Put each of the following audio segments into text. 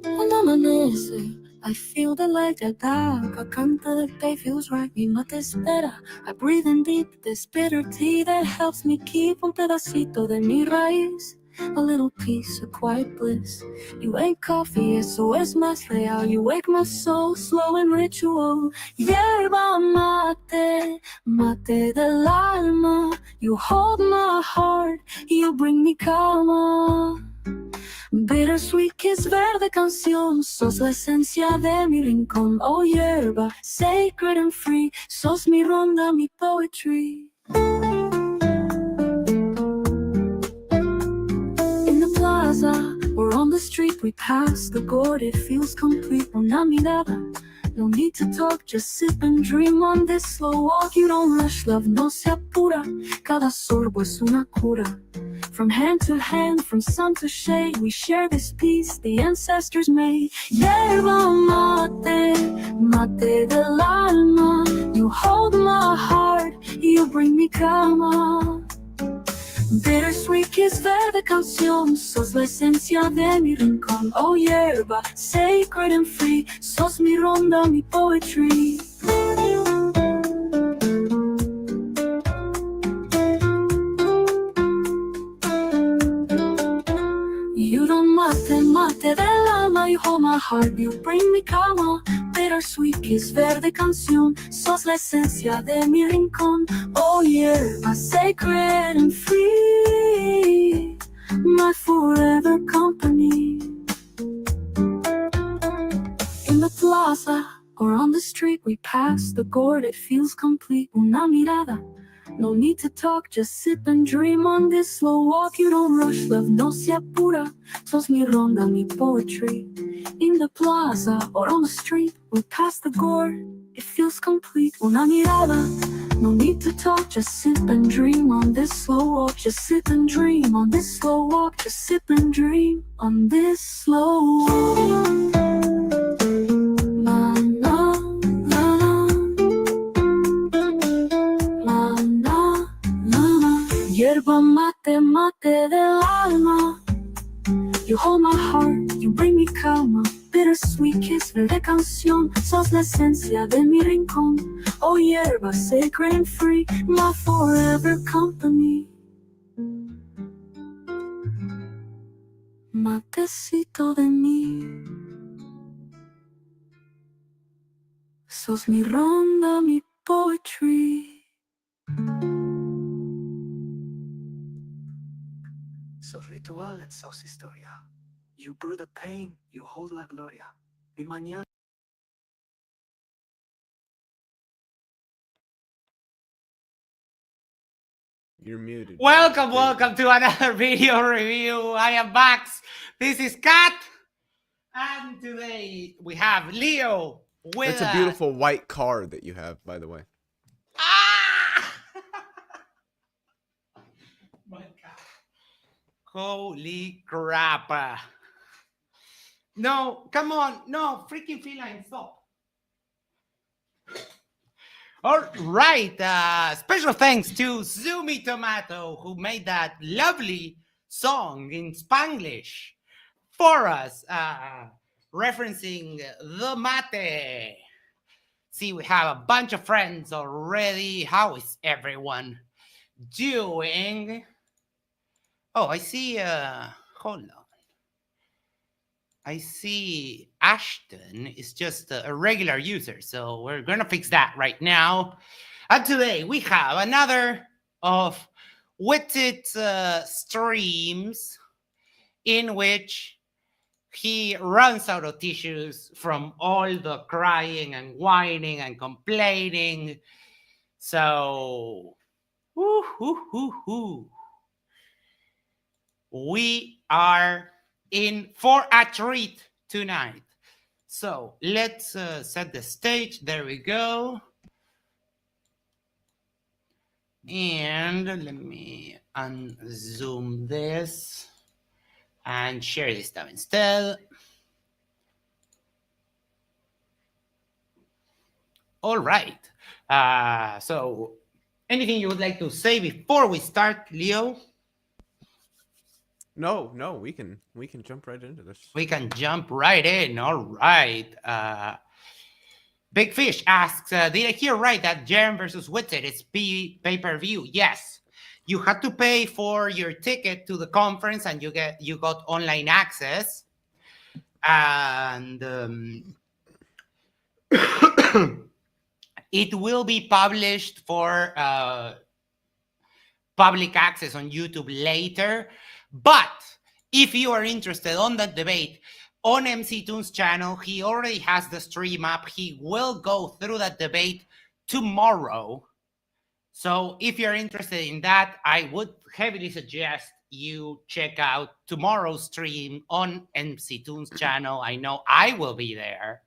Cuando amanece, I feel the light that dark. I can't the day feels right, mi mate espera. I breathe in deep this bitter tea that helps me keep un pedacito de mi raíz. A little piece of quiet bliss. You ain't coffee, eso es más real. You wake my soul, slow and ritual. Yerba mate, mate del alma. You hold my heart, you bring me calma. Bittersweet kiss, verde canción, sos la esencia de mi rincón. Oh yerba, sacred and free, sos mi ronda, mi poetry. In the plaza or on the street we pass the gourd, it feels complete. Una mirada, no need to talk, just sip and dream on this slow walk. You don't rush, love no se apura, cada sorbo es una cura. From hand to hand, from sun to shade, we share this peace the ancestors made. Yerba mate, mate del alma. You hold my heart, you bring me calma. Bittersweet kiss, verde canción, sos la esencia de mi rincón. Oh yerba, sacred and free, sos mi ronda, mi poetry. You don't mate, mate del alma, you hold my heart, you bring me calma. Bittersweet kiss, verde canción, sos la esencia de mi rincón. Oh yeah, sacred and free, my forever company. In the plaza or on the street we pass the gourd, it feels complete. Una mirada, no need to talk, just sip and dream on this slow walk. You don't rush, love no se apura, sos mi ronda, mi poetry. In the plaza or on the street, we pass the gourd, it feels complete. Una mirada, no need to talk, just sip and dream on this slow walk. Just sip and dream on this slow walk. Just sip and dream on this slow walk. Yerba mate, mate del alma. You hold my heart, you bring me calma. Bittersweet kiss, verde canción, sos la esencia de mi rincón. Oh yerba, sacred and free, my forever company. Matecito de mí, sos mi ronda, mi poetry. Sos ritual, sos historia. You brew the pain, you hold la gloria. Mi mañana. You're muted. Welcome to another video review. I am Max. This is Kat. And today we have Leo with That's a beautiful white car that you have, by the way. Ah! My God. Holy crap. No, come on. No, freaking feline, stop. All right. Special thanks to Zoomy Tomato, who made that lovely song in Spanglish for us, referencing the mate. See, we have a bunch of friends already. How is everyone doing? Oh, I see, hold on. I see Ashton is just a regular user, so we're gonna fix that right now. And today we have another of Witsit streams in which he runs out of tissues from all the crying and whining and complaining. So, we are in for a treat tonight. So let's set the stage. There we go. And let me unzoom this and share this stuff instead. All right. So anything you would like to say before we start, Leo? No, we can jump right into this. We can jump right in. All right. Big Fish asks, did I hear right that Jam versus Witsit is pay-per-view? Yes. You had to pay for your ticket to the conference, and you got online access. And it will be published for public access on YouTube later. But if you are interested on that debate on MC Toon's channel, he already has the stream up. He will go through that debate tomorrow. So if you're interested in that, I would heavily suggest you check out tomorrow's stream on MC Toon's channel. I know I will be there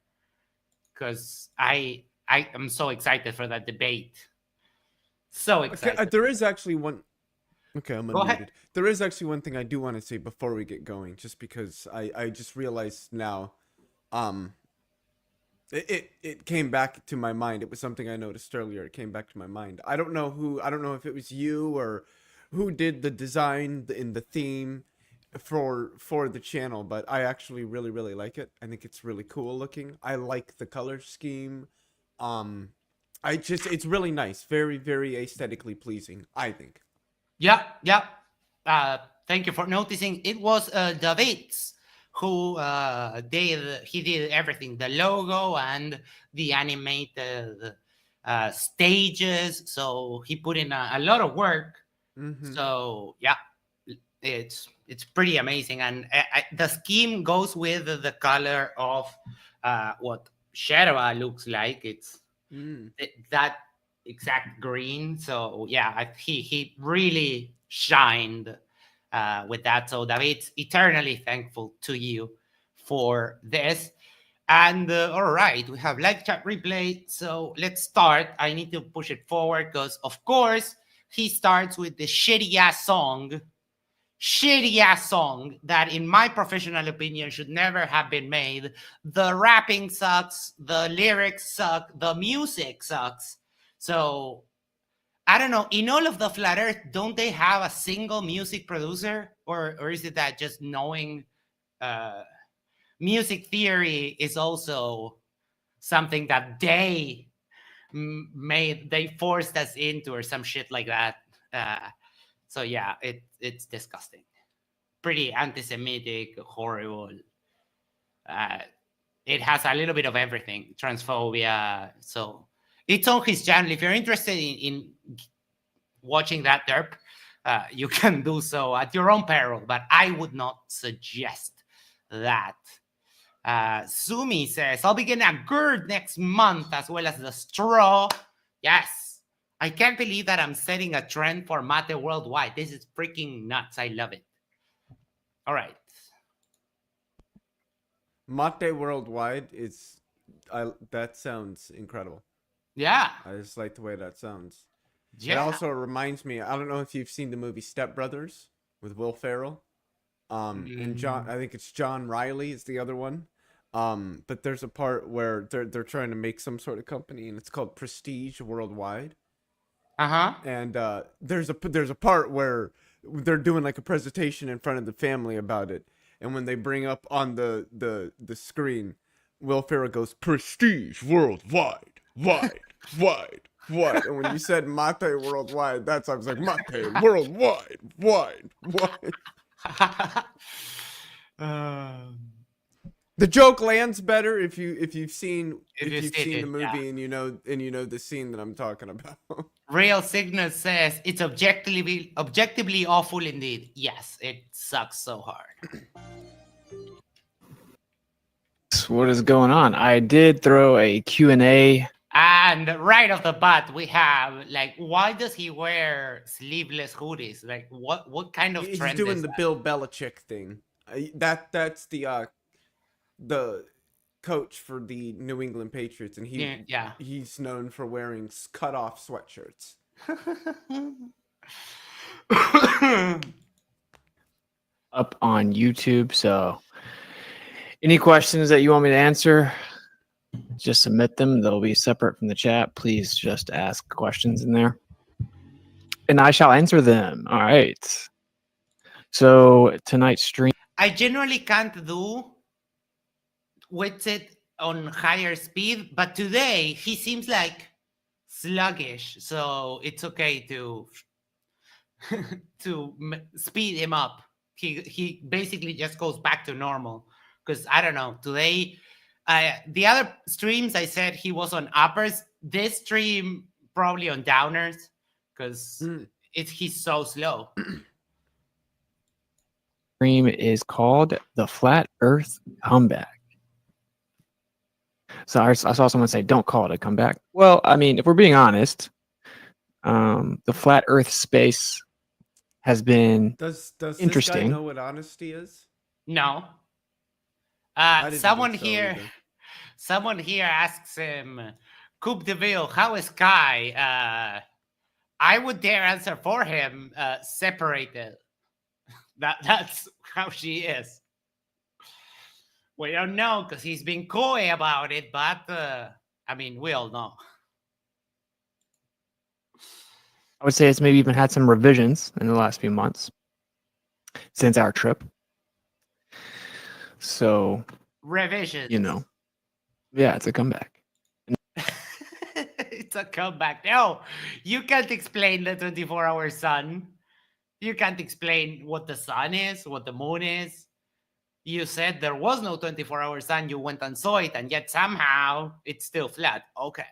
because I am so excited for that debate. So excited. Okay, there is actually one. Okay, I'm Go ahead. unmuted. There is actually one thing I do want to say before we get going, just because I just realized now, it came back to my mind. It was something I noticed earlier. It came back to my mind. I don't know if it was you or who did the design in the theme for the channel, but I actually really like it. I think it's really cool looking. I like the color scheme. It's really nice. Very aesthetically pleasing, I think. Yeah. Thank you for noticing. It was David's who he did everything, the logo and the animated stages. So he put in a lot of work. So yeah, it's pretty amazing, and the scheme goes with the color of what Yerba looks like. It's that exact green. So yeah, he really shined with that. So David's eternally thankful to you for this. And all right, we have live chat replay. So let's start. I need to push it forward because, of course, he starts with the shitty ass song that, in my professional opinion, should never have been made. The rapping sucks, the lyrics suck, the music sucks. So I don't know. In all of the Flat Earth, don't they have a single music producer, or is it that just knowing music theory is also something that they forced us into, or some shit like that? So yeah, it's disgusting, pretty anti-Semitic, horrible. It has a little bit of everything, transphobia. So it's on his channel. If you're interested in watching that derp, you can do so at your own peril, but I would not suggest that. Sumi says, I'll be getting a GERD next month as well as the straw. Yes. I can't believe that I'm setting a trend for mate worldwide. This is freaking nuts. I love it. All right. Mate worldwide that sounds incredible. Yeah. I just like the way that sounds. Yeah. It also reminds me, I don't know if you've seen the movie Step Brothers with Will Ferrell. And John, I think it's John Riley is the other one. But there's a part where they're trying to make some sort of company, and it's called Prestige Worldwide. And there's a part where they're doing like a presentation in front of the family about it, and when they bring up on the screen, Will Ferrell goes, Prestige Worldwide, wide. And when you said mate worldwide, I was like, mate worldwide, wide. The joke lands better if you've seen the movie, yeah. and you know the scene that I'm talking about. Real Signal says it's objectively awful indeed. Yes, it sucks so hard. What is going on? I did throw a Q&A. And right off the bat, we have, like, why does he wear sleeveless hoodies? Like, what kind of trend is He's doing the that? Bill Belichick thing. That's the coach for the New England Patriots, and he's known for wearing cut-off sweatshirts. Up on YouTube, so any questions that you want me to answer, just submit them. They'll be separate from the chat. Please just ask questions in there, and I shall answer them. All right. So tonight's stream. I generally can't do Witsit on higher speed, but today he seems like sluggish, so it's okay to speed him up. He basically just goes back to normal because I don't know today. The other streams I said he was on uppers. This stream probably on downers because he's so slow. Stream is called the Flat Earth Comeback. So I saw someone say, "Don't call it a comeback." Well, I mean, if we're being honest, the flat Earth space has been Does interesting. This guy know what honesty is? No. I didn't Someone think so here, either. someone here asks him, "Coupe de Ville, how is Kai?" I would dare answer for him. Separated. That's how she is. We don't know because he's been coy about it, but I mean, we all know. I would say it's maybe even had some revisions in the last few months since our trip. So, Revisions. you know, yeah, it's a comeback. It's a comeback. No, you can't explain the 24-hour sun. You can't explain what the sun is, what the moon is. You said there was no 24-hour sun. You went and saw it, and yet somehow it's still flat. Okay.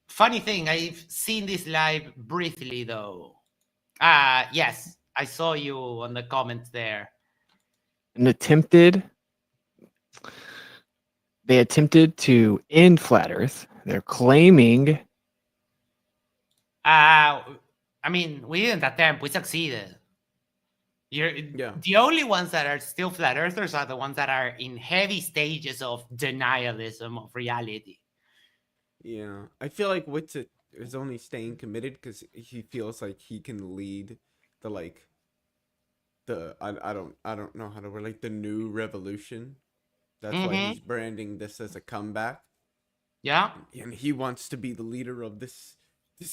Funny thing, I've seen this live briefly, though. Yes, I saw you on the comments there. And they attempted to end flat Earth. They're claiming. I mean, we didn't attempt. We succeeded. The only ones that are still flat earthers are the ones that are in heavy stages of denialism of reality. Yeah, I feel like Witsit is only staying committed because he feels like he can lead the I don't know how to relate the new revolution. That's why he's branding this as a comeback. Yeah, and he wants to be the leader of this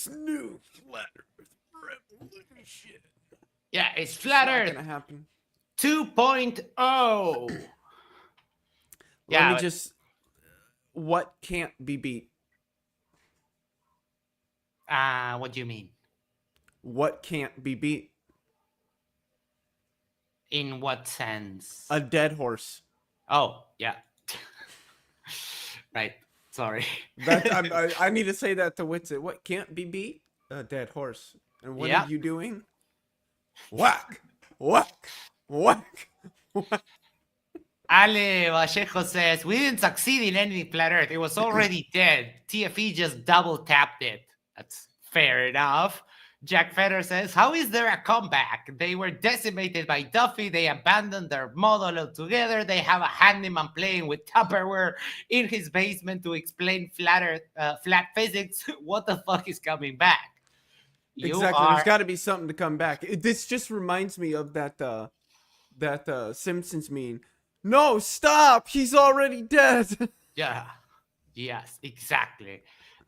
new flat Earth revolution. Yeah, it's flat Earth. Gonna happen. 2.0. Let me just. What can't be beat? What do you mean? What can't be beat? In what sense? A dead horse. Oh, yeah. Right. Sorry. I need to say that to Witsit. What can't be beat? A dead horse. And what are you doing? Whack! Whack! Whack! Whack! Ale Vallejo says, we didn't succeed in ending flat Earth. It was already dead. TFE just double tapped it. That's fair enough. Jack Fetter says, how is there a comeback? They were decimated by Duffy. They abandoned their model altogether. They have a handyman playing with Tupperware in his basement to explain flat physics. What the fuck is coming back? Exactly. There's got to be something to come back. This just reminds me of that Simpsons meme. No, stop! He's already dead. Yeah. Yes, exactly.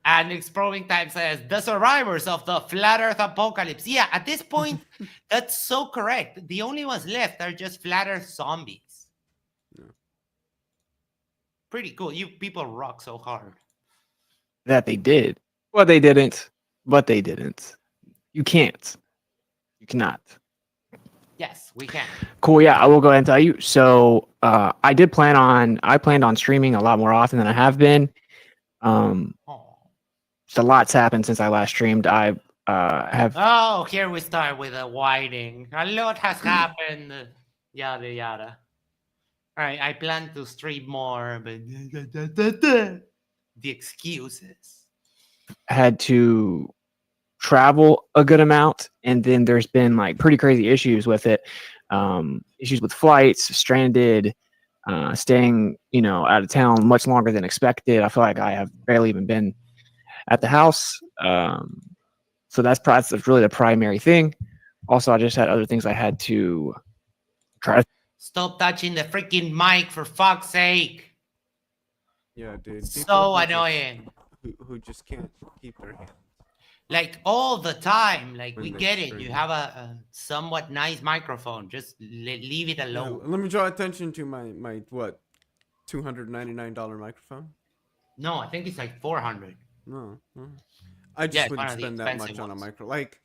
And Exploring Time says, the survivors of the flat Earth apocalypse. Yeah, at this point, that's so correct. The only ones left are just flat Earth zombies. Yeah. Pretty cool. You people rock so hard. That they did. Well, they didn't. But they didn't. You can't. You cannot. Yes, we can. Cool. Yeah, I will go ahead and tell you. So I planned on streaming a lot more often than I have been. Just a lot's happened since I last streamed. I have. Oh, here we start with a whining. A lot has happened. Yada yada. All right, I plan to stream more, but the excuses. Had to travel a good amount, and then there's been like pretty crazy issues with it. Issues with flights, stranded, staying out of town much longer than expected. I feel like I have barely even been at the house. So that's really the primary thing. Also, I just had other things I had to try. Stop touching the freaking mic, for fuck's sake. Yeah, dude. So annoying. Who just can't keep their hands like all the time. Like we When get they it. You stream. have a somewhat nice microphone. Just leave it Yeah, alone. let me draw attention to my what, $299 microphone. No, I think it's like 400. No, I Yeah, just it's one wouldn't of the spend that expensive much on a ones. micro. Like,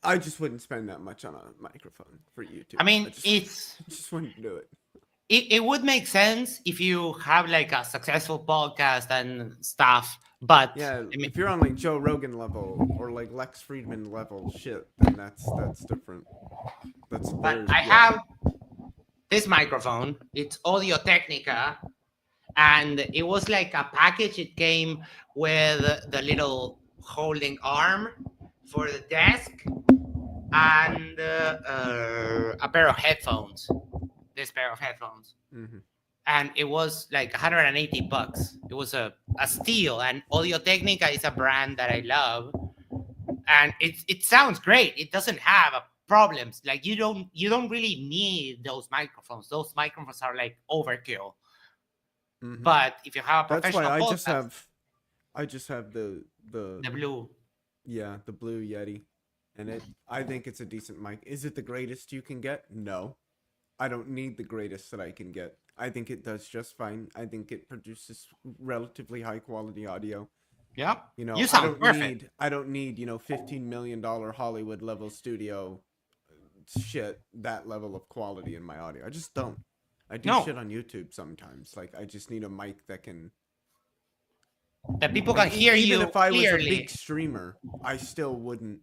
I just wouldn't spend that much on a microphone for YouTube. I mean, I just, it's just wouldn't do it. it would make sense if you have like a successful podcast and stuff. But Yeah, I mean, if you're on like Joe Rogan level or like Lex Friedman level shit, then that's different. That's but very I yeah. have this microphone. It's Audio Technica, and it was like a package. It came with the little holding arm for the desk and a pair of headphones. This pair of headphones. Mm-hmm. And it was like $180. It was a steal. And Audio Technica is a brand that I love, and it sounds great. It doesn't have problems. Like you don't really need those microphones. Those microphones are like overkill. Mm-hmm. But if you have a That's why professional I podcast, just have the the blue. yeah, the Blue Yeti, and I think it's a decent mic. Is it the greatest you can get? No, I don't need the greatest that I can get. I think it does just fine. I think it produces relatively high quality audio. Yeah, You know, you sound perfect. I don't need, $15 million Hollywood level studio shit, that level of quality in my audio. I just don't. I do No, shit on YouTube sometimes. Like, I just need a mic that can. that people Like, can hear even you if I was a clearly. big streamer, I still wouldn't.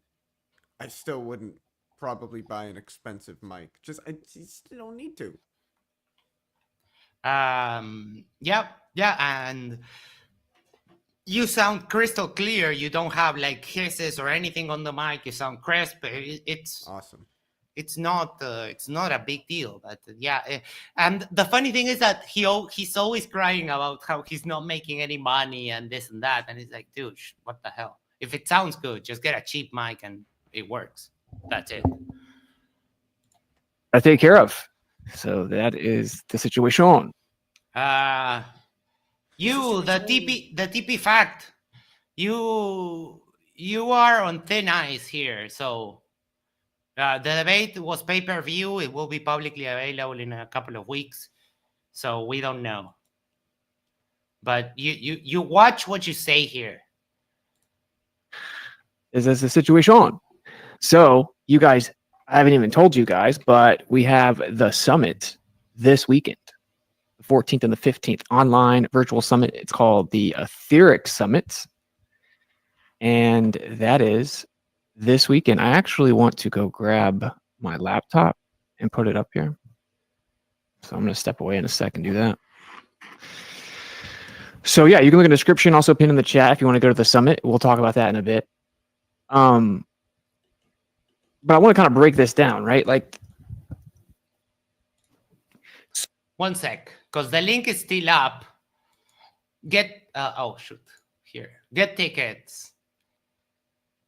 I still wouldn't probably buy an expensive mic. I just don't need to. Yeah, and you sound crystal clear. You don't have like hisses or anything on the mic. You sound crisp. It's Awesome. it's not a big deal. But and the funny thing is that he's always crying about how he's not making any money and this and that, and it's like, dude, what the hell? If it sounds good, just get a cheap mic and it works. That's it. I take care of. So that is the situation. You the TP fact. You are on thin ice here. So the debate was pay-per-view. It will be publicly available in a couple of weeks. So we don't know. But you watch what you say here. Is this the situation? So you guys, I haven't even told you guys, but we have the summit this weekend, the 14th and the 15th, online virtual summit. It's called the Aetheric Summit. And that is this weekend. I actually want to go grab my laptop and put it up here. So I'm going to step away in a second, do that. So yeah, you can look in the description, also pin in the chat if you want to go to the summit. We'll talk about that in a bit. But I want to kind of break this down, right? Like, One sec, because the link is still up. Get oh shoot, here. Get tickets.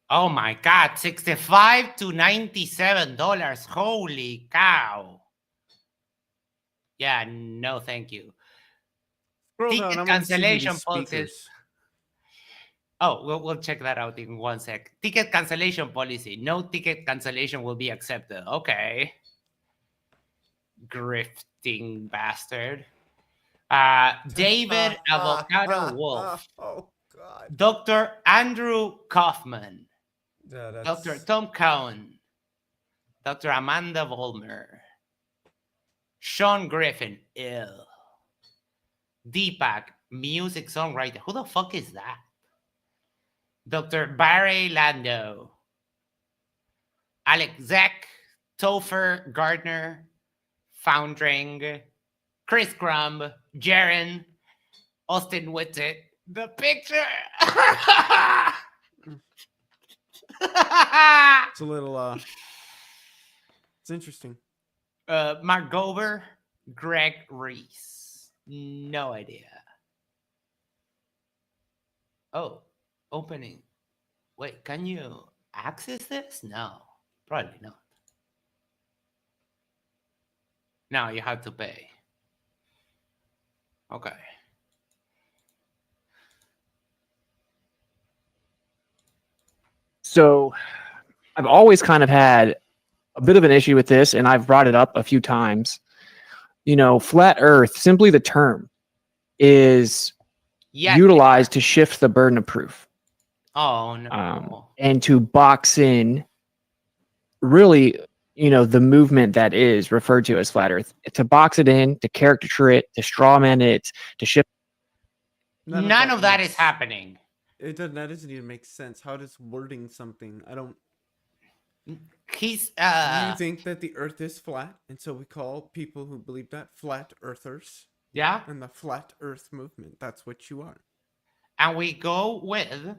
Oh my God, $65 to $97. Holy cow. Yeah, no, thank you. Scroll down, Ticket I want to see who these cancellation policies. speakers. Oh, we'll check that out in one sec. Ticket cancellation policy. No ticket cancellation will be accepted. Okay. Grifting bastard. David Avocado Wolf. Oh God. Dr. Andrew Kaufman. Yeah, Dr. Tom Cowan. Dr. Amanda Vollmer. Sean Griffin. Ill. Deepak, music songwriter. Who the fuck is that? Dr. Barry Lando. Alex Zek. Topher Gardner. Foundring. Chris Crumb. Jaren. Austin Witsit. The picture. It's a little it's interesting. Mark Gober. Greg Reese. No idea. Oh, opening. Wait, can you access this? No, probably not. No, you have to pay. Okay. So I've always kind of had a bit of an issue with this, and I've brought it up a few times. Flat Earth, simply the term, is utilized to shift the burden of proof. Oh no. And to box in really, the movement that is referred to as Flat Earth, to box it in, to caricature it, to strawman it, to shift. None of that is happening. That doesn't even make sense. How does wording something? I don't. He's. You think that the Earth is flat, and so we call people who believe that flat earthers. Yeah. And the flat Earth movement. That's what you are. And we go with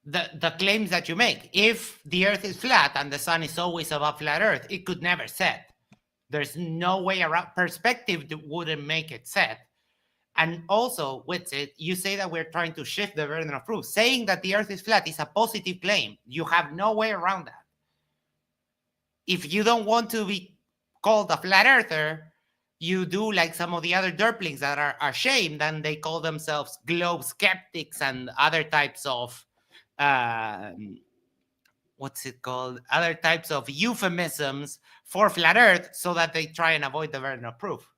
the claims that you make. If the Earth is flat and the sun is always above flat Earth, it could never set. There's no way around. Perspective wouldn't make it set. And also, Witsit, you say that we're trying to shift the burden of proof. Saying that the Earth is flat is a positive claim. You have no way around that. If you don't want to be called a flat earther, you do like some of the other derplings that are ashamed and they call themselves globe skeptics and other types of what's it called? Other types of euphemisms for flat Earth so that they try and avoid the burden of proof.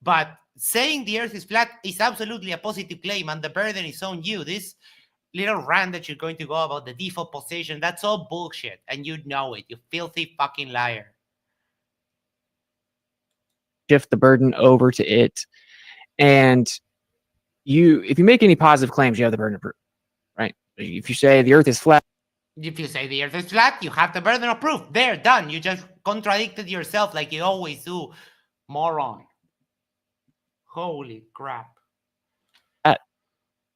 But saying the Earth is flat is absolutely a positive claim and the burden is on you. This little rant that you're going to go about the default position, that's all bullshit. And you know it, you filthy fucking liar. Shift the burden over to it. And if you make any positive claims, you have the burden of proof, right? If you say the Earth is flat. If you say the Earth is flat, you have the burden of proof. There, done. You just contradicted yourself like you always do. Moron. Holy crap.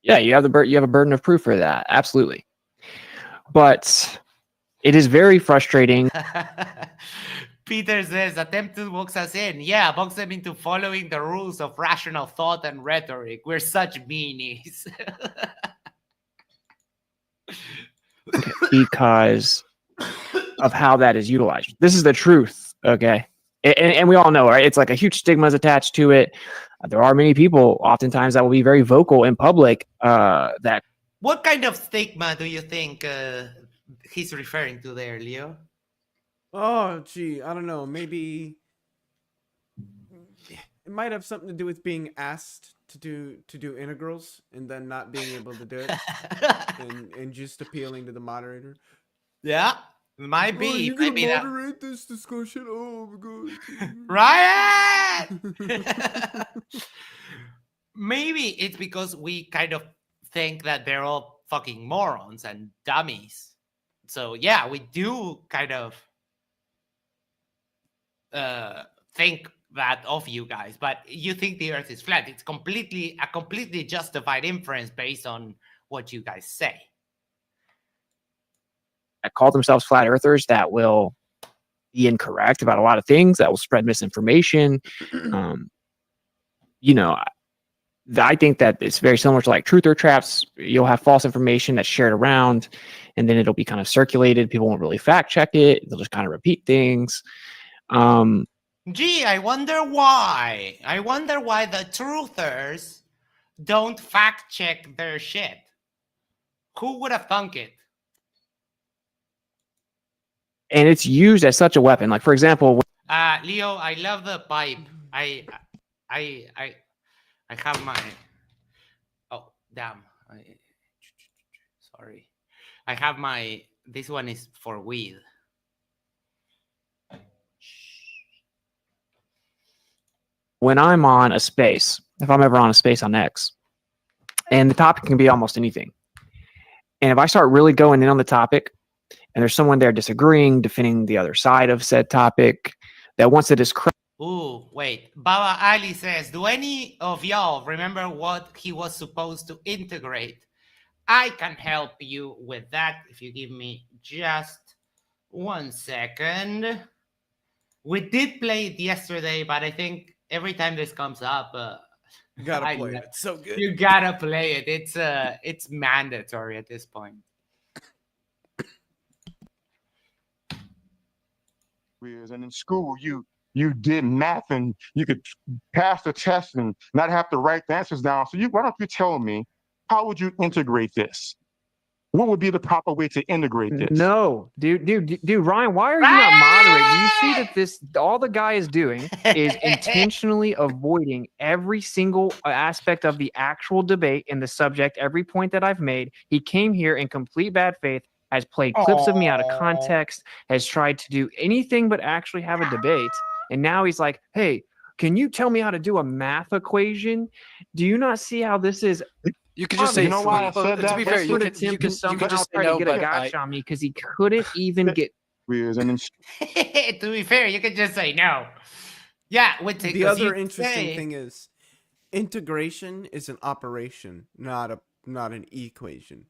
Yeah, you have a burden of proof for that. Absolutely. But it is very frustrating. Peter says, attempt to box us in. Yeah, box them into following the rules of rational thought and rhetoric. We're such meanies. Because of how that is utilized. This is the truth, okay? And we all know, right? It's like a huge stigma is attached to it. There are many people, oftentimes, that will be very vocal in public. That. What kind of stigma do you think he's referring to there, Leo? Oh, gee, I don't know. Maybe it might have something to do with being asked to do integrals and then not being able to do it, and just appealing to the moderator. Yeah. Might be. Oh, you can moderate this discussion. Oh my god, Ryan! Maybe it's because we kind of think that they're all fucking morons and dummies. So yeah, we do kind of think that of you guys. But you think the Earth is flat. It's a completely justified inference based on what you guys say. That call themselves flat earthers that will be incorrect about a lot of things, that will spread misinformation. I think that it's very similar to like truther traps. You'll have false information that's shared around and then it'll be kind of circulated. People won't really fact check it. They'll just kind of repeat things. Gee, I wonder why. I wonder why the truthers don't fact check their shit. Who would have thunk it? And it's used as such a weapon. Like, for example, Leo, I love the pipe. I have my. Oh damn! Sorry. I have my. This one is for weed. When I'm on a space, if I'm ever on a space on X, and the topic can be almost anything, and if I start really going in on the topic, and there's someone there disagreeing, defending the other side of said topic, that wants to discredit. Ooh, wait. Baba Ali says, do any of y'all remember what he was supposed to integrate? I can help you with that if you give me just 1 second. We did play it yesterday, but I think every time this comes up, you gotta play it. It's so good. You gotta play it. It's mandatory at this point. And in school, you did math and you could pass the test and not have to write the answers down. So why don't you tell me, how would you integrate this? what would be the proper way to integrate this? No, dude, Ryan, why are you not moderating? You see that all the guy is doing is intentionally avoiding every single aspect of the actual debate and the subject, every point that I've made. He came here in complete bad faith, has played clips of me out of context, has tried to do anything but actually have a debate. And now he's like, hey, can you tell me how to do a math equation? Do you not see how this is? You could just say, You know why I said to that? be fair, you Desperate can attempt to somehow just say try no, to get a but gotcha on me because he couldn't even get. To be fair, you can just say no. Yeah, The other interesting thing is integration is an operation, not an equation.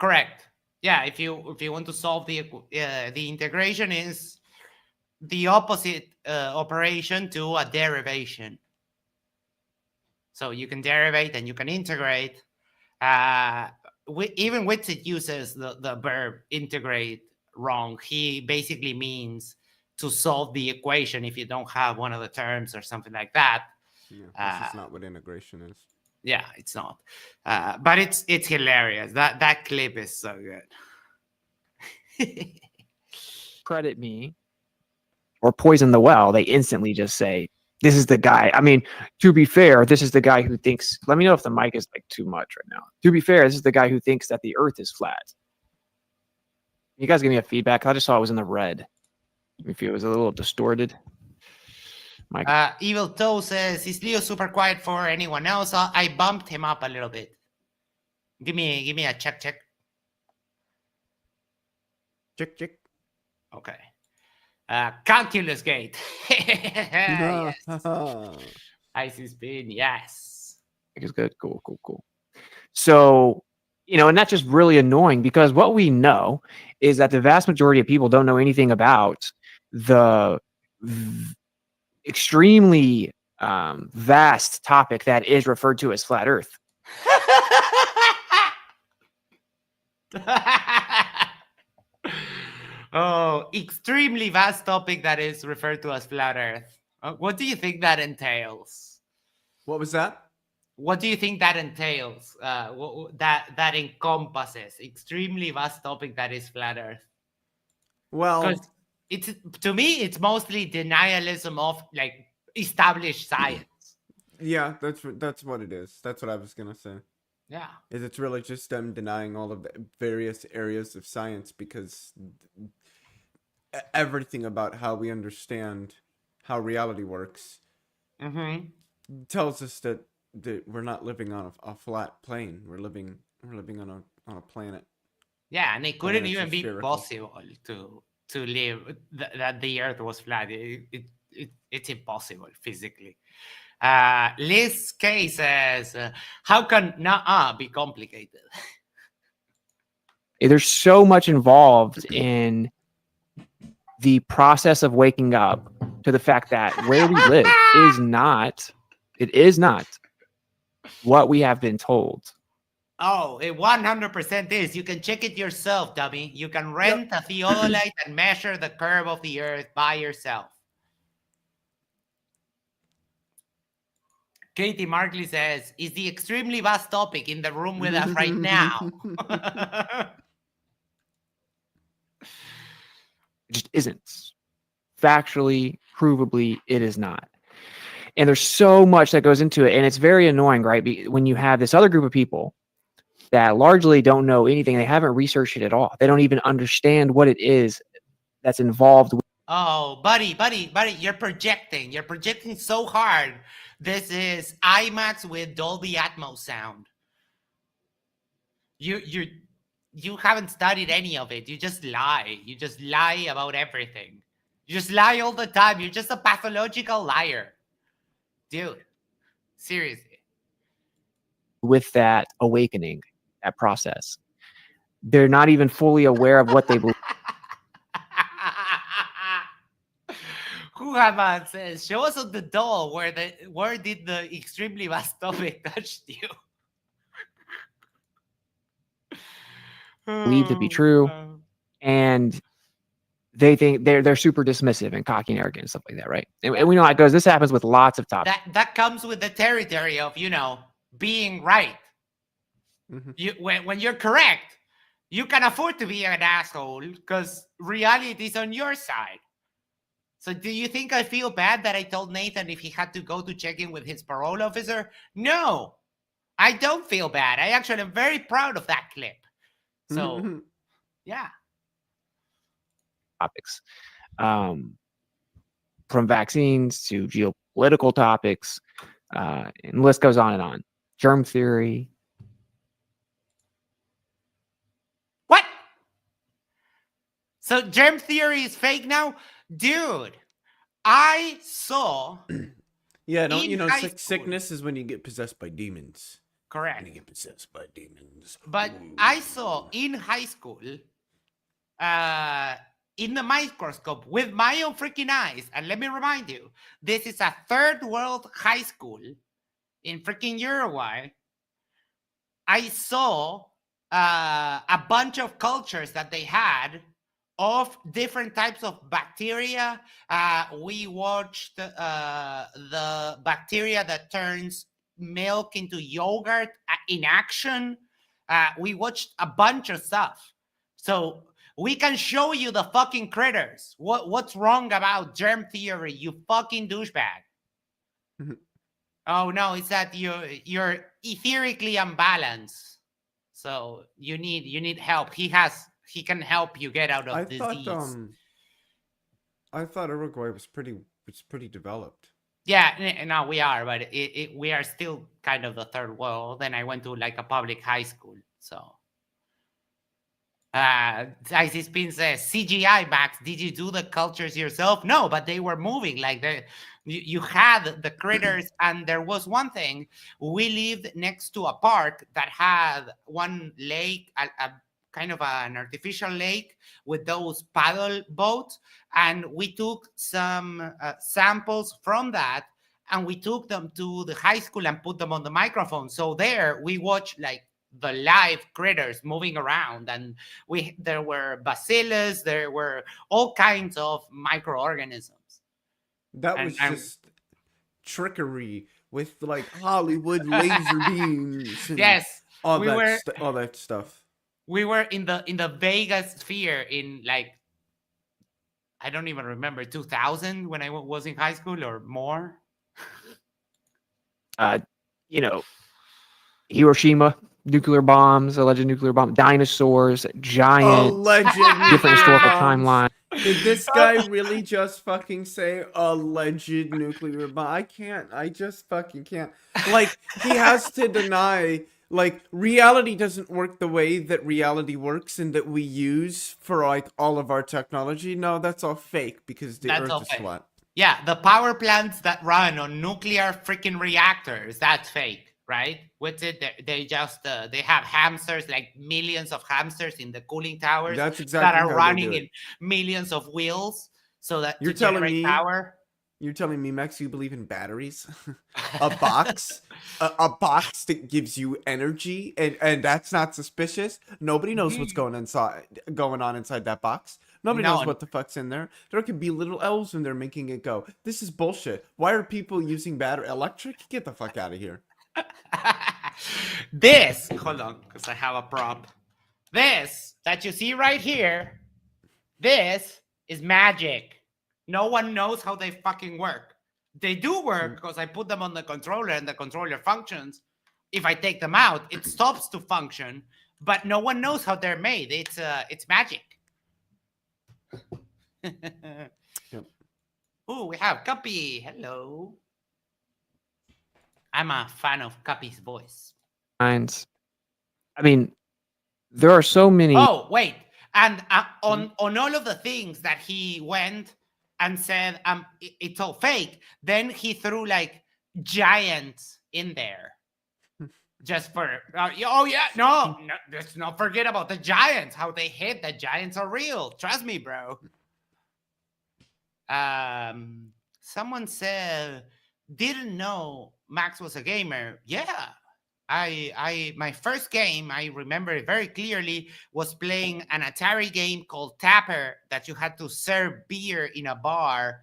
Correct. Yeah, if you want to solve the integration is the opposite operation to a derivation. So you can derivate and you can integrate. Even Witsit uses the verb integrate wrong. He basically means to solve the equation if you don't have one of the terms or something like that. Yeah, this is not what integration is. Yeah, it's not. But it's hilarious. That clip is so good. Credit me or poison the well. They instantly just say, this is the guy. I mean, to be fair, this is the guy who thinks, let me know if the mic is like too much right now. To be fair, this is the guy who thinks that the earth is flat. You guys give me a feedback. I just saw it was in the red. If it was a little distorted. Evil Toe says, is Leo super quiet for anyone else? I bumped him up a little bit. Give me a check. Check. Okay. Calculus gate. Yes. Icy spin, yes. It's good. Cool. So, and that's just really annoying because what we know is that the vast majority of people don't know anything about the extremely vast topic that is referred to as flat Earth. Oh, extremely vast topic that is referred to as flat Earth. What do you think that entails? What was that? What do you think that entails? That encompasses extremely vast topic that is flat Earth. Well, it's, to me, it's mostly denialism of like established science. Yeah, that's what it is. That's what I was gonna say. Yeah, It's really just them denying all of the various areas of science because everything about how we understand how reality works tells us that we're not living on a flat plane. We're living on a planet. Yeah, and it couldn't even be spherical. possible to live that the Earth was flat. It's impossible physically. Liz K says, "How can be complicated?" There's so much involved in the process of waking up to the fact that where we live is not what we have been told. Oh, it 100% is. You can check it yourself, dummy. You can rent a theodolite and measure the curve of the Earth by yourself. Katie Markley says, is the extremely vast topic in the room with us right now? It just isn't. Factually, provably, it is not. And there's so much that goes into it. And it's very annoying, right? When you have this other group of people that largely don't know anything, they haven't researched it at all. They don't even understand what it is that's involved. Oh, buddy, you're projecting. You're projecting so hard. This is IMAX with Dolby Atmos sound. You haven't studied any of it. You just lie. You just lie about everything. You just lie all the time. You're just a pathological liar. Dude, seriously. With that awakening, that process, they're not even fully aware of what they believe. Huhaman says, show us on the doll where did the extremely vast topic touch you? Believe to be true, and they think they're super dismissive and cocky and arrogant and stuff like that, right? And we know how it goes. This happens with lots of topics. That comes with the territory of being right. Mm-hmm. When you're correct, You can afford to be an asshole because reality is on your side. So do you think I feel bad that I told Nathan if he had to go to check in with his parole officer? No, I don't feel bad. I actually am very proud of that clip. So, yeah. Topics, from vaccines to geopolitical topics, and the list goes on and on. Germ theory. What? So germ theory is fake now? Dude, I saw Yeah, don't in you know high school. sickness is when you get possessed by demons. Correct. When you get possessed by demons. But I saw in high school, in the microscope with my own freaking eyes, and let me remind you, this is a third world high school in freaking Uruguay. I saw a bunch of cultures that they had of different types of bacteria. We watched the bacteria that turns milk into yogurt in action. We watched a bunch of stuff. So we can show you the fucking critters. What's wrong about germ theory, you fucking douchebag? Oh no, it's that you're etherically unbalanced. So you need help. He can help you get out of disease. I thought Uruguay was pretty developed. Yeah, no, we are, but we are still kind of the third world. Then I went to like a public high school, so. Isis Spin says, CGI, Max, did you do the cultures yourself? No, but they were moving. Like you had the critters, and there was one thing. We lived next to a park that had one lake, a kind of an artificial lake with those paddle boats, and we took some samples from that, and we took them to the high school and put them on the microphone. So there we watched like the live critters moving around, and there were bacillus, there were all kinds of microorganisms. That was just trickery with like Hollywood laser beams. And yes, all that stuff. We were in the Vegas sphere in like, I don't even remember, 2000 when I was in high school or more. Hiroshima, nuclear bombs, alleged nuclear bomb, dinosaurs, giant, alleged different historical bombs. timeline. Did this guy really just fucking say alleged nuclear bomb? I just fucking can't. Like, he has to deny, like, reality doesn't work the way that reality works and that we use for, like, all of our technology. No, that's all fake because the Earth is flat. Yeah, the power plants that run on nuclear freaking reactors, that's fake, right? Witsit, they just, they have hamsters, like millions of hamsters in the cooling towers That's exactly that are how running they do in millions of wheels so that You're to telling generate me, power. You're telling me, Max, you believe in batteries? a box that gives you energy, and that's not suspicious. Nobody knows what's going on inside that box. Nobody knows what the fuck's in there. There could be little elves in there making it go. This is bullshit. Why are people using electric? Get the fuck out of here. This, hold on, because I have a prop. This that you see right here, this is magic. No one knows how they fucking work. They do work because I put them on the controller and the controller functions. If I take them out, it stops to function, but no one knows how they're made. It's magic. Yep. Oh, we have Cuppy. Hello. I'm a fan of Cuppy's voice. I mean, there are so many. Oh, wait. And on all of the things that he went and said, it's all fake, then he threw like giants in there. Just for, oh yeah, no, let's not forget about the giants, how they hit. The giants are real. Trust me, bro. Someone said, didn't know Max was a gamer. Yeah. My first game, I remember it very clearly, was playing an Atari game called Tapper that you had to serve beer in a bar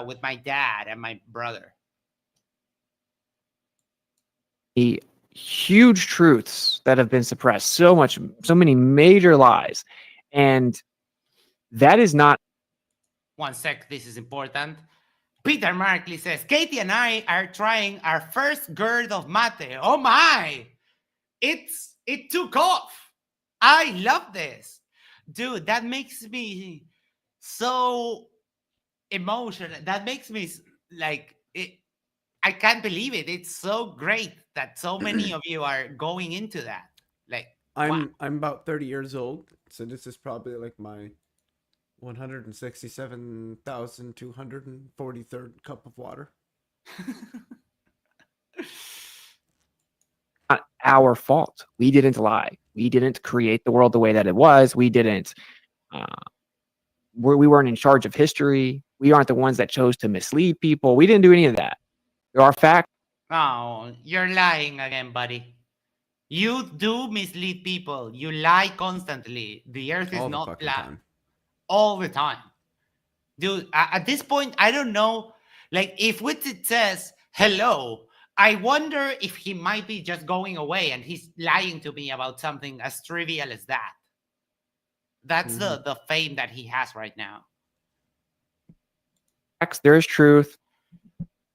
with my dad and my brother. huge truths that have been suppressed, so many major lies, and that is not. One sec, this is important. Peter Markley says, Katie and I are trying our first gourd of mate. Oh my! It took off. I love this. Dude, that makes me so emotional. That makes me like it. I can't believe it. It's so great that so many of you are going into that. Like, wow. I'm about 30 years old, so this is probably like my 167,243rd cup of water. Not our fault. We didn't lie. We didn't create the world the way that it was. We didn't. We weren't in charge of history. We aren't the ones that chose to mislead people. We didn't do any of that. There are facts. Oh, you're lying again, buddy. You do mislead people. You lie constantly. The earth is All the not fucking flat. time. All the time. Dude, at this point, I don't know. Like, if Witsit says hello, I wonder if he might be just going away and he's lying to me about something as trivial as that. That's the fame that he has right now. There is truth.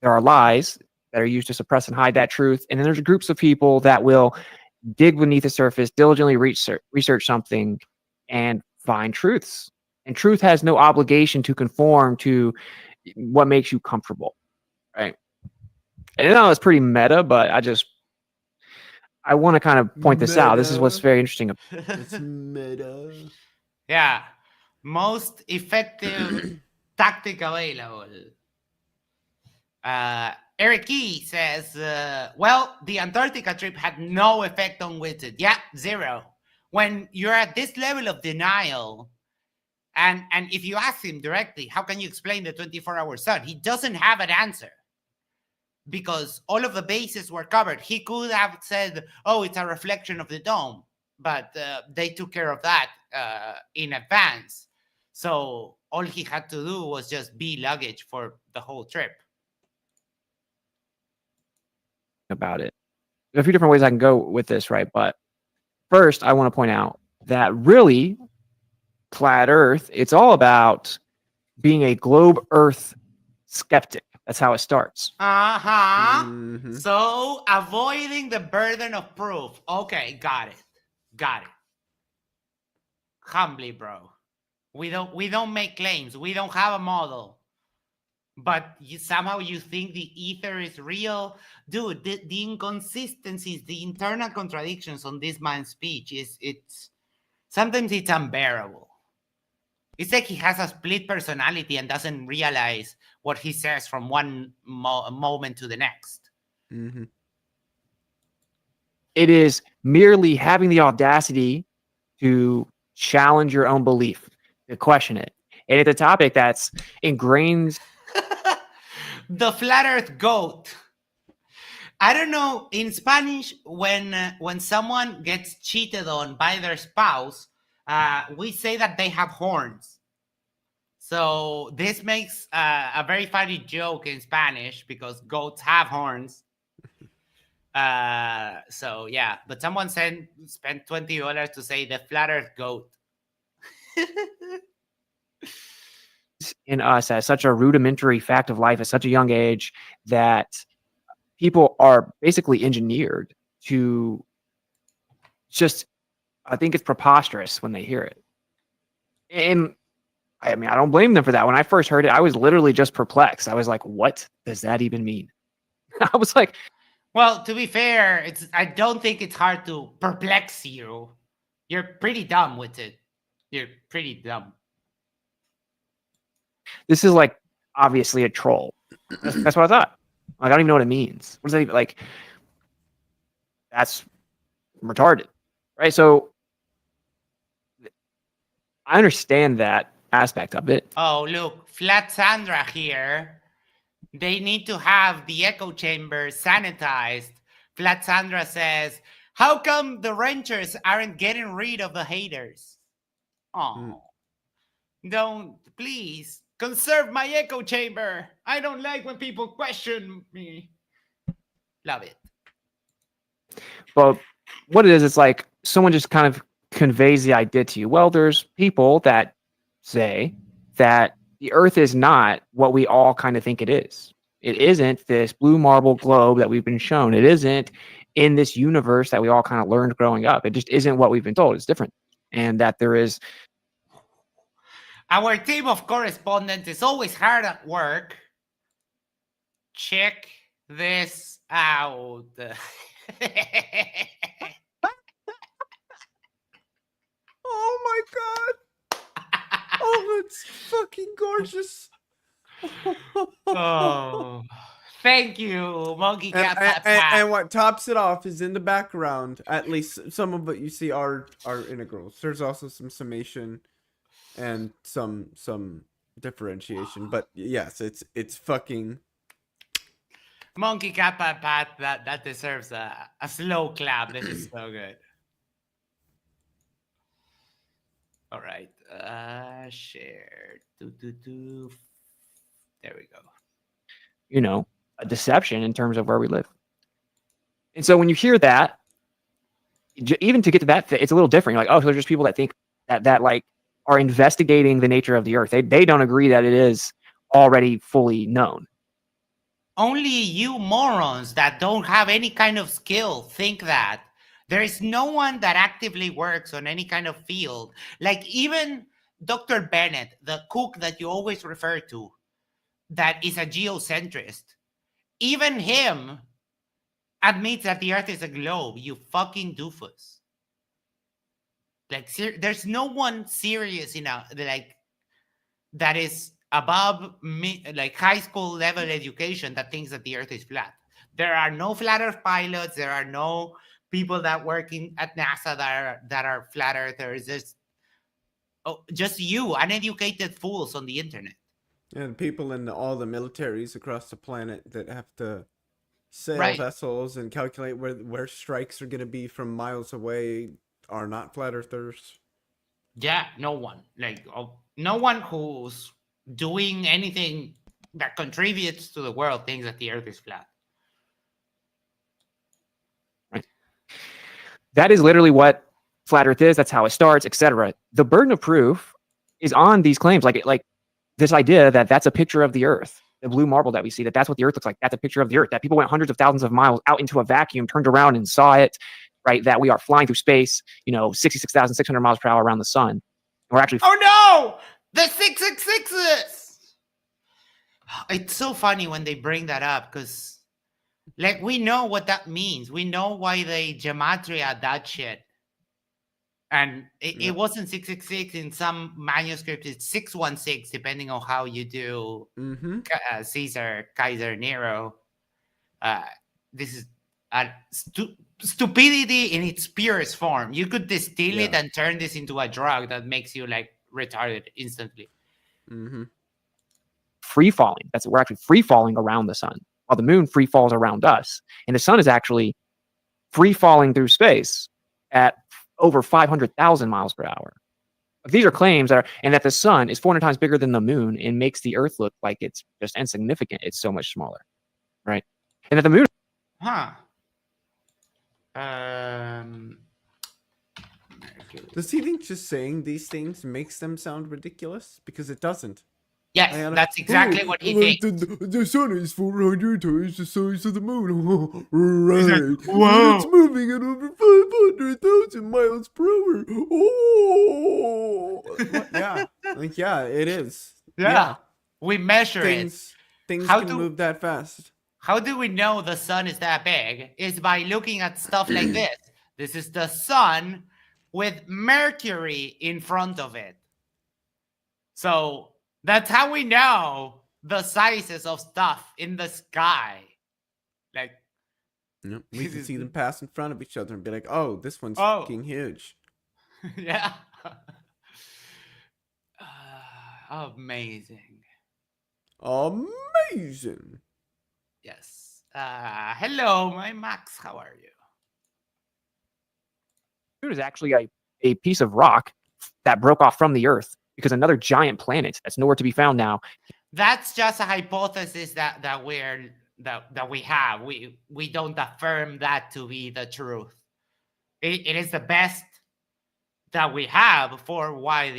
There are lies that are used to suppress and hide that truth. And then there's groups of people that will dig beneath the surface, diligently research something, and find truths. And truth has no obligation to conform to what makes you comfortable, right? And I know it's pretty meta, but I want to kind of point this out. This is what's very interesting. It's meta. Yeah. Most effective tactic available. Eric E says, well, the Antarctica trip had no effect on Witsit. Yeah, zero. When you're at this level of denial, and if you ask him directly, how can you explain the 24-hour sun? He doesn't have an answer because all of the bases were covered. He could have said, oh, it's a reflection of the dome, but they took care of that in advance. So all he had to do was just be luggage for the whole trip. About it. There are a few different ways I can go with this, right? But first, I want to point out that really, flat Earth, it's all about being a globe Earth skeptic. That's how it starts. So avoiding the burden of proof. Okay, got it. Humbly, bro. We don't make claims. We don't have a model. But somehow you think the ether is real. Dude, the inconsistencies, the internal contradictions on this man's speech it's sometimes it's unbearable. It's like he has a split personality and doesn't realize what he says from one moment to the next. Mm-hmm. It is merely having the audacity to challenge your own belief, to question it. And it's a topic that's ingrained. The flat earth goat. I don't know, in Spanish, when someone gets cheated on by their spouse, we say that they have horns. So this makes a very funny joke in Spanish because goats have horns. So yeah, but someone spent $20 to say the flat earth goat. In us as such a rudimentary fact of life at such a young age that people are basically engineered to just, I think it's preposterous when they hear it. And I mean, I don't blame them for that. When I first heard it, I was literally just perplexed. I was like, what does that even mean? I was like, well, to be fair, I don't think it's hard to perplex you. You're pretty dumb with it. You're pretty dumb. This is like obviously a troll. That's what I thought. Like, I don't even know what it means. What does that even, like? That's retarded, right? So I understand that aspect of it. Oh, look, Flat Sandra here. They need to have the echo chamber sanitized. Flat Sandra says, how come the ranchers aren't getting rid of the haters? Oh, don't, please, conserve my echo chamber. I don't like when people question me. Love it. But what it is, it's like someone just kind of conveys the idea to you. Well, there's people that say that the Earth is not what we all kind of think it is. It isn't this blue marble globe that we've been shown. It isn't in this universe that we all kind of learned growing up. It just isn't what we've been told. It's different. And that there is. Our team of correspondents is always hard at work. Check this out. Oh my god! Oh, it's fucking gorgeous. Oh, thank you, Monkey Cat Pat And Pat. what tops it off is in the background. At least some of what you see are integrals. There's also some summation and some differentiation. But yes, it's fucking. Monkey Cat Pat Pat. That deserves a slow clap. This is so good. All right, share. There we go. You know, a deception in terms of where we live. And so when you hear that, even to get to that, it's a little different. You're like, oh, so there's just people that think that like are investigating the nature of the Earth. They don't agree that it is already fully known. Only you morons that don't have any kind of skill think that. There is no one that actively works on any kind of field. Like even Dr. Bennett, the cook that you always refer to, that is a geocentrist. Even him admits that the Earth is a globe, you fucking doofus. Like, there's no one serious enough, like, that is above like high school level education that thinks that the Earth is flat. There are no flat Earth pilots. There are no people that work at NASA that are flat earthers. There's just you, uneducated fools on the internet. And people in all the militaries across the planet that have to sail Right. vessels and calculate where strikes are going to be from miles away are not flat earthers. Yeah, no one. Like, no one who's doing anything that contributes to the world thinks that the Earth is flat. Right. That is literally what flat Earth is. That's how it starts, etc. The burden of proof is on these claims, like this idea that that's a picture of the Earth, the blue marble that we see, that's what the Earth looks like. That's a picture of the Earth. That people went hundreds of thousands of miles out into a vacuum, turned around and saw it. Right, that we are flying through space, 66,600 miles per hour around the sun. We're actually. Oh no! The 666s! It's so funny when they bring that up because, like, we know what that means. We know why they gematria that shit. And it wasn't 666 in some manuscripts. It's 616, depending on how you do Caesar, Kaiser, Nero. This is stupidity in its purest form. You could distill it and turn this into a drug that makes you like retarded instantly. Free falling. We're actually free falling around the sun, while the moon free falls around us, and the sun is actually free falling through space at over 500,000 miles per hour. These are claims and that the sun is 400 times bigger than the moon and makes the Earth look like it's just insignificant. It's so much smaller, right? And that the moon. Does he think just saying these things makes them sound ridiculous? Because it doesn't. Yes, that's exactly what he thinks. The sun is 400 times the size of the moon. Right. Like, wow. It's moving at over 500,000 miles per hour. Oh. Yeah, it is. Yeah. We measure Things How can do- move that fast. How do we know the sun is that big? Is by looking at stuff like this. This is the sun with Mercury in front of it. So that's how we know the sizes of stuff in the sky. Like, Yep. We can see them pass in front of each other and be like, oh, this one's Oh. fucking huge. yeah. Amazing. Amazing. Yes. Hello, my Max. How are you? Moon is actually a piece of rock that broke off from the Earth because another giant planet that's nowhere to be found now. That's just a hypothesis that we're that we have. We don't affirm that to be the truth. It is the best that we have for why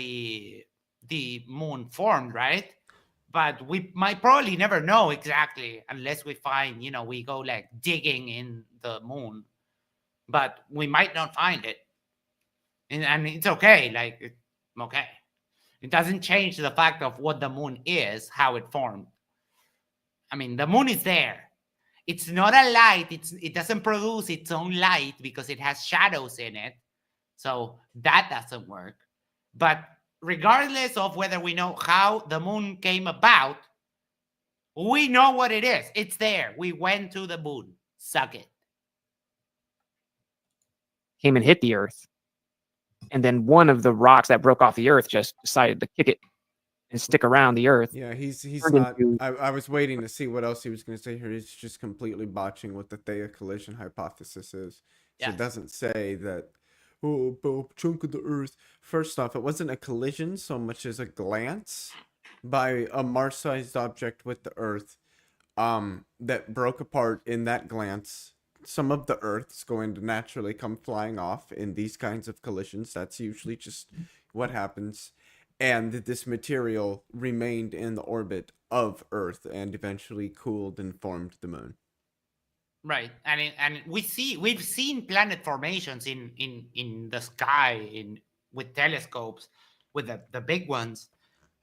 the moon formed, right? But we might probably never know exactly unless we find, we go like digging in the moon, but we might not find it. And it's okay. Like, okay. It doesn't change the fact of what the moon is, how it formed. I mean, the moon is there. It's not a light. It doesn't produce its own light because it has shadows in it. So that doesn't work. But regardless of whether we know how the moon came about, we know what it is. It's there. We went to the moon. Suck it. Came and hit the Earth, and then one of the rocks that broke off the Earth just decided to kick it and stick around the Earth. Yeah, he's turned not. into- I was waiting to see what else he was going to say here. He's just completely botching what the Theia collision hypothesis is. So Yeah. it doesn't say that. Oh, a chunk of the Earth. First off, it wasn't a collision so much as a glance by a Mars-sized object with the Earth, that broke apart in that glance. Some of the Earth's going to naturally come flying off in these kinds of collisions. That's usually just what happens. And this material remained in the orbit of Earth and eventually cooled and formed the moon. Right, and we've seen planet formations in the sky with telescopes, with the big ones,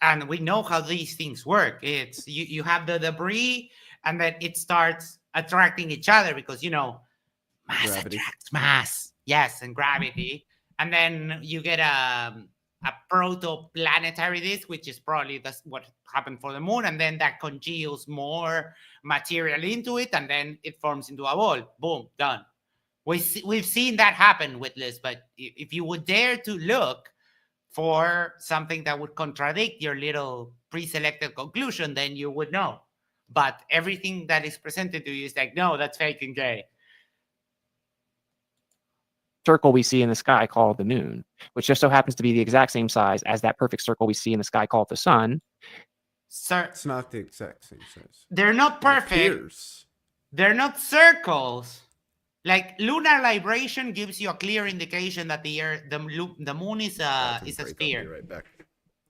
and we know how these things work. It's you have the debris, and then it starts attracting each other because mass Gravity. attracts mass. Yes, and gravity, and then you get a protoplanetary disk, which is probably what happened for the moon, and then that congeals more material into it, and then it forms into a ball. Boom, done. We've seen that happen with this, but if you would dare to look for something that would contradict your little pre-selected conclusion, then you would know. But everything that is presented to you is like, no, that's fake and gay. Circle we see in the sky called the moon, which just so happens to be the exact same size as that perfect circle we see in the sky called the sun. Sir, It's not the exact same size. they're not It perfect. appears. They're not circles. Like lunar libration gives you a clear indication that the moon is a Bathroom break, I'll sphere. be right back.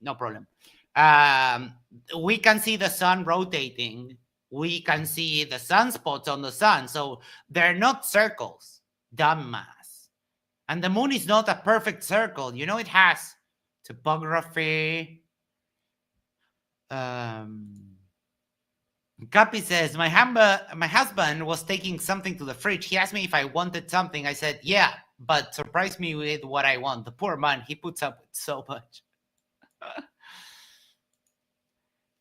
No problem. We can see the sun rotating. We can see the sunspots on the sun. So they're not circles, dumbass. And the moon is not a perfect circle. It has topography. Guppy says, my husband was taking something to the fridge. He asked me if I wanted something. I said, yeah, but surprise me with what I want. The poor man, he puts up with so much.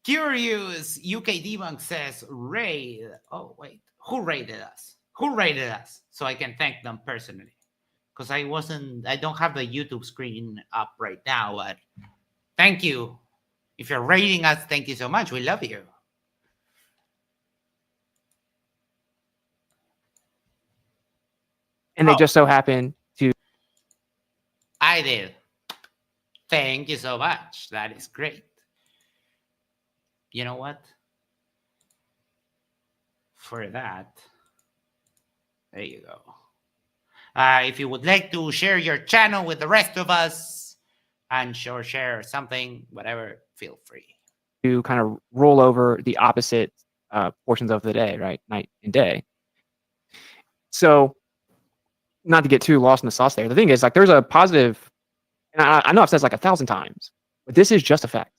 Curious UK Debunk says, raid. Oh, wait. Who raided us? Who raided us? So I can thank them personally. Because I don't have the YouTube screen up right now, but thank you. If you're raiding us, thank you so much. We love you. And they just so happen to. I did. Thank you so much. That is great. You know what? For that, there you go. If you would like to share your channel with the rest of us and share something, whatever, feel free. To kind of roll over the opposite portions of the day, right? Night and day. So, not to get too lost in the sauce there. The thing is, like, there's a positive, and I know I've said this like 1,000 times, but this is just a fact.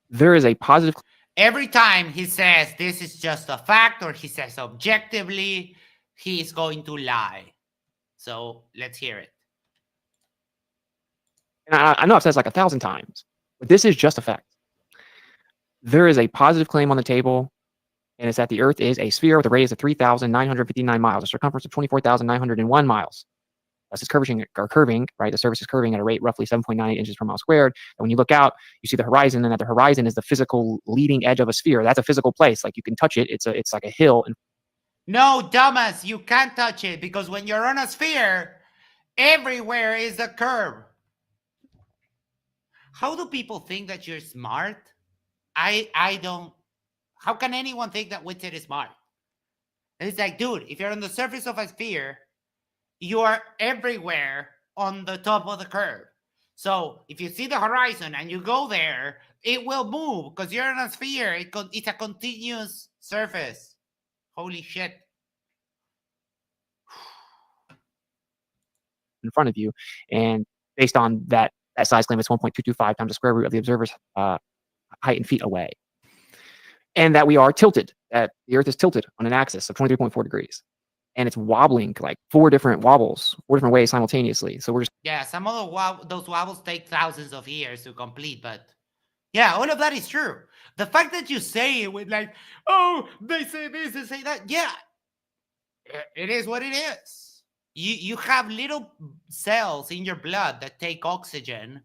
There is a positive. Every time he says this is just a fact, or he says objectively, he's going to lie. So let's hear it. And I know I've said this like 1,000 times, but this is just a fact. There is a positive claim on the table, and it's that the Earth is a sphere with a radius of 3,959 miles, a circumference of 24,901 miles. Thus, it's curving, right? The surface is curving at a rate roughly 7.98 inches per mile squared. And when you look out, you see the horizon, and at the horizon is the physical leading edge of a sphere. That's a physical place. Like, you can touch it. It's like a hill. No, dumbass, you can't touch it, because when you're on a sphere, everywhere is a curve. How do people think that you're smart? I don't. how can anyone think that Witsit is smart? And it's like, dude, if you're on the surface of a sphere, you are everywhere on the top of the curve. So if you see the horizon and you go there, it will move because you're in a sphere. It's a continuous surface. Holy shit. In front of you, and based on that size claim, it's 1.225 times the square root of the observer's height in feet away, and that we are tilted. That the Earth is tilted on an axis of 23.4 degrees, and it's wobbling like four different ways simultaneously. So we're just some of those wobbles take thousands of years to complete, but yeah, all of that is true. The fact that you say it with like, oh, they say this, they say that, yeah, it is what it is. You have little cells in your blood that take oxygen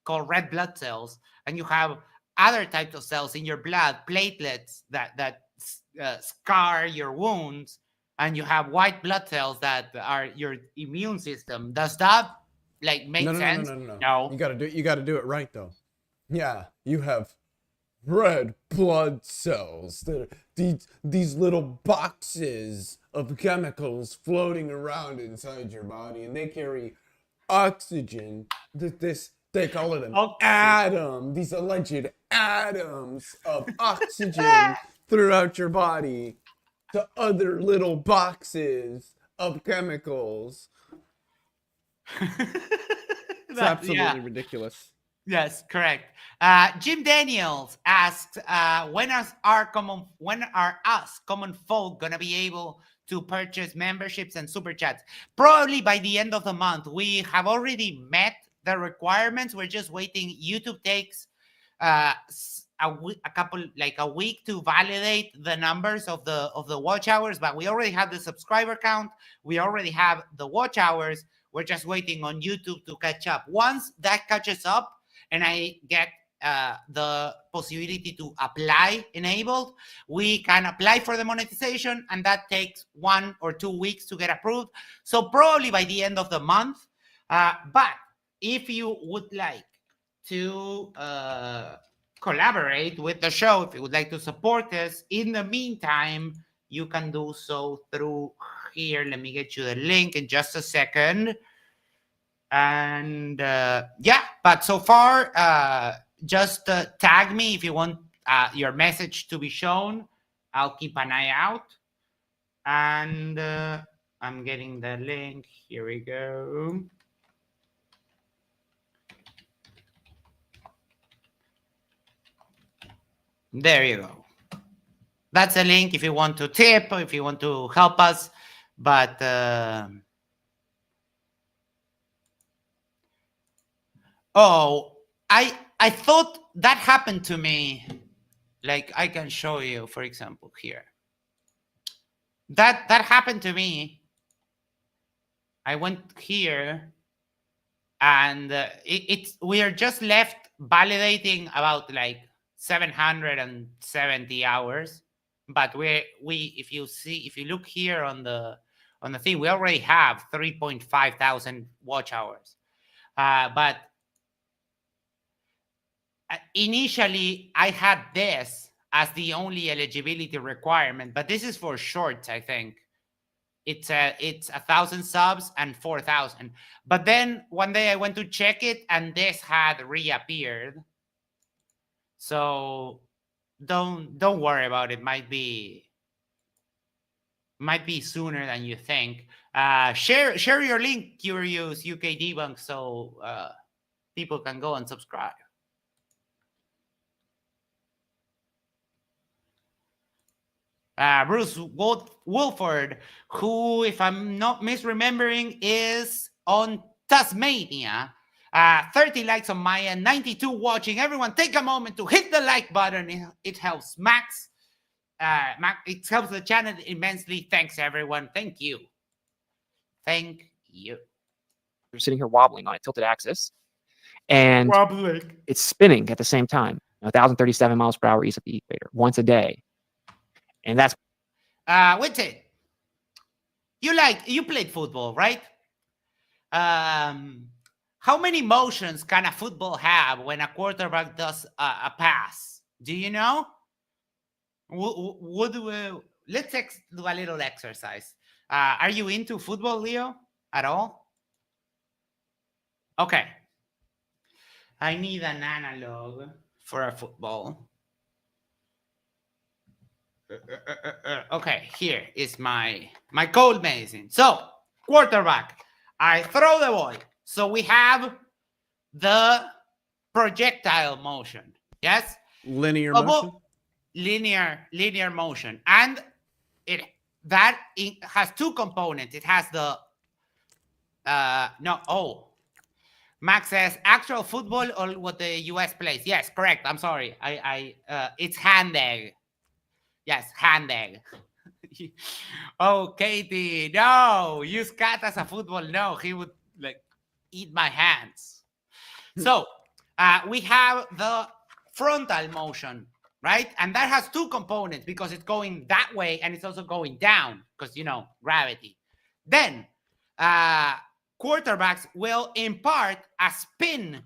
called red blood cells, and you have other types of cells in your blood, platelets that scar your wounds, and you have white blood cells that are your immune system. Does that like make sense? No. You gotta do it right though. Yeah, you have red blood cells that are these little boxes of chemicals floating around inside your body, and they carry oxygen. They call it an atom. These alleged atoms of oxygen throughout your body to other little boxes of chemicals. It's absolutely ridiculous. Yes, correct. Jim Daniels asked, when are us common folk gonna be able to purchase memberships and super chats? Probably by the end of the month. We have already met the requirements. We're just waiting. YouTube takes a week to validate the numbers of the watch hours, but we already have the subscriber count. We already have the watch hours. We're just waiting on YouTube to catch up. Once that catches up, and I get the possibility to apply enabled, we can apply for the monetization, and that takes 1 or 2 weeks to get approved. So probably by the end of the month. But if you would like to collaborate with the show, if you would like to support us, in the meantime, you can do so through here. Let me get you the link in just a second. And but so far, just tag me if you want your message to be shown. I'll keep an eye out. And I'm getting the link. Here we go. There you go. That's a link if you want to tip, if you want to help us. But I thought that happened to me. Like, I can show you, for example, here. That happened to me. I went here, and we are just left validating about like 770 hours. But if you look here on the thing, we already have 3.5 thousand watch hours. But initially, I had this as the only eligibility requirement, but this is for shorts, I think. It's 1,000 subs and 4,000. But then one day I went to check it, and this had reappeared. So don't worry about it. Might be sooner than you think. Share your link, Curious UK Debunk, so people can go and subscribe. Bruce Wolford, who, if I'm not misremembering, is on Tasmania. 30 likes on my end, 92 watching. Everyone, take a moment to hit the like button. It helps Max. It helps the channel immensely. Thanks, everyone. Thank you. Thank you. We're sitting here wobbling on a tilted axis, and it's spinning at the same time. 1,037 miles per hour east of the equator once a day. And that's Witsit. You played football, right? How many motions can a football have when a quarterback does a pass? Do you know? Let's do a little exercise. Are you into football, Leo, at all? Okay. I need an analog for a football. Okay, here is my cold medicine. So, quarterback, I throw the ball. So we have the projectile motion. Yes? Linear motion? Linear motion. And it has two components. It has the Max says actual football or what the US plays. Yes, correct. I'm sorry. It's hand egg. Yes, hand egg. Oh, Katie, no, use cat as a football. No, he would like eat my hands. So we have the frontal motion, right? And that has two components because it's going that way and it's also going down because, gravity. Then quarterbacks will impart a spin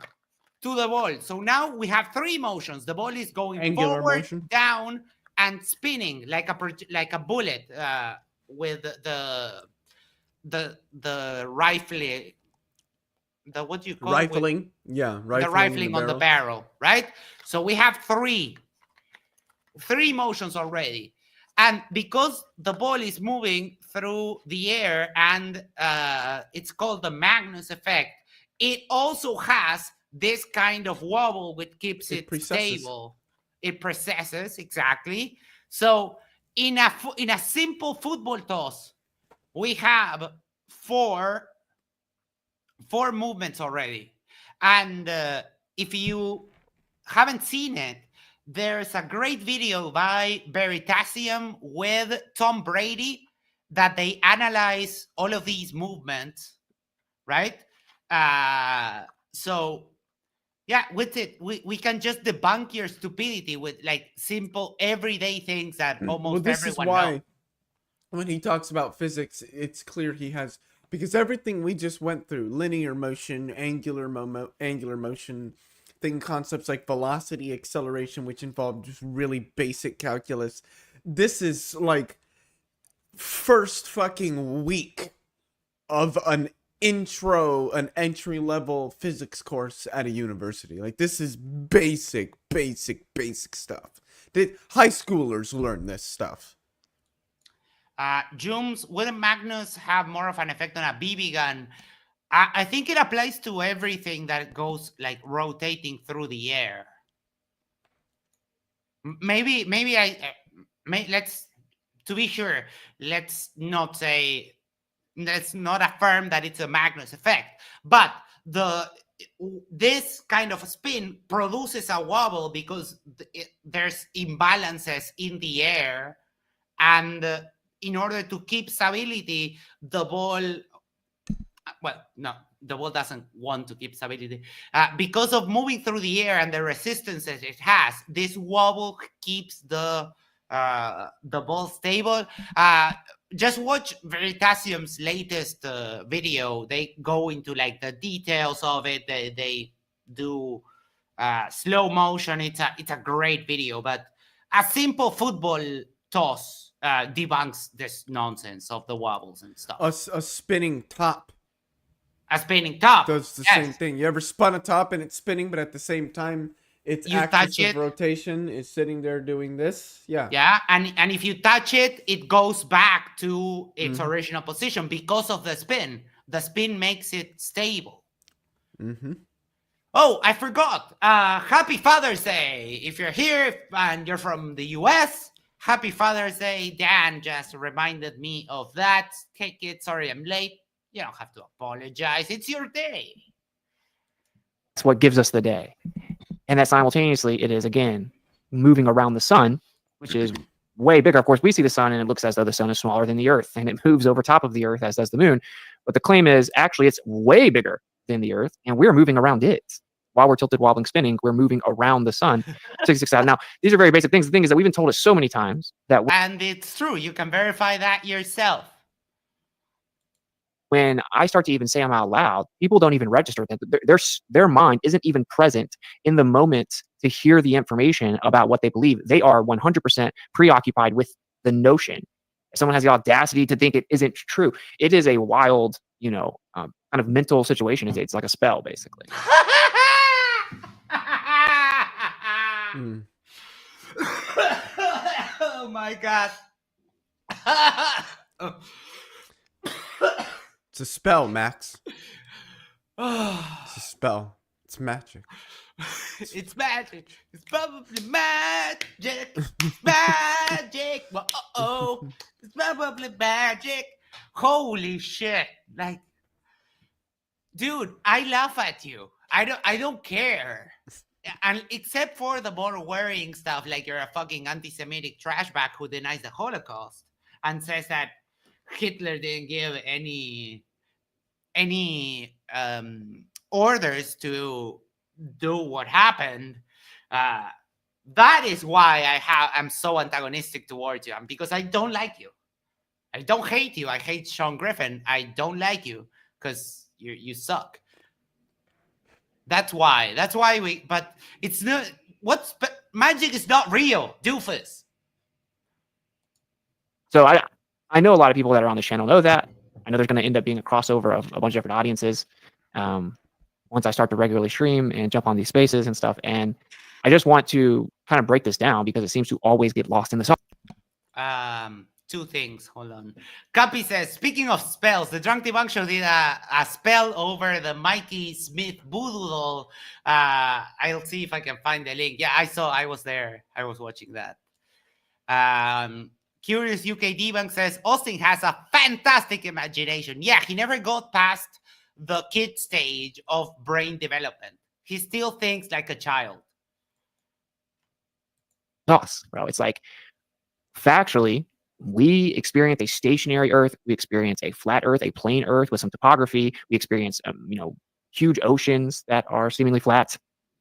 to the ball. So now we have three motions. The ball is going Angular forward, motion. down, and spinning like a bullet with the rifling. What do you call rifling? The rifling on the barrel, right? So we have three motions already. And because the ball is moving through the air and it's called the Magnus effect, it also has this kind of wobble which keeps it stable. It precesses, exactly. So in a simple football toss, we have four movements already. And if you haven't seen it, there's a great video by Veritasium with Tom Brady that they analyze all of these movements, right? So yeah, with it, we can just debunk your stupidity with like simple everyday things that almost everyone knows. When he talks about physics, it's clear he has, because everything we just went through, linear motion, angular motion, concepts like velocity, acceleration, which involve just really basic calculus. This is like first fucking week of an entry level physics course at a university. Like, this is basic stuff. Did high schoolers learn this stuff? Jooms, wouldn't Magnus have more of an effect on a BB gun? I think it applies to everything that goes like rotating through the air. Maybe let's, to be sure, let's not affirm that it's a Magnus effect, but this kind of spin produces a wobble because there's imbalances in the air, and in order to keep stability, the ball doesn't want to keep stability. Because of moving through the air and the resistances it has, this wobble keeps the ball stable. Just watch Veritasium's latest video. They go into like the details of it. They do slow motion. It's a great video, but a simple football toss debunks this nonsense of the wobbles and stuff. A spinning top. A spinning top does the same thing. You ever spun a top and it's spinning, but at the same time, its axis of rotation is sitting there doing this? Yeah. Yeah, and if you touch it, it goes back to its original position because of the spin. The spin makes it stable. Mm-hmm. Oh, I forgot. Happy Father's Day. If you're here and you're from the US, Happy Father's Day. Dan just reminded me of that. Okay, kid, sorry I'm late. You don't have to apologize. It's your day. That's what gives us the day. And that simultaneously, it is, again, moving around the sun, which is way bigger. Of course, we see the sun and it looks as though the sun is smaller than the earth, and it moves over top of the earth, as does the moon. But the claim is actually it's way bigger than the earth, and we're moving around it. While we're tilted, wobbling, spinning, we're moving around the sun 66 hours. Now, these are very basic things. The thing is that we've been told it so many times that... And it's true. You can verify that yourself. when I start to even say them out loud, people don't even register that their mind isn't even present in the moment to hear the information about what they believe. They are 100% preoccupied with the notion. If someone has the audacity to think it isn't true, it is a wild, kind of mental situation. It's like a spell, basically. Oh my god. It's a spell, Max. It's a spell. It's magic. It's magic. It's probably magic. It's magic. Whoa, it's probably magic. Holy shit. Like, dude, I laugh at you. I don't care. And except for the more worrying stuff, like you're a fucking anti-Semitic trashbag who denies the Holocaust and says that Hitler didn't give any orders to do what happened. That is why I'm so antagonistic towards you, and because I don't like you. I don't hate you. I hate Sean Griffin. I don't like you because you suck. That's why. But it's not. Magic is not real, doofus. So I know a lot of people that are on the channel know that. I know there's going to end up being a crossover of a bunch of different audiences once I start to regularly stream and jump on these spaces and stuff. And I just want to kind of break this down because it seems to always get lost in the sauce. Two things. Hold on. Cappy says, speaking of spells, the Drunk Debunk Show did a spell over the Mikey Smith voodoo doll. I'll see if I can find the link. Yeah, I was there. I was watching that. Curious UK Debunk says, Austin has a fantastic imagination. Yeah, he never got past the kid stage of brain development. He still thinks like a child. Sauce, bro. It's like, factually, we experience a stationary Earth. We experience a flat Earth, a plane Earth with some topography. We experience, huge oceans that are seemingly flat.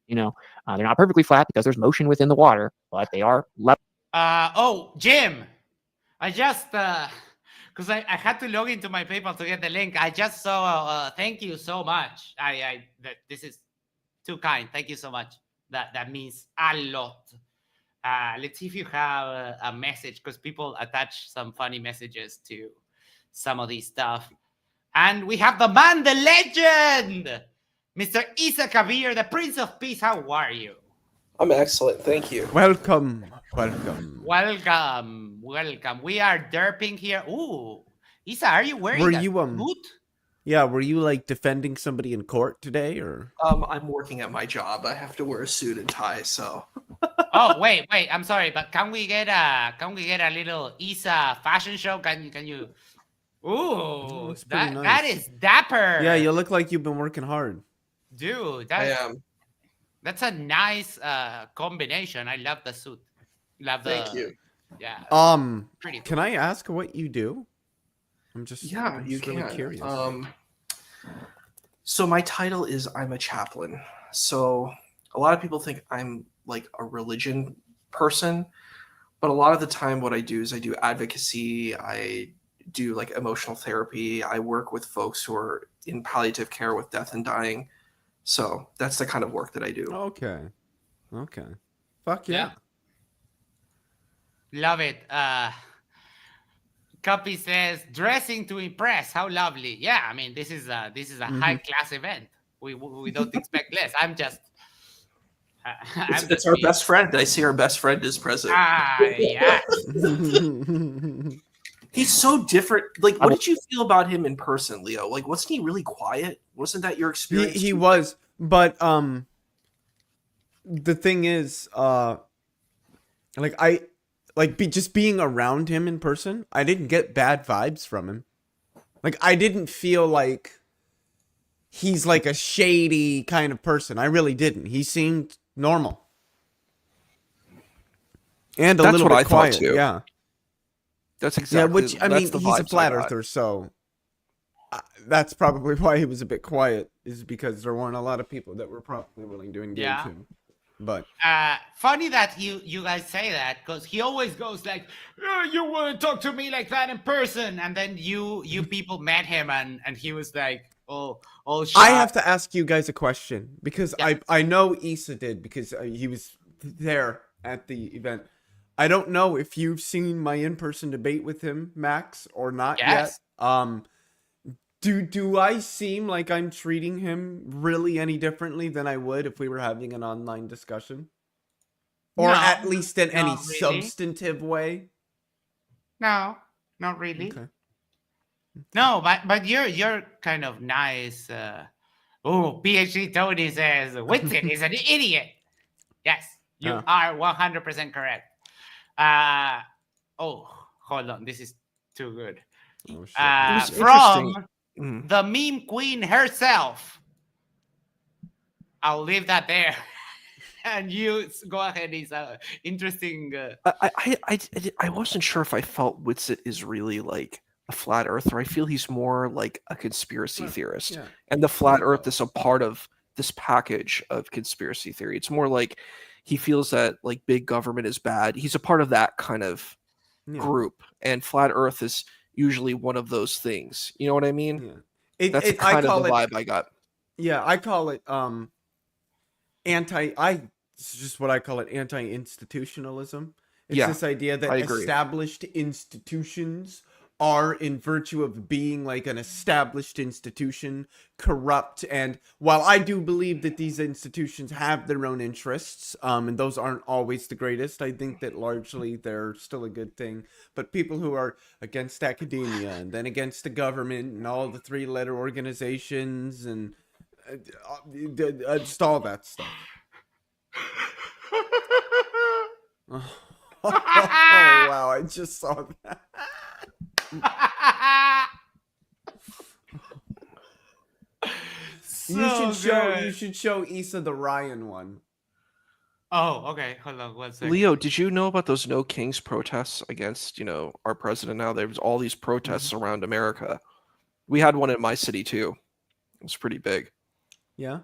They're not perfectly flat because there's motion within the water, but they are level. Jim, I just because I had to log into my PayPal to get the link. I just saw. Thank you so much. This is too kind. Thank you so much. That means a lot. Let's see if you have a message, because people attach some funny messages to some of these stuff. And we have the man, the legend, Mr. Isa Kabir, the Prince of Peace. How are you? I'm excellent. Thank you. Welcome. We are derping here. Ooh, Isa, are you wearing a boot? Yeah, were you like defending somebody in court today, or? I'm working at my job. I have to wear a suit and tie, so. Oh, wait. I'm sorry, but can we get a little Isa fashion show? Can you? Ooh, nice. That is dapper. Yeah, you look like you've been working hard, dude. I am. That's a nice combination. I love the suit. Thank you. Yeah. Pretty cool. Can I ask what you do? I'm just really curious. So my title is I'm a chaplain. So a lot of people think I'm like a religion person, but a lot of the time what I do is I do advocacy. I do like emotional therapy. I work with folks who are in palliative care with death and dying. So that's the kind of work that I do. Okay. Fuck yeah. Love it. Copy says, dressing to impress. How lovely. Yeah, I mean, this is a high class event. We don't expect less. It's our best friend. I see our best friend is present. Yeah. He's so different. Like, what did you feel about him in person, Leo? Like, wasn't he really quiet? Wasn't that your experience? He was, but the thing is, just being around him in person, I didn't get bad vibes from him. Like, I didn't feel like he's like a shady kind of person. I really didn't. He seemed normal. And That's little what bit I quiet. thought too. Yeah. That's exactly. Yeah, he's a flat earther, so that's probably why he was a bit quiet, is because there weren't a lot of people that were probably willing to engage him. But funny that you guys say that, because he always goes like, you wouldn't talk to me like that in person, and then you people met him and he was like, oh shy. I have to ask you guys a question because Yeah. I know Issa did because he was there at the event. I don't know if you've seen my in-person debate with him, Max, or not Yes. yet. Do I seem like I'm treating him really any differently than I would if we were having an online discussion? Or No, at least in any not really. substantive way? No, not really. Okay. No, but you're kind of nice. PhD Tony says Witsit is an idiot. Yes, you Yeah. are 100% correct. Hold on, this is too good. Oh, shit. It was From interesting. Mm. the meme queen herself. I'll leave that there. And you go ahead. It's interesting. I wasn't sure if I felt Witsit is really like a flat earther. I feel he's more like a conspiracy theorist, Yeah. and the flat earth is a part of this package of conspiracy theory. It's more like he feels that like big government is bad. He's a part of that kind of Yeah. group, and flat earth is usually one of those things. You know what I mean? Yeah. That's kind of the vibe I got. Yeah, I call it it's just what I call it, anti-institutionalism. It's Yeah, this idea that I agree. established institutions are, in virtue of being like an established institution, corrupt. And while I do believe that these institutions have their own interests, and those aren't always the greatest, I think that largely they're still a good thing. But people who are against academia and then against the government and all the three-letter organizations and just all that stuff. Oh, wow, I just saw that. You should show Issa the Ryan one. Oh, okay. Hold on one second. Leo, did you know about those No Kings protests against, our president now? There was all these protests around America. We had one in my city too. It was pretty big. Yeah.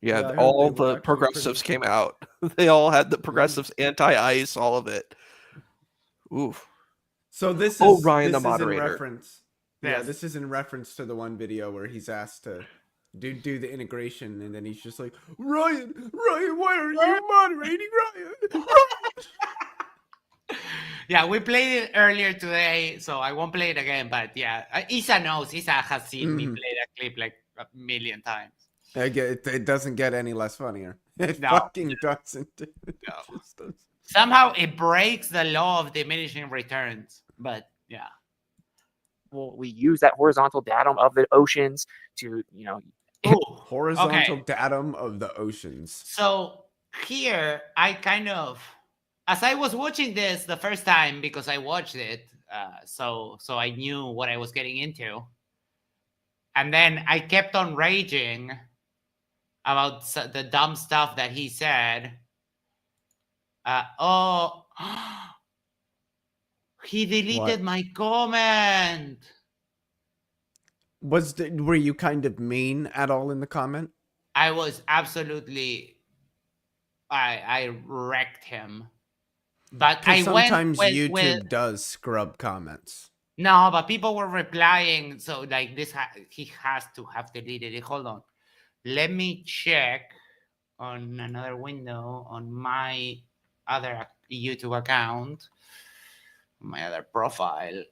Yeah, I heard all they were the actually progressives pretty- came out. They all had the progressives, anti-ICE, all of it. Oof. So this Oh, is Ryan, this the is in moderator. reference. Yeah, Yes. this is in reference to the one video where he's asked to do the integration, and then he's just like, Ryan, why are you moderating, Ryan? Yeah, we played it earlier today, so I won't play it again. But yeah, Isa knows. Isa has seen me play that clip like a million times. It doesn't get any less funnier. It No. fucking doesn't. It No. just does. Somehow it breaks the law of diminishing returns. But yeah. Well, we use that horizontal datum of the oceans to, Horizontal Okay. datum of the oceans. So here, I kind of, as I was watching this the first time, because I watched it, so I knew what I was getting into. And then I kept on raging about the dumb stuff that he said. He deleted What? my comment. Were you kind of mean at all in the comment? I was absolutely, I wrecked him. But I sometimes went YouTube does scrub comments. No, but people were replying. So like this, he has to have deleted it. Hold on. Let me check on another window on my other YouTube account, my other profile,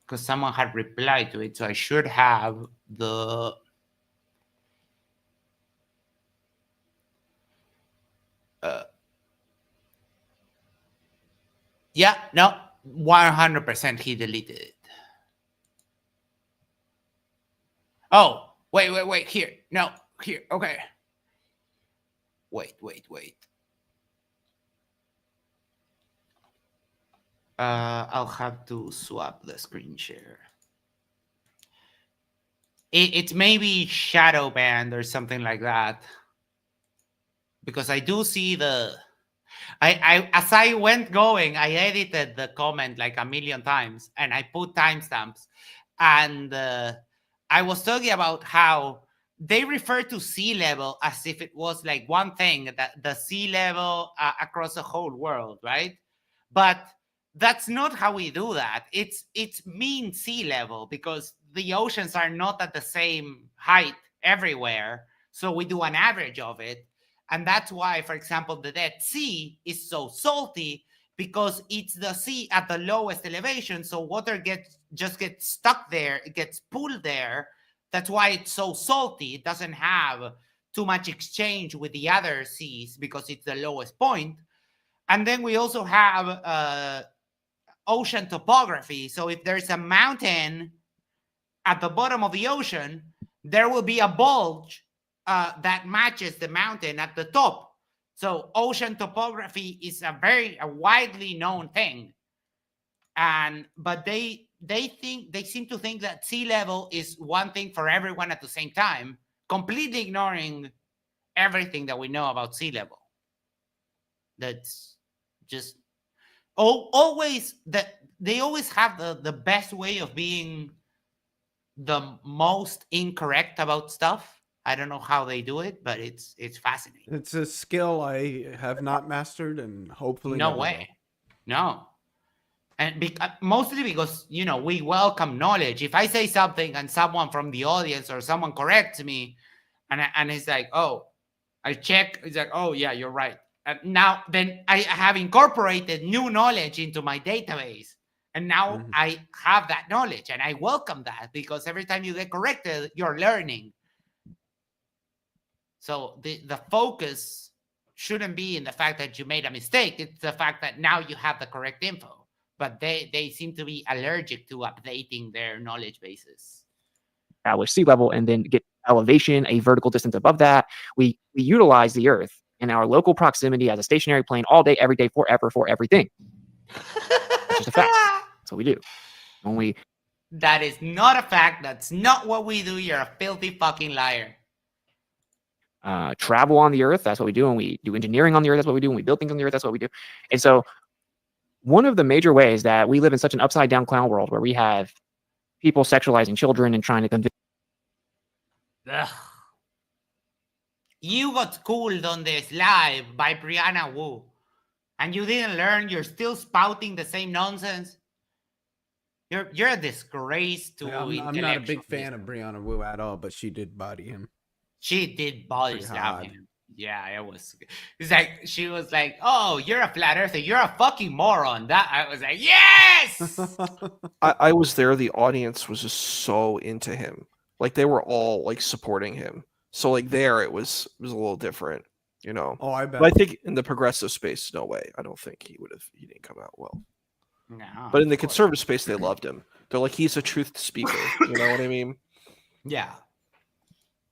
because someone had replied to it. So I should have the... yeah, no, 100% he deleted it. Oh, wait, here. No, here, okay. Wait. I'll have to swap the screen share. It's maybe shadow banned or something like that. Because I do see the... I as I went going, I edited the comment like a million times and I put timestamps. And I was talking about how they refer to sea level as if it was like one thing, that the sea level across the whole world, right? But that's not how we do that. It's mean sea level, because the oceans are not at the same height everywhere. So we do an average of it. And that's why, for example, the Dead Sea is so salty, because it's the sea at the lowest elevation. So water gets stuck there, it gets pulled there. That's why it's so salty. It doesn't have too much exchange with the other seas because it's the lowest point. And then we also have ocean topography. So if there's a mountain at the bottom of the ocean, there will be a bulge that matches the mountain at the top. So ocean topography is a widely known thing. But they seem to think that sea level is one thing for everyone at the same time, completely ignoring everything that we know about sea level. That's just always that they always have the best way of being the most incorrect about stuff. I don't know how they do it, but it's fascinating. It's a skill I have not mastered, and hopefully No never way. will. No. And mostly because, we welcome knowledge. If I say something and someone from the audience or someone corrects me, and it's like, oh, I check, it's like, oh, yeah, you're right. And now, then I have incorporated new knowledge into my database. And now I have that knowledge, and I welcome that, because every time you get corrected, you're learning. So the focus shouldn't be in the fact that you made a mistake. It's the fact that now you have the correct info. But they seem to be allergic to updating their knowledge bases. Establish sea level and then get elevation, a vertical distance above that. We utilize the Earth in our local proximity as a stationary plane all day, every day, forever, for everything. That's just a fact. That's what we do. That is not a fact. That's not what we do. You're a filthy fucking liar. Travel on the Earth, that's what we do. And we do engineering on the Earth, that's what we do. And we build things on the Earth, that's what we do. And so one of the major ways that we live in such an upside down clown world, where we have people sexualizing children and trying to convince. Ugh. You got schooled on this live by Brianna Wu, and you didn't learn. You're still spouting the same nonsense. You're a disgrace to. I'm not a big fan of Brianna Wu at all, but she did body him. She did body slam him. Yeah, it was. It's like she was like, "Oh, you're a flat earther. You're a fucking moron." That I was like, "Yes." I was there. The audience was just so into him. Like they were all like supporting him. So like there, it was a little different, Oh, I bet. But I think in the progressive space, no way. I don't think he didn't come out well. No, but in the conservative space, they loved him. They're like, he's a truth speaker. You know what I mean? Yeah.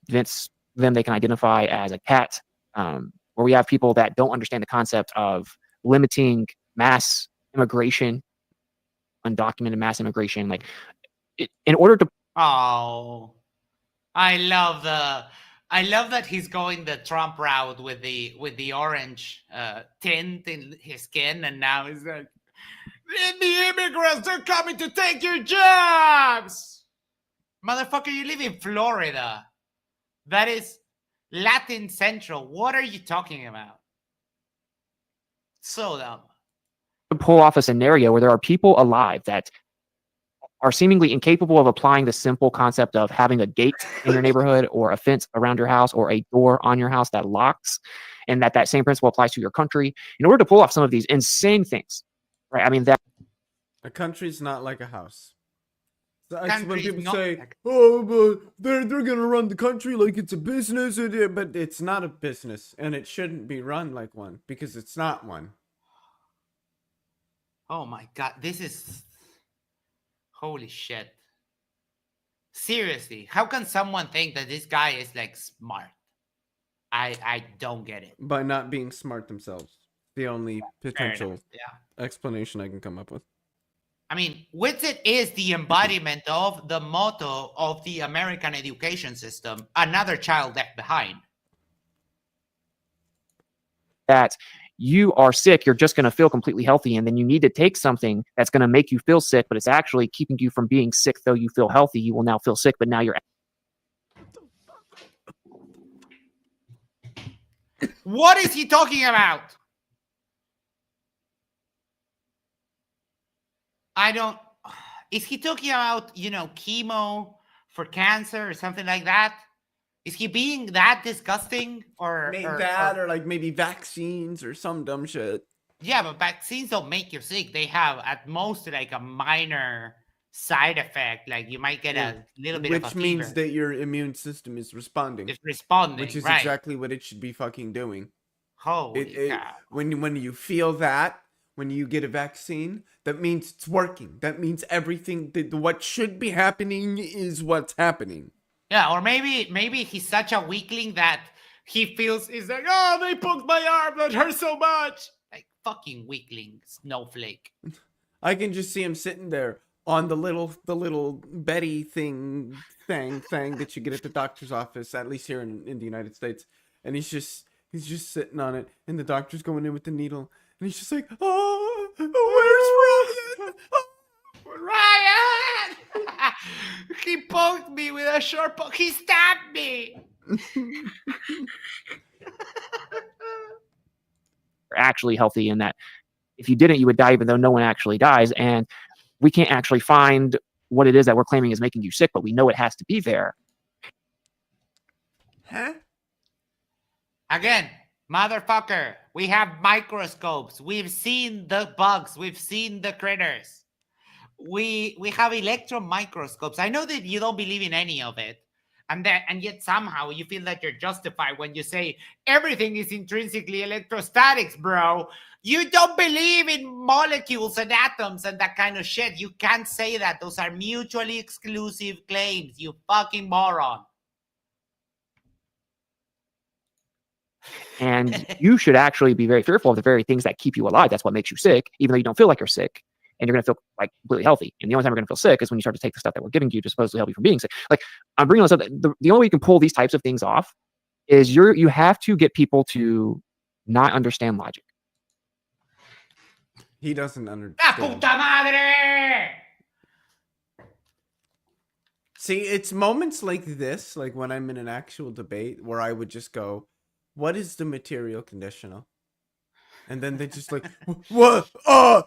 Convince them they can identify as a cat, where we have people that don't understand the concept of limiting mass immigration, undocumented mass immigration. Like, in order to. Oh, I love that he's going the Trump route with the orange tint in his skin, and now he's like, the immigrants are coming to take your jobs. Motherfucker, you live in Florida. That is Latin Central. What are you talking about? So dumb. Pull off a scenario where there are people alive that are seemingly incapable of applying the simple concept of having a gate in your neighborhood or a fence around your house or a door on your house that locks, and that same principle applies to your country. In order to pull off some of these insane things, right? I mean, that a country's not like a house. That's when people say, "Oh, but they're gonna run the country like it's a business," but it's not a business, and it shouldn't be run like one because it's not one. Oh my god, this is holy shit. Seriously, how can someone think that this guy is like smart? I don't get it. By not being smart themselves. The only potential explanation I can come up with. I mean, Witsit is the embodiment of the motto of the American education system, another child left behind. That you are sick, you're just going to feel completely healthy, and then you need to take something that's going to make you feel sick, but it's actually keeping you from being sick. Though you feel healthy, you will now feel sick, but now you're. What is he talking about? I don't. Is he talking about, chemo for cancer or something like that? Is he being that disgusting or like maybe vaccines or some dumb shit. Yeah, but vaccines don't make you sick. They have at most like a minor side effect, like you might get a little bit of a Which fever. means that your immune system is responding. It's responding, which is right? exactly what it should be fucking doing. Holy cow. When you feel that, when you get a vaccine, that means it's working. That means everything what should be happening is what's happening. Yeah, or maybe he's such a weakling that he feels he's like, oh, they poked my arm, that hurts so much. Like fucking weakling, snowflake. I can just see him sitting there on the little Betty thing that you get at the doctor's office, at least here in the United States, and he's just sitting on it, and the doctor's going in with the needle, and he's just like, oh, where's Ryan? Ryan! He poked me with a sharp poke. He stabbed me. Actually healthy, and that if you didn't, you would die, even though no one actually dies. And we can't actually find what it is that we're claiming is making you sick, but we know it has to be there. Huh? Again, motherfucker, we have microscopes. We've seen the bugs. We've seen the critters. We have electron microscopes. I know that you don't believe in any of it. And yet somehow you feel that you're justified when you say everything is intrinsically electrostatics, bro. You don't believe in molecules and atoms and that kind of shit. You can't say that. Those are mutually exclusive claims, you fucking moron. And you should actually be very fearful of the very things that keep you alive. That's what makes you sick, even though you don't feel like you're sick. And you're going to feel like completely healthy. And the only time you're going to feel sick is when you start to take the stuff that we're giving you to supposedly help you from being sick. Like, I'm bringing this up. The only way you can pull these types of things off is you have to get people to not understand logic. He doesn't understand. ¡La puta madre! See, it's moments like this, like when I'm in an actual debate, where I would just go, what is the material conditional? And then they just like, what? Oh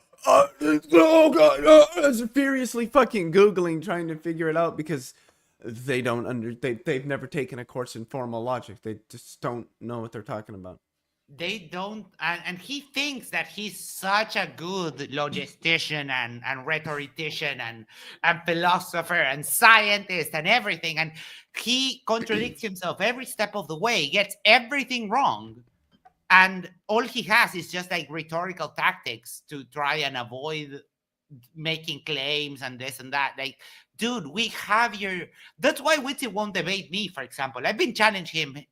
God, furiously fucking Googling, trying to figure it out because they don't they've never taken a course in formal logic. They just don't know what they're talking about. They don't, and he thinks that he's such a good logistician and rhetorician and philosopher and scientist and everything, and he contradicts himself every step of the way, gets everything wrong. And all he has is just like rhetorical tactics to try and avoid making claims and this and that. Like, dude, we have that's why Witsit won't debate me, for example. I've been challenging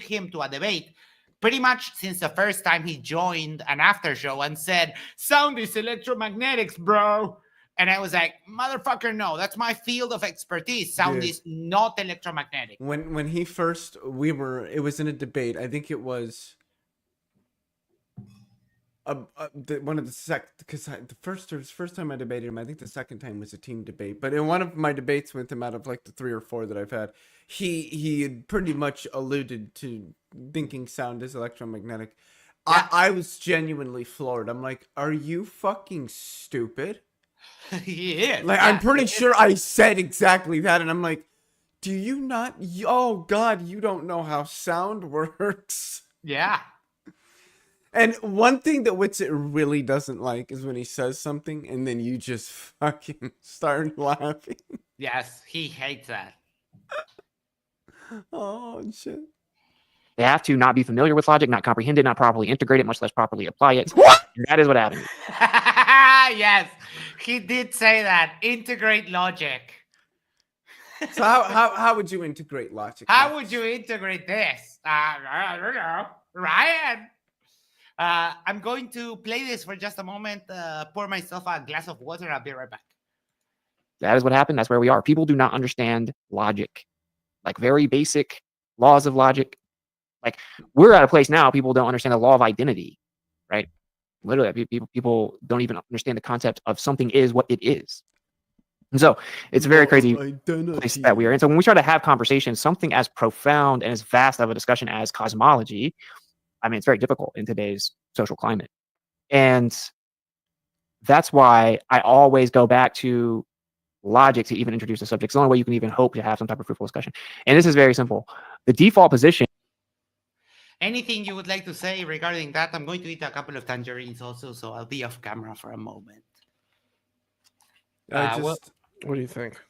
him to a debate pretty much since the first time he joined an after show and said, sound is electromagnetics, bro. And I was like, motherfucker, no, that's my field of expertise. Sound is not electromagnetic. When he first, it was in a debate. I think it was one of the because the first time I debated him, I think the second time was a team debate. But in one of my debates with him, out of like the 3 or 4 that I've had, he had pretty much alluded to thinking sound is electromagnetic. Yeah. I was genuinely floored. I'm like, are you fucking stupid? Yeah. Like, I'm pretty sure I said exactly that, and I'm like, do you not? Oh God, you don't know how sound works. Yeah. And one thing that Witsit really doesn't like is when he says something and then you just fucking start laughing. Yes, he hates that. Oh shit. They have to not be familiar with logic, not comprehend it, not properly integrate it, much less properly apply it. What? And that is what happened. Yes, he did say that. Integrate logic. So how would you integrate logic? How would you integrate this? I don't know. Ryan. I'm going to play this for just a moment, pour myself a glass of water. I'll be right back. That is what happened. That's where we are. People do not understand logic, like very basic laws of logic. Like, we're at a place now, people don't understand the law of identity, right? Literally, people don't even understand the concept of something is what it is. And so it's a very crazy Identity. place that we are in. So when we try to have conversations, something as profound and as vast of a discussion as cosmology, I mean, it's very difficult in today's social climate. And that's why I always go back to logic to even introduce the subject. It's the only way you can even hope to have some type of fruitful discussion. And this is very simple. The default position. Anything you would like to say regarding that? I'm going to eat a couple of tangerines also, so I'll be off camera for a moment. What do you think?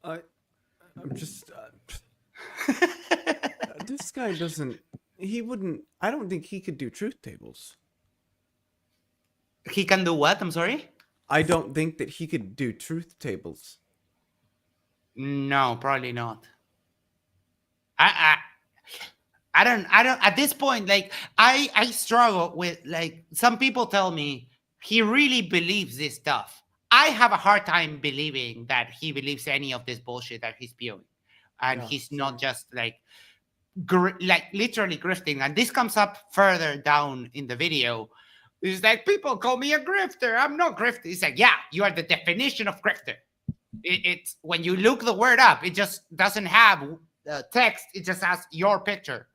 I'm just this guy doesn't. He wouldn't. I don't think he could do truth tables. He can do what? I'm sorry? I don't think that he could do truth tables. No, probably not. I don't at this point, like I struggle with, like, some people tell me he really believes this stuff. I have a hard time believing that he believes any of this bullshit that he's spewing. And he's not just like literally grifting. And this comes up further down in the video. It's like, people call me a grifter. I'm not grifter. It's like, yeah, you are the definition of grifter. It's when you look the word up, it just doesn't have text. It just has your picture.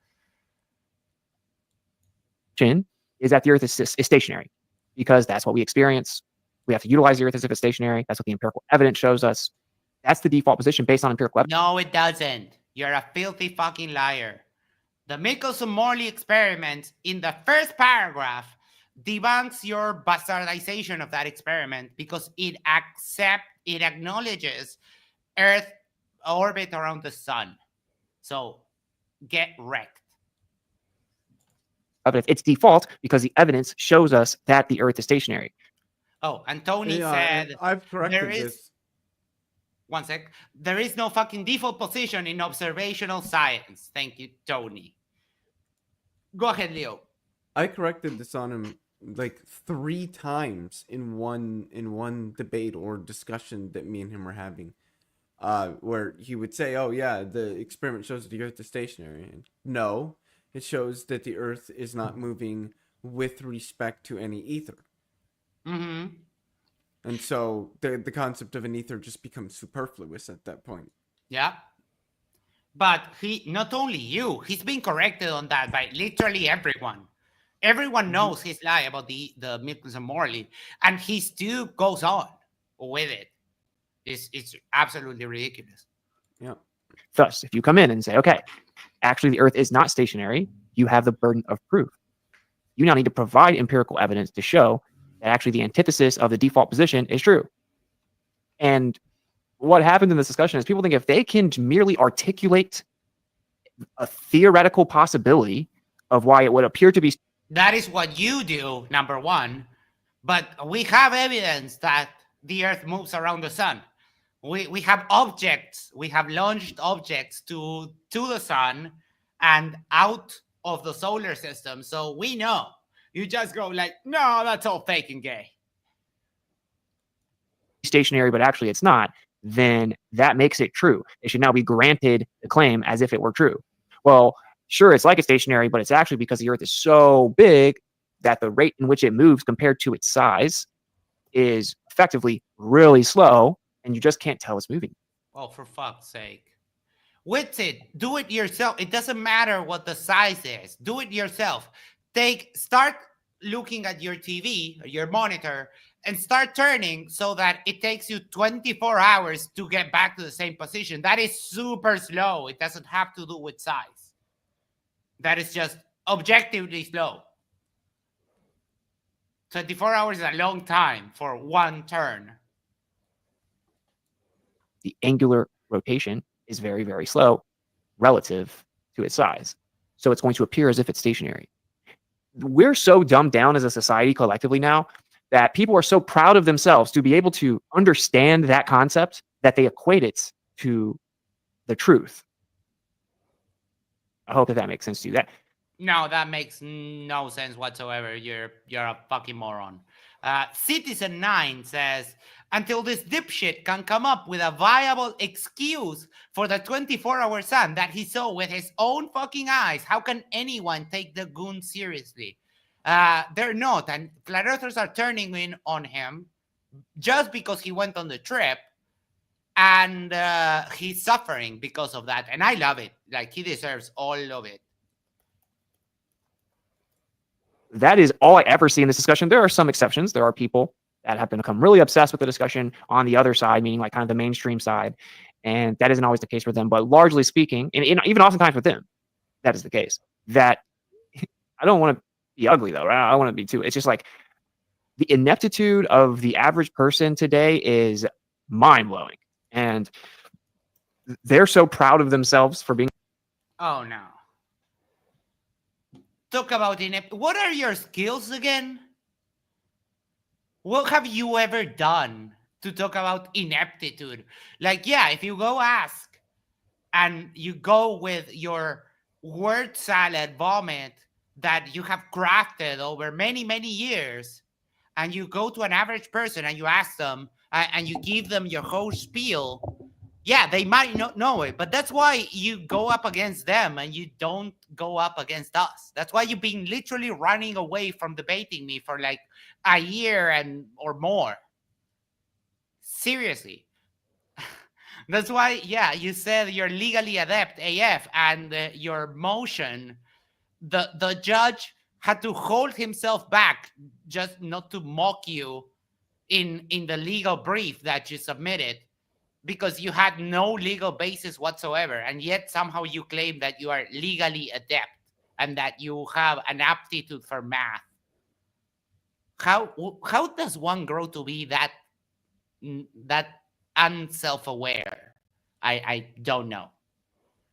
Is that the Earth is stationary, because that's what we experience. We have to utilize the Earth as if it's stationary. That's what the empirical evidence shows us. That's the default position based on empirical evidence. No, it doesn't. You're a filthy fucking liar. The Michelson-Morley experiment in the first paragraph debunks your bastardization of that experiment because it acknowledges Earth orbit around the sun. So get wrecked. But it's default because the evidence shows us that the Earth is stationary. Oh, and Tony said, I've corrected this. One sec. There is no fucking default position in observational science. Thank you, Tony. Go ahead, Leo. I corrected this on him like 3 times in one debate or discussion that me and him were having, where he would say, "Oh yeah, the experiment shows that the Earth is stationary." And no, it shows that the Earth is not moving with respect to any ether. Mm-hmm. And so the concept of an ether just becomes superfluous at that point. Yeah. But he, not only you, he's been corrected on that by literally everyone. Everyone knows his lie about the Michelson-Morley, and he still goes on with it. It's absolutely ridiculous. Yeah. Thus, if you come in and say, okay, actually the Earth is not stationary, you have the burden of proof. You now need to provide empirical evidence to show that actually the antithesis of the default position is true. And what happens in this discussion is people think if they can merely articulate a theoretical possibility of why it would appear to be. That is what you do, number one. But we have evidence that the Earth moves around the sun. We have objects. We have launched objects to the sun and out of the solar system. So we know. You just go like, no, that's all fake and gay. Stationary, but actually it's not, then that makes it true. It should now be granted the claim as if it were true. Well, sure, it's like it's stationary, but it's actually because the Earth is so big that the rate in which it moves compared to its size is effectively really slow, and you just can't tell it's moving. Oh, for fuck's sake. Witsit, do it yourself. It doesn't matter what the size is. Do it yourself. Start looking at your TV or your monitor and start turning so that it takes you 24 hours to get back to the same position. That is super slow. It doesn't have to do with size. That is just objectively slow. 24 hours is a long time for one turn. The angular rotation is very, very slow relative to its size. So it's going to appear as if it's stationary. We're so dumbed down as a society collectively now that people are so proud of themselves to be able to understand that concept that they equate it to the truth. I hope that makes sense to you. No, that makes no sense whatsoever. You're a fucking moron. Citizen 9 says, until this dipshit can come up with a viable excuse for the 24-hour sun that he saw with his own fucking eyes, how can anyone take the goon seriously? They're not, and flat earthers are turning in on him just because he went on the trip, and he's suffering because of that. And I love it. Like, he deserves all of it. That is all I ever see in this discussion. There are some exceptions. There are people that have become really obsessed with the discussion on the other side, meaning like kind of the mainstream side. And that isn't always the case for them. But largely speaking, and even oftentimes with them, that is the case. That I don't want to be ugly, though, right? I don't want to be too. It's just like the ineptitude of the average person today is mind-blowing. And they're so proud of themselves for being. Oh, no. Talk about inept. What are your skills again? What have you ever done to talk about ineptitude? Like, yeah, if you go ask and you go with your word salad vomit that you have crafted over many, many years, and you go to an average person and you ask them and you give them your whole spiel, yeah, they might not know it, but that's why you go up against them and you don't go up against us. That's why you've been literally running away from debating me for like a year or more. Seriously. That's why, yeah, you said you're legally adept AF, and your motion, the judge had to hold himself back just not to mock you in the legal brief that you submitted, because you had no legal basis whatsoever, and yet somehow you claim that you are legally adept and that you have an aptitude for math. How does one grow to be that unself-aware? I don't know,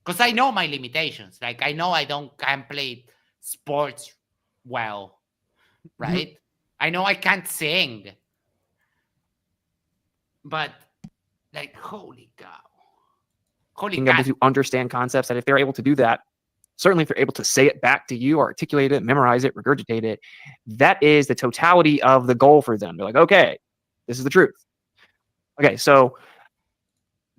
because I know my limitations. Like, I know I can't play sports well, right? I know I can't sing, but like, holy cow. Being able to understand concepts, that if they're able to do that, certainly if they're able to say it back to you, articulate it, memorize it, regurgitate it, that is the totality of the goal for them. They're like, okay, this is the truth. Okay, so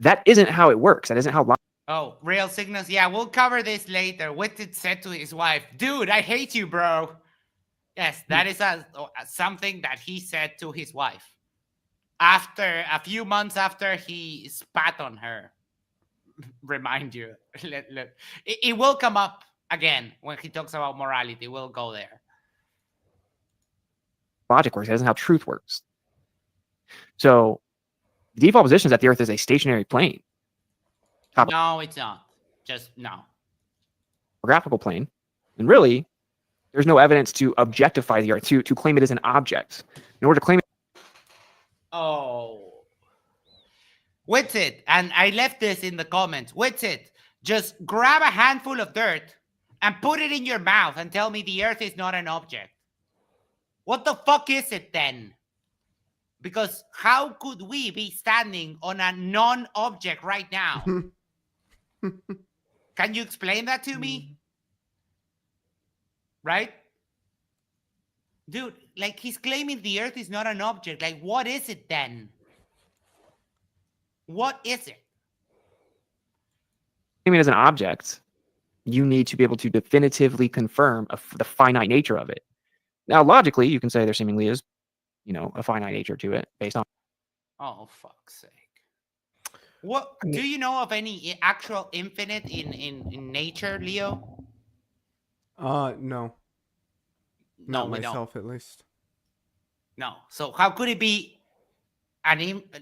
that isn't how it works. That isn't how. Oh, real signals. Yeah, we'll cover this later. Witsit said to his wife, "Dude, I hate you, bro." Yes, that is something that he said to his wife after a few months after he spat on her. Remind you, it will come up again when he talks about morality. We'll go there. Logic works. That isn't how truth works. So the default position is that the Earth is a stationary plane. No, it's not. Just no. Graphical plane. And really, there's no evidence to objectify the Earth, to claim it as an object. In order to claim it. Oh. Witsit, and I left this in the comments. Witsit, just grab a handful of dirt and put it in your mouth and tell me the Earth is not an object. What the fuck is it then? Because how could we be standing on a non-object right now? Can you explain that to me? Right? Dude, like, he's claiming the Earth is not an object. Like, what is it then? What is it? I mean, as an object, you need to be able to definitively confirm the finite nature of it. Now, logically, you can say there seemingly is, a finite nature to it based on. Oh, fuck's sake. What do you know of any actual infinite in nature, Leo? No. No, Not we myself, don't. at least. No. So how could it be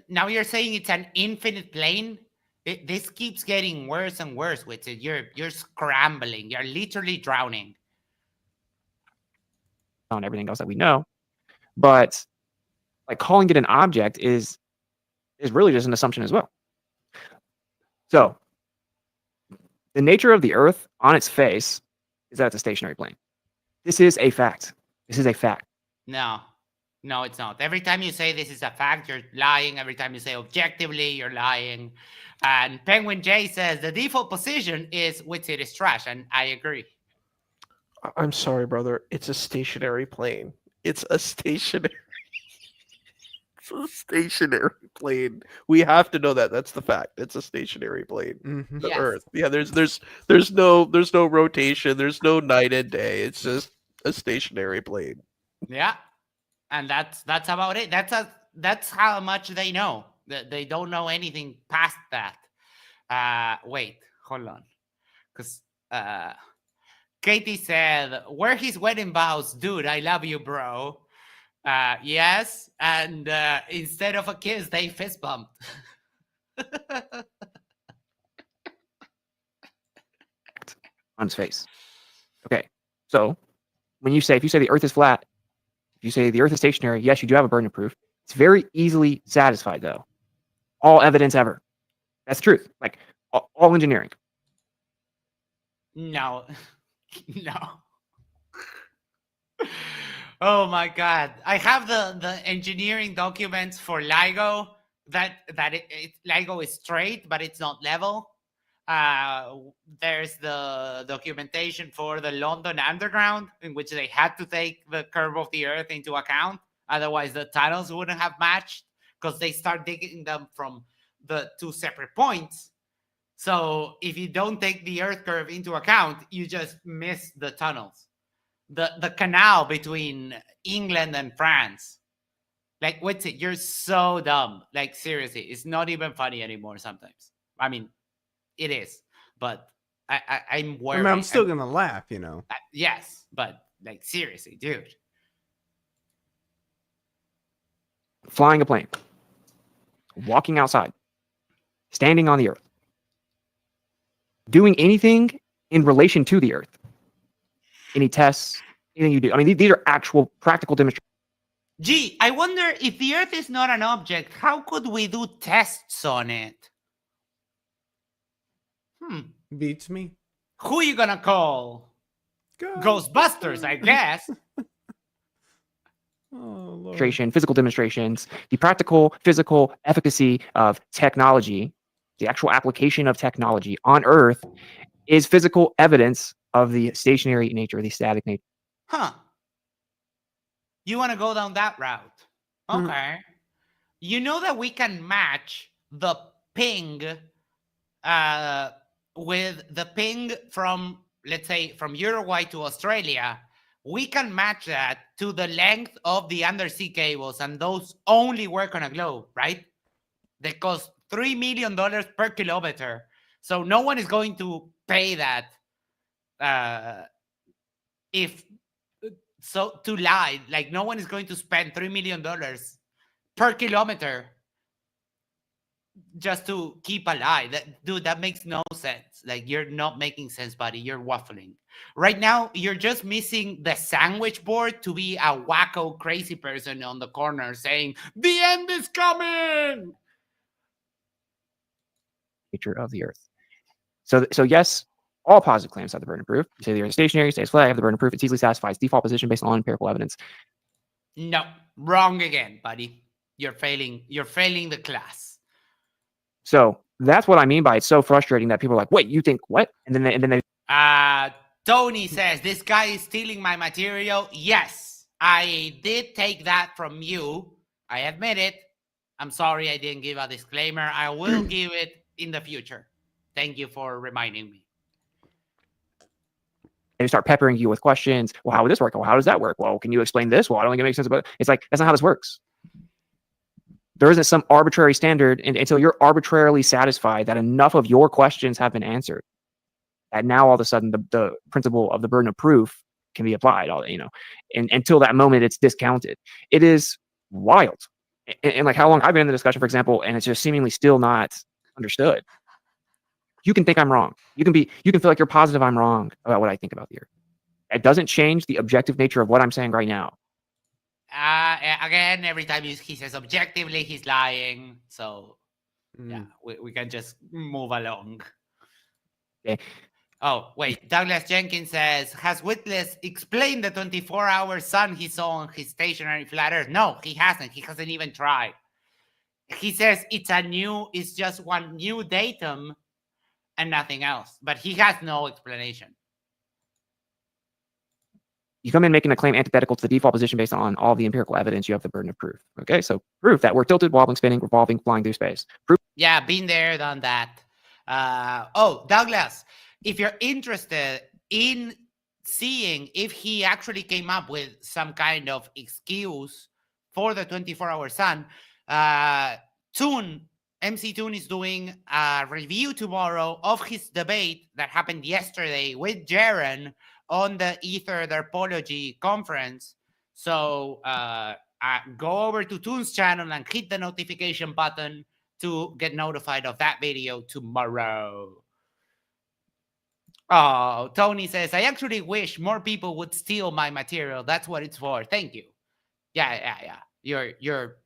now you're saying it's an infinite plane? This keeps getting worse and worse with it. You're scrambling. You're literally drowning. On everything else that we know. But like calling it an object is really just an assumption as well. So the nature of the Earth on its face is that it's a stationary plane. This is a fact. This is a fact. No, it's not. Every time you say this is a fact, you're lying. Every time you say objectively, you're lying. And Penguin J says the default position is Witsit is trash, and I agree. I'm sorry, brother. It's a stationary plane. It's a stationary. It's a stationary plane. We have to know that. That's the fact. It's a stationary plane. Mm-hmm. The Yes. Earth. Yeah. There's no rotation. There's no night and day. It's just a stationary plane. Yeah, and that's about it. that's how much they know. They don't know anything past that. Wait, hold on, because Katie said, "Where his wedding vows, dude? I love you, bro." Yes, and instead of a kiss, they fist bumped. On his face. Okay, so when if you say the Earth is flat, if you say the Earth is stationary, yes, you do have a burden of proof. It's very easily satisfied, though. All evidence ever. That's truth. Like all engineering. No, no. Oh my God! I have the engineering documents for LIGO. LIGO is straight, but it's not level. There's the documentation for the London Underground, in which they had to take the curve of the Earth into account. Otherwise, the tunnels wouldn't have matched because they start digging them from the two separate points. So if you don't take the Earth curve into account, you just miss the tunnels. The canal between England and France. Like, Witsit, you're so dumb. Like, seriously, it's not even funny anymore sometimes. I mean, it is, but I'm worried. I'm still gonna laugh, you know. Yes, but like, seriously, dude. Flying a plane. Walking outside. Standing on the Earth. Doing anything in relation to the Earth. Any tests, anything you do. I mean, these are actual practical demonstrations. Gee, I wonder if the Earth is not an object, how could we do tests on it? Beats me. Who are you gonna call? Ghostbusters, I guess. Oh, Lord. Physical demonstrations, the practical physical efficacy of technology, the actual application of technology on Earth is physical evidence of the stationary nature, the static nature. Huh. You want to go down that route? Okay. You know that we can match the ping with the ping from, let's say, from Uruguay to Australia. We can match that to the length of the undersea cables, and those only work on a globe, right? They cost $3 million per kilometer. So no one is going to pay that to lie. Like, no one is going to spend $3 million per kilometer just to keep a lie. Dude, that makes no sense. Like, you're not making sense, buddy. You're waffling. Right now, you're just missing the sandwich board to be a wacko crazy person on the corner saying, "The end is coming!" Nature of the Earth. So yes, all positive claims have the burden of proof. You say the Earth is stationary, stays flat, have the burden of proof. It's easily satisfies default position based on empirical evidence. No, wrong again, buddy. You're failing the class. So that's what I mean by it's so frustrating that people are like, "Wait, you think what?" And then they Tony says, "This guy is stealing my material." Yes, I did take that from you. I admit it. I'm sorry I didn't give a disclaimer. I will give it in the future. Thank you for reminding me. They start peppering you with questions. Well, how would this work? Well, how does that work? Well, can you explain this? Well, I don't think it makes sense. But it's like, that's not how this works. There isn't some arbitrary standard until you're arbitrarily satisfied that enough of your questions have been answered. And now all of a sudden the principle of the burden of proof can be applied. And until that moment, it's discounted. It is wild. And like how long I've been in the discussion, for example, and it's just seemingly still not understood. You can think I'm wrong. You can feel like you're positive I'm wrong about what I think about the Earth. It doesn't change the objective nature of what I'm saying right now. Again, every time he says objectively, he's lying. So yeah, we can just move along. Okay. Oh, wait. Douglas Jenkins says, has Witless explained the 24-hour sun he saw on his stationary flat Earth? No, he hasn't. He hasn't even tried. He says it's just one new datum and nothing else. But he has no explanation. You come in making a claim antithetical to the default position based on all the empirical evidence. You have the burden of proof. Okay, so proof that we're tilted, wobbling, spinning, revolving, flying through space. Proof. Yeah, been there, done that. Douglas, if you're interested in seeing if he actually came up with some kind of excuse for the 24-hour sun, MC Toon is doing a review tomorrow of his debate that happened yesterday with Jaren on the Aetheric conference. So go over to Toon's channel and hit the notification button to get notified of that video tomorrow. Oh, Tony says, I actually wish more people would steal my material. That's what it's for. Thank you. Yeah. Your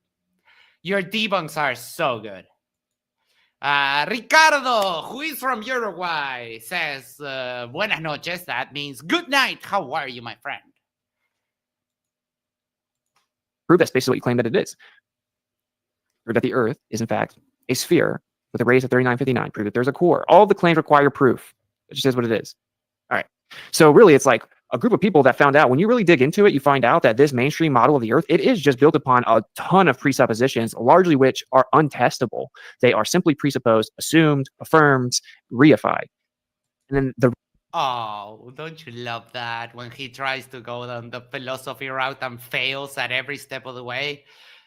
debunks are so good. Ricardo, who is from Uruguay, says, buenas noches. That means good night. How are you, my friend? Prove that's basically what you claim that it is. Prove that the Earth is, in fact, a sphere with a radius of 3959. Prove that there's a core. All the claims require proof. It just is what it is. All right. So really, it's like a group of people that found out, when you really dig into it, you find out that this mainstream model of the Earth, it is just built upon a ton of presuppositions, largely which are untestable. They are simply presupposed, assumed, affirmed, reified. And then Oh, don't you love that when he tries to go down the philosophy route and fails at every step of the way?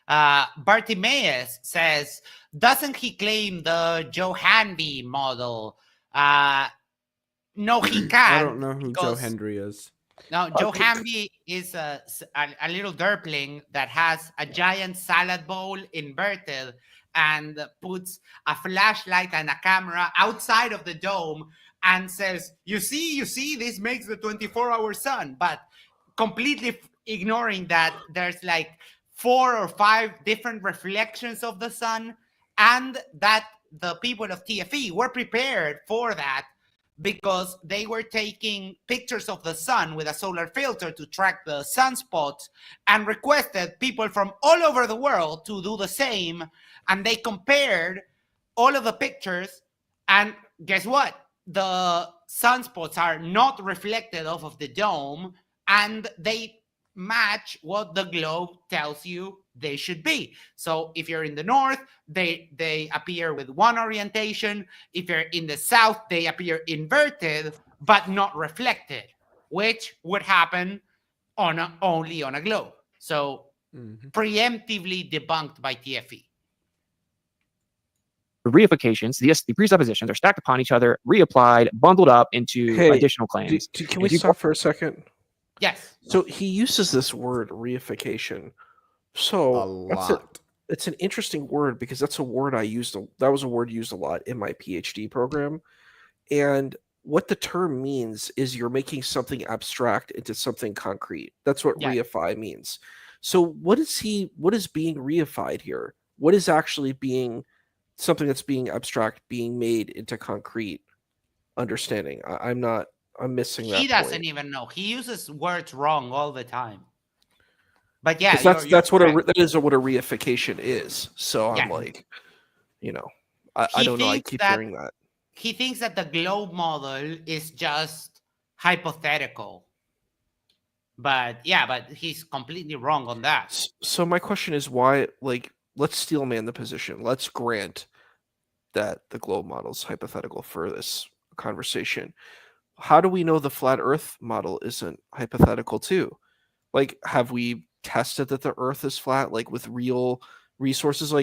Bartimaeus says, doesn't he claim the Johanby model? No, he can't. I don't know who Joe Hendry is. No, Johanby is a little derpling that has a giant salad bowl inverted and puts a flashlight and a camera outside of the dome and says, you see, this makes the 24-hour sun, but completely ignoring that there's like 4 or 5 different reflections of the sun, and that the people of TFE were prepared for that because they were taking pictures of the sun with a solar filter to track the sunspots and requested people from all over the world to do the same. And they compared all of the pictures, and guess what? The sunspots are not reflected off of the dome, and they match what the globe tells you they should be. So if you're in the north, they appear with one orientation. If you're in the south, they appear inverted but not reflected, which would happen only on a globe. So preemptively debunked by TFE. the reifications, the presuppositions are stacked upon each other, reapplied, bundled up into additional claims. Can we stop for a second? Yes. So he uses this word reification. So A lot. It's an interesting word because that's a word I used. That was a word used a lot in my PhD program. And what the term means is you're making something abstract into something concrete. That's what reify means. So what is being reified here? What is actually being something that's being abstract being made into concrete understanding? I'm missing that. He doesn't even know. He uses words wrong all the time. But yeah, that's what that is what a reification is. So I'm like, I don't know. I keep hearing that. He thinks that the globe model is just hypothetical. But he's completely wrong on that. So my question is why, let's steelman the position. Let's grant that the globe model is hypothetical for this conversation. How do we know the flat Earth model isn't hypothetical too? Have we tested that the Earth is flat, with real resources?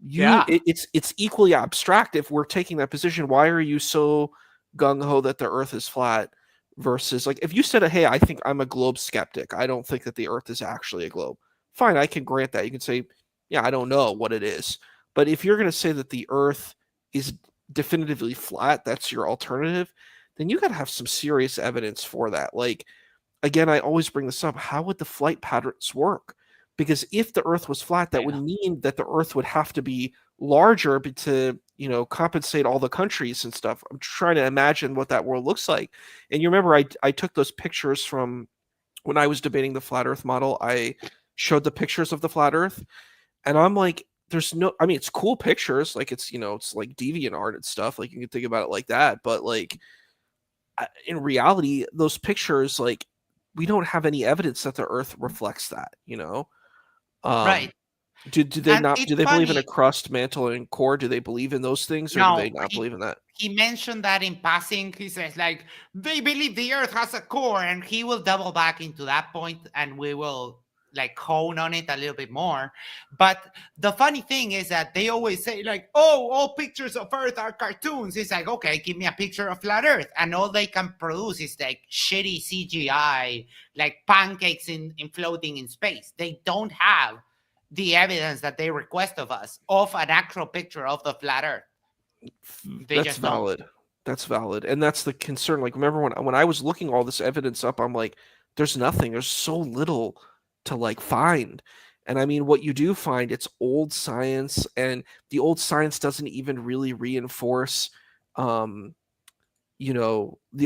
It's equally abstract if we're taking that position. Why are you so gung-ho that the Earth is flat versus, if you said, hey, I think I'm a globe skeptic, I don't think that the Earth is actually a globe. Fine, I can grant that. You can say, yeah, I don't know what it is. But if you're going to say that the Earth is definitively flat, that's your alternative, then you got to have some serious evidence for that. Again, I always bring this up. How would the flight patterns work? Because if the Earth was flat, that would mean that the Earth would have to be larger to, compensate all the countries and stuff. I'm trying to imagine what that world looks like. And you remember I took those pictures from when I was debating the flat Earth model. I showed the pictures of the flat Earth, and I'm like, it's cool pictures. It's like deviant art and stuff. You can think about it like that. But in reality, those pictures, we don't have any evidence that the Earth reflects that, right. Do they believe in a crust, mantle, and core? Do they believe in those things, or do they not believe in that? He mentioned that in passing. He says, they believe the Earth has a core, and he will double back into that point, and we will like hone on it a little bit more. But the funny thing is that they always say like, oh, all pictures of Earth are cartoons. It's like, okay, give me a picture of flat Earth, and all they can produce is like shitty CGI, like pancakes in floating in space. They don't have the evidence that they request of us of an actual picture of the flat Earth. They That's just don't. valid. That's valid, and that's the concern. Like, remember when I was looking all this evidence up, I'm like, there's nothing. There's so little to like find. And I mean, what you do find, it's old science, and the old science doesn't even really reinforce, the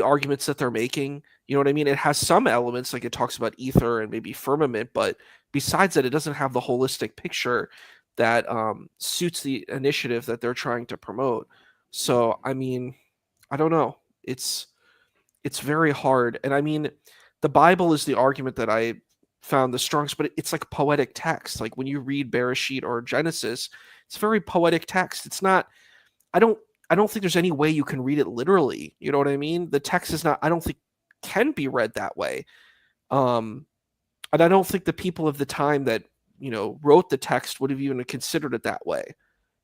arguments that they're making. You know what I mean? It has some elements, like it talks about ether and maybe firmament, but besides that, it doesn't have the holistic picture that suits the initiative that they're trying to promote. So, I mean, I don't know. It's very hard. And I mean, the Bible is the argument that I found the strongest, but it's like poetic text. Like when you read Bereshit or Genesis, it's very poetic text. It's not, I don't think there's any way you can read it literally. You know what I mean? The text is not, I don't think can be read that way. And I don't think the people of the time that, wrote the text would have even considered it that way.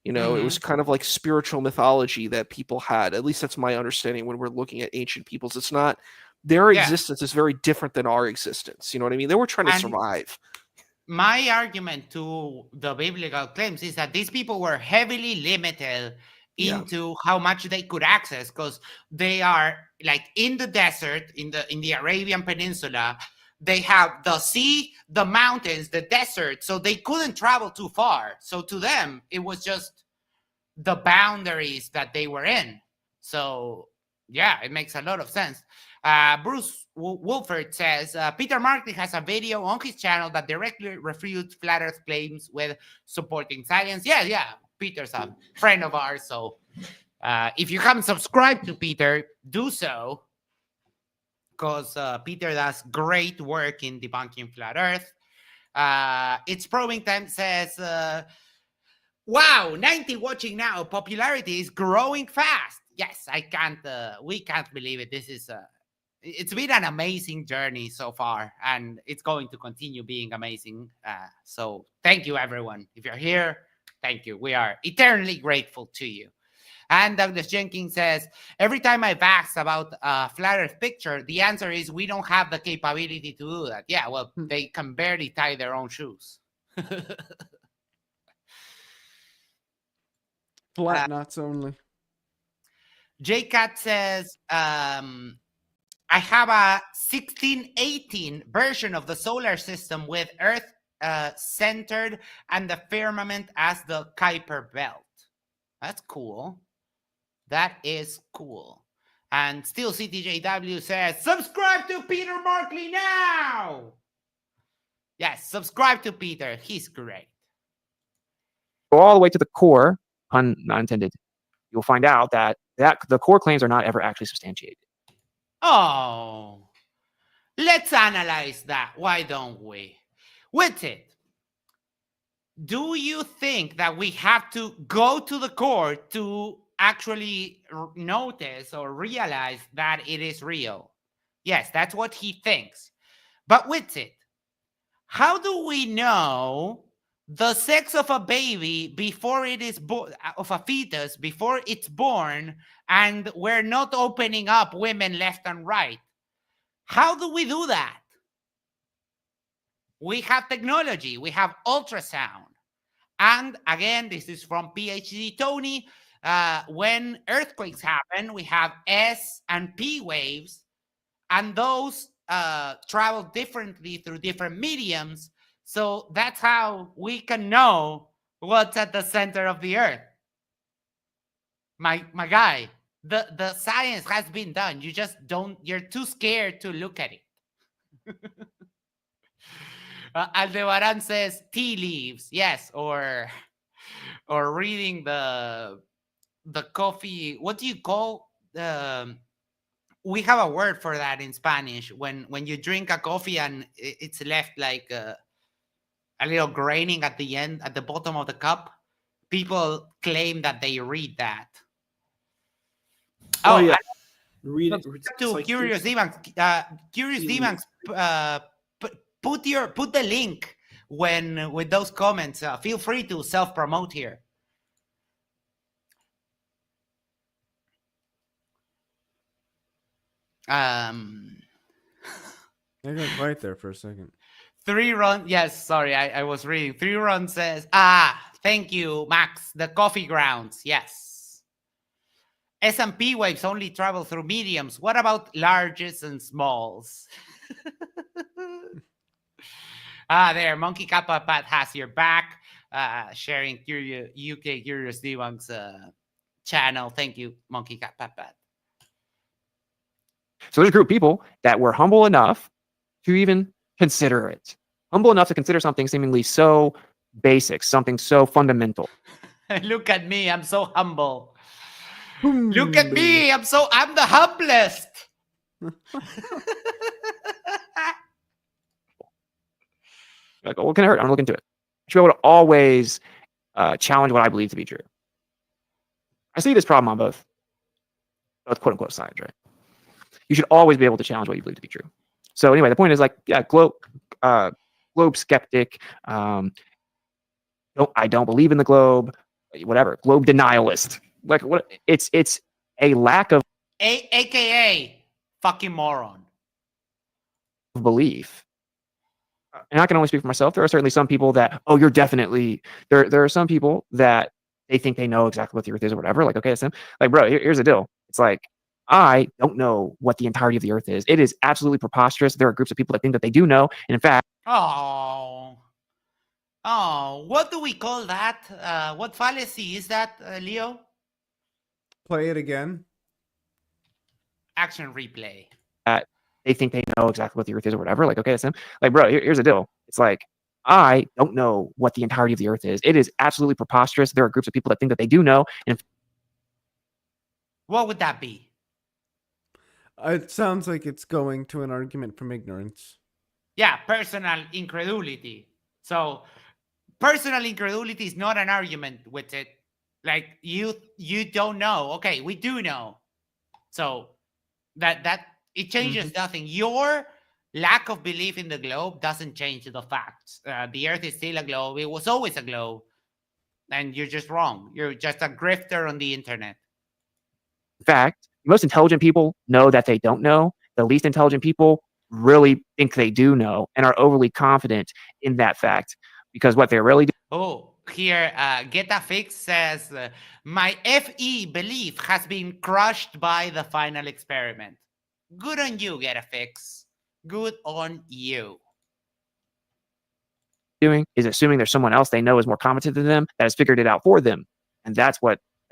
It was kind of like spiritual mythology that people had. At least that's my understanding when we're looking at ancient peoples. It's not, their existence is very different than our existence. You know what I mean? They were trying to survive. My argument to the biblical claims is that these people were heavily limited into how much they could access, because they are like in the desert, in the Arabian Peninsula. They have the sea, the mountains, the desert, so they couldn't travel too far. So to them, it was just the boundaries that they were in. So yeah, it makes a lot of sense. Bruce Wolford says, Peter Markley has a video on his channel that directly refutes flat Earth claims with supporting science. Yeah, Peter's a friend of ours. So if you haven't subscribed to Peter, do so, because Peter does great work in debunking flat Earth. It's Probing Time says, wow, 90 watching now. Popularity is growing fast. Yes, we can't believe it. It's been an amazing journey so far, and it's going to continue being amazing. So thank you, everyone. If you're here, thank you. We are eternally grateful to you. And Douglas Jenkins says, every time I've asked about a flat Earth picture, the answer is we don't have the capability to do that. Yeah, well, they can barely tie their own shoes. Flat knots only. JCat says, I have a 1618 version of the solar system with Earth centered and the firmament as the Kuiper belt. That's cool. That is cool. And still CTJW says, subscribe to Peter Markley now. Yes, subscribe to Peter. He's great. Go all the way to the core, pun not intended. You'll find out that the core claims are not ever actually substantiated. Oh, let's analyze that. Why don't we? Witsit, do you think that we have to go to the core to actually notice or realize that it is real? Yes, that's what he thinks. But Witsit, how do we know the sex of a baby before it is born, of a fetus, before it's born, and we're not opening up women left and right? How do we do that? We have technology, we have ultrasound. And again, this is from PhD Tony. When earthquakes happen, we have S and P waves, and those travel differently through different mediums. So that's how we can know what's at the center of the Earth. My guy, the science has been done. You just you're too scared to look at it. Aldebaran says tea leaves. Yes, or reading the coffee. What do you call we have a word for that in Spanish when you drink a coffee and it's left like a little graining at the end, at the bottom of the cup. People claim that they read that. Oh yeah, read it. To Like Curious Demons. Curious Demons put the link with those comments. Feel free to self-promote here. I got quiet there for a second. 3 Run, yes, sorry, I was reading. 3 Run says, thank you, Max. The coffee grounds, yes. S&P waves only travel through mediums. What about larges and smalls? There, Monkey Kappa Pat has your back, sharing UK Curious Debunk's channel. Thank you, Monkey Kappa Pat. So there's a group of people that were humble enough to even consider it. Humble enough to consider something seemingly so basic, something so fundamental. Look at me, I'm so humble. Look at me, I'm the humblest. Like, what can it hurt? I'm gonna look into it. You should be able to always challenge what I believe to be true. I see this problem on both quote unquote sides, right? You should always be able to challenge what you believe to be true. So anyway, the point is like, yeah, globe skeptic. I don't believe in the globe. Whatever, globe denialist. Like what? It's a lack of AKA fucking moron belief. And I can only speak for myself. There are certainly some people that, you're definitely there. There are some people that they think they know exactly what the Earth is or whatever. Like, okay, so like, bro, here's the deal. It's like, I don't know what the entirety of the Earth is. It is absolutely preposterous. There are groups of people that think that they do know, and in fact, what do we call that? What fallacy is that, Leo? Play it again. Action replay. They think they know exactly what the Earth is or whatever. Like, okay, so like, bro, here's the deal. It's like, I don't know what the entirety of the Earth is. It is absolutely preposterous. There are groups of people that think that they do know, and what would that be? It sounds like it's going to an argument from ignorance. Yeah, personal incredulity. So personal incredulity is not an argument with it. Like you don't know. Okay, we do know. So that it changes nothing. Your lack of belief in the globe doesn't change the facts. The Earth is still a globe. It was always a globe. And you're just wrong. You're just a grifter on the internet. in fact, most intelligent people know that they don't know. The least intelligent people really think they do know and are overly confident in that fact because what they're really doing. Oh, here, Get a Fix says, my FE belief has been crushed by the final experiment. Good on you, Get a Fix. Good on you. Doing is assuming there's someone else they know is more competent than them that has figured it out for them. And that's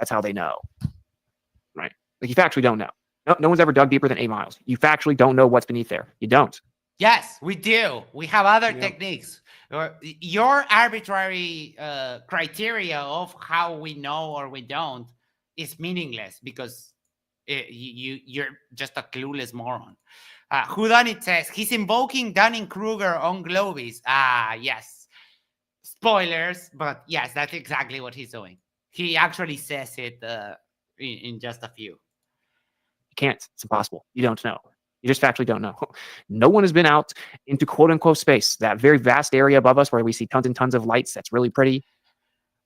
how they know. Right? Like you factually don't know. No one's ever dug deeper than 8 miles. You factually don't know what's beneath there. You don't. Yes, we do. We have other techniques. Your arbitrary criteria of how we know or we don't is meaningless because you're just a clueless moron. Whodunit says he's invoking Dunning-Kruger on Globies. Yes. Spoilers, but yes, that's exactly what he's doing. He actually says it in just a few. You can't. It's impossible. You don't know. You just factually don't know. No one has been out into quote unquote space, that very vast area above us where we see tons and tons of lights. That's really pretty.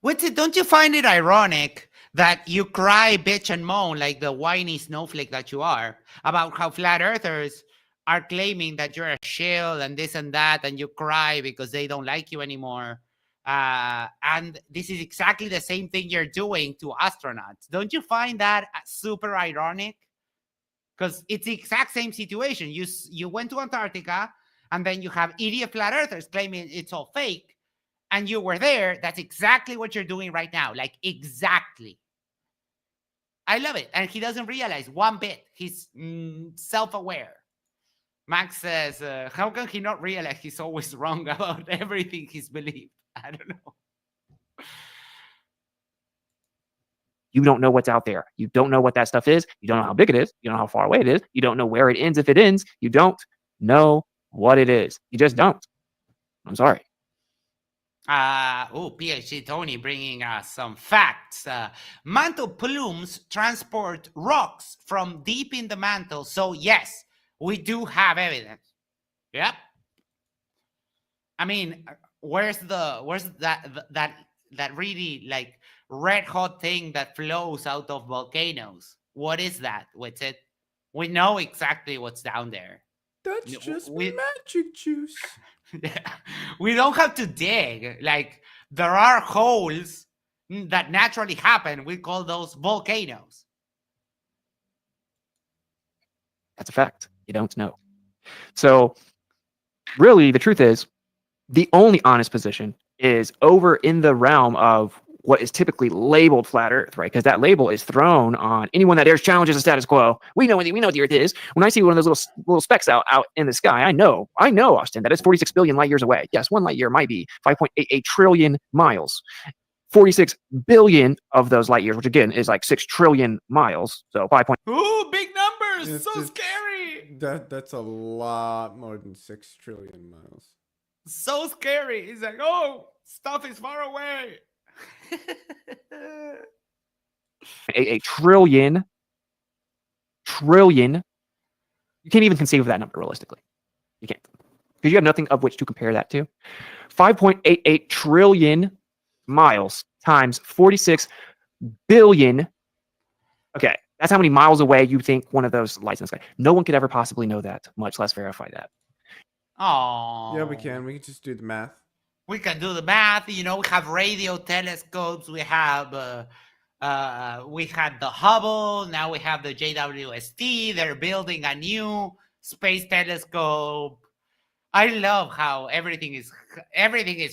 Witsit, don't you find it ironic that you cry, bitch, and moan like the whiny snowflake that you are about how flat earthers are claiming that you're a shill and this and that, and you cry because they don't like you anymore? And this is exactly the same thing you're doing to astronauts. Don't you find that super ironic? Because it's the exact same situation. You went to Antarctica, and then you have idiot flat earthers claiming it's all fake, and you were there. That's exactly what you're doing right now. Like, exactly. I love it. And he doesn't realize one bit. He's self-aware. Max says, how can he not realize he's always wrong about everything he's believed? I don't know. You don't know what's out there. You don't know what that stuff is. You don't know how big it is. You don't know how far away it is. You don't know where it ends if it ends. You don't know what it is. You just don't. I'm sorry. PhD Tony bringing us some facts. Mantle plumes transport rocks from deep in the mantle. So yes, we do have evidence. Yep. I mean, where's that really like red hot thing that flows out of volcanoes? What is that? What's it? We know exactly what's down there. That's No, just We magic juice. we don't have to dig. Like there are holes that naturally happen. We call those volcanoes. That's a fact. You don't know. So really, the truth is, the only honest position is over in the realm of what is typically labeled flat Earth, right? Because that label is thrown on anyone that dares challenges the status quo. We know what the Earth is. When I see one of those little specks out in the sky, I know, Austin, that it's 46 billion light years away. Yes, one light year might be 5.88 trillion miles. 46 billion of those light years, which again is like 6 trillion miles. So 5. Ooh, big numbers! It's- So it's- scary! That's a lot more than 6 trillion miles. So scary. It's like, oh, stuff is far away. A trillion. You can't even conceive of that number realistically. You can't. Because you have nothing of which to compare that to. 5.88 trillion miles times 46 billion. Okay, that's how many miles away you think one of those lights in the sky. No one could ever possibly know that, much less verify that. Oh. Yeah, we can. We can just do the math. We can do the math. You know, we have radio telescopes. We have we had the Hubble. Now we have the JWST. They're building a new space telescope. I love how everything is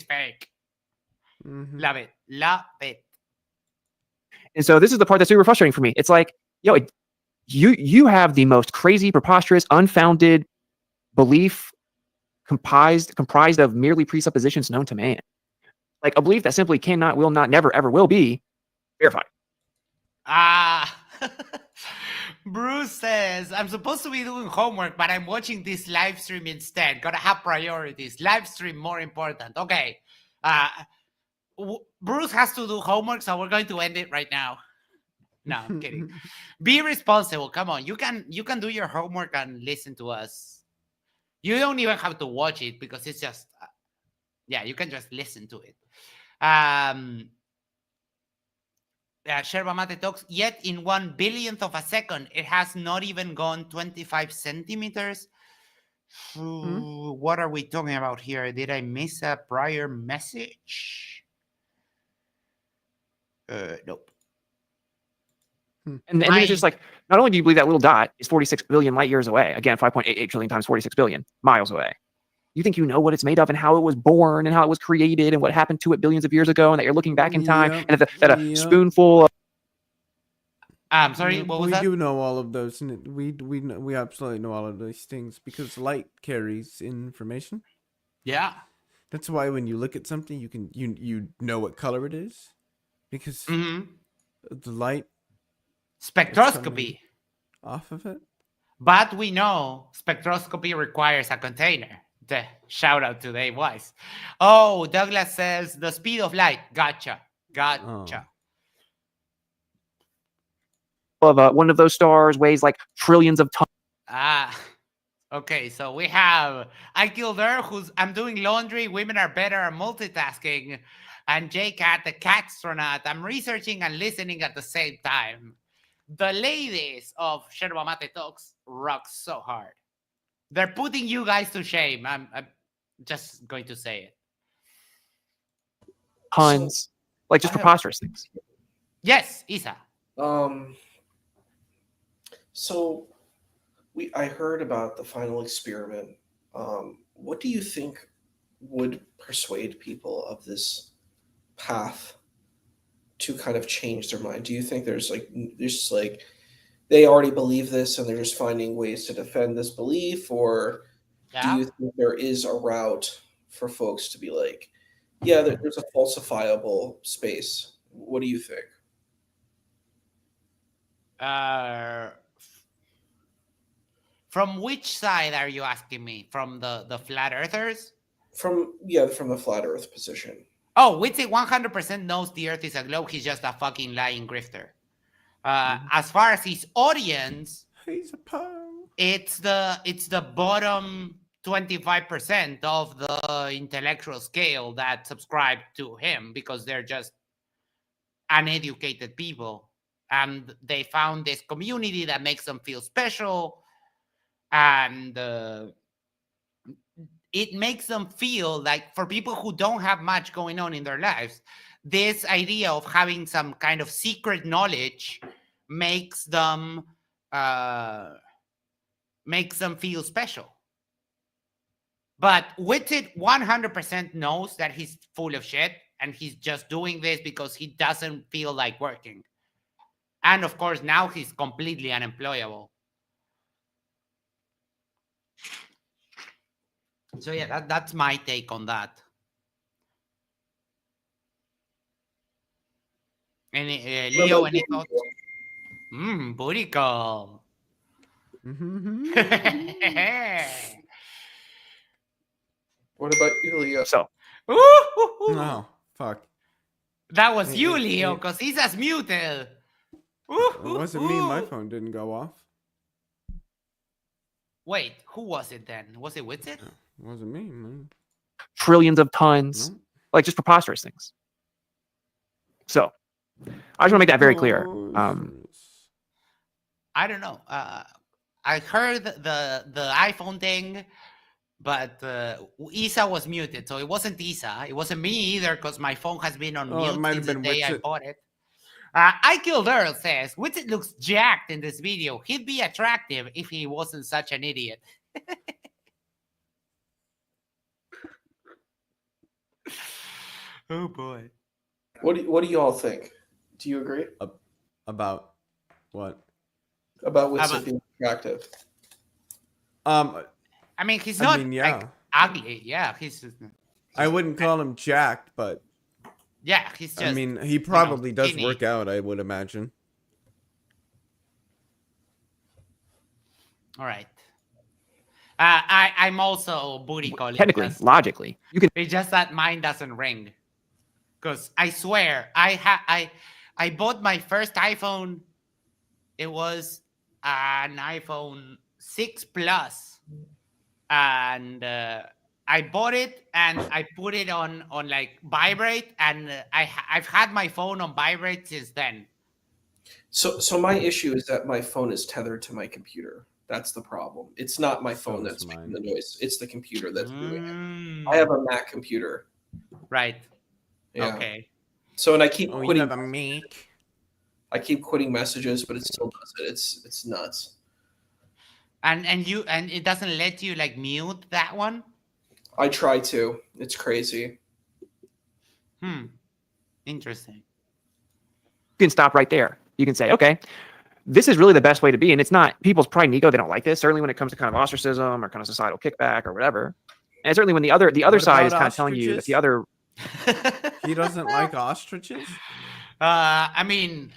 fake. Mhm. Love it. Love it. And so this is the part that's super frustrating for me. It's like, yo, you have the most crazy, preposterous, unfounded belief comprised of merely presuppositions known to man. Like a belief that simply cannot, will not, never, ever will be verified. Bruce says, I'm supposed to be doing homework, but I'm watching this live stream instead. Gotta have priorities. Live stream more important. Okay. Bruce has to do homework, so we're going to end it right now. No, I'm kidding. Be responsible. Come on. You can do your homework and listen to us. You don't even have to watch it because it's just you can just listen to it. Yerba Mate talks, yet in 1 billionth of a second, it has not even gone 25 centimeters. What are we talking about here? Did I miss a prior message? Nope. And then it's just like, not only do you believe that little dot is 46 billion light years away, again, 5.88 trillion times 46 billion miles away, you think you know what it's made of and how it was born and how it was created and what happened to it billions of years ago, and that you're looking back in time, and that a spoonful of... I'm sorry, what was that? We do know all of those, and we absolutely know all of those things because light carries information. Yeah. That's why when you look at something, you know what color it is because the light spectroscopy off of it. But we know spectroscopy requires a container. The shout out to Dave Weiss. Oh, Douglas says the speed of light. Gotcha. Of one of those stars weighs like trillions of tons. Okay, so we have I Killed Her, I'm doing laundry, women are better at multitasking, and J-Cat, the catstronaut. I'm researching and listening at the same time. The ladies of Yerba Mate Talks rock so hard. They're putting you guys to shame. I'm just going to say it. Puns. Like just preposterous things. Yes, Isa. So I heard about the final experiment. What do you think would persuade people of this path to kind of change their mind? Do you think there's they already believe this and they're just finding ways to defend this belief, or do you think there is a route for folks to be like, yeah, there's a falsifiable space? What do you think? From which side are you asking me? From the flat earthers? From the flat earth position. Oh, Witsit 100% knows the earth is a globe. He's just a fucking lying grifter. As far as his audience, he's a punk. It's the bottom 25% of the intellectual scale that subscribe to him because they're just uneducated people. And they found this community that makes them feel special. And it makes them feel like, for people who don't have much going on in their lives, this idea of having some kind of secret knowledge makes them feel special. But Witsit 100% knows that he's full of shit, and he's just doing this because he doesn't feel like working. And of course, now he's completely unemployable. So yeah, that's my take on that. Any Leo, any thoughts? Booty call. What about you, Leo? So No, fuck. That was you, It- Leo, it- because he's as muted. It wasn't me. My phone didn't go off. Wait, who was it then? Was it Witsit? It wasn't me, man. trillions of tons, No. like just preposterous things. So I just want to make that very clear. I don't know. I heard the iPhone thing, but Isa was muted, so it wasn't Isa. It wasn't me either, because my phone has been on Oh, it mute might have since the been day I Witsit. bought it. I Killed Earl says, Witsit looks jacked in this video. He'd be attractive if he wasn't such an idiot. Oh boy. What do you all think? Do you agree About what? about Witsit About- being attractive? I mean, he's I not mean, yeah. like ugly. Yeah, he's I wouldn't call him jacked, but he's just. I mean, he probably does skinny. work out, I would imagine. All right. I'm also booty calling. Technically, because logically, you can. It's just that mine doesn't ring. Because I swear, I bought my first iPhone. It was an iPhone 6 Plus, and I bought it and I put it on like vibrate, and I've had my phone on vibrate since then. So my issue is that my phone is tethered to my computer. That's the problem. It's not my So phone is that's making mine. the noise. It's the computer that's doing it. Mm, I have a Mac computer. right. Yeah. Okay. So and I keep Oh, you quitting. have a make. I keep quitting messages, but it still does it. It's nuts. And it doesn't let you like mute that one. I try to. It's crazy. Interesting. You can stop right there. You can say, okay, this is really the best way to be. And it's not people's pride and ego. They don't like this. Certainly when it comes to kind of ostracism or kind of societal kickback or whatever. And certainly when the other What side about is kind of telling you that the ostriches? other. He doesn't like ostriches? I mean,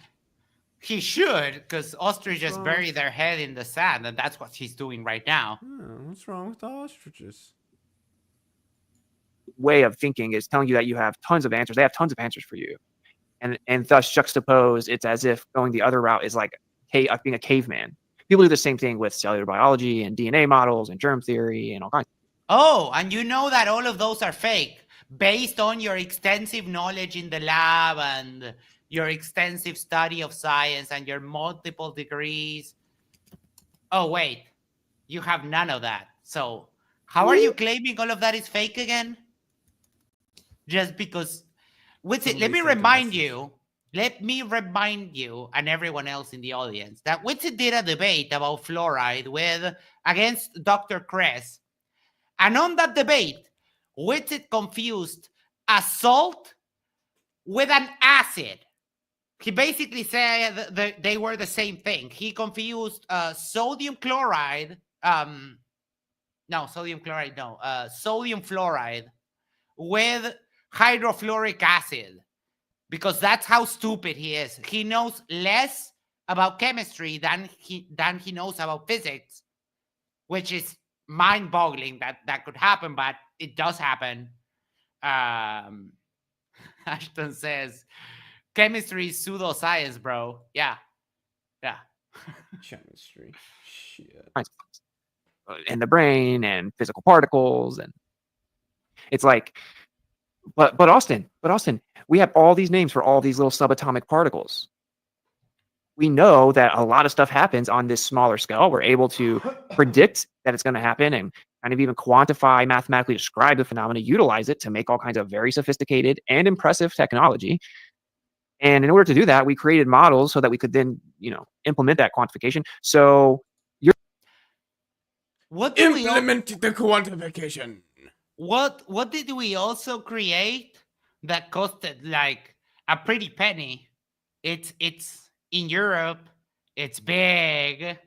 he should, because ostriches Well- bury their head in the sand, and that's what he's doing right now. What's wrong with the ostriches? way of thinking is telling you that you have tons of answers. They have tons of answers for you, and thus juxtaposed, it's as if going the other route is like being a caveman. People do the same thing with cellular biology and DNA models and germ theory and all kinds. Oh, and you know that all of those are fake based on your extensive knowledge in the lab and your extensive study of science and your multiple degrees. Oh, wait, you have none of that. So how are you claiming all of that is fake again? Just because. Witsit, let me remind you, and everyone else in the audience, that Witsit did a debate about fluoride against Dr. Kress. And on that debate, Witsit confused a salt with an acid. He basically said that they were the same thing. He confused sodium fluoride with hydrofluoric acid, because that's how stupid he is. He knows less about chemistry than he knows about physics, which is mind-boggling that could happen, but it does happen. Ashton says, chemistry is pseudoscience, bro. Yeah. Chemistry. Shit. in the brain and physical particles, and it's like, but Austin, we have all these names for all these little subatomic particles. We know that a lot of stuff happens on this smaller scale. We're able to predict that it's going to happen and kind of even quantify, mathematically describe the phenomena, utilize it to make all kinds of very sophisticated and impressive technology. And in order to do that, we created models so that we could then, implement that quantification. So What do we Implement the quantification. what did we also create that costed like a pretty penny? It's in Europe, it's big,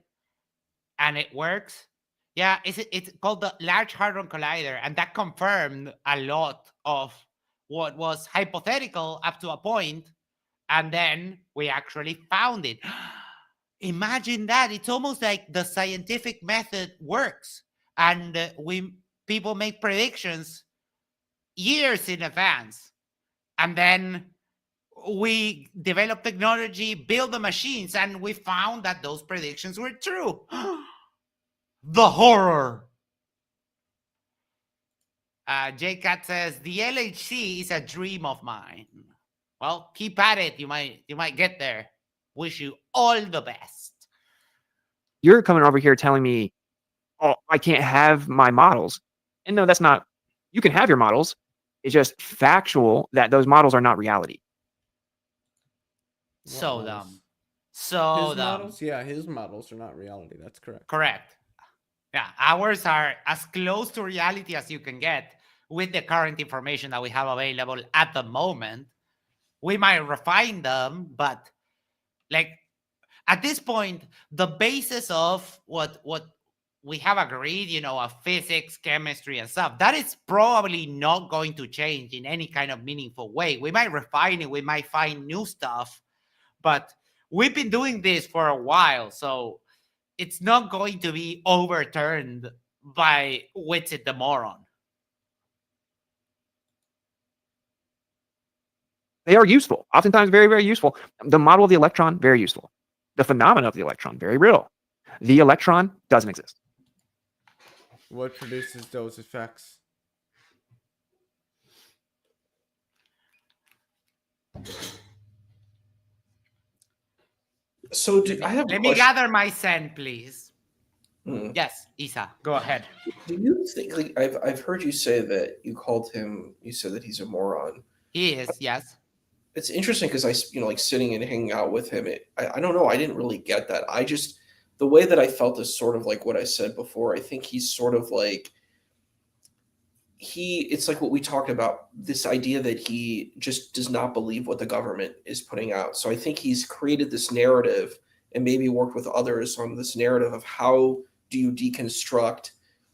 and it works. Yeah, it's called the Large Hadron Collider, and that confirmed a lot of what was hypothetical up to a point, and then we actually found it. Imagine that. It's almost like the scientific method works, and people make predictions years in advance, and then we develop technology, build the machines, and we found that those predictions were true. The horror. JCat says the LHC is a dream of mine. Well, keep at it. You might get there. Wish you all the best. you're coming over here telling me, oh, I can't have my models. And no, that's not, you can have your models. It's just factual that those models are not reality. So models? dumb. So His dumb. models? Yeah, his models are not reality. That's correct. Correct. Yeah, ours are as close to reality as you can get with the current information that we have available at the moment. We might refine them, but like at this point, the basis of what we have agreed, of physics, chemistry, and stuff, that is probably not going to change in any kind of meaningful way. We might refine it, we might find new stuff, but we've been doing this for a while, so it's not going to be overturned by Witsit the moron. They are useful, oftentimes very, very useful. The model of the electron, very useful. The phenomena of the electron, very real. The electron doesn't exist. What produces those effects? So I have a Let me question. gather my scent, please. Hmm. Yes, Isa, go ahead. Do you think, like, I've heard you say that you said that he's a moron. He is, yes. It's interesting because like sitting and hanging out with him, I don't know, I didn't really get that. The way that I felt is sort of like what I said before. I think he's sort of like, it's like what we talked about, this idea that he just does not believe what the government is putting out. So I think he's created this narrative and maybe worked with others on this narrative of how do you deconstruct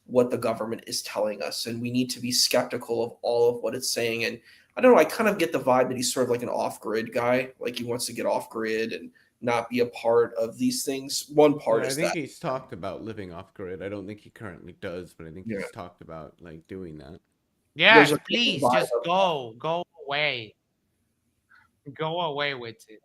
what the government is telling us, and we need to be skeptical of all of what it's saying. And I don't know, I kind of get the vibe that he's sort of like an off-grid guy, like he wants to get off-grid and not be a part of these things. One part is I think that he's talked about living off grid. I don't think he currently does, but I think Yeah. he's talked about like doing that. Yes, There's a please, vibe just of- go away. Go away with it.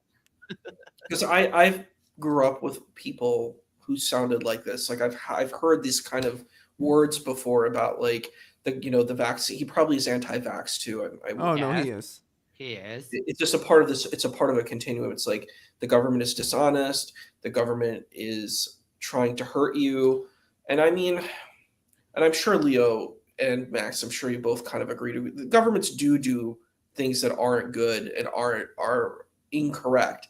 because I grew up with people who sounded like this. Like I've heard these kind of words before about like the vaccine. He probably is anti-vax too. Oh no, he Yes. is. He is. It's just a part of this. It's a part of a continuum. It's like the government is dishonest. The government is trying to hurt you. And I mean, and I'm sure Leo and Max, I'm sure you both kind of agree to. The governments do things that aren't good and are incorrect.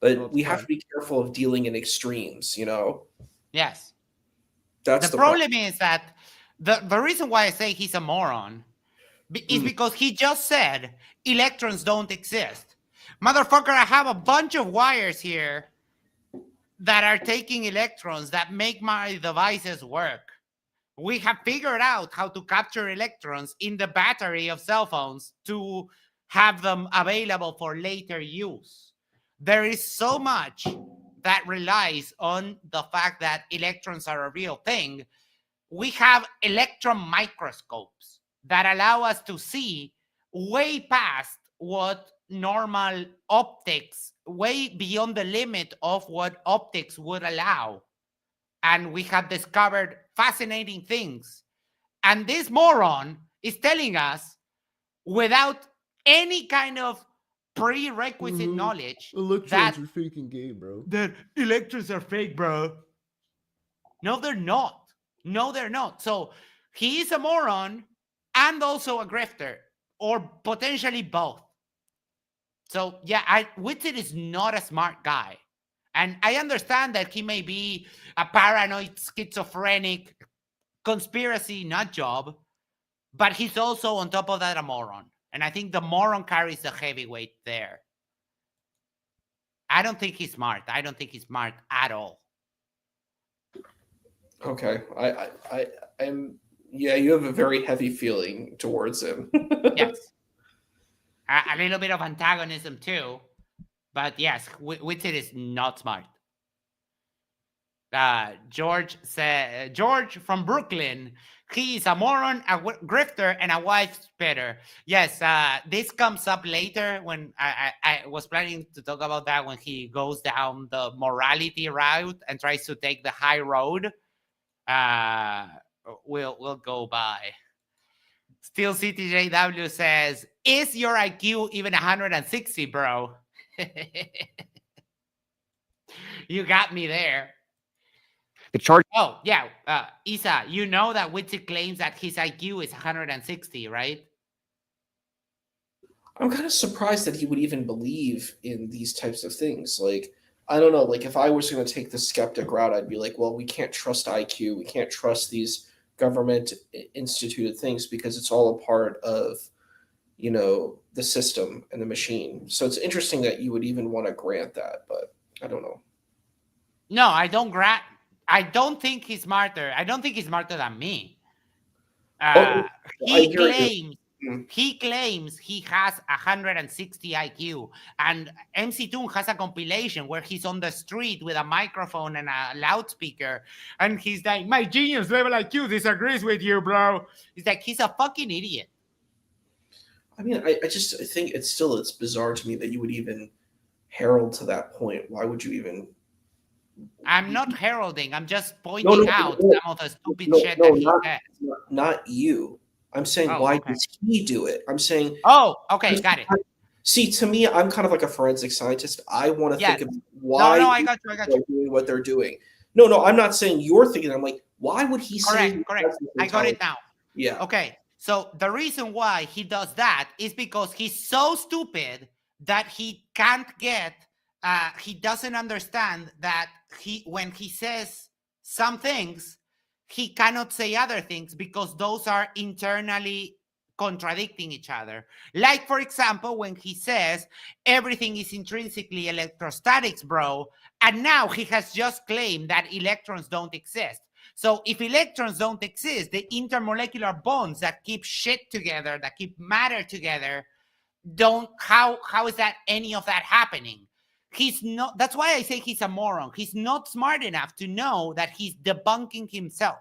But Well, it's we have fine. to be careful of dealing in extremes. Yes. That's The problem is that the reason why I say he's a moron is because he just said electrons don't exist. Motherfucker, I have a bunch of wires here that are taking electrons that make my devices work. We have figured out how to capture electrons in the battery of cell phones to have them available for later use. There is so much that relies on the fact that electrons are a real thing. We have electron microscopes that allow us to see way past what normal optics, way beyond the limit of what optics would allow. and we have discovered fascinating things. And this moron is telling us, without any kind of prerequisite knowledge, that are freaking gay, bro. that electrons are fake, bro. No, they're not. No, they're not. So he is a moron and also a grifter, or potentially both. So yeah, Witsit is not a smart guy. And I understand that he may be a paranoid, schizophrenic, conspiracy nut job, but he's also, on top of that, a moron. And I think the moron carries the heavyweight there. I don't think he's smart. I don't think he's smart at all. Okay, I'm. Yeah, you have a very heavy feeling towards him. Yes. A little bit of antagonism too. But yes, Witsit is not smart. George from Brooklyn, he is a moron, a grifter, and a wife spitter. Yes, this comes up later when I was planning to talk about that, when he goes down the morality route and tries to take the high road. We'll go by. Still CTJW says, is your IQ even 160, bro? You got me there. The chart. Oh, yeah. Isa, you know that Witsit claims that his IQ is 160, right? I'm kind of surprised that he would even believe in these types of things. Like, I don't know. Like, if I was going to take the skeptic route, I'd be like, well, we can't trust IQ. We can't trust these government instituted things because it's all a part of, you know, the system and the machine. So it's interesting that you would even want to grant that, but I don't know. No, I don't grant. I don't think he's smarter. I don't think he's smarter than me. He claims he has 160 IQ, and MC Toon has a compilation where he's on the street with a microphone and a loudspeaker, and he's like, my genius level IQ disagrees with you, bro. He's like, he's a fucking idiot. I mean, I think it's bizarre to me that you would even herald to that point. Why would you even? I'm not heralding. I'm just pointing out some of the stupid shit that he says. Not you. I'm saying, why does he do it? I'm saying. Oh, okay, got it. See, to me, I'm kind of like a forensic scientist. I want to think of why I got you. They're doing what they're doing. No, I'm not saying you're thinking. I'm like, why would he say? Correct. I got it now. Yeah. Okay. So the reason why he does that is because he's so stupid that he can't get. He doesn't understand that when he says some things, he cannot say other things because those are internally contradicting each other. Like, for example, when he says everything is intrinsically electrostatics, bro, and now he has just claimed that electrons don't exist. So if electrons don't exist, the intermolecular bonds that keep shit together, that keep matter together, how is that any of that happening? He's not. That's why I say he's a moron. He's not smart enough to know that he's debunking himself.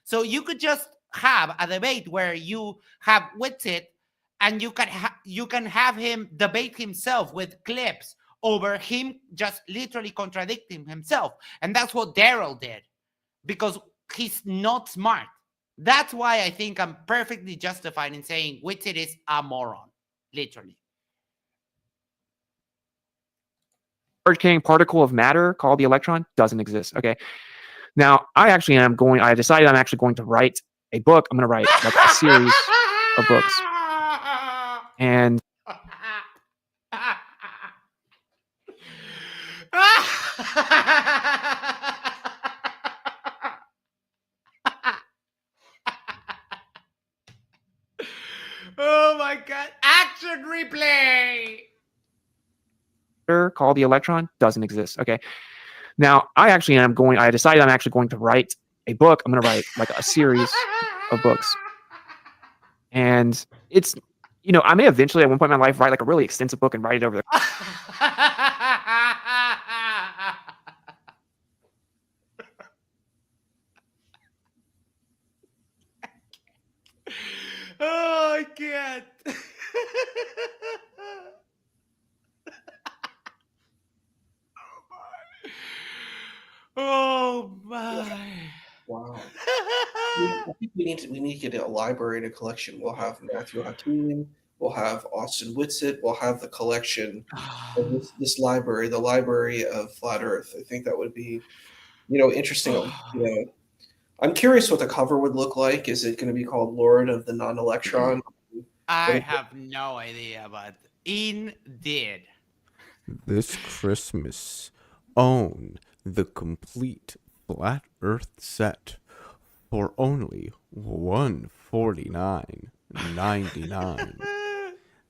So you could just have a debate where you have Witsit, and you can have him debate himself with clips over him just literally contradicting himself, and that's what Daryl did because he's not smart. That's why I think I'm perfectly justified in saying Witsit is a moron, literally. Charge-carrying particle of matter called the electron doesn't exist. Okay. Now, I decided I'm actually going to write a book. I'm going to write like a series of books. And oh my God. Action replay. Called the electron doesn't exist. Okay. Now, I decided I'm actually going to write a book. I'm going to write like a series of books. And it's, I may eventually at one point in my life write like a really extensive book and write it over the Oh, I can't. Oh my. I think we need to get a library and a collection. We'll have Matthew Hakeem, we'll have Austin Witsit, we'll have the collection of this library, the Library of Flat Earth. I think that would be, interesting. I'm curious what the cover would look like. Is it going to be called Lord of the Non-Electron? I have no idea, but indeed. This Christmas, own the complete Flat Earth set for only $149.99.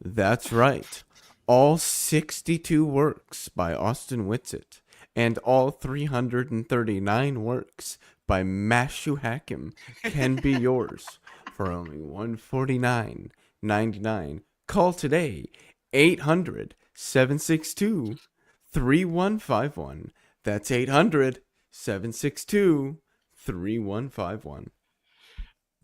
That's right. All 62 works by Austin Witsit and all 339 works by Mashu Hakim can be yours for only $149.99. Call today, 800-762-3151. That's 800-762-3151.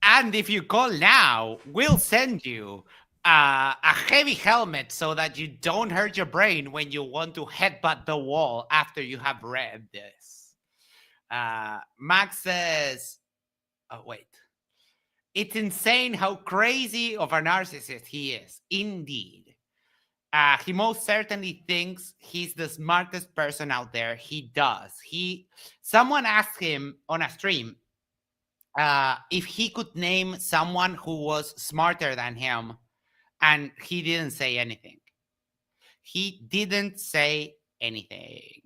And if you call now, we'll send you a heavy helmet so that you don't hurt your brain when you want to headbutt the wall after you have read this. Max says, oh, wait. It's insane how crazy of a narcissist he is. Indeed. He most certainly thinks he's the smartest person out there. He does. Someone asked him on a stream if he could name someone who was smarter than him, and he didn't say anything. He didn't say anything.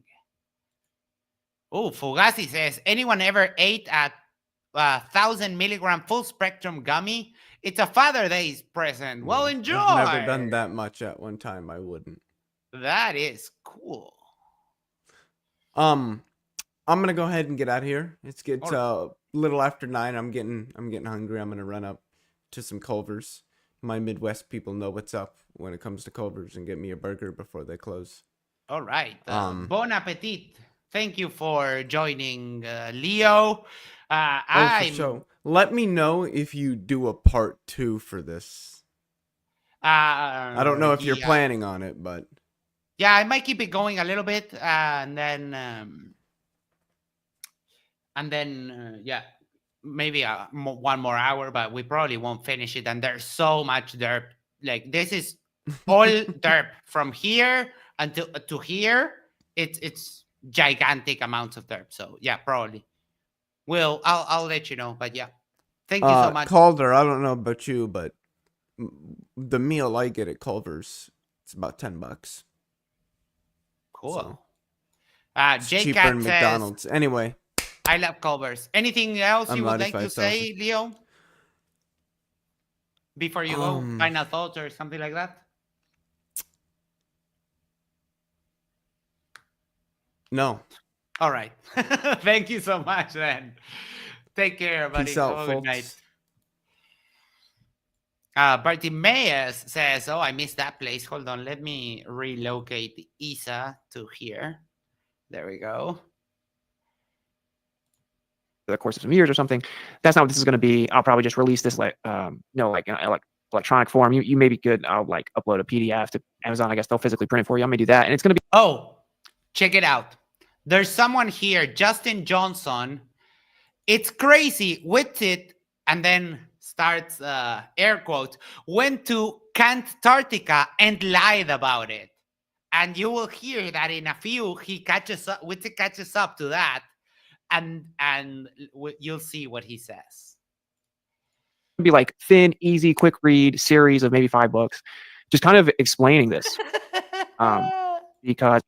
Oh, Fugazi says, anyone ever ate a 1,000 milligram full spectrum gummy? It's a Father's Day present. Well, enjoy. I've never done that much at one time. I wouldn't. That is cool. I'm gonna go ahead and get out of here. It's a little after 9. I'm getting hungry. I'm gonna run up to some Culver's. My Midwest people know what's up when it comes to Culver's, and get me a burger before they close. All right. Bon appetit. Thank you for joining, Leo. For sure. Let me know if you do a part 2 for this. I don't know if you're planning on it, but yeah, I might keep it going a little bit, and then yeah, maybe one more hour, but we probably won't finish it. And there's so much derp. Like, this is all derp from here until to here. It's gigantic amounts of derp. So yeah, probably. I'll let you know. But yeah, thank you so much, Calder. I don't know about you, but the meal I get at Culver's, it's about $10. Cool. So Jake cheaper Cat than says, McDonald's. Anyway, I love Culver's. Anything else I'm you would like to 95,000. say, Leo? Before you go, final thoughts or something like that? No. All right. Thank you so much, then. Take care, buddy. Peace out, Have a good folks. night. Bartimaeus says, oh, I missed that place. Hold on. Let me relocate Isa to here. There we go. The course of some years or something. That's not what this is going to be. I'll probably just release this like electronic form. You may be good. I'll like upload a PDF to Amazon. I guess they'll physically print it for you. I may do that, and it's going to be. Oh, check it out. There's someone here, Justin Johnson. It's crazy. Witsit, and then starts air quotes, went to Antarctica and lied about it. And you will hear that in a few. Witsit catches up to that. And you'll see what he says. Be like thin, easy, quick read series of maybe 5 books, just kind of explaining this. Because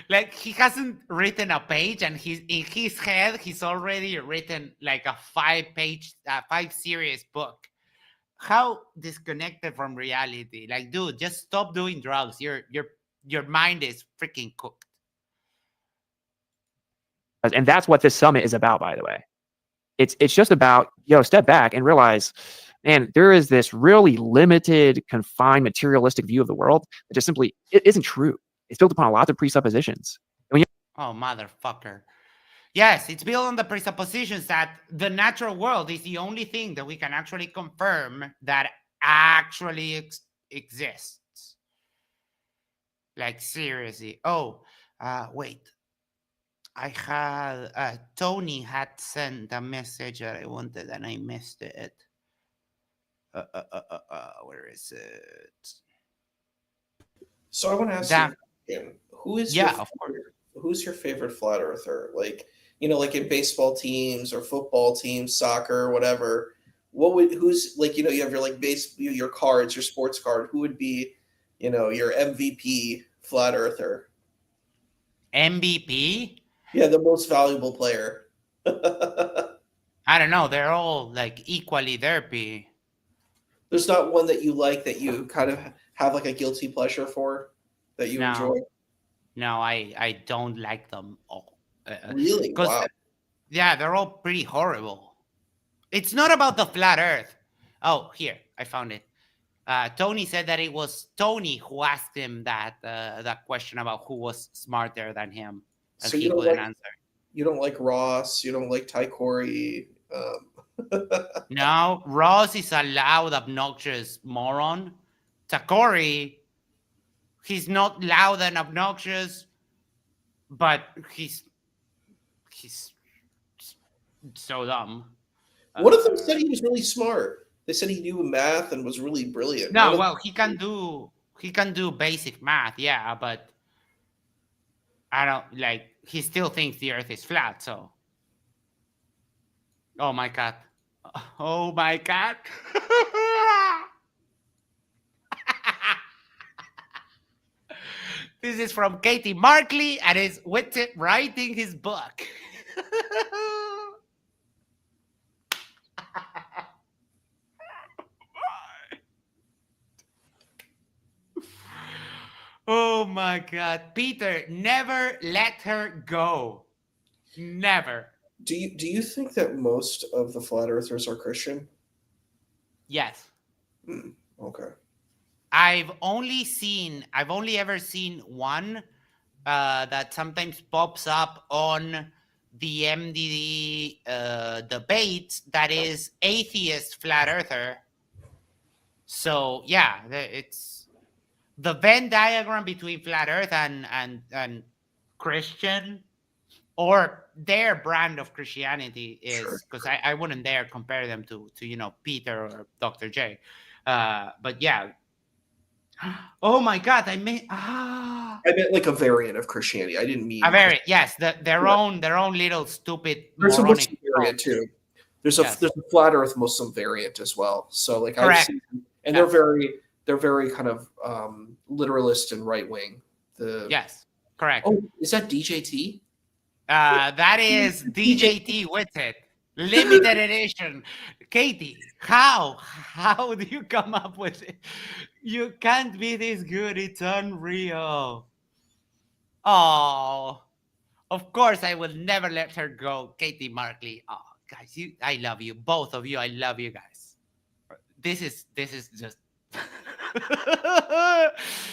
like he hasn't written a page, and in his head he's already written like a 5-series book. How disconnected from reality! Like, dude, just stop doing drugs. Your mind is freaking cooked. and that's what this summit is about, by the way. It's just about, step back and realize, man, there is this really limited, confined, materialistic view of the world that just simply it isn't true. It's built upon lots of presuppositions. Oh, motherfucker. Yes, it's built on the presuppositions that the natural world is the only thing that we can actually confirm that actually exists. Like, seriously. Oh, wait. I had Tony had sent a message that I wanted and I missed it. Where is it? So I want to ask Damn. you, Ian, who is Yeah, of course. who's your favorite flat earther? Like, you know, like in baseball teams or football teams, soccer, whatever. Who's like, you know, you have your like your cards, your sports card. Who would be, you know, your MVP flat earther? MVP? Yeah, the most valuable player. I don't know. They're all like equally derpy. There's not one that you like that you kind of have like a guilty pleasure for that you No. enjoy. No, I don't like them all. Really? Because Wow. yeah, they're all pretty horrible. It's not about the flat Earth. Oh, here I found it. Tony said that it was Tony who asked him that question about who was smarter than him, and So he you don't couldn't like answer. you don't like Ross. You don't like Ty Corey. No, Ross is a loud, obnoxious moron. Takori, he's not loud and obnoxious, but he's so dumb. One of them said he was really smart. They said he knew math and was really brilliant. No, well, he can do basic math, yeah, but I don't like. He still thinks the Earth is flat. So, oh my god, oh my god. This is from Katie Markley, and it's Witsit writing his book. Oh my god, Peter, never let her go. Never. Do you think that most of the flat earthers are Christian? Yes. Okay. I've only ever seen one that sometimes pops up on the MDD debate that is atheist flat earther. So yeah, it's the Venn diagram between flat earth and Christian, or their brand of Christianity is, because I wouldn't dare compare them to Peter or Dr. J. But yeah. Oh my god, I meant like a variant of Christianity. I didn't mean a variant. Yes, their own little stupid There's a moronic Muslim variant too. There's Yes. there's a flat Earth Muslim variant as well. So like I've Correct. seen, and Yes. they're very kind of literalist and right wing. Yes, correct. Oh, is that DJT? That is DJT Witsit, limited edition. Katie, how do you come up with it? You can't be this good. It's unreal. Oh, of course I will never let her go, Katie Markley. Oh, guys, I love you, both of you. I love you guys. This is just.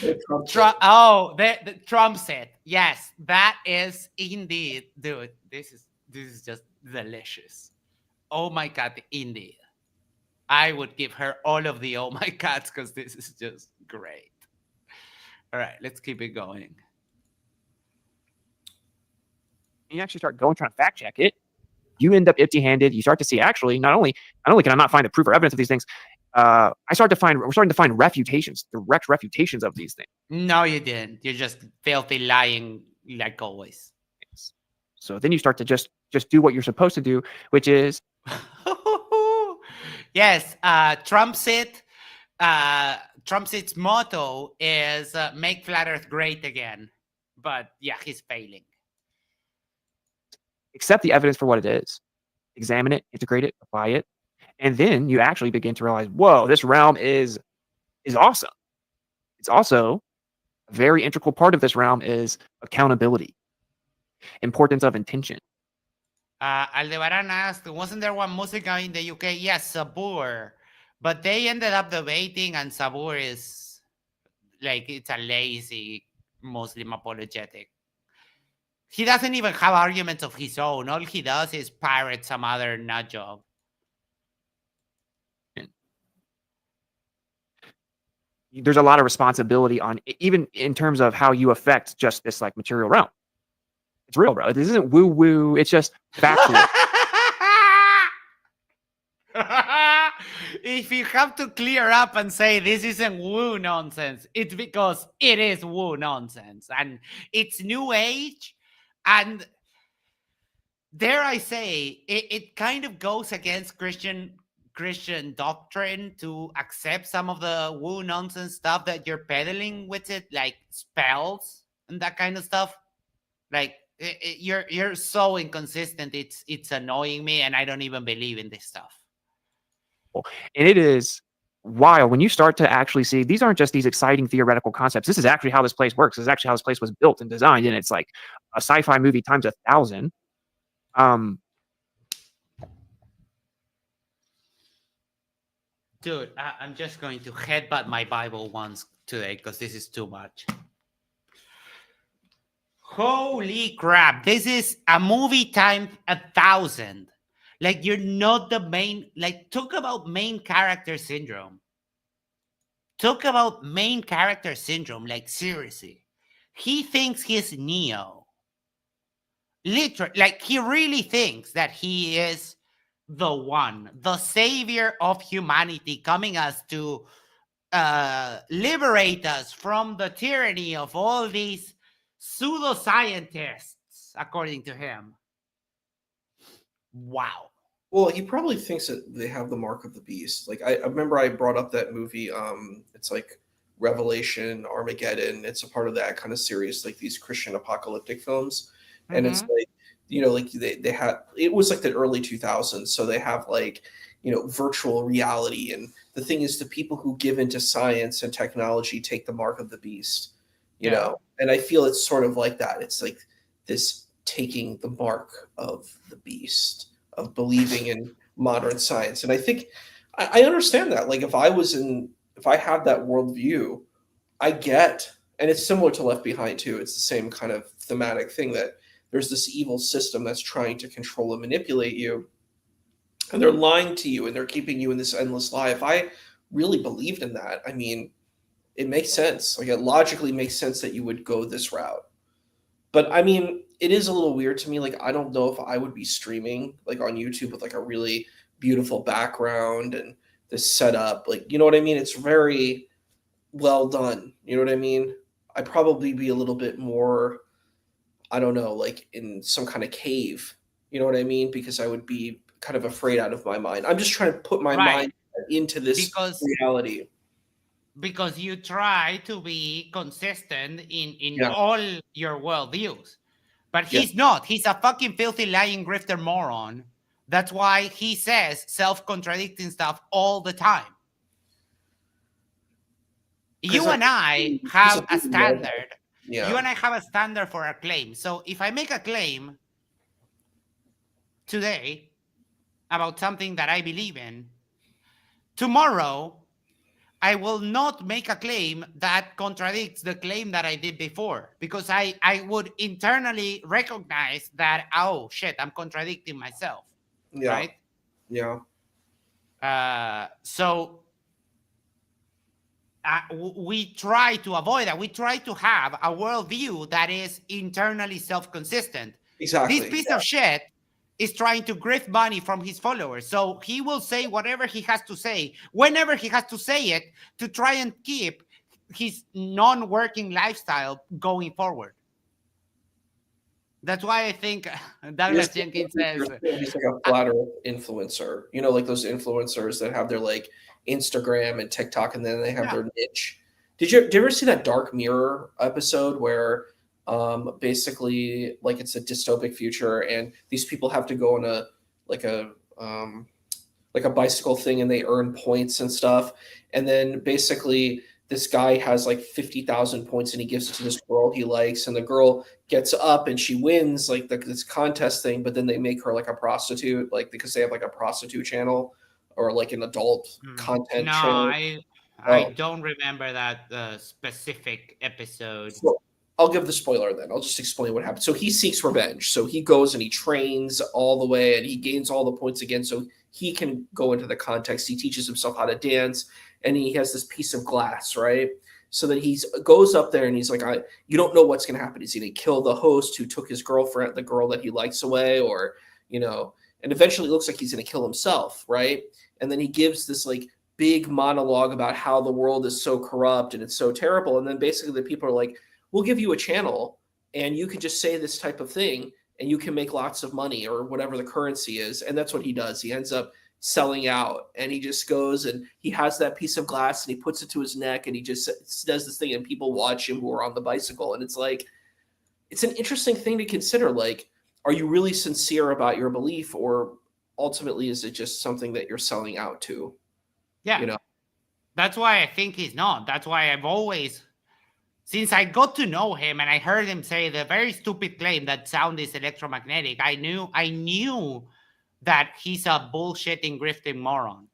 The Trump said, yes, that is indeed, dude. This is just delicious. Oh my god, indeed. I would give her all of the oh my gods because this is just great. All right, let's keep it going. You actually start going trying to fact check it. You end up empty-handed. You start to see actually not only can I not find the proof or evidence of these things, we're starting to find refutations, direct refutations of these things. No, you didn't. You're just filthy lying like always. So then you start to just do what you're supposed to do, which is yes. Trump's motto is make flat Earth great again. But yeah, he's failing. Accept the evidence for what it is, examine it, integrate it, apply it, and then you actually begin to realize, whoa, this realm is awesome. It's also a very integral part of this realm is accountability, importance of intention. Aldebaran asked, wasn't there one music guy in the UK? Yes, Sabur. But they ended up debating, and Sabur is like, it's a lazy Muslim apologetic. He doesn't even have arguments of his own. All he does is pirate some other nut job. There's a lot of responsibility on, even in terms of how you affect just this like material realm. It's real, bro. This isn't woo woo. It's just factual. If you have to clear up and say this isn't woo nonsense, it's because it is woo nonsense, and it's new age, and dare I say it kind of goes against Christian doctrine to accept some of the woo nonsense stuff that you're peddling with it, like spells and that kind of stuff. Like you're so inconsistent. It's annoying me, and I don't even believe in this stuff. And it is wild when you start to actually see these aren't just these exciting theoretical concepts. This is actually how this place works. This is actually how this place was built and designed, and it's like a sci-fi movie times 1,000. Dude, I'm just going to headbutt my Bible once today because this is too much. Holy crap. This is a movie times 1,000. Like, you're not the main... Like, talk about main character syndrome. Talk about main character syndrome. Like, seriously. He thinks he's Neo. Literally. Like, he really thinks that he is the one. The savior of humanity coming us to liberate us from the tyranny of all these pseudoscientists, according to him. Wow. Well, he probably thinks that they have the mark of the beast. Like I remember I brought up that movie. It's like Revelation, Armageddon. It's a part of that kind of series, like these Christian apocalyptic films. And it's like, like they had, it was like the early 2000s. So they have like, virtual reality. And the thing is, the people who give into science and technology take the mark of the beast, you know? And I feel it's sort of like that. It's like this taking the mark of the beast, of believing in modern science. And I think I understand that. Like if I had that worldview, I get, and it's similar to Left Behind too. It's the same kind of thematic thing that there's this evil system that's trying to control and manipulate you. And they're lying to you and they're keeping you in this endless lie. If I really believed in that, I mean, it makes sense. Like it logically makes sense that you would go this route. But I mean, it is a little weird to me. Like, I don't know if I would be streaming like on YouTube with like a really beautiful background and this setup. Like, you know what I mean? It's very well done. You know what I mean? I'd probably be a little bit more, I don't know, like in some kind of cave. You know what I mean? Because I would be kind of afraid out of my mind. I'm just trying to put my mind into this reality. Because you try to be consistent in all your worldviews. But he's not. He's a fucking filthy, lying, grifter moron. That's why he says self-contradicting stuff all the time. You and I have a standard. Yeah. You and I have a standard for a claim. So if I make a claim today about something that I believe in, tomorrow I will not make a claim that contradicts the claim that I did before, because I would internally recognize that, oh shit, I'm contradicting myself. Yeah. Right? Yeah. So we try to avoid that. We try to have a worldview that is internally self-consistent. Exactly. This piece of shit is trying to grift money from his followers. So he will say whatever he has to say, whenever he has to say it, to try and keep his non-working lifestyle going forward. That's why I think Douglas Jenkins says... He's like a flat earth influencer. You know, like those influencers that have their like Instagram and TikTok, and then they have their niche. Did you ever see that Dark Mirror episode where basically like it's a dystopic future and these people have to go on a bicycle thing and they earn points and stuff, and then basically this guy has like 50,000 points and he gives it to this girl he likes, and the girl gets up and she wins like this contest thing, but then they make her like a prostitute, like because they have like a prostitute channel or like an adult content channel. I don't remember that specific episode. So, I'll give the spoiler then. I'll just explain what happened. So he seeks revenge. So he goes and he trains all the way and he gains all the points again so he can go into the context. He teaches himself how to dance and he has this piece of glass, right? so that he goes up there and he's like, you don't know what's going to happen. Is he going to kill the host who took his girlfriend, the girl that he likes, away, or and eventually it looks like he's going to kill himself, right? And then he gives this like big monologue about how the world is so corrupt and it's so terrible, and then basically the people are like, we'll give you a channel and you can just say this type of thing and you can make lots of money, or whatever the currency is. And that's what he does. He ends up selling out, and he just goes and he has that piece of glass and he puts it to his neck and he just does this thing, and people watch him who are on the bicycle. And it's like, it's an interesting thing to consider. Like, are you really sincere about your belief, or ultimately is it just something that you're selling out to? Yeah. That's why I think he's not. That's why I've always, since I got to know him and I heard him say the very stupid claim that sound is electromagnetic, I knew that he's a bullshitting, grifting moron.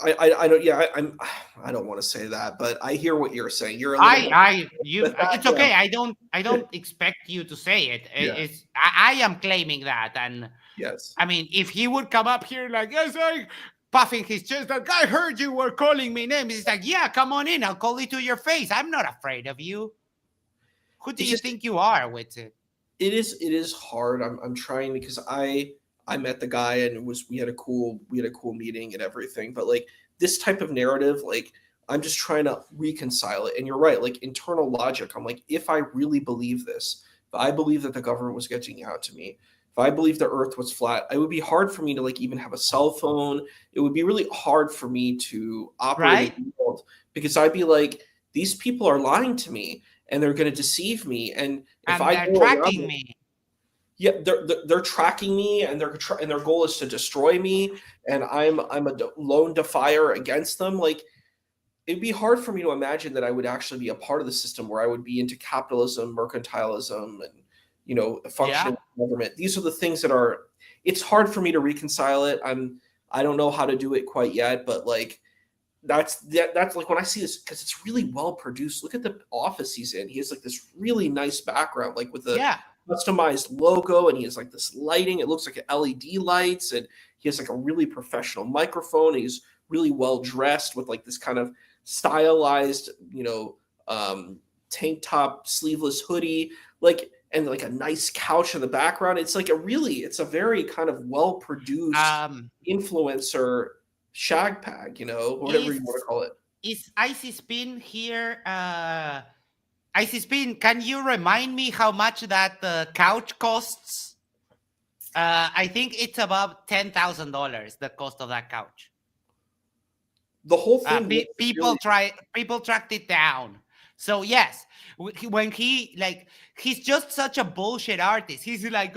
I don't. Yeah, I don't want to say that, but I hear what you're saying. You're a little it's okay. I don't expect you to say it. It's I am claiming that, and yes. I mean, if he would come up here like, yes, puffing his chest, like, I heard you were calling me names. He's like, yeah, come on in. I'll call it to your face. I'm not afraid of you. Who do you think you are, Witsit? It is hard. I'm trying, because I met the guy and we had a cool meeting and everything. But like this type of narrative, like I'm just trying to reconcile it. And you're right, like internal logic. I'm like, if I really believe this, if I believe that the government was getting out to me, if I believe the earth was flat, it would be hard for me to like even have a cell phone. It would be really hard for me to operate in the world, because I'd be like, these people are lying to me and they're going to deceive me. And if they're tracking me. Yeah, they're tracking me, and their goal is to destroy me, and I'm a lone defier against them. Like, it'd be hard for me to imagine that I would actually be a part of the system where I would be into capitalism, mercantilism, and functioning government. These are the things that are. It's hard for me to reconcile it. I don't know how to do it quite yet, but like that's like when I see this, because it's really well produced. Look at the office he's in. He has like this really nice background, like with the customized logo, and he has like this lighting. It looks like LED lights, and he has like a really professional microphone. He's really well dressed with like this kind of stylized, tank top, sleeveless hoodie, like, and like a nice couch in the background. It's like it's a very kind of well produced influencer shag pag, whatever you want to call it. Is Icy Spin here? Icy Spin, can you remind me how much that couch costs? I think it's about $10,000, the cost of that couch. The whole thing. People tracked it down. So yes, when he's just such a bullshit artist. He's like,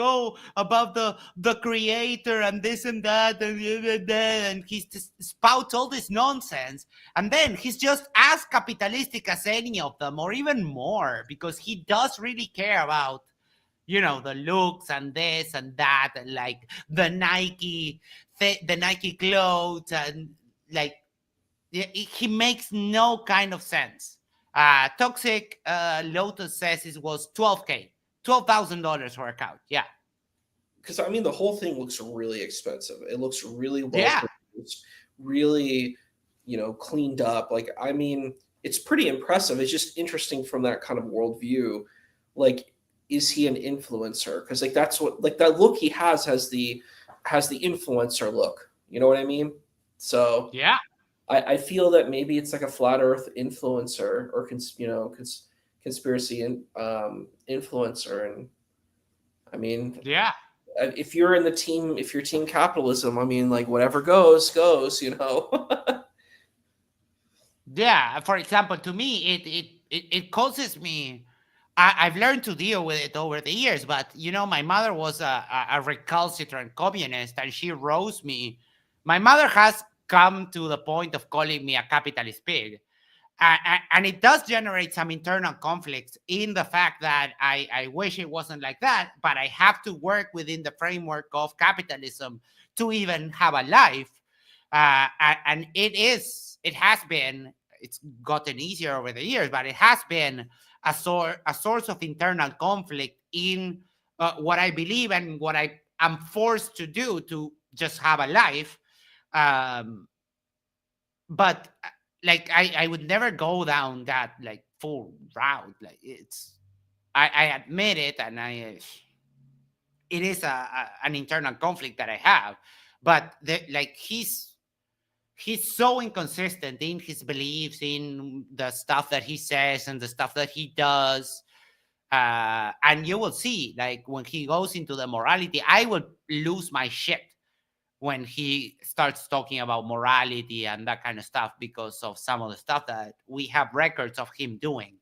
about the creator and this and that, and he spouts all this nonsense. And then he's just as capitalistic as any of them, or even more, because he does really care about, the looks and this and that, and like the Nike clothes, and like he makes no kind of sense. Toxic Lotus says it was $12,000 for a couch. Yeah, because I mean the whole thing looks really expensive. It looks really well produced, really cleaned up. Like, I mean, it's pretty impressive. It's just interesting from that kind of worldview. Like, is he an influencer? Because like that's what, like, that look he has the influencer look. You know what I mean? So yeah. I feel that maybe it's like a flat Earth influencer, or conspiracy influencer, and I mean, if you're in if you're team capitalism, I mean, like, whatever goes. Yeah. For example, to me, it causes me. I've learned to deal with it over the years, but my mother was a recalcitrant communist, and she rose me. My mother has come to the point of calling me a capitalist pig. And it does generate some internal conflicts in the fact that I wish it wasn't like that, but I have to work within the framework of capitalism to even have a life. And it's gotten easier over the years, but it has been a source of internal conflict in what I believe and what I am forced to do to just have a life. But like I would never go down that like full route. Like I admit it, and it is an internal conflict that I have, but like he's so inconsistent in his beliefs, in the stuff that he says and the stuff that he does. And you will see, like, when he goes into the morality, I will lose my shit when he starts talking about morality and that kind of stuff, because of some of the stuff that we have records of him doing.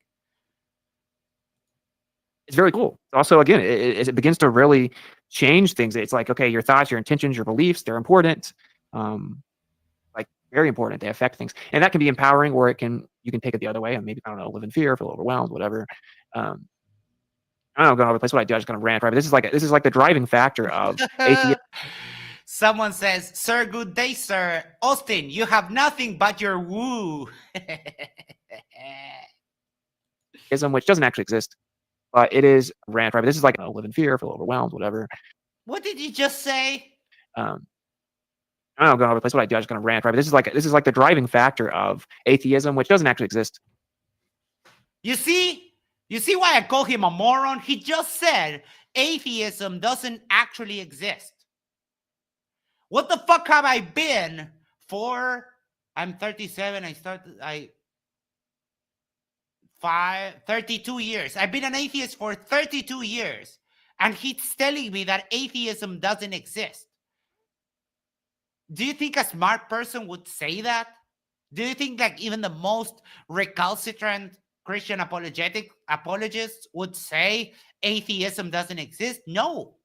It's very cool. Also, again, it begins to really change things. It's like, okay, your thoughts, your intentions, your beliefs, they're important. Like, very important. They affect things. And that can be empowering, or you can take it the other way and maybe, I don't know, live in fear, feel overwhelmed, whatever. I don't know, going all over the place. What I do, I just kind of rant, right? But this is like the driving factor of atheism. Someone says, "Sir, good day, sir. Austin, you have nothing but your woo." Which doesn't actually exist, but it is rant, right? But this is like, live in fear, feel overwhelmed, whatever. What did you just say? I don't know, going all over the place. What I do, I just kind of rant, right? But this is like the driving factor of atheism, which doesn't actually exist. You see why I call him a moron? He just said atheism doesn't actually exist. What the fuck have I been for? I'm 37. 32 years. I've been an atheist for 32 years. And he's telling me that atheism doesn't exist. Do you think a smart person would say that? Do you think like even the most recalcitrant Christian apologists would say atheism doesn't exist? No.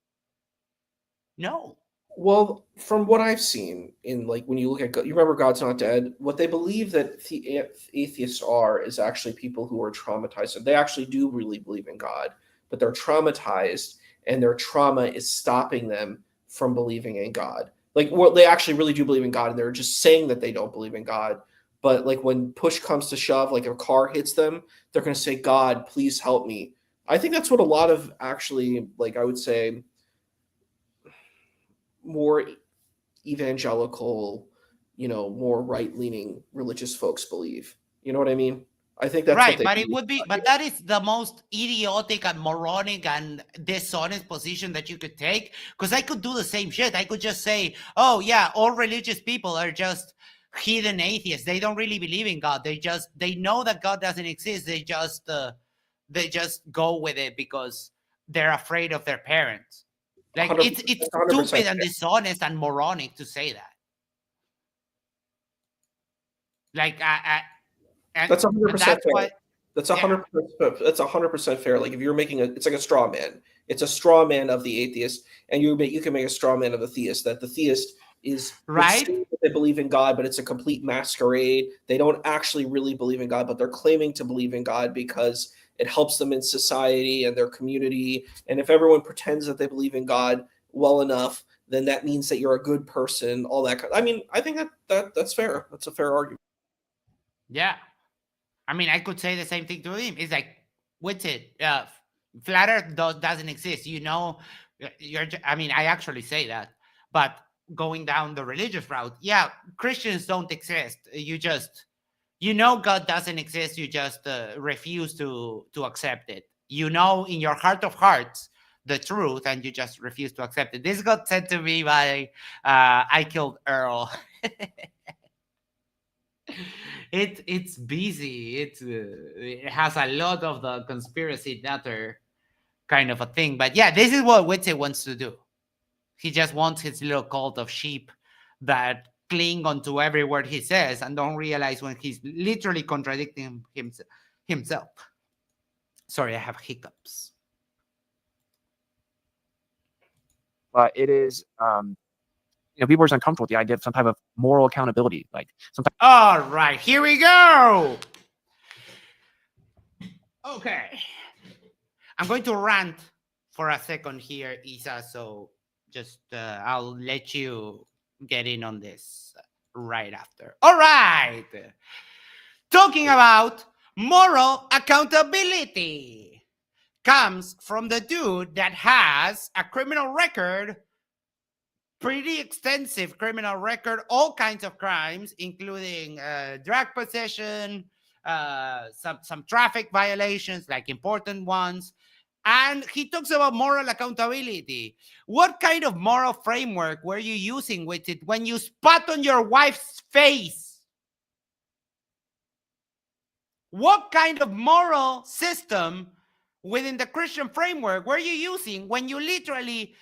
Well, from what I've seen in, like, when you look at, you remember God's Not Dead, what they believe that the atheists are is actually people who are traumatized. They actually do really believe in God, but they're traumatized, and their trauma is stopping them from believing in God. Like, well, they actually really do believe in God, and they're just saying that they don't believe in God. But like when push comes to shove, like a car hits them, they're going to say, "God, please help me." I think that's what a lot of, actually, like, I would say, more evangelical, more right-leaning religious folks believe. You know what I mean? I think that's right, what they but believe. it would be, but that is the most idiotic and moronic and dishonest position that you could take. Because I could do the same shit. I could just say, "Oh yeah, all religious people are just hidden atheists. They don't really believe in God. They know that God doesn't exist. They just go with it because they're afraid of their parents." Like, 100%, it's 100% stupid and dishonest and moronic to say that. Like, That's 100% fair. what. That's 100%. That's 100% fair. Like, if you're making it's like a straw man. It's a straw man of the atheist, and you can make a straw man of the theist. That the theist is Right? saying that they believe in God, but it's a complete masquerade. They don't actually really believe in God, but they're claiming to believe in God because it helps them in society and their community. And if everyone pretends that they believe in God well enough, then that means that you're a good person. All that. I mean, I think that's fair. That's a fair argument. Yeah. I mean, I could say the same thing to him. It's like, Witsit, flat Earth doesn't exist. I mean, I actually say that. But going down the religious route, yeah, Christians don't exist. God doesn't exist. You just refuse to accept it. In your heart of hearts the truth, and you just refuse to accept it. This got said to me by I Killed Earl. It's busy. It has a lot of the conspiracy nutter kind of a thing. But yeah, this is what Witsit wants to do. He just wants his little cult of sheep that cling onto every word he says and don't realize when he's literally contradicting himself. Sorry, I have hiccups. But it is, people are just uncomfortable with the idea of some type of moral accountability, like sometimes. All right, here we go. Okay, I'm going to rant for a second here, Isa. So just I'll let you get in on this right after. All right, talking about moral accountability comes from the dude that has a criminal record pretty extensive criminal record, all kinds of crimes, including drug possession, some traffic violations, like important ones. And he talks about moral accountability. What kind of moral framework were you using with it when you spat on your wife's face? What kind of moral system within the Christian framework were you using when you literally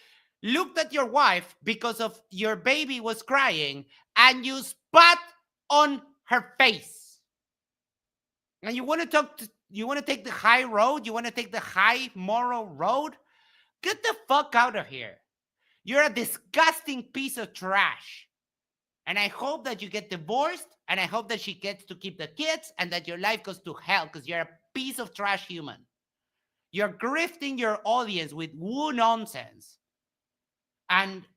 looked at your wife because of your baby was crying and you spat on her face? And you want to you want to take the high road? You want to take the high moral road? Get the fuck out of here. You're a disgusting piece of trash. And I hope that you get divorced, and I hope that she gets to keep the kids, and that your life goes to hell because you're a piece of trash human. You're grifting your audience with woo nonsense. And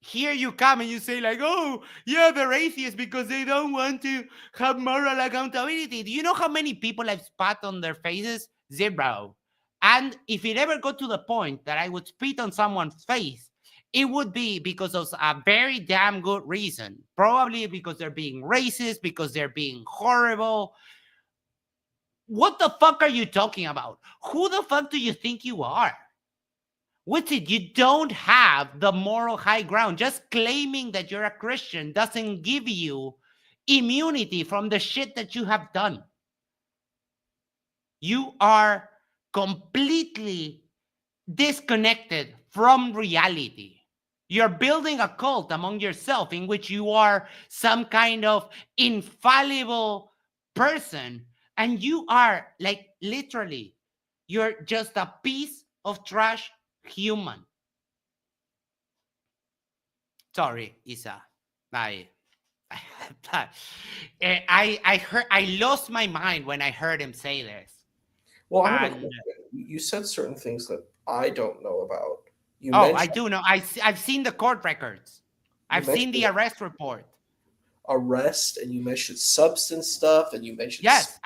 here you come and you say like, oh, yeah, they're atheists because they don't want to have moral accountability. Do you know how many people I've spat on their faces? 0. And if it ever got to the point that I would spit on someone's face, it would be because of a very damn good reason. Probably because they're being racist, because they're being horrible. What the fuck are you talking about? Who the fuck do you think you are? Witsit, you don't have the moral high ground. Just claiming that you're a Christian doesn't give you immunity from the shit that you have done. You are completely disconnected from reality. You're building a cult among yourself in which you are some kind of infallible person, and you are like literally, you're just a piece of trash human. Sorry, Isa. I heard, I lost my mind when I heard him say this. Well, I have a And question. You said certain things that I don't know about. You I mentioned do know. I've seen the court records. I've seen the mentioned arrest report. arrest, and you mentioned substance stuff, and you mentioned Yes,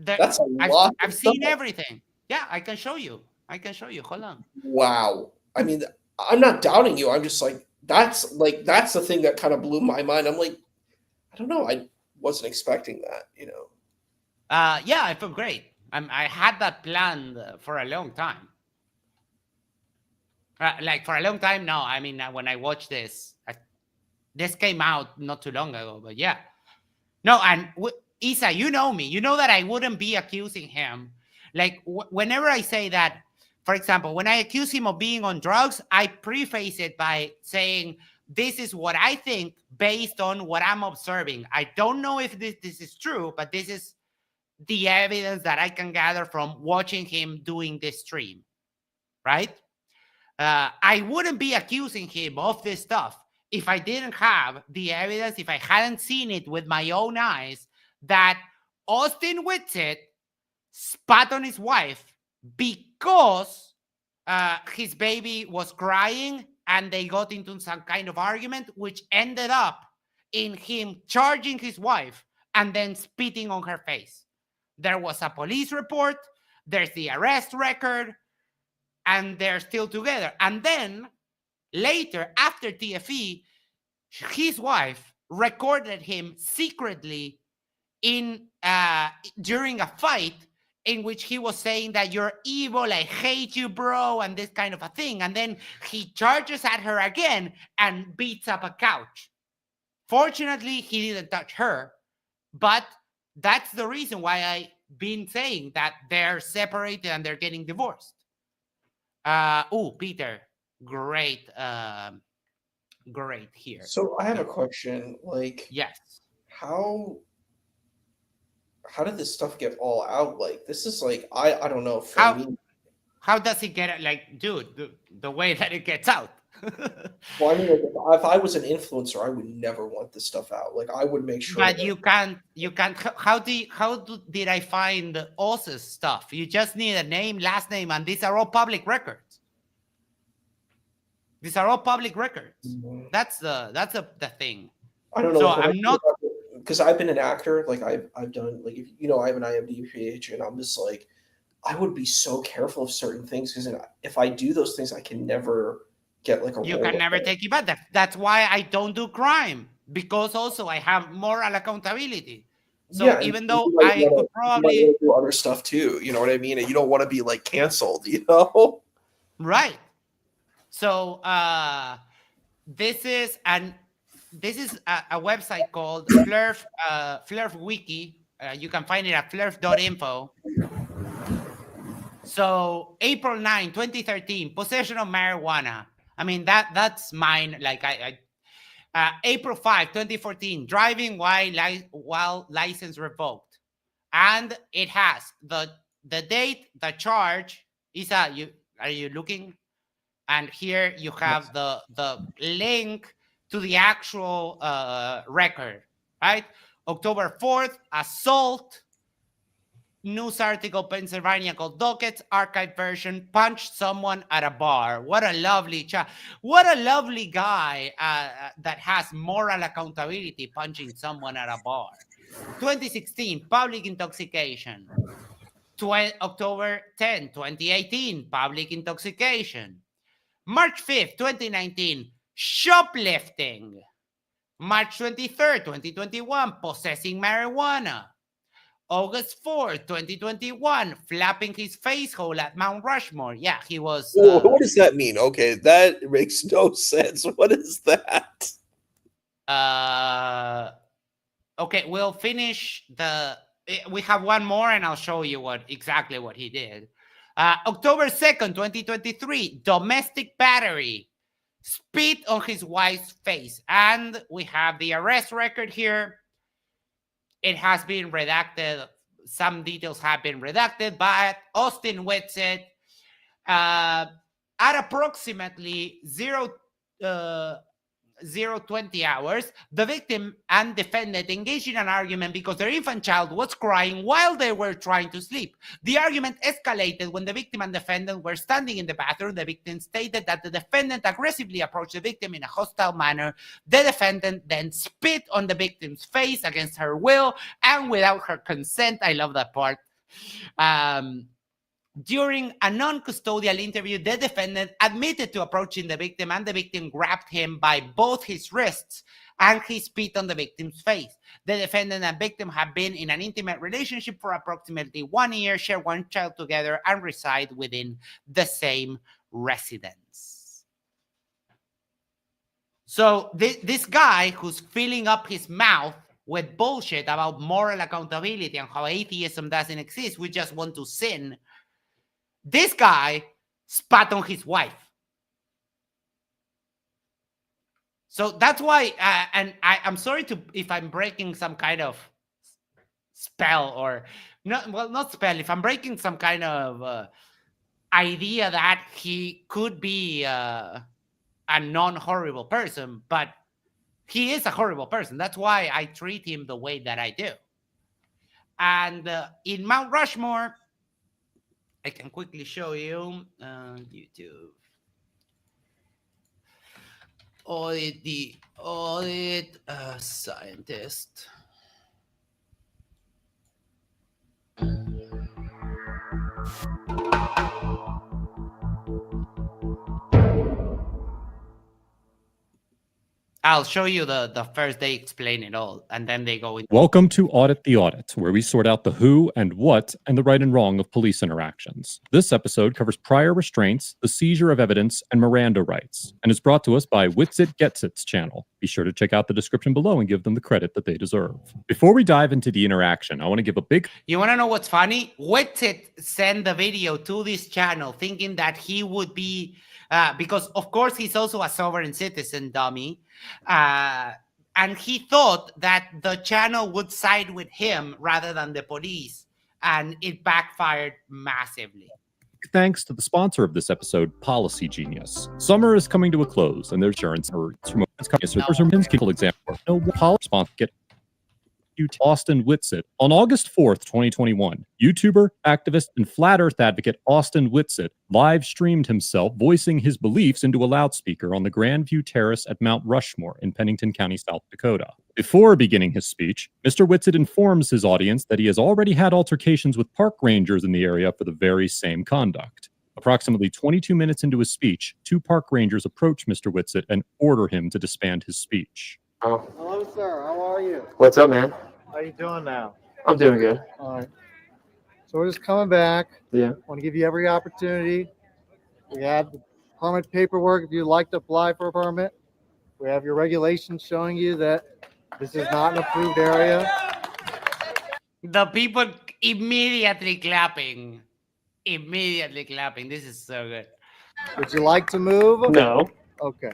that's a lot. I've seen everything. Yeah, I can show you. I can show you. Hold on. Wow. I mean, I'm not doubting you. I'm just that's the thing that kind of blew my mind. I'm like, I don't know. I wasn't expecting that, you know. Yeah, I feel great. I had that planned for a long time. Like for a long time now. I mean, when I watched this, this came out not too long ago, but yeah. No, and Isa, you know me. You know that I wouldn't be accusing him. Like whenever I say that, for example, when I accuse him of being on drugs, I preface it by saying, this is what I think based on what I'm observing. I don't know if this is true, but this is the evidence that I can gather from watching him doing this stream, right? I wouldn't be accusing him of this stuff if I didn't have the evidence, if I hadn't seen it with my own eyes, that Austin Witsit spat on his wife because his baby was crying and they got into some kind of argument, which ended up in him charging his wife and then spitting on her face. There was a police report, there's the arrest record, and they're still together. And then later, after TFE, his wife recorded him secretly in during a fight in which he was saying that you're evil, I hate you, bro, and this kind of a thing. And then he charges at her again and beats up a couch. Fortunately, he didn't touch her, but that's the reason why I've been saying that they're separated and they're getting divorced. Peter, great, great here. So I have a question. Like, yes, how did this stuff get all out? Like, this is like I don't know. For me, how does it get like, dude? The way that it gets out. well, I mean, like, if I was an influencer, I would never want this stuff out. Like, I would make sure. But you can't. How did I find Oz's stuff? You just need a name, last name, and these are all public records. These are all public records. Mm-hmm. That's the thing. I don't know. So I'm not, because I've been an actor. Like I've done, like, if you know, I have an IMDb page, and I'm just like, I would be so careful of certain things because if I do those things, I can never get like a You roll can of never it. take it back. That's why I don't do crime, because also I have moral accountability. So Yeah, and even you though might I could probably do other stuff too. You know what I mean? And you don't want to be like canceled. You know? right. So this is a website called Flurf Wiki. You can find it at flurf.info. So April 9, 2013, possession of marijuana. I mean that's mine. Like April 5, 2014, driving while license revoked. And it has the date, the charge is are you looking? And here you have the link to the actual record, right? October 4th, assault. News article, Pennsylvania called Dockets, archived version, punched someone at a bar. What a lovely what a lovely guy that has moral accountability, punching someone at a bar. 2016, public intoxication. October 10, 2018, public intoxication. March 5th, 2019, shoplifting. March 23rd, 2021, possessing marijuana. August 4th, 2021, flapping his face hole at Mount Rushmore. Yeah, he was. What does that mean? Okay, that makes no sense. What is that? Okay, we'll finish we have one more and I'll show you exactly what he did. October 2nd, 2023, domestic battery. Spit on his wife's face. And we have the arrest record here. It has been redacted. Some details have been redacted, but Austin Witsit, at approximately 0:20 hours, the victim and defendant engaged in an argument because their infant child was crying while they were trying to sleep. The argument escalated when the victim and defendant were standing in the bathroom. The victim stated that the defendant aggressively approached the victim in a hostile manner. The defendant then spit on the victim's face against her will and without her consent. I love that part. During a non-custodial interview, the defendant admitted to approaching the victim, and the victim grabbed him by both his wrists and he spit on the victim's face. The defendant and victim have been in an intimate relationship for approximately 1 year, share one child together, and reside within the same residence. So this guy who's filling up his mouth with bullshit about moral accountability and how atheism doesn't exist, we just want to sin. This guy spat on his wife. So that's why, and I'm sorry if I'm breaking some kind of spell or, not spell, if I'm breaking some kind of idea that he could be a non-horrible person, but he is a horrible person. That's why I treat him the way that I do. And in Mount Rushmore, I can quickly show you YouTube. Audit scientist. I'll show you the first they explain it all, and then they go into... Welcome to Audit the Audit, where we sort out the who and what and the right and wrong of police interactions. This episode covers prior restraints, the seizure of evidence, and Miranda rights, and is brought to us by Witsit Getsit's channel. Be sure to check out the description below and give them the credit that they deserve. Before we dive into the interaction, I want to give a big... You want to know what's funny? Witsit sent the video to this channel thinking that he would be... because, of course, he's also a sovereign citizen, dummy. And he thought that the channel would side with him rather than the police. And it backfired massively. Thanks to the sponsor of this episode, Policy Genius. Summer is coming to a close, and their insurance example. No policy sponsor get Austin Witsit. On August 4th, 2021, YouTuber, activist, and flat Earth advocate Austin Witsit live streamed himself voicing his beliefs into a loudspeaker on the Grandview Terrace at Mount Rushmore in Pennington County, South Dakota. Before beginning his speech, Mr. Witsit informs his audience that he has already had altercations with park rangers in the area for the very same conduct. Approximately 22 minutes into his speech, 2 park rangers approach Mr. Witsit and order him to disband his speech. Oh, Hello, sir. How are you? what's up, man? How you doing now? I'm doing good. All right. So we're just coming back. Yeah. Want to give you every opportunity. We have the permit paperwork if you'd like to apply for a permit. We have your regulations showing you that this is not an approved area. The people immediately clapping. Immediately clapping. This is so good. Would you like to move? No. Okay.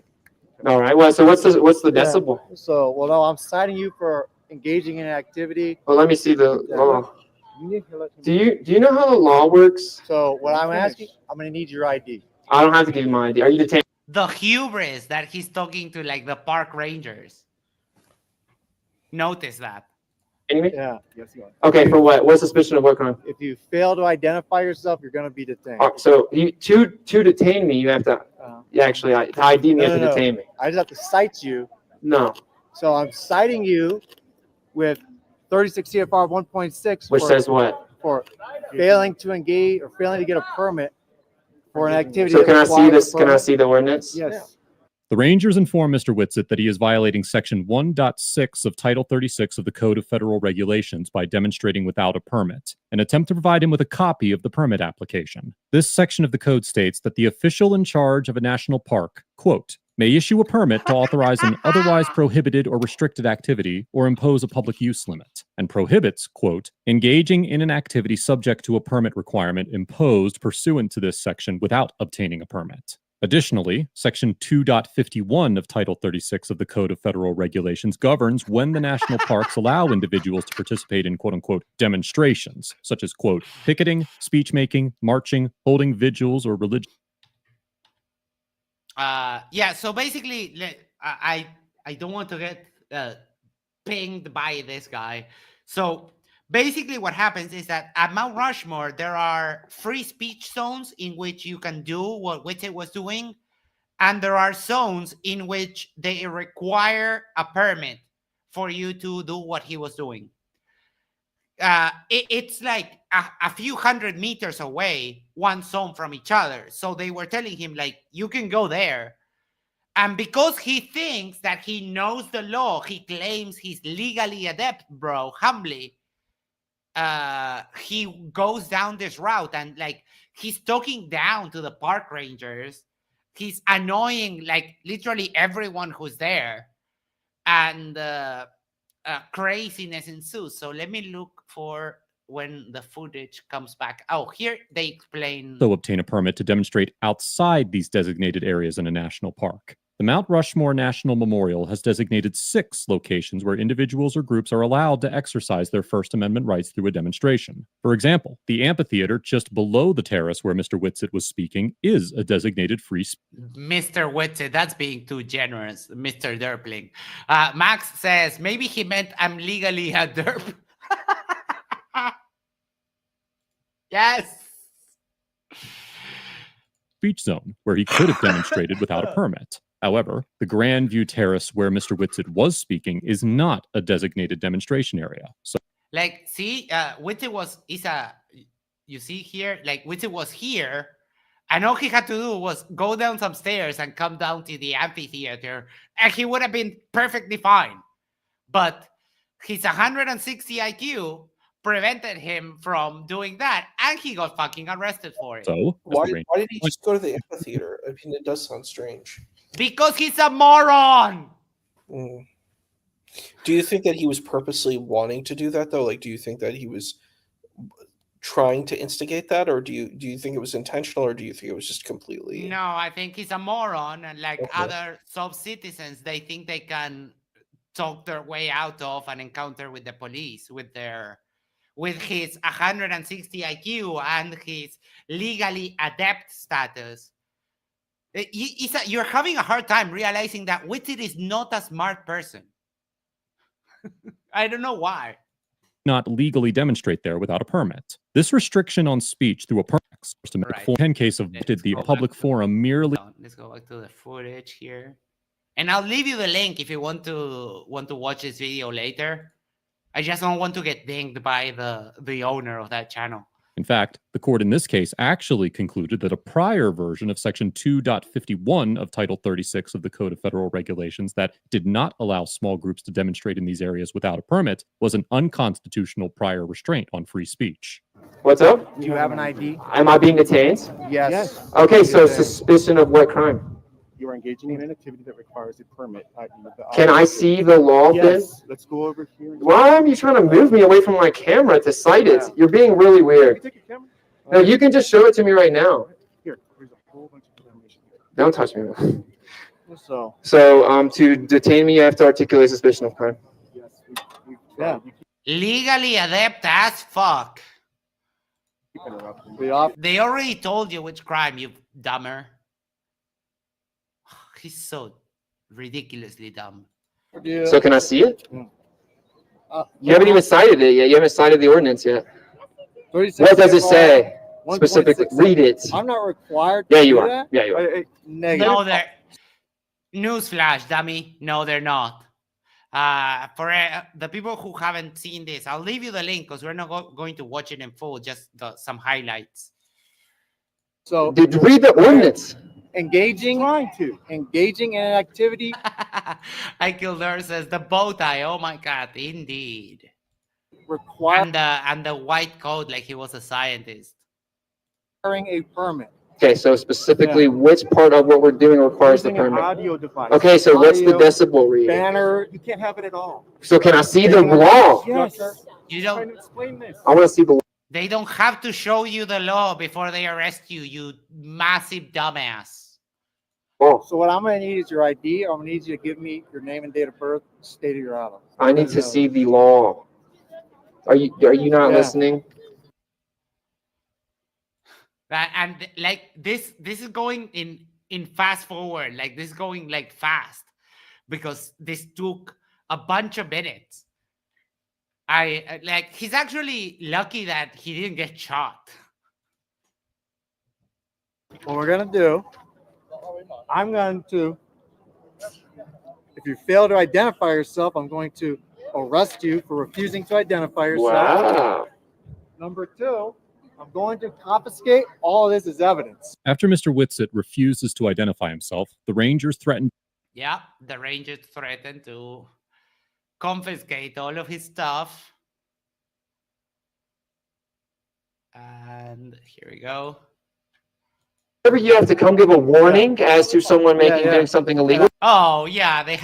All right. Well, so what's the Yeah. decibel? So, well, no, I'm citing you for engaging in activity. Well, let me see the Yeah. law. You need to let me- Do you know how the law works? So what I'm asking, I'm going to need your ID. I don't have to give you my ID. Are you detained? The hubris that he's talking to like the park rangers. Notice that. Me? Yeah. Yes, you are. Okay, for what? What suspicion of what crime? If you fail to identify yourself, you're going to be detained. So to detain me, you have to. Yeah, actually, to ID me, you have to No. detain me. I just have to cite you. No, So I'm citing you with 36 CFR 1.6, which says what? for failing to engage or failing to get a permit for an activity. So that can I see requires a this? Can I permit. see the ordinance? Yes. The Rangers inform Mr. Witsit that he is violating Section 1.6 of Title 36 of the Code of Federal Regulations by demonstrating without a permit, and attempt to provide him with a copy of the permit application. This section of the code states that the official in charge of a national park, quote, may issue a permit to authorize an otherwise prohibited or restricted activity or impose a public use limit, and prohibits, quote, engaging in an activity subject to a permit requirement imposed pursuant to this section without obtaining a permit. Additionally, Section 2.51 of Title 36 of the Code of Federal Regulations governs when the national parks allow individuals to participate in quote-unquote demonstrations, such as, quote, picketing, speech-making, marching, holding vigils, or religious. Yeah, so basically, I don't want to get pinged by this guy. So basically what happens is that at Mount Rushmore, there are free speech zones in which you can do what Witsit was doing. And there are zones in which they require a permit for you to do what he was doing. It's like a few hundred meters away, one zone from each other. So they were telling him, like, you can go there. And because he thinks that he knows the law, he claims he's legally adept, bro, humbly. He goes down this route and like he's talking down to the park rangers. He's annoying like literally everyone who's there, and craziness ensues. So let me look for when the footage comes back. Oh, here they explain. So obtain a permit to demonstrate outside these designated areas in a national park. The Mount Rushmore National Memorial has designated 6 locations where individuals or groups are allowed to exercise their First Amendment rights through a demonstration. For example, the amphitheater just below the terrace where Mr. Witsit was speaking is a designated free space. Mr. Witsit, that's being too generous, Mr. Derpling. Max says, maybe he meant I'm legally a derp. Yes. Speech zone where he could have demonstrated without a permit. However, the Grand View Terrace where Mr. Witsit was speaking is not a designated demonstration area. So, like, see, Witsit you see here, like Witsit was here, and all he had to do was go down some stairs and come down to the amphitheater, and he would have been perfectly fine. But his 160 IQ prevented him from doing that, and he got fucking arrested for it. so Why did he just go to the amphitheater? I mean, it does sound strange. Because he's a moron. Mm. Do you think that he was purposely wanting to do that, though? Like, do you think that he was trying to instigate that, or do you think it was intentional, or do you think it was just completely? No, I think he's a moron, and like Okay. other sub-citizens, they think they can talk their way out of an encounter with the police with his 160 IQ and his legally adept status. You're having a hard time realizing that Witsit is not a smart person. I don't know why. not legally demonstrate there without a permit. This restriction on speech through a permit Right. 10 case of Let's did the go back public to- forum merely Let's go back to the footage here. And I'll leave you the link if you want to watch this video later. I just don't want to get dinged by the owner of that channel. In fact, the court in this case actually concluded that a prior version of Section 2.51 of Title 36 of the Code of Federal Regulations that did not allow small groups to demonstrate in these areas without a permit was an unconstitutional prior restraint on free speech. What's up? Do you have an ID? Am I being detained? Yes. Okay, so suspicion of what crime? You are engaging in an activity that requires a permit. Can I see the law then? Yes. Let's go over here. Why are you trying to move me away from my camera to cite it? You're being really weird. Take your camera. No, you can just show it to me right now. Here's a whole bunch of information. Don't touch me. So, So, to detain me, you have to articulate suspicion of crime. Yes. yeah. Legally adept as fuck. They already told you which crime, you dumber. He's so ridiculously dumb. So can I see it? Uh, You haven't even cited it yet. You haven't cited the ordinance yet. 36 What does it say 1.6. specifically? Read it. I'm not required. Yeah, to you do are. that. Yeah, you are. Negative. No, they're newsflash, dummy. No, they're not. For the people who haven't seen this, I'll leave you the link because we're not going to watch it in full. Just some highlights. So Did read the ordinance. engaging in an activity I Kildare says the bow tie. Oh my god, indeed. requiring And the white coat, like he was a scientist. a permit. Okay, so specifically, which part of what we're doing requires the Using an permit? audio device. Okay, so what's the Audio, decibel read? Banner. You can't have it at all. So can I see the Banner, law? structure. You I'm don't. trying to explain this. I want to see the law. They don't have to show you the law before they arrest you. You massive dumbass. So what I'm going to need is your ID. I'm going to need you to give me your name and date of birth, state of your auto. I need to see the law. Are you not Yeah. listening? And like this is going in fast forward. Like this is going like fast because this took a bunch of minutes. I like he's actually lucky that he didn't get shot. What we're going to do, I'm going to, if you fail to identify yourself, I'm going to arrest you for refusing to identify yourself. Wow. Number two, I'm going to confiscate all of this as evidence. After Mr. Witsit refuses to identify himself, the Rangers threaten Yeah, the Rangers threatened to confiscate all of his stuff. And here we go. Whenever you have to come give a warning as to someone doing something illegal. Oh, yeah, they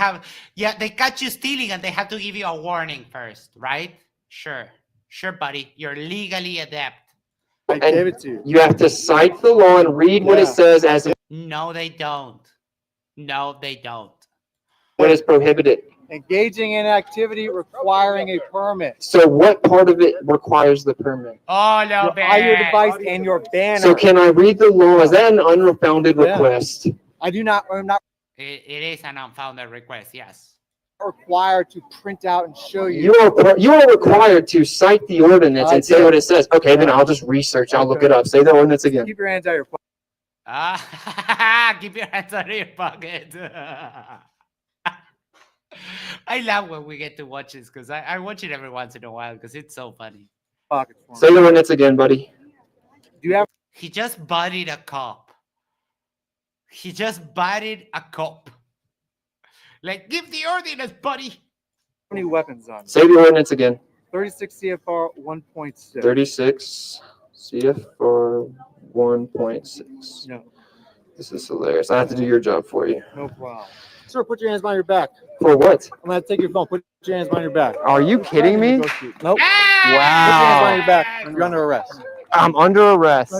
catch you stealing and they have to give you a warning first, right? Sure, buddy. You're legally adept. I gave it to you. You have to cite the law and read what it says as No, they don't. No, they don't. what is prohibited. Engaging in activity requiring a permit. So what part of it requires the permit? Oh, no, Your audio device and your banner. So can I read the law? Is that an unfounded Yeah. request? I'm not It is an unfounded request, yes. required to print out and show you. You are required to cite the ordinance and say what it says. Okay, then I'll just research. I'll look it up. Say the ordinance again. Keep your hands out of your pocket. Keep your hands out of your pocket. I love when we get to watch this because I watch it every once in a while because it's so funny. Pockets for me. Say the ordinance again, buddy. Do you have He just bodied a cop. He just bodied a cop. Like, give the ordinance, buddy. any weapons on you? Say the ordinance again. 36 CFR 1.6. 36 CFR 1.6. No, This is hilarious. I have to do your job for you. no problem. Sir, put your hands behind your back. For what? I'm going to take your phone. Put your hands behind your back. Are you kidding me? Nope. Put your hands Wow. behind your back. You're under arrest. I'm under arrest.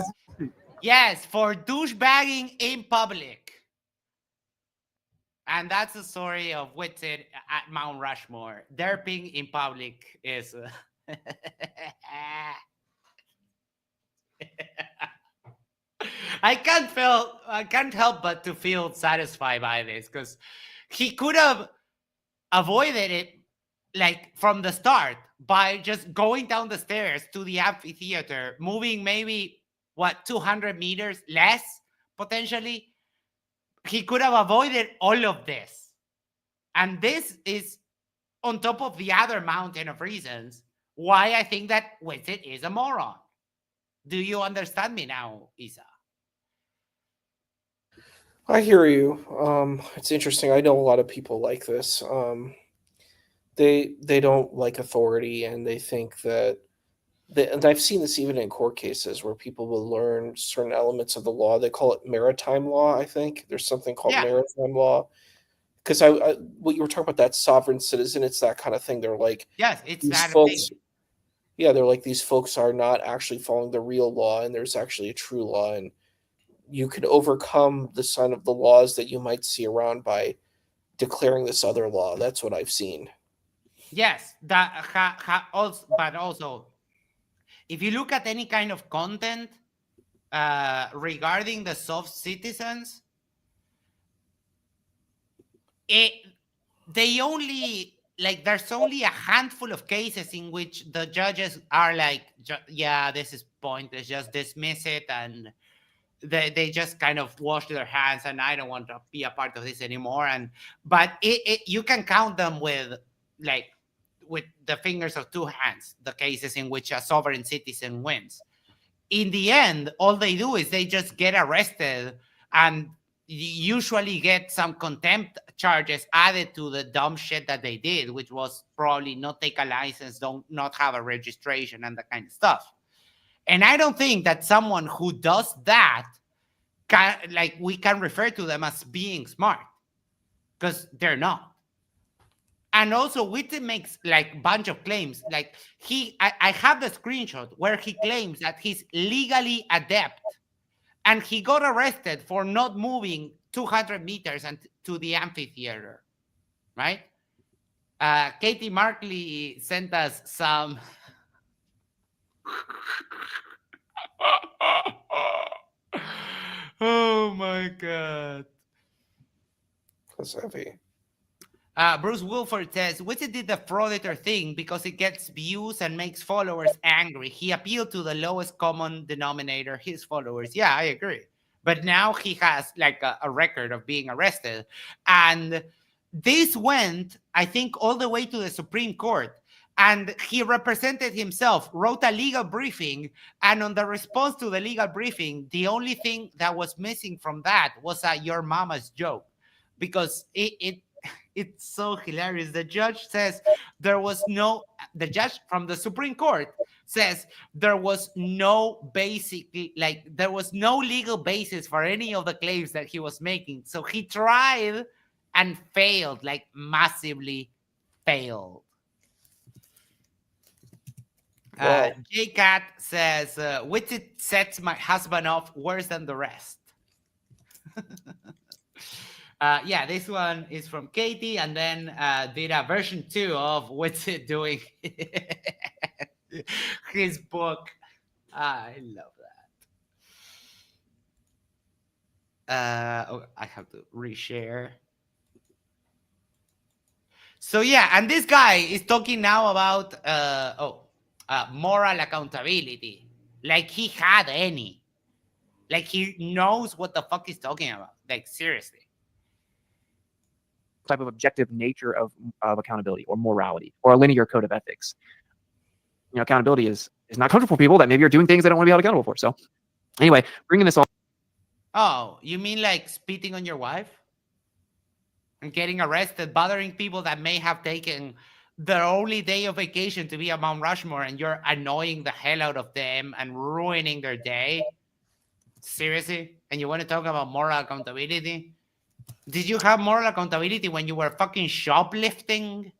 Yes, for douchebagging in public. And that's the story of Witsit at Mount Rushmore. Derping in public is... I can't help but to feel satisfied by this because he could have avoided it like from the start by just going down the stairs to the amphitheater, moving maybe 200 meters less potentially. He could have avoided all of this. And this is on top of the other mountain of reasons why I think that Witsit is a moron. Do you understand me now, Isa? I hear you. It's interesting. I know a lot of people like this. They don't like authority, and they think that. And I've seen this even in court cases where people will learn certain elements of the law. They call it maritime law. I think there's something called Yeah. maritime law. Because what you were talking about, that sovereign citizen, it's that kind of thing. They're like, Yes, it's these that folks. thing. Yeah, they're like, these folks are not actually following the real law, and there's actually a true law, and you can overcome the sign of the laws that you might see around by declaring this other law. That's what I've seen. Yes, also, but also, if you look at any kind of content regarding the soft citizens, they only like there's only a handful of cases in which the judges are like, yeah, this is pointless, just dismiss it, and they just kind of wash their hands, and I don't want to be a part of this anymore. But you can count them with the fingers of two hands, the cases in which a sovereign citizen wins. In the end, all they do is they just get arrested and usually get some contempt charges added to the dumb shit that they did, which was probably not take a license, not have a registration, and that kind of stuff. And I don't think that someone who does that we can refer to them as being smart, because they're not. And also, Witsit makes like bunch of claims. Like I have the screenshot where he claims that he's legally adept, and he got arrested for not moving 200 meters to the amphitheater, right? Katie Markley sent us some. Oh my god. That's heavy. Bruce Wilford says, Witsit did the frauditor thing because it gets views and makes followers angry. He appealed to the lowest common denominator, his followers. Yeah, I agree. But now he has like a record of being arrested. And this went, I think, all the way to the Supreme Court. And he represented himself, wrote a legal briefing. And on the response to the legal briefing, the only thing that was missing from that was a your mama's joke. Because it's so hilarious. The judge says the judge from the Supreme Court says there was no legal basis for any of the claims that he was making. So he tried and failed, like massively failed. Wow. JCat says, Witsit sets my husband off worse than the rest. Yeah, this one is from Katie, and then did a version 2 of Witsit doing his book. I love that. I have to reshare. So yeah, and this guy is talking now about moral accountability, like he had any, like he knows what the fuck he's talking about, like seriously. Type of objective nature of accountability or morality or a linear code of ethics. You know, accountability is not comfortable for people that maybe are doing things they don't want to be held accountable for. So anyway, bringing this all. Oh, you mean like spitting on your wife? And getting arrested, bothering people that may have taken their only day of vacation to be at Mount Rushmore, and you're annoying the hell out of them and ruining their day? Seriously? And you want to talk about moral accountability? Did you have moral accountability when you were fucking shoplifting?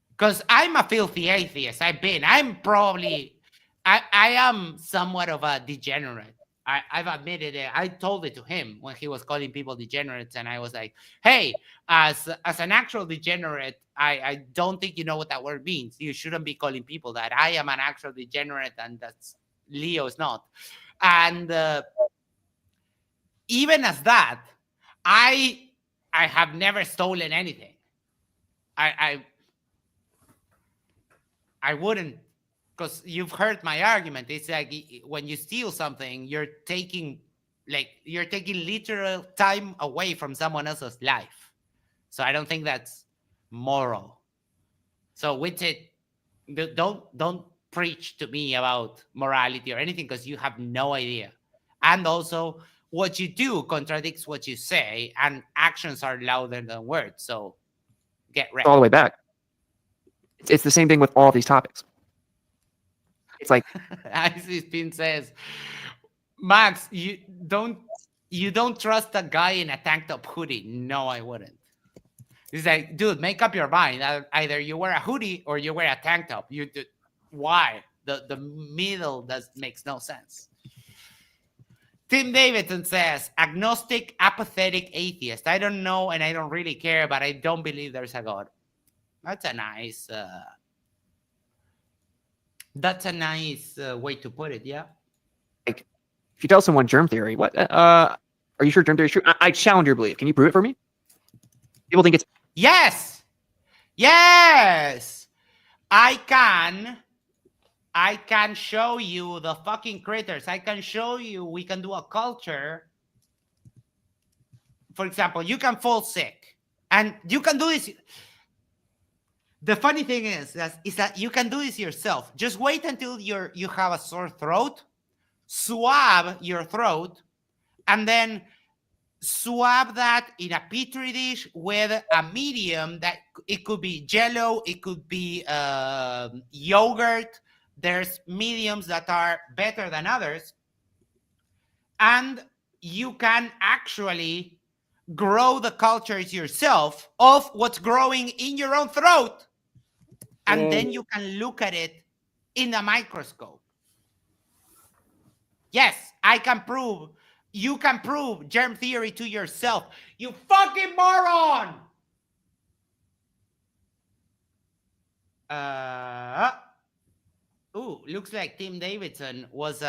Because I'm a filthy atheist. I'm probably, I am somewhat of a degenerate. I've admitted it. I told it to him when he was calling people degenerates, and I was like, hey, as an actual degenerate, I don't think you know what that word means. You shouldn't be calling people that. I am an actual degenerate, and that's Leo's not. And even as that, I have never stolen anything. I wouldn't, because you've heard my argument. It's like when you steal something, you're taking literal time away from someone else's life. So I don't think that's moral. So with it, don't preach to me about morality or anything because you have no idea. And also, what you do contradicts what you say, and actions are louder than words. So get ready. All the way back. It's the same thing with all these topics. It's like Isis Pin says, Max, you don't trust a guy in a tank top hoodie. No, I wouldn't. He's like, dude, make up your mind. Either you wear a hoodie or you wear a tank top. Why? The middle makes no sense. Tim Davidson says, agnostic, apathetic, atheist. I don't know and I don't really care, but I don't believe there's a God. That's a nice way to put it, yeah. if you tell someone germ theory, what are you sure germ theory is true? I challenge your belief. Can you prove it for me? People think it's yes. I can show you the fucking critters. I can show you we can do a culture. For example, you can fall sick and you can do this. The funny thing is that you can do this yourself. Just wait until you have a sore throat, swab your throat, and then swab that in a petri dish with a medium that it could be Jello, it could be yogurt. There's mediums that are better than others. And you can actually grow the cultures yourself of what's growing in your own throat. And then you can look at it in a microscope. Yes, I can prove. You can prove germ theory to yourself. You fucking moron! Looks like Tim Davidson was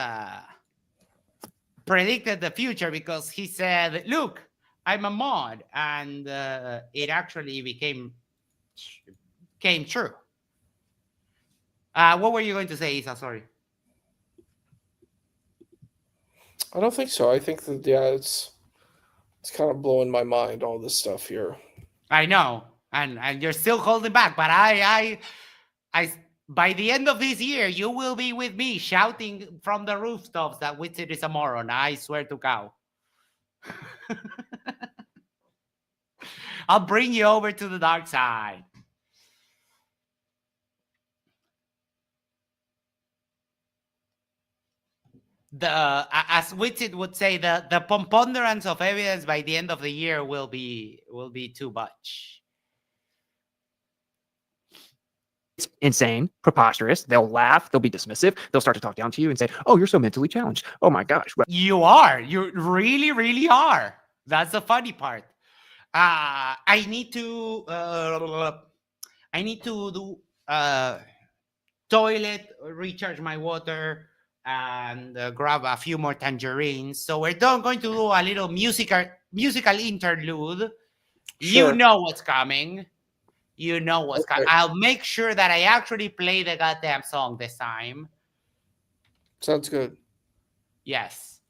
predicted the future because he said, look, I'm a mod. And it actually came true. What were you going to say, Isa? Sorry. I don't think so. I think that it's kind of blowing my mind, all this stuff here. I know, and you're still holding back, but I by the end of this year, you will be with me shouting from the rooftops that Witsit is a moron. I swear to cow. I'll bring you over to the dark side. As Witsit would say, the preponderance of evidence by the end of the year will be too much. It's insane, preposterous. They'll laugh. They'll be dismissive. They'll start to talk down to you and say, "Oh, you're so mentally challenged. Oh my gosh." You are. You really, really are. That's the funny part. I need to do toilet, recharge my water, and grab a few more tangerines. So we're going to do a little musical interlude. Sure. You know what's coming. You know what's coming. I'll make sure that I actually play the goddamn song this time. Sounds good. Yes.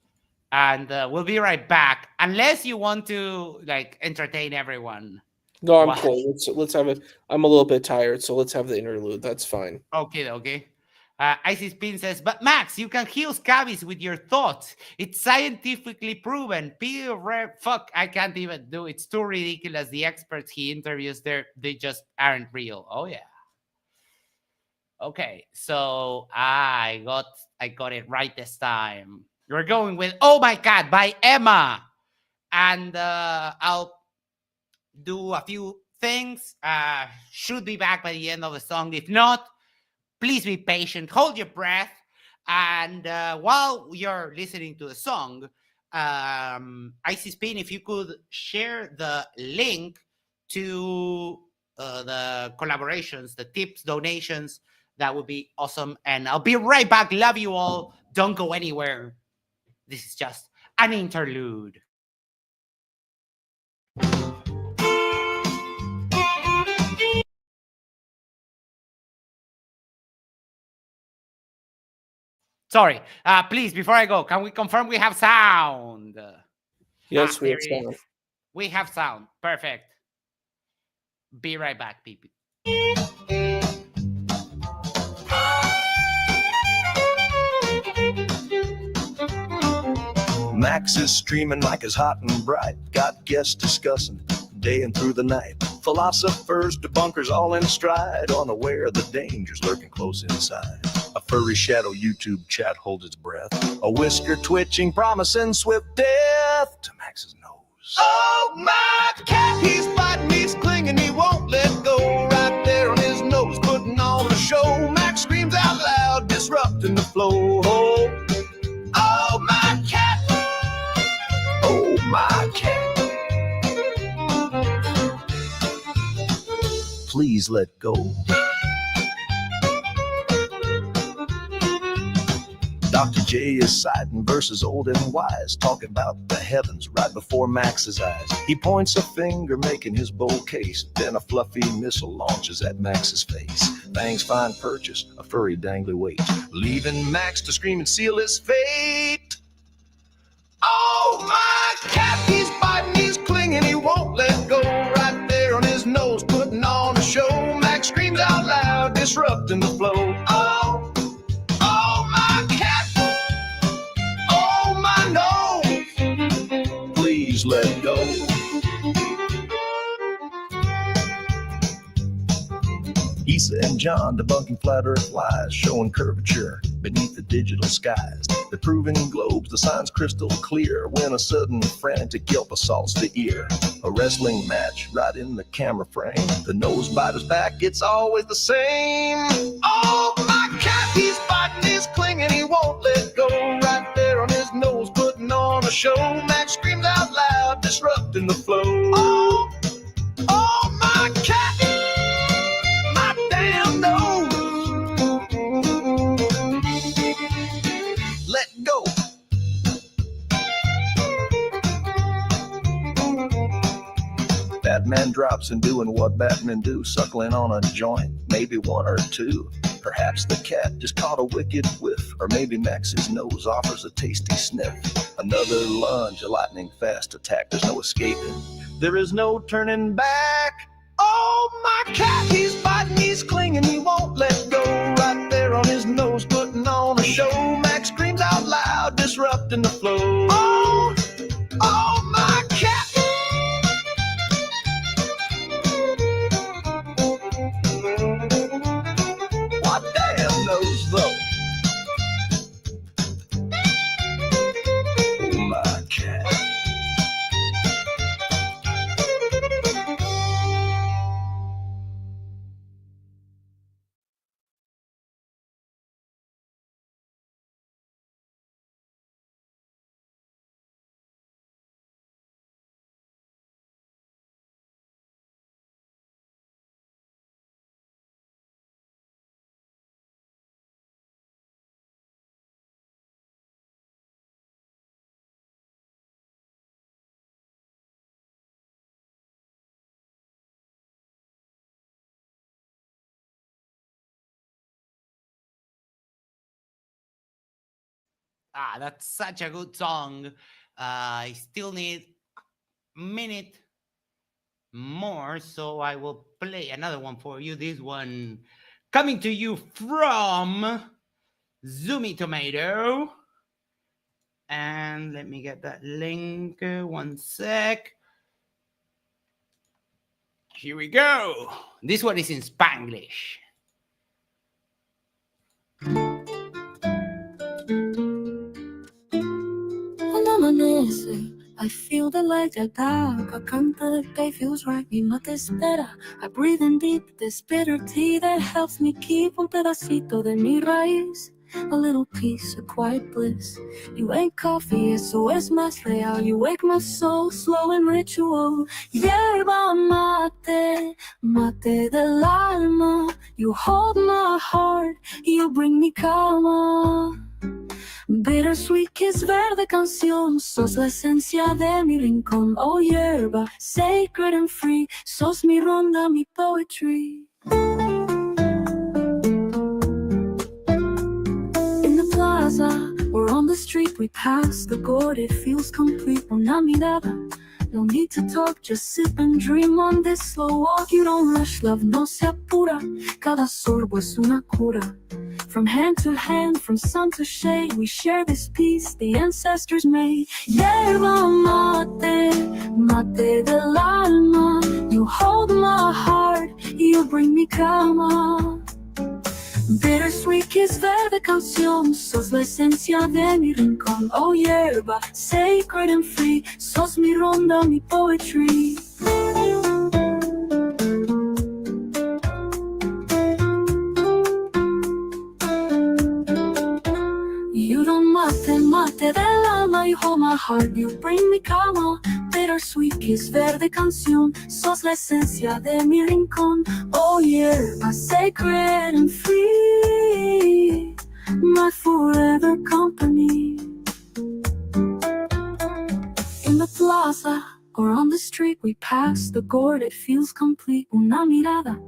And we'll be right back. Unless you want to entertain everyone. No, I'm cool. Let's have it. I'm a little bit tired, so let's have the interlude. That's fine. Okay. Isis Pin says, but Max, you can heal scabies with your thoughts. It's scientifically proven. Fuck, I can't even do it. It's too ridiculous. The experts he interviews they just aren't real. Oh yeah. Okay, so I got it right this time. We're going with "Oh My God" by Emma, and I'll do a few things. Should be back by the end of the song. If not, please be patient, hold your breath, and while you're listening to the song, Isis Pin, if you could share the link to the collaborations, the tips, donations, that would be awesome. And I'll be right back. Love you all. Don't go anywhere. This is just an interlude. Sorry. Please, before I go, can we confirm we have sound? Yes, we have sound. We have sound. Perfect. Be right back, people. Max is streaming like it's hot and bright. Got guests discussing day and through the night. Philosophers, debunkers all in stride, unaware of the dangers lurking close inside. A furry shadow YouTube chat holds its breath. A whisker twitching, promising swift death to Max's nose. Oh, my cat, he's biting, he's clinging, he won't let go. Right there on his nose, putting on a show. Max screams out loud, disrupting the flow. Oh, my cat. Oh, my cat. Please let go. Dr. J is citing verses old and wise, talking about the heavens right before Max's eyes. He points a finger, making his bold case. Then a fluffy missile launches at Max's face. Fangs find purchase, a furry dangly weight, leaving Max to scream and seal his fate. Oh, my cat, he's biting, he's clinging, he won't let go. Right there on his nose, putting on a show. Max screams out loud, disrupting the flow. Oh, my cat. Oh, my nose. Please let go. Issa and John debunking flat earth lies, showing curvature beneath the digital skies. They're proving globes, the signs crystal clear, when a sudden frantic yelp assaults the ear. A wrestling match right in the camera frame. The nose biter's back, it's always the same. Oh, my cat, he's biting, he's clinging, he won't let go. Right there on his nose, putting on a show. Max screams out loud, disrupting the flow. Oh, my cat. My damn nose. Let go. Batman drops and doing what Batmen do, suckling on a joint, maybe one or two. Perhaps the cat just caught a wicked whiff, or maybe Max's nose offers a tasty sniff. Another lunge, a lightning fast attack, there's no escaping, there is no turning back. Oh, my cat, he's biting, he's clinging, he won't let go. Right there on his nose, putting on a show. Max screams out loud, disrupting the flow. Oh, my cat. What damn nose though? Oh, my cat. That's such a good song. I still need a minute more, so I will play another one for you. This one coming to you from Zoomy Tomato. And let me get that link. One sec. Here we go. This one is in Spanglish. Amanece, I feel the light at dark. I can't the day feels right, mi no te espera. I breathe in deep this bitter tea that helps me keep un pedacito de mi raíz. A little piece of quiet bliss. You ain't coffee, eso es más real. You wake my soul, slow and ritual. Yerba mate, mate del alma. You hold my heart, you bring me calma. Bittersweet kiss, verde canción, sos la esencia de mi rincón. Oh yerba, sacred and free, sos mi ronda, mi poetry. In the plaza, or on the street, we pass the gourd, it feels complete. Una mirada, no need to talk, just sip and dream on this slow walk. You don't rush, love no se apura, cada sorbo es una cura. From hand to hand, from sun to shade, we share this peace the ancestors made. Yerba mate, mate del alma. You hold my heart, you bring me calma. Bittersweet kiss verde canción, sos la esencia de mi rincón. Oh yerba, sacred and free, sos mi ronda, mi poetry. You don't mate del alma, you hold my heart, you bring me calma. Bittersweet kiss verde canción, sos la esencia de mi rincón. Oh yerba, sacred and free, my forever company. In the plaza or on the street, we pass the gourd, it feels complete. Una mirada,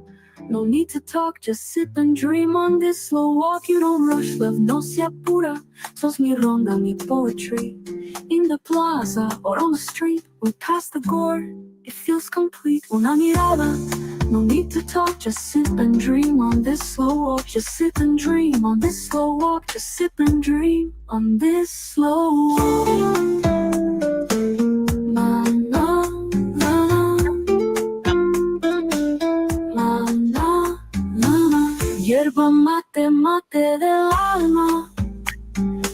no need to talk, just sit and dream on this slow walk. You don't rush, love no se apura, sos mi ronda, mi poetry. In the plaza or on the street, we pass the gourd, it feels complete. Una mirada, no need to talk, just sit and dream on this slow walk. Just sit and dream on this slow walk. Just sit and dream on this slow walk. La, la, la, la, la, la, la. Yerba mate, mate del alma.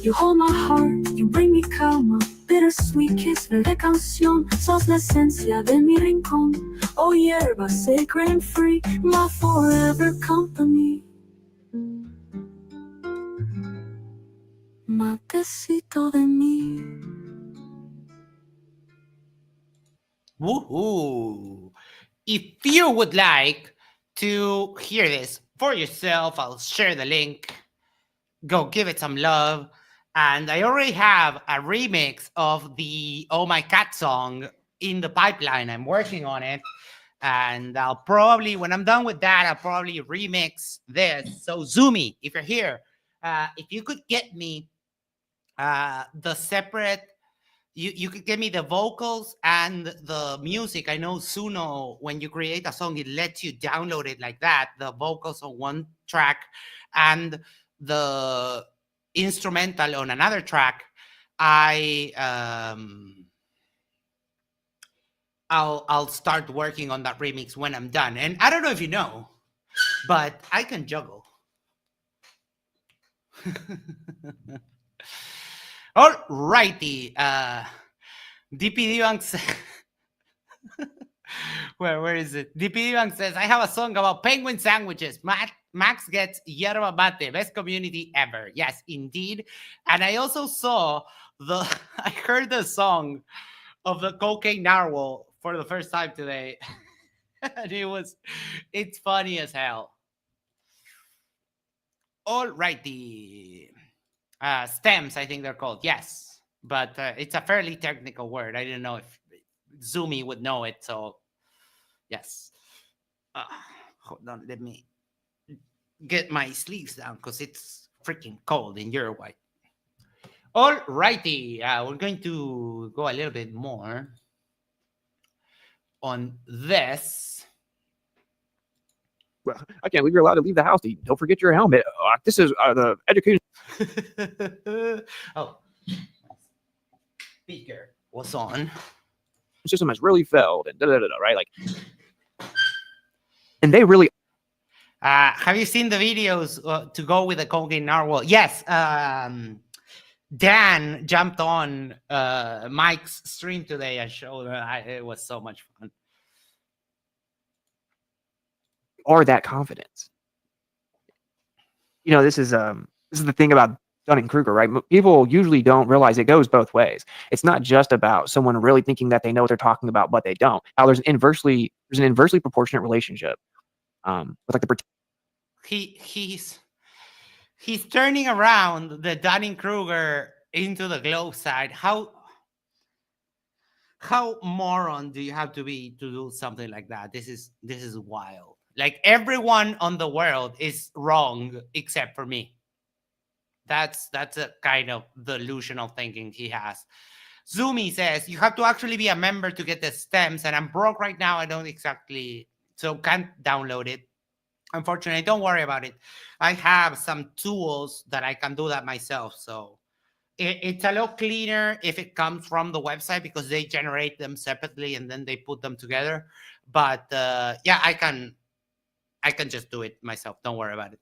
You hold my heart, you bring me calma. Bittersweet kiss verde canción, sos la esencia de mi rincón. Oh yerba, sacred and free, my forever company. Matecito de mí. Woohoo! If you would like to hear this for yourself, I'll share the link. Go give it some love. And I already have a remix of the Oh My Cat song in the pipeline. I'm working on it. And I'll probably, when I'm done with that, I'll probably remix this. So Zoomy, if you're here, if you could get me the separate, you could give me the vocals and the music. I know Suno, when you create a song, it lets you download it like that. The vocals on one track and the instrumental on another track. I'll start working on that remix when I'm done. And I don't know if you know, but I can juggle. All righty. DPD Bank says, where is it? DPD Bank says, I have a song about penguin sandwiches. Max gets yerba mate, best community ever. Yes, indeed. And I also saw I heard the song of the cocaine narwhal for the first time today. And it's funny as hell. All righty. Stems, I think they're called. Yes, but it's a fairly technical word. I didn't know if Zoomy would know it. So, yes. Hold on. Let me get my sleeves down because it's freaking cold in Uruguay. All righty. We're going to go a little bit more on this. Well, again, you're allowed to leave the house. Don't forget your helmet. This is the education. Oh, speaker was on. System has really failed, and right? Like, and they really. Have you seen the videos to go with the cocaine narwhal? Yes. Dan jumped on Mike's stream today and showed it was so much fun. Are that confident? You know, this is the thing about Dunning-Kruger, right? People usually don't realize it goes both ways. It's not just about someone really thinking that they know what they're talking about, but they don't. How there's an inversely proportionate relationship with like the. He's turning around the Dunning-Kruger into the globe side. How moron do you have to be to do something like that? This is wild. Like, everyone on the world is wrong except for me. That's a kind of delusional thinking he has. Zoomy says you have to actually be a member to get the stems, and I'm broke right now. I don't exactly, so can't download it. Unfortunately, don't worry about it. I have some tools that I can do that myself. So it's a lot cleaner if it comes from the website because they generate them separately and then they put them together. But yeah, I can just do it myself. Don't worry about it.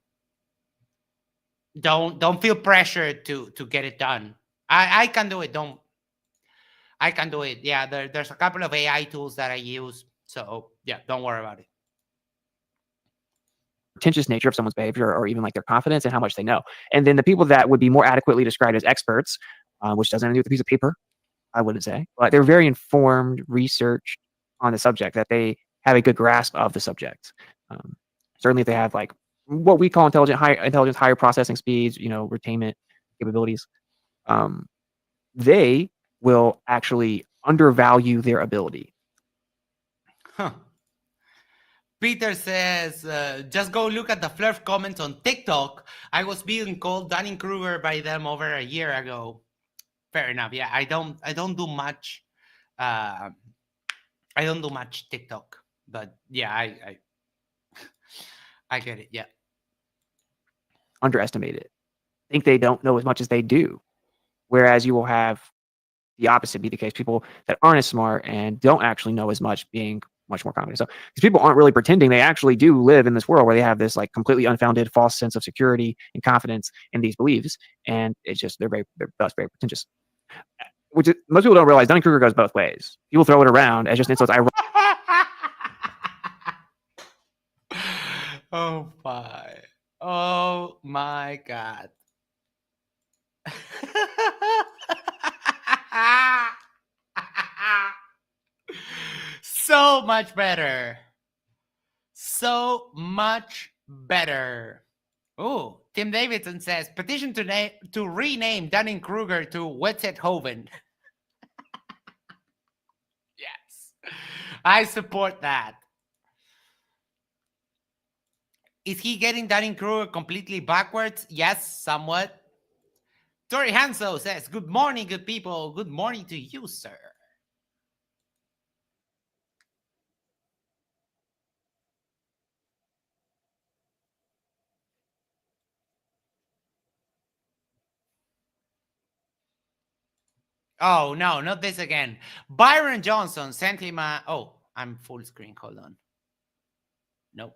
Don't feel pressured to get it done. I can do it. I can do it. Yeah, there's a couple of AI tools that I use. So yeah, don't worry about it. Pretentious nature of someone's behavior or even like their confidence and how much they know. And then the people that would be more adequately described as experts, which doesn't have to do with a piece of paper, I wouldn't say, but they're very informed, research on the subject, that they have a good grasp of the subject. Certainly if they have like what we call intelligence, higher processing speeds, retainment capabilities, they will actually undervalue their ability. Huh. Peter says, just go look at the flirt comments on TikTok. I was being called Dunning-Kruger by them over a year ago. Fair enough. Yeah, I don't do much. I don't do much TikTok, but yeah, I get it. Yeah. Underestimate it. Think they don't know as much as they do. Whereas you will have the opposite be the case. People that aren't as smart and don't actually know as much being much more confident. So these people aren't really pretending. They actually do live in this world where they have this like completely unfounded false sense of security and confidence in these beliefs. And it's just, they're thus very pretentious. Which is, most people don't realize Dunning-Kruger goes both ways. People throw it around as just insults. Oh my God. So much better. So much better. Oh, Tim Davidson says, petition to rename Dunning-Kruger to Witsit. Yes. I support that. Is he getting Dunning-Kruger completely backwards? Yes, somewhat. Tori Hanso says, good morning, good people. Good morning to you, sir. Oh, no, not this again. Byron Johnson sent him a... Oh, I'm full screen. Hold on. Nope.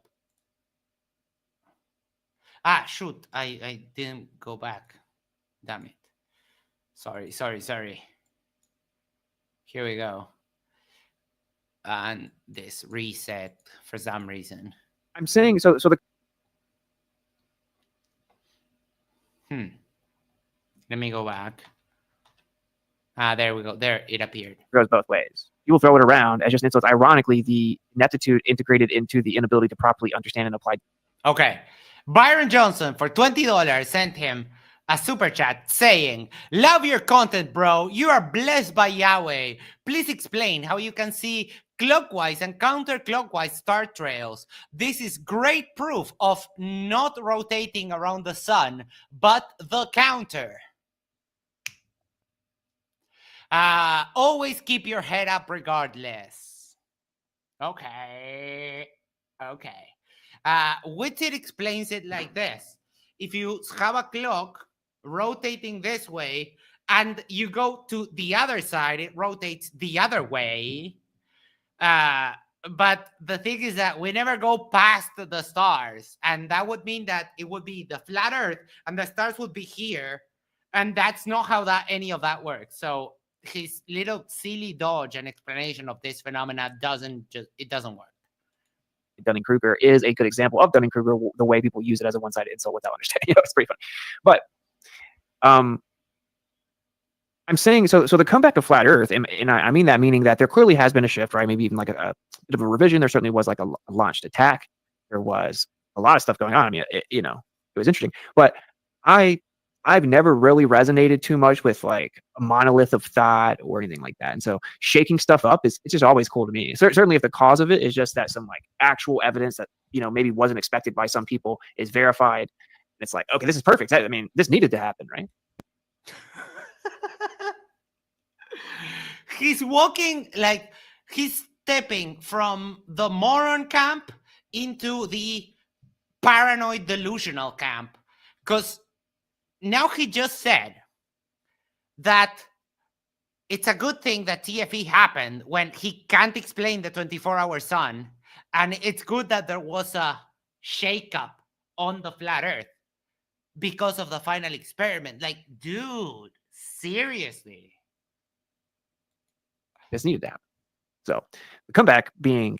Ah, shoot. I didn't go back. Damn it. Sorry. Here we go. And this reset for some reason. I'm saying, so the... Let me go back. Ah, there we go. There, it appeared. It goes both ways. People throw it around as just insults. Ironically, the ineptitude integrated into the inability to properly understand and apply. Okay. Byron Johnson for $20 sent him a super chat saying, love your content, bro. You are blessed by Yahweh. Please explain how you can see clockwise and counterclockwise star trails. This is great proof of not rotating around the sun, but the counter. Always keep your head up regardless. Okay. Witsit explains it like this. If you have a clock rotating this way and you go to the other side, it rotates the other way. But the thing is that we never go past the stars. And that would mean that it would be the flat Earth and the stars would be here. And that's not how any of that works. So his little silly dodge and explanation of this phenomena doesn't work. Dunning-Kruger is a good example of Dunning-Kruger, the way people use it as a one-sided insult without understanding. It's pretty funny. But I'm saying, so the comeback of flat Earth, and I mean that meaning that there clearly has been a shift, right? Maybe even like a bit of a revision. There certainly was like a launched attack. There was a lot of stuff going on. I mean, it was interesting. But I've never really resonated too much with like a monolith of thought or anything like that. And so shaking stuff up it's just always cool to me. Certainly if the cause of it is just that some like actual evidence that, maybe wasn't expected by some people is verified. And it's like, okay, this is perfect. I mean, this needed to happen, right? He's stepping from the moron camp into the paranoid delusional camp, because now he just said that it's a good thing that TFE happened when he can't explain the 24-hour sun, and it's good that there was a shakeup on the flat Earth because of the final experiment. Like, dude, seriously. This needed to happen. So the comeback being,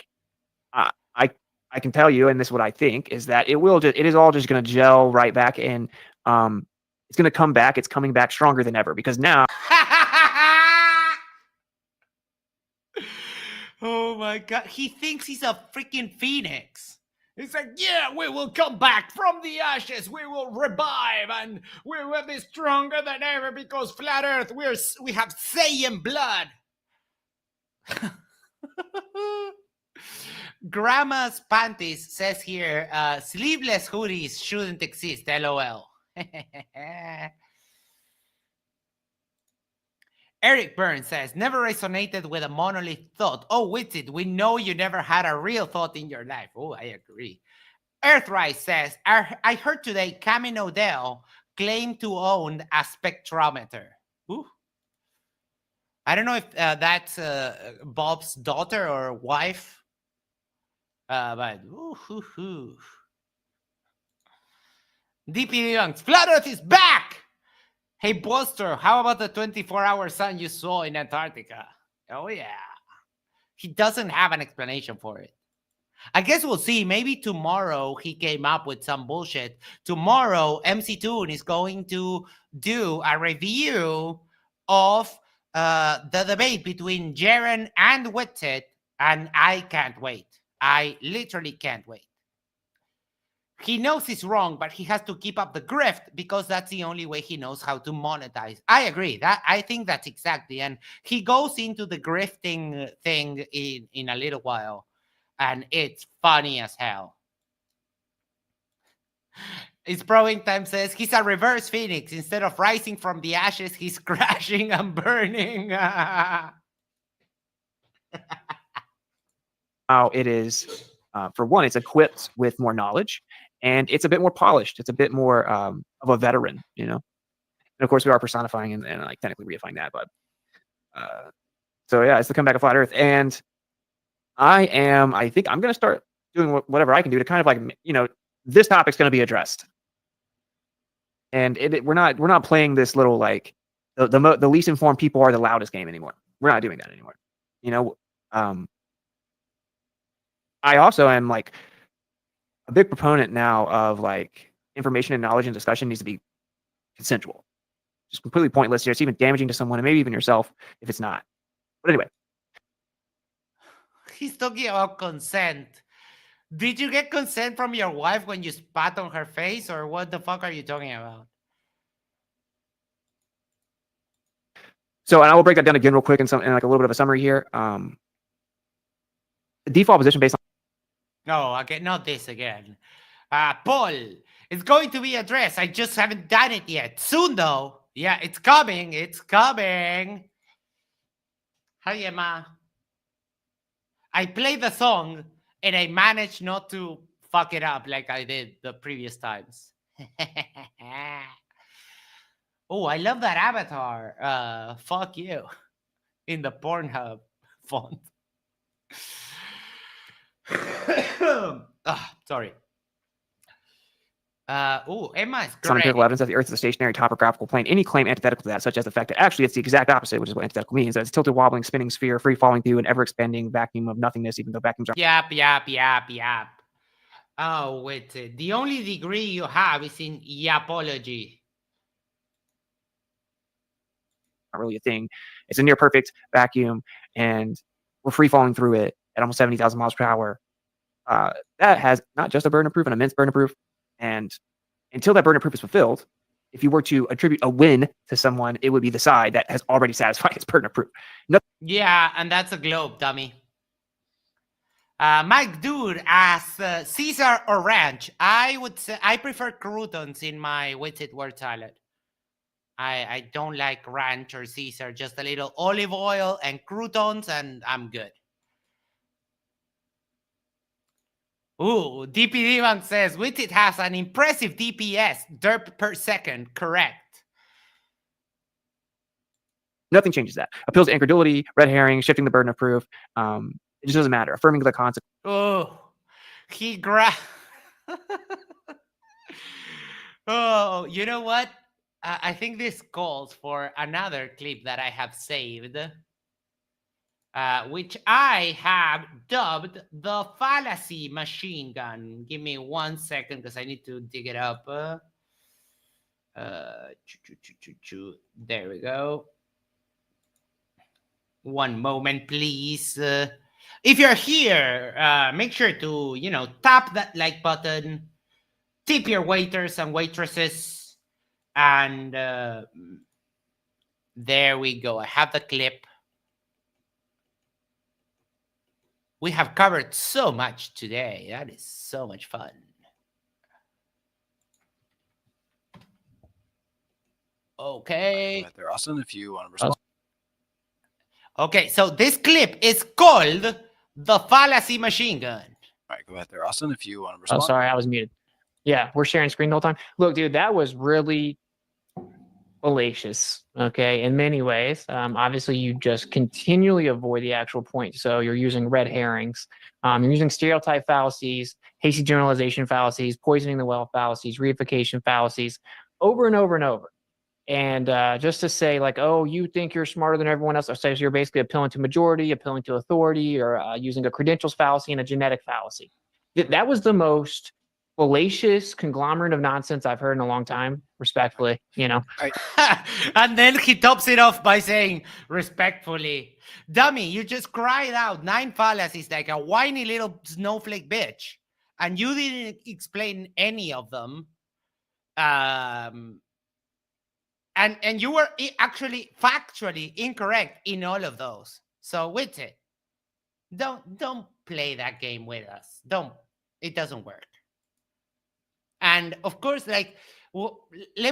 I can tell you, and this is what I think, is that it is all just going to gel right back in. It's going to come back. It's coming back stronger than ever, because now. Oh my God. He thinks he's a freaking phoenix. He's like, yeah, we will come back from the ashes. We will revive, and we will be stronger than ever because flat Earth, we have Saiyan blood. Grandma's Panties says here, sleeveless hoodies shouldn't exist, LOL. Eric Burns says, never resonated with a monolith thought. Oh, Witsit, we know you never had a real thought in your life. Oh, I agree. Earthrise says, I heard today Camin Odell claimed to own a spectrometer. Ooh. I don't know if that's Bob's daughter or wife. But ooh. DP Youngs, Flat Earth is back! Hey, Buster, how about the 24-hour sun you saw in Antarctica? Oh, yeah. He doesn't have an explanation for it. I guess we'll see. Maybe tomorrow he came up with some bullshit. Tomorrow, MC Toon is going to do a review of the debate between Jaren and Witsit, and I can't wait. I literally can't wait. He knows he's wrong, but he has to keep up the grift because that's the only way he knows how to monetize. I agree. I think that's exactly. And he goes into the grifting thing in a little while, and it's funny as hell. It's Proing Time says he's a reverse phoenix. Instead of rising from the ashes, he's crashing and burning. Now it is, for one, it's equipped with more knowledge, and it's a bit more polished. It's a bit more of a veteran, you know. And of course, we are personifying and like technically reifying that, but so yeah, it's the comeback of Flat Earth, and I think I'm gonna start doing whatever I can do to kind of like, you know, this topic's gonna be addressed, and we're not playing this little like the least informed people are the loudest game anymore. We're not doing that anymore, you know. I also am like a big proponent now of like information and knowledge and discussion needs to be consensual. Just completely pointless here. It's even damaging to someone and maybe even yourself if it's not. But anyway. He's talking about consent. Did you get consent from your wife when you spat on her face, or what the fuck are you talking about? So, and I will break that down again real quick in like a little bit of a summary here. The default position based on. No, okay, not this again. Paul, it's going to be addressed. I just haven't done it yet. Soon, though. Yeah, it's coming. It's coming. Hi, Emma. I played the song, and I managed not to fuck it up like I did the previous times. Oh, I love that avatar. Fuck you. In the Pornhub font. Sorry. Emma is great. Empirical evidence that the Earth is a stationary topographical plane. Any claim antithetical to that, such as the fact that actually it's the exact opposite, which is what antithetical means. That it's tilted, wobbling, spinning sphere, free falling through an ever-expanding vacuum of nothingness, even though vacuums are. Yap. Oh, wait. The only degree you have is in yapology. Not really a thing. It's a near perfect vacuum, and we're free falling through it at almost 70,000 miles per hour. That has not just a burden of proof, an immense burden of proof. And until that burden of proof is fulfilled, if you were to attribute a win to someone, it would be the side that has already satisfied its burden of proof. Yeah, and that's a globe, dummy. Mike Dude asks, Caesar or ranch? I would say I prefer croutons in my Witsit word salad. I don't like ranch or Caesar, just a little olive oil and croutons, and I'm good. Ooh, DPD Bank says Witsit has an impressive DPS, derp per second. Correct. Nothing changes that. Appeals to incredulity, red herring, shifting the burden of proof. It just doesn't matter. Affirming the concept. Oh, Oh, you know what? I think this calls for another clip that I have saved, which I have dubbed the fallacy machine gun. Give me 1 second because I need to dig it up. There we go. One moment, please. If you're here, make sure to, tap that like button, tip your waiters and waitresses, and there we go. I have the clip. We have covered so much today. That is so much fun. Okay. There, Austin, if you want to respond. Okay, so this clip is called the fallacy machine gun. All right, go ahead there, Austin, if you want to respond. Oh, sorry, I was muted. Yeah, we're sharing screen the whole time. Look, dude, that was really fallacious, okay, in many ways. Obviously, you just continually avoid the actual point. So you're using red herrings. You're using stereotype fallacies, hasty generalization fallacies, poisoning the well fallacies, reification fallacies, over and over and over. And just to say, like, oh, you think you're smarter than everyone else, so you're basically appealing to majority, appealing to authority, or using a credentials fallacy and a genetic fallacy. That was the most fallacious conglomerate of nonsense I've heard in a long time, respectfully, And then he tops it off by saying, respectfully, dummy, you just cried out 9 fallacies like a whiny little snowflake bitch, and you didn't explain any of them. And you were actually factually incorrect in all of those. So with it, don't play that game with us. It doesn't work. And of course, let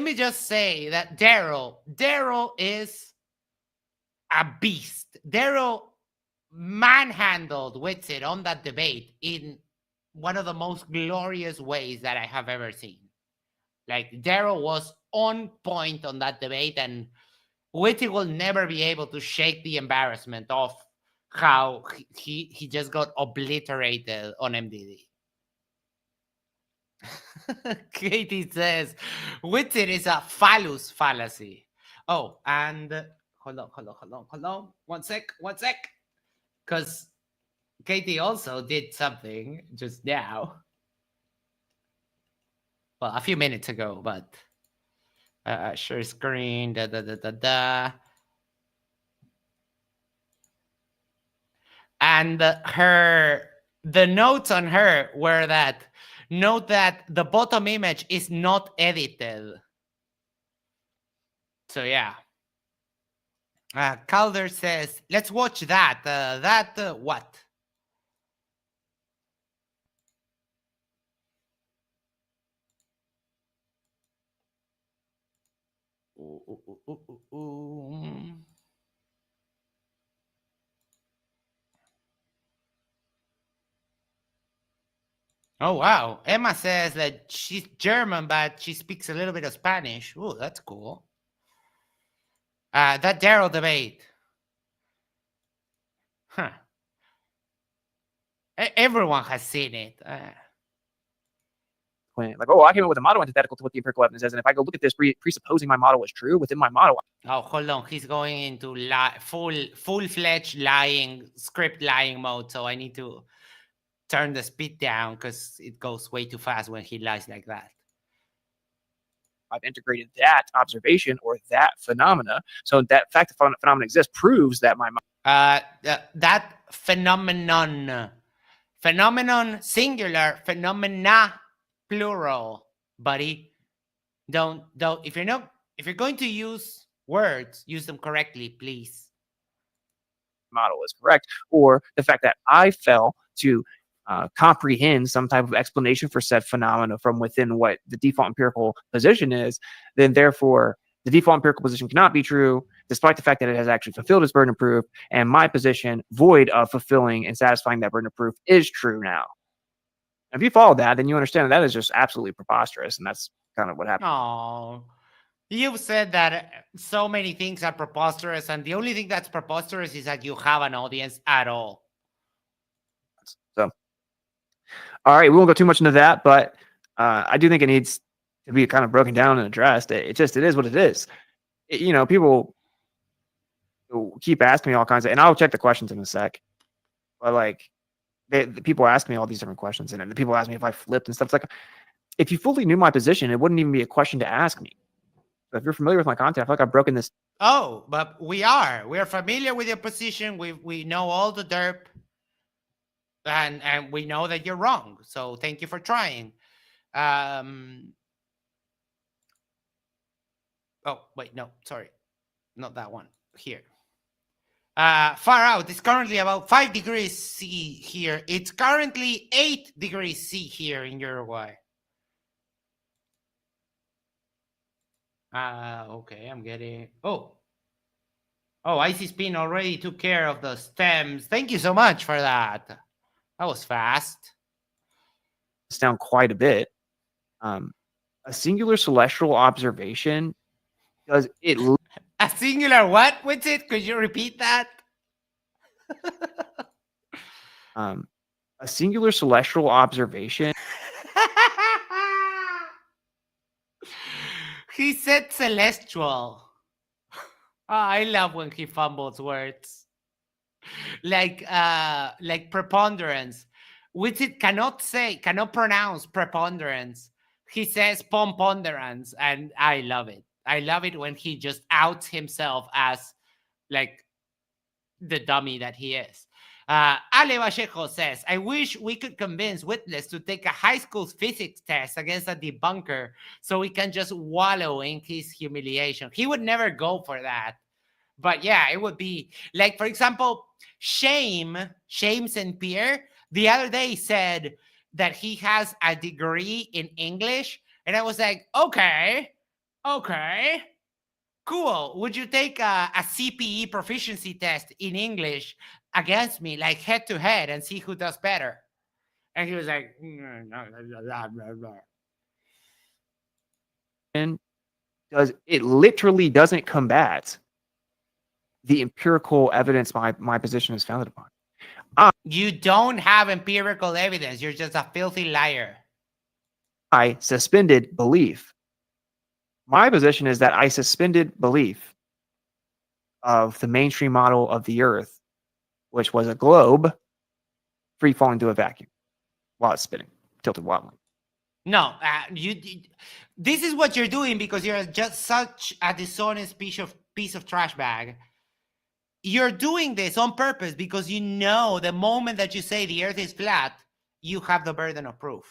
me just say that Daryl is a beast. Daryl manhandled Witsit on that debate in one of the most glorious ways that I have ever seen. Like, Daryl was on point on that debate, and Witsit will never be able to shake the embarrassment of how he just got obliterated on MDD. Katie says, Witsit is a phallus fallacy. Oh, and hold on. One sec. Because Katie also did something just now. Well, a few minutes ago, but share screen, And the notes on her were that, note that the bottom image is not edited. So yeah. Calder says, let's watch that. What? Oh, wow. Emma says that she's German, but she speaks a little bit of Spanish. Oh, that's cool. That Daryl debate. Huh. Everyone has seen it. Like, oh, I came up with a model antithetical to what the empirical evidence says, and if I go look at this presupposing my model was true within my model. Oh, hold on. He's going into full-fledged lying, script lying mode, so I need to turn the speed down because it goes way too fast when he lies like that. I've integrated that observation or that phenomena. So that fact the phenomenon exists proves that my that phenomenon singular, phenomena plural, buddy. Don't if you're going to use words, use them correctly, please. Model is correct, or the fact that I fell to comprehend some type of explanation for said phenomena from within what the default empirical position is, then therefore the default empirical position cannot be true, despite the fact that it has actually fulfilled its burden of proof, and my position, void of fulfilling and satisfying that burden of proof, is true now. If you follow that, then you understand that is just absolutely preposterous, and that's kind of what happened. Oh, you've said that so many things are preposterous, and the only thing that's preposterous is that you have an audience at all. So, all right, we won't go too much into that, but I do think it needs to be kind of broken down and addressed. It is what it is. People keep asking me all kinds of, and I'll check the questions in a sec. But like, the people ask me all these different questions, and then the people ask me if I flipped and stuff. It's like, if you fully knew my position, it wouldn't even be a question to ask me. So if you're familiar with my content, I feel like I've broken this. Oh, but we're familiar with your position. We know all the derp, and we know that you're wrong. So thank you for trying. Oh wait, no, sorry, not that one. Here. Far out. It's currently about 5 degrees C here. It's currently 8 degrees C here in Uruguay. Okay, I'm getting. Oh, Icy Spin already took care of the stems. Thank you so much for that. That was fast. It's down quite a bit. A singular celestial observation does it. A singular what? What's it? Could you repeat that? A singular celestial observation. He said celestial. Oh, I love when he fumbles words. Like preponderance. Witsit cannot pronounce preponderance. He says pomponderance, and I love it. I love it when he just outs himself as like the dummy that he is. Ale Vallejo says, I wish we could convince Witless to take a high school physics test against a debunker so we can just wallow in his humiliation. He would never go for that. But yeah, it would be like, for example, Shames and Pierre the other day said that he has a degree in English. And I was like, okay, cool. Would you take a CPE proficiency test in English against me, like head to head, and see who does better? And he was like, and it literally doesn't combat the empirical evidence my position is founded upon. You don't have empirical evidence. You're just a filthy liar. I suspended belief. My position is that I suspended belief of the mainstream model of the Earth, which was a globe free falling to a vacuum while it's spinning, tilted wildly. No, this is what you're doing because you're just such a dishonest piece of trash bag. You're doing this on purpose because you know the moment that you say the Earth is flat, you have the burden of proof.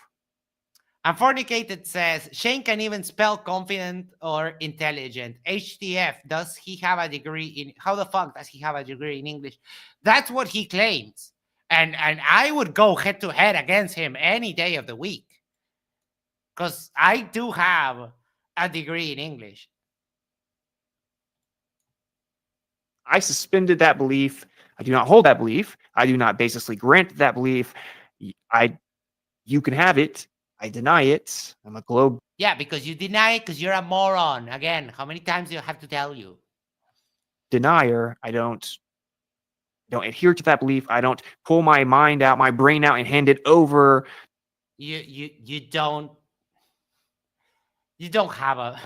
And Fornicated says, Shane can even spell confident or intelligent. HTF, does he have a degree in... How the fuck does he have a degree in English? That's what he claims. And I would go head to head against him any day of the week. Because I do have a degree in English. I suspended that belief. I do not hold that belief. I do not basically grant that belief. You can have it. I deny it. I'm a globe. Yeah, because you deny it because you're a moron. Again, how many times do I have to tell you? Denier. I don't adhere to that belief. I don't pull my mind out, my brain out, and hand it over. You don't have a...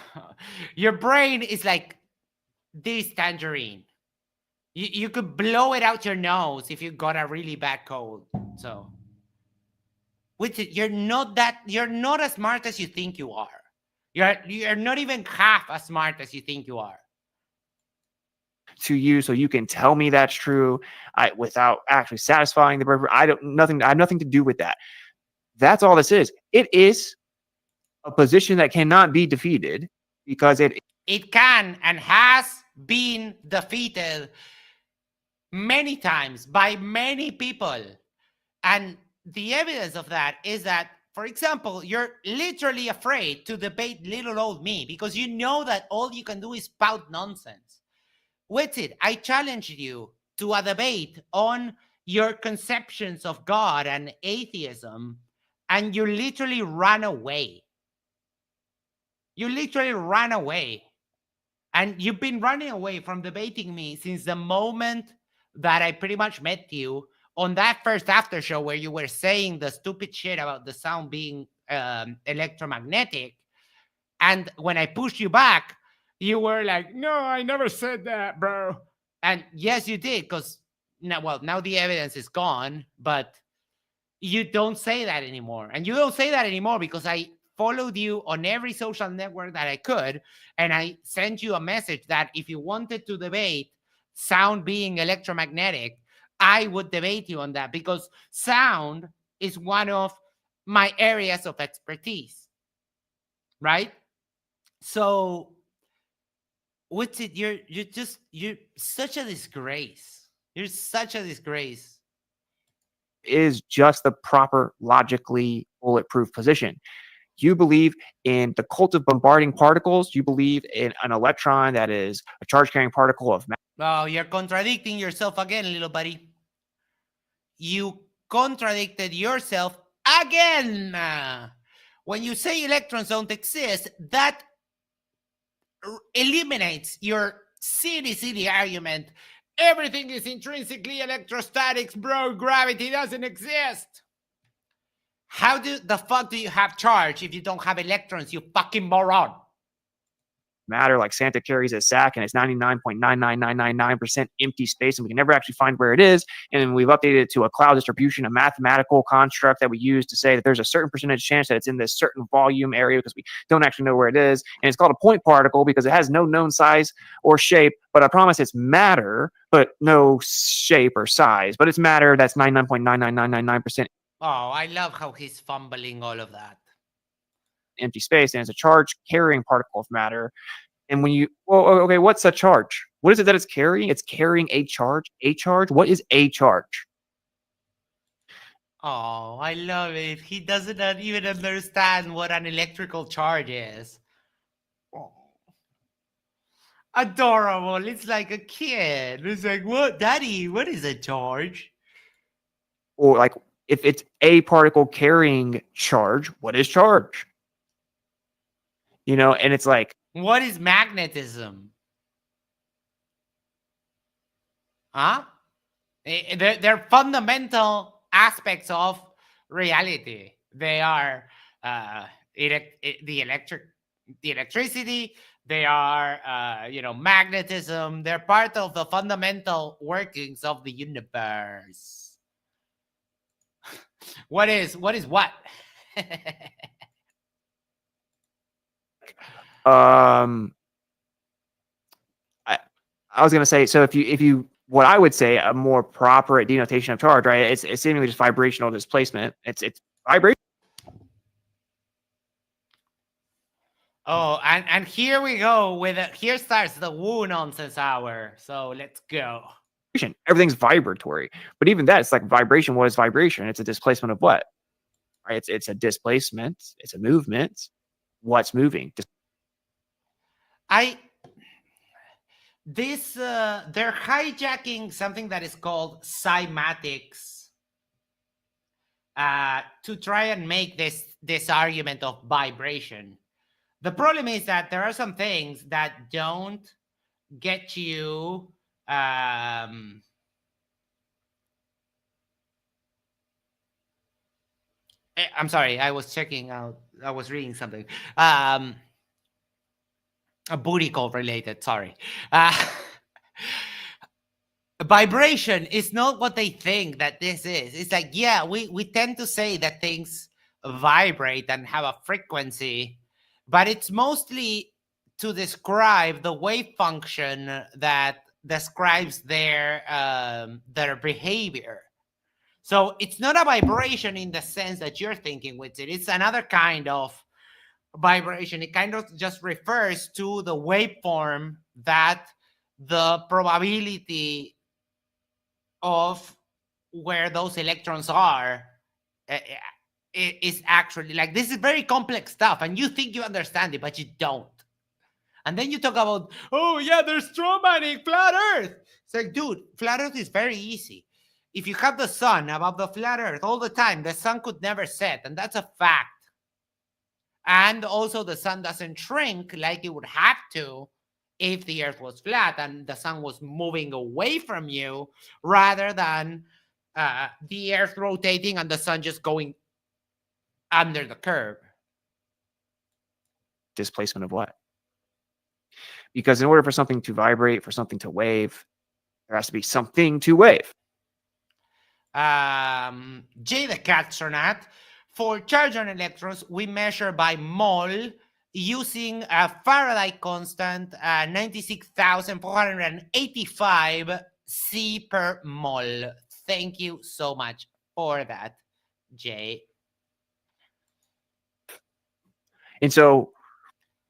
Your brain is like this tangerine. You could blow it out your nose if you got a really bad cold. So, you're not as smart as you think you are. You're not even half as smart as you think you are. To you, so you can tell me that's true, without actually satisfying the purpose. I have nothing to do with that. That's all this is. It is a position that cannot be defeated because it can and has been defeated many times by many people. And the evidence of that is that, for example, you're literally afraid to debate little old me because you know that all you can do is spout nonsense. Witsit, I challenge you to a debate on your conceptions of God and atheism and you literally ran away. You literally ran away. And you've been running away from debating me since the moment that I pretty much met you on that first after show where you were saying the stupid shit about the sound being electromagnetic. And when I pushed you back, you were like, no, I never said that, bro. And yes, you did, because now the evidence is gone, but you don't say that anymore. And you don't say that anymore because I followed you on every social network that I could, and I sent you a message that if you wanted to debate sound being electromagnetic, I would debate you on that, because sound is one of my areas of expertise, right? So, Witsit, you're such a disgrace. You're such a disgrace. Is just the proper, logically bulletproof position. You believe in the cult of bombarding particles. You believe in an electron that is a charge-carrying particle of matter. Oh, you're contradicting yourself again, little buddy. You contradicted yourself again. When you say electrons don't exist, that eliminates your silly argument. Everything is intrinsically electrostatics, bro. Gravity doesn't exist. How the fuck do you have charge if you don't have electrons, you fucking moron? Matter, like Santa carries a sack and it's 99.99999% empty space, and we can never actually find where it is. And we've updated it to a cloud distribution, a mathematical construct that we use to say that there's a certain percentage chance that it's in this certain volume area because we don't actually know where it is. And it's called a point particle because it has no known size or shape, but I promise it's matter, but no shape or size. But it's matter that's 99.99999%. Oh, I love how he's fumbling all of that. Empty space, and it's a charge carrying particle of matter. And when you, well, okay, what's a charge? What is it that it's carrying? It's carrying a charge. A charge? What is a charge? Oh, I love it. He doesn't even understand what an electrical charge is. Oh. Adorable. It's like a kid. It's like, what, Daddy, what is a charge? Or like, if it's a particle carrying charge, what is charge? You know, and it's like, what is magnetism? Huh? They're fundamental aspects of reality. They are the electricity. They are, magnetism. They're part of the fundamental workings of the universe. What is what? I was gonna say, so if you what I would say a more proper denotation of charge, right? It's seemingly just vibrational displacement. It's vibration. Oh, and here we go with here starts the woo nonsense hour. So let's go. Everything's vibratory, but even that, it's like vibration. What is vibration? It's a displacement of what? Right? It's a displacement. It's a movement. What's moving? They're hijacking something that is called cymatics to try and make this argument of vibration. The problem is that there are some things that don't get you I'm sorry, I was checking out, I was reading something. A booty call related, sorry. Vibration is not what they think that this is. It's like, yeah, we tend to say that things vibrate and have a frequency, but it's mostly to describe the wave function that describes their behavior. So it's not a vibration in the sense that you're thinking with it. It's another kind of vibration. It kind of just refers to the waveform that the probability of where those electrons are is actually, like, this is very complex stuff, and you think you understand it, but you don't. And then you talk about, oh yeah, there's Stromatic, flat Earth. It's like, dude, flat Earth is very easy. if you have the sun above the flat earth all the time, the sun could never set, and that's a fact. And also the sun doesn't shrink like it would have to if the earth was flat and the sun was moving away from you rather than the earth rotating and the sun just going under the curve. Displacement of what? Because in order for something to vibrate, for something to wave, there has to be something to wave. Jay the Catstronaut, for charge on electrons, we measure by mole using a Faraday constant, 96,485 C per mole. Thank you so much for that, Jay. And so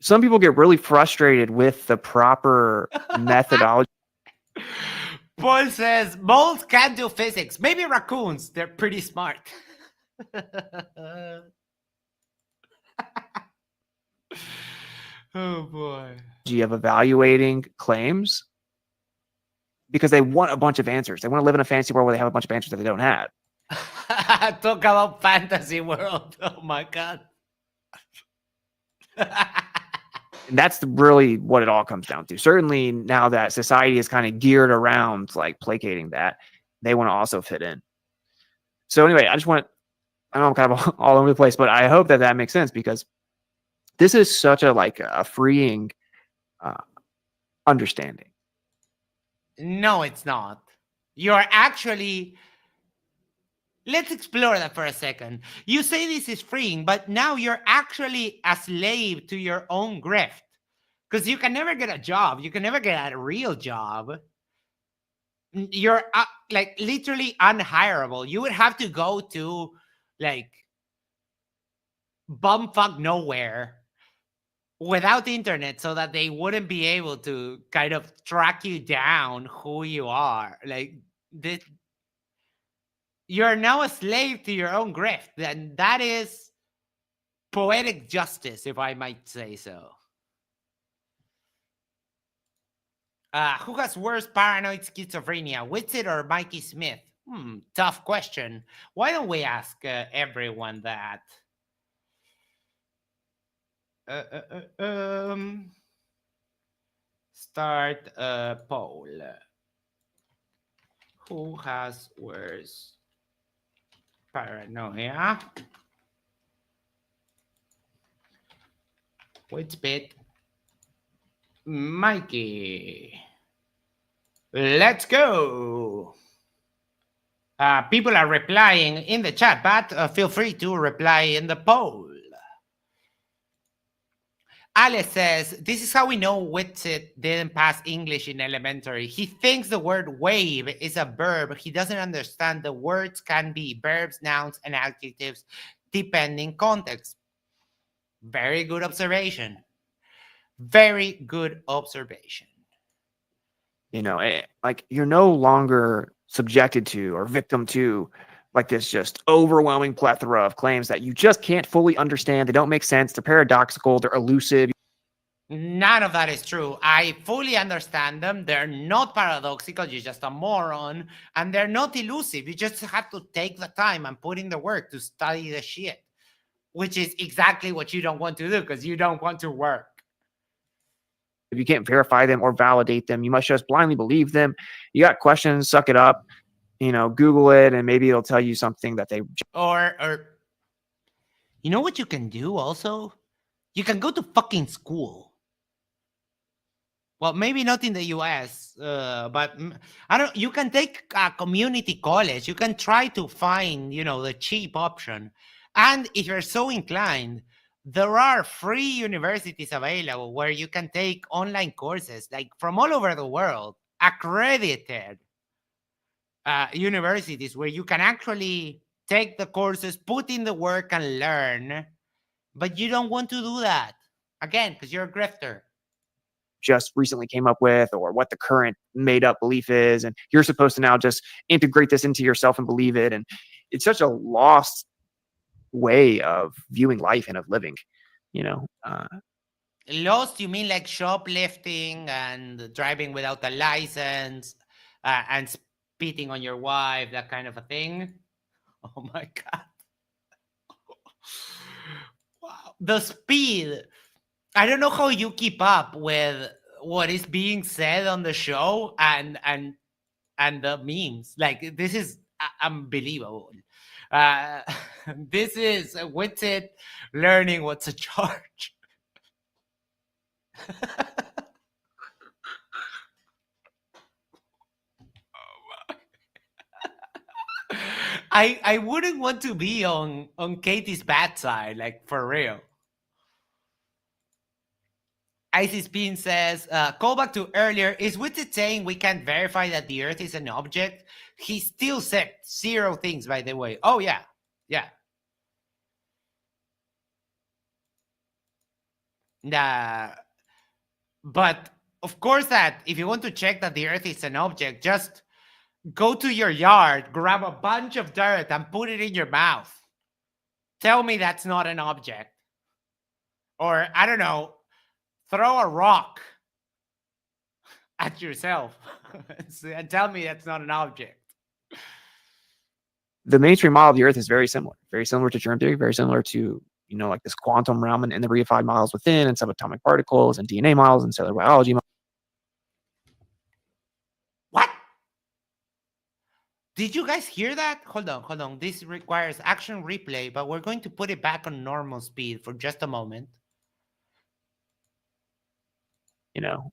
some people get really frustrated with the proper methodology. Paul says, moles can't do physics. Maybe raccoons. They're pretty smart. Oh, boy. Of evaluating claims because they want a bunch of answers. They want to live in a fantasy world where they have a bunch of answers that they don't have. Talk about fantasy world. Oh, my God. And that's really what it all comes down to. Certainly now that society is kind of geared around like placating that, they want to also fit in. So anyway, I know I'm kind of all over the place, but I hope that that makes sense because this is such a freeing understanding. No, it's not. You're actually... Let's explore that for a second. You say this is freeing, but now you're actually a slave to your own grift. Because you can never get a job. You can never get a real job. You're like literally unhireable. You would have to go to like bumfuck nowhere without the internet so that they wouldn't be able to kind of track you down who you are. Like this. You're now a slave to your own grift, and that is poetic justice, if I might say so. Who has worse paranoid schizophrenia, Witsit or Mikey Smith? Tough question. Why don't we ask everyone that? Start a poll. Who has worse paranoia? Witsit, Mikey. Let's go. People are replying in the chat, but feel free to reply in the poll. Alice says, this is how we know Witsit didn't pass English in elementary. He thinks the word wave is a verb. He doesn't understand the words can be verbs, nouns, and adjectives depending context. Very good observation. Very good observation. You know, like you're no longer subjected to or victim to like this just overwhelming plethora of claims that you just can't fully understand. They don't make sense. They're paradoxical. They're elusive. None of that is true. I fully understand them. They're not paradoxical. You're just a moron. And they're not elusive. You just have to take the time and put in the work to study the shit, which is exactly what you don't want to do because you don't want to work. If you can't verify them or validate them, you must just blindly believe them. You got questions, suck it up. You know, Google it, and maybe it'll tell you something that they... Or, you know what you can do also? You can go to fucking school. Well, maybe not in the US, but I don't. You can take a community college. You can try to find, you know, the cheap option. And if you're so inclined, there are free universities available where you can take online courses, like from all over the world, accredited universities where you can actually take the courses, put in the work, and learn. But you don't want to do that again because you're a grifter. Just recently came up with, or what the current made up belief is, and you're supposed to now just integrate this into yourself and believe it. And it's such a lost way of viewing life and of living, you know. Lost, you mean like shoplifting and driving without a license and spitting on your wife, that kind of a thing. Oh my God. Wow. The speed. I don't know how you keep up with what is being said on the show and the memes. Like, this is unbelievable. This is Witsit learning what's a charge. I wouldn't want to be on Katie's bad side, like, for real. Isis Bean says, call back to earlier, is Witsit saying we can't verify that the Earth is an object? He still said 0 things, by the way. Oh, yeah. Yeah. But, of course, that if you want to check that the Earth is an object, just go to your yard, grab a bunch of dirt, and put it in your mouth. Tell me that's not an object. Or, I don't know, throw a rock at yourself and tell me that's not an object. The mainstream model of the Earth is very similar to germ theory, very similar to, you know, like this quantum realm and the reified models within, and subatomic particles and DNA models and cellular biology models. What? Did you guys hear that? Hold on. This requires action replay, but we're going to put it back on normal speed for just a moment. You know,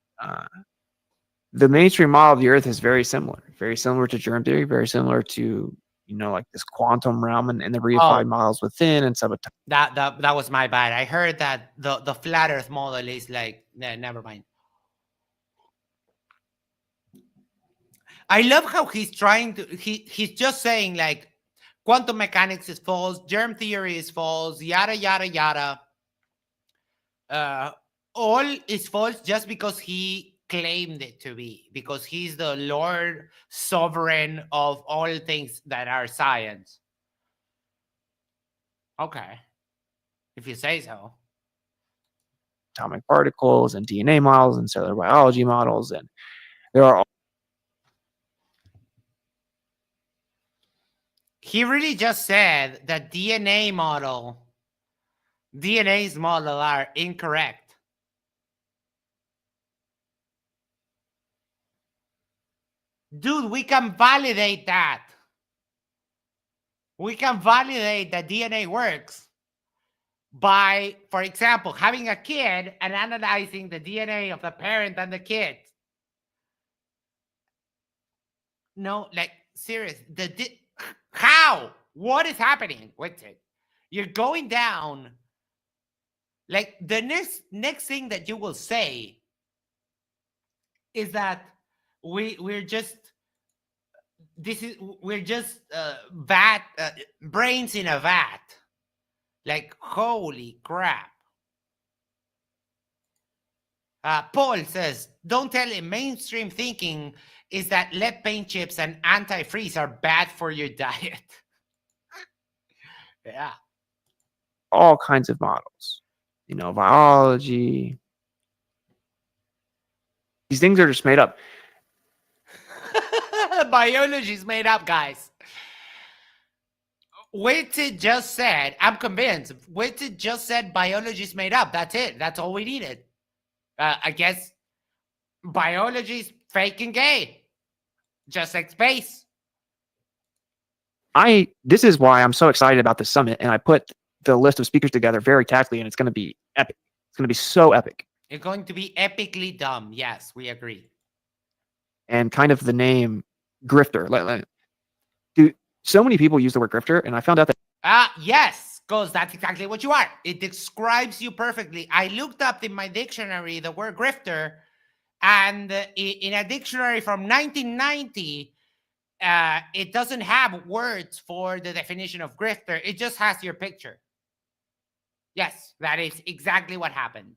the mainstream model of the Earth is very similar to germ theory, very similar to, you know, like this quantum realm and the reified models within, and subatomic. That was my bad. I heard that the flat Earth model is like, never mind. I love how he's trying to, he's just saying, like, quantum mechanics is false, germ theory is false, yada, yada, yada. All is false just because he claimed it to be, because he's the Lord sovereign of all things that are science. Okay. If you say so. Atomic particles and DNA models and cellular biology models, and there are. He really just said that DNA's model are incorrect. Dude, we can validate that. We can validate that DNA works by, for example, having a kid and analyzing the DNA of the parent and the kid. No, like, serious. How? What is happening with it? You're going down. Like, the next thing that you will say is that we're just brains in a vat. Like, holy crap. Paul says, don't tell him mainstream thinking is that lead paint chips and antifreeze are bad for your diet. Yeah. All kinds of models, you know, biology. These things are just made up. Biology is made up, guys. Witsit just said, I'm convinced, Witsit just said biology is made up. That's it. That's all we needed. I guess biology is fake and gay. Just like space. This is why I'm so excited about this summit, and I put the list of speakers together very tactfully, and it's going to be epic. It's going to be so epic. It's going to be epically dumb. Yes, we agree. And kind of the name grifter. Dude, so many people use the word grifter, and I found out that. Yes, because that's exactly what you are. It describes you perfectly. I looked up in my dictionary the word grifter, and in a dictionary from 1990, it doesn't have words for the definition of grifter. It just has your picture. Yes, that is exactly what happened.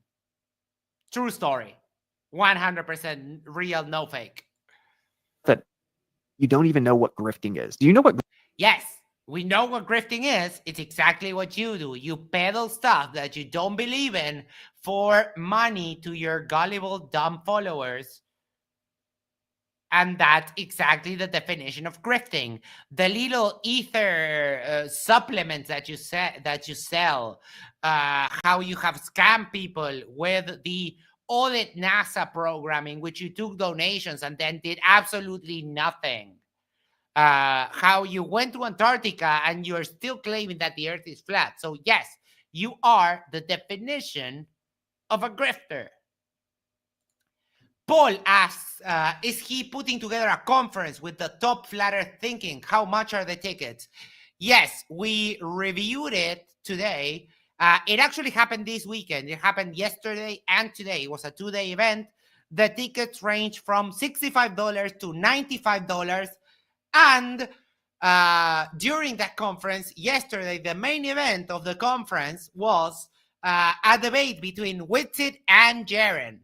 True story. 100% real, no fake. That you don't even know what grifting is. Do you know what? Yes, we know what grifting is. It's exactly what you do. You peddle stuff that you don't believe in for money to your gullible, dumb followers. And that's exactly the definition of grifting. The little ether supplements that you sell, how you have scammed people with the audit NASA program in which you took donations and then did absolutely nothing. How you went to Antarctica and you're still claiming that the Earth is flat. So yes, you are the definition of a grifter. Paul asks, is he putting together a conference with the top flat earth thinking? How much are the tickets? Yes, we reviewed it today. It actually happened this weekend. It happened yesterday and today. It was a 2-day event. The tickets range from $65 to $95. And during that conference, yesterday, the main event of the conference was a debate between Witsit and Jaren.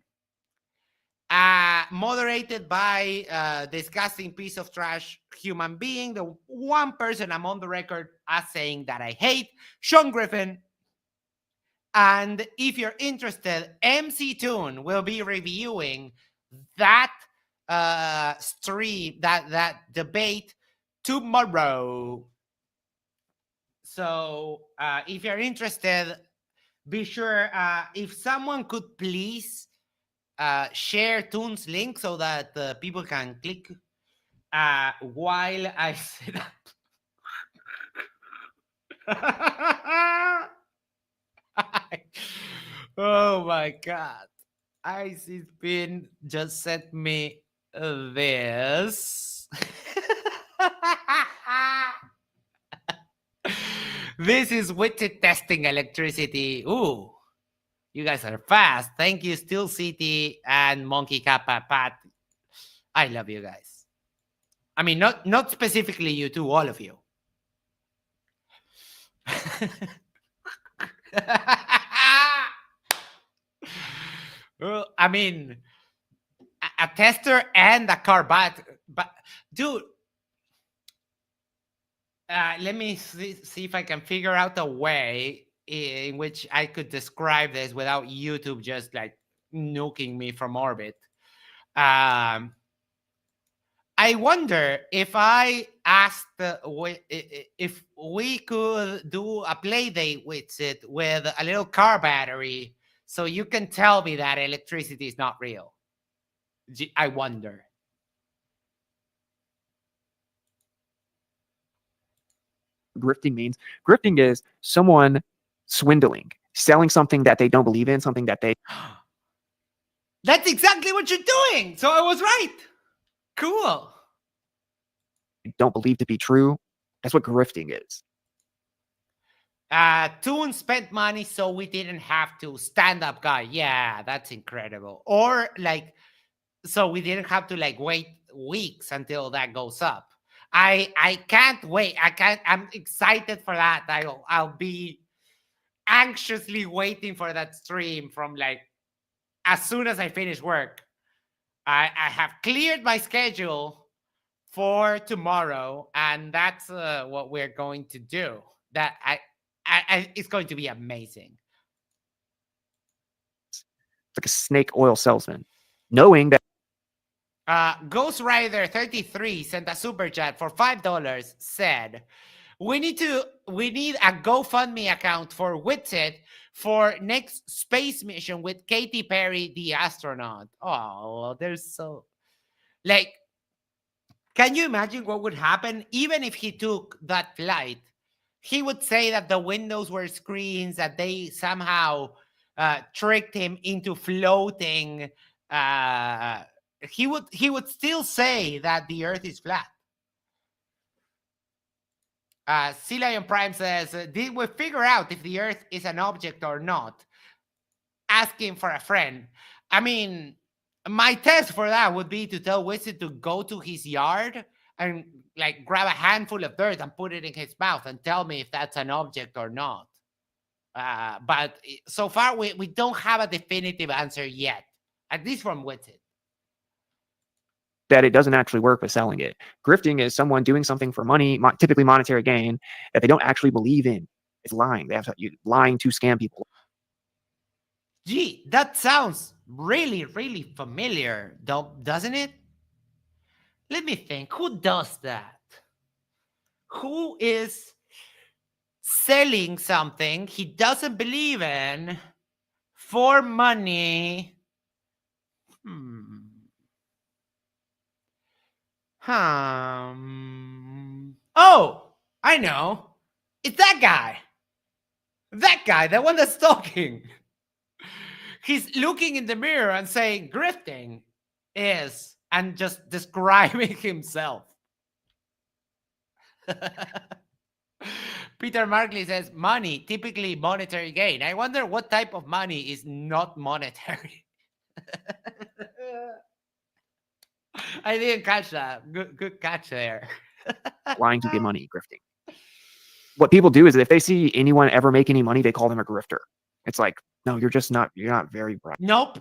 Moderated by disgusting piece of trash human being, the one person I'm on the record as saying that I hate, Sean Griffin. And if you're interested, MC Toon will be reviewing that stream, that debate tomorrow. So if you're interested, be sure, if someone could please share Toon's link so that people can click while I set up. Oh my God. Icy Spin just sent me this. This is Witsit testing electricity. Ooh. You guys are fast. Thank you, Steel City and Monkey Kappa Pat. I love you guys. I mean, not specifically you two, all of you. I mean, a tester and a car, but dude, let me see if I can figure out a way in which I could describe this without YouTube just like nuking me from orbit. I wonder if I asked if we could do a play date with it with a little car battery so you can tell me that electricity is not real. I wonder. Grifting means. Grifting is someone swindling, selling something that they don't believe in, something that they... That's exactly what you're doing. So I was right. Cool. don't believe to be true. That's what grifting is. Toon spent money so we didn't have to. Stand-up guy. Yeah, that's incredible. Or like, so we didn't have to like wait weeks until that goes up. I can't wait. I'm excited for that. I'll be anxiously waiting for that stream from like as soon as I finish work. I have cleared my schedule for tomorrow, and that's what we're going to do. That it's going to be amazing. It's like a snake oil salesman, knowing that. Ghost Rider 33 sent a super chat for $5. Said, we need a GoFundMe account for Witsit for next space mission with Katy Perry, the astronaut. Oh, there's so like, can you imagine what would happen even if he took that flight? He would say that the windows were screens, that they somehow tricked him into floating. He would still say that the Earth is flat. Sea Lion Prime says, did we figure out if the Earth is an object or not? Asking for a friend. I mean, my test for that would be to tell Witsit to go to his yard and like grab a handful of dirt and put it in his mouth and tell me if that's an object or not. But so far, we don't have a definitive answer yet, at least from Witsit. That it doesn't actually work with selling it. Grifting is someone doing something for money, typically monetary gain, that they don't actually believe in. It's lying. They have lying to scam people. Gee, that sounds really, really familiar, doesn't it? Let me think. Who does that? Who is selling something he doesn't believe in for money? Oh, I know. It's that guy. That guy, the one that's talking. He's looking in the mirror and saying, grifting is, and just describing himself. Peter Markley says, money, typically monetary gain. I wonder what type of money is not monetary. I didn't catch that. Good catch there. Lying to get money, grifting. What people do is if they see anyone ever make any money, they call them a grifter. It's like, no, you're not very bright. Nope.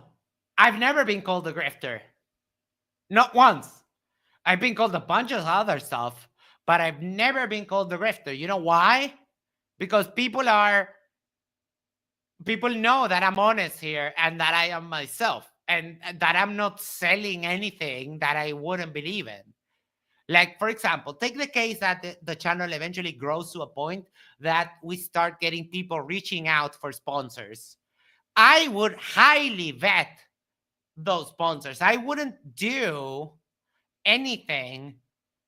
I've never been called a grifter. Not once. I've been called a bunch of other stuff, but I've never been called a grifter. You know why? Because people know that I'm honest here and that I am myself and that I'm not selling anything that I wouldn't believe in. Like, for example, take the case that the channel eventually grows to a point that we start getting people reaching out for sponsors. I would highly vet those sponsors. I wouldn't do anything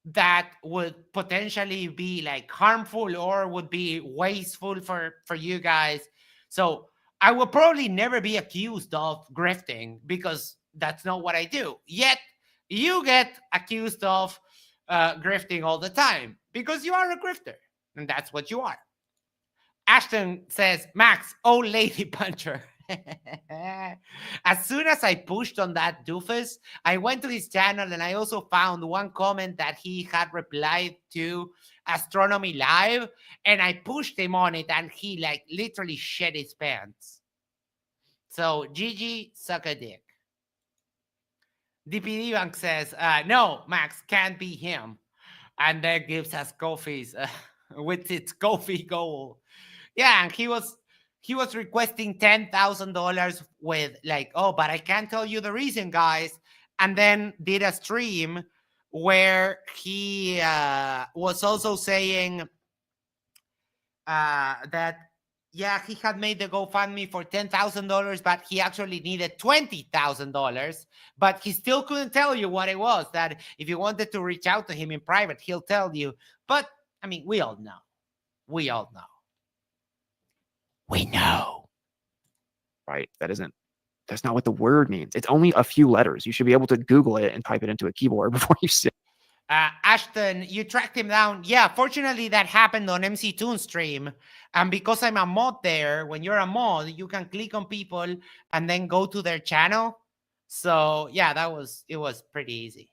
that would potentially be like harmful or would be wasteful for you guys. So I will probably never be accused of grifting because that's not what I do. Yet you get accused of grifting all the time because you are a grifter and that's what you are. Ashton says, Max, old lady puncher. As soon as I pushed on that doofus, I went to his channel and I also found one comment that he had replied to Astronomy Live, and I pushed him on it and he like literally shed his pants. So Gigi, suck a dick. DPD Bank says, no, Max, can't be him. And then gives us Kofi's with its Kofi goal. Yeah, and he was requesting $10,000 with like, oh, but I can't tell you the reason, guys. And then did a stream where he was also saying that, yeah, he had made the GoFundMe for $10,000, but he actually needed $20,000. But he still couldn't tell you what it was. That if you wanted to reach out to him in private, he'll tell you. But I mean, we all know. We all know. We know. Right. That's not what the word means. It's only a few letters. You should be able to Google it and type it into a keyboard before you sit. Ashton, you tracked him down. Yeah, fortunately that happened on MC Toon stream. And because I'm a mod there, when you're a mod, you can click on people and then go to their channel. So yeah, it was pretty easy.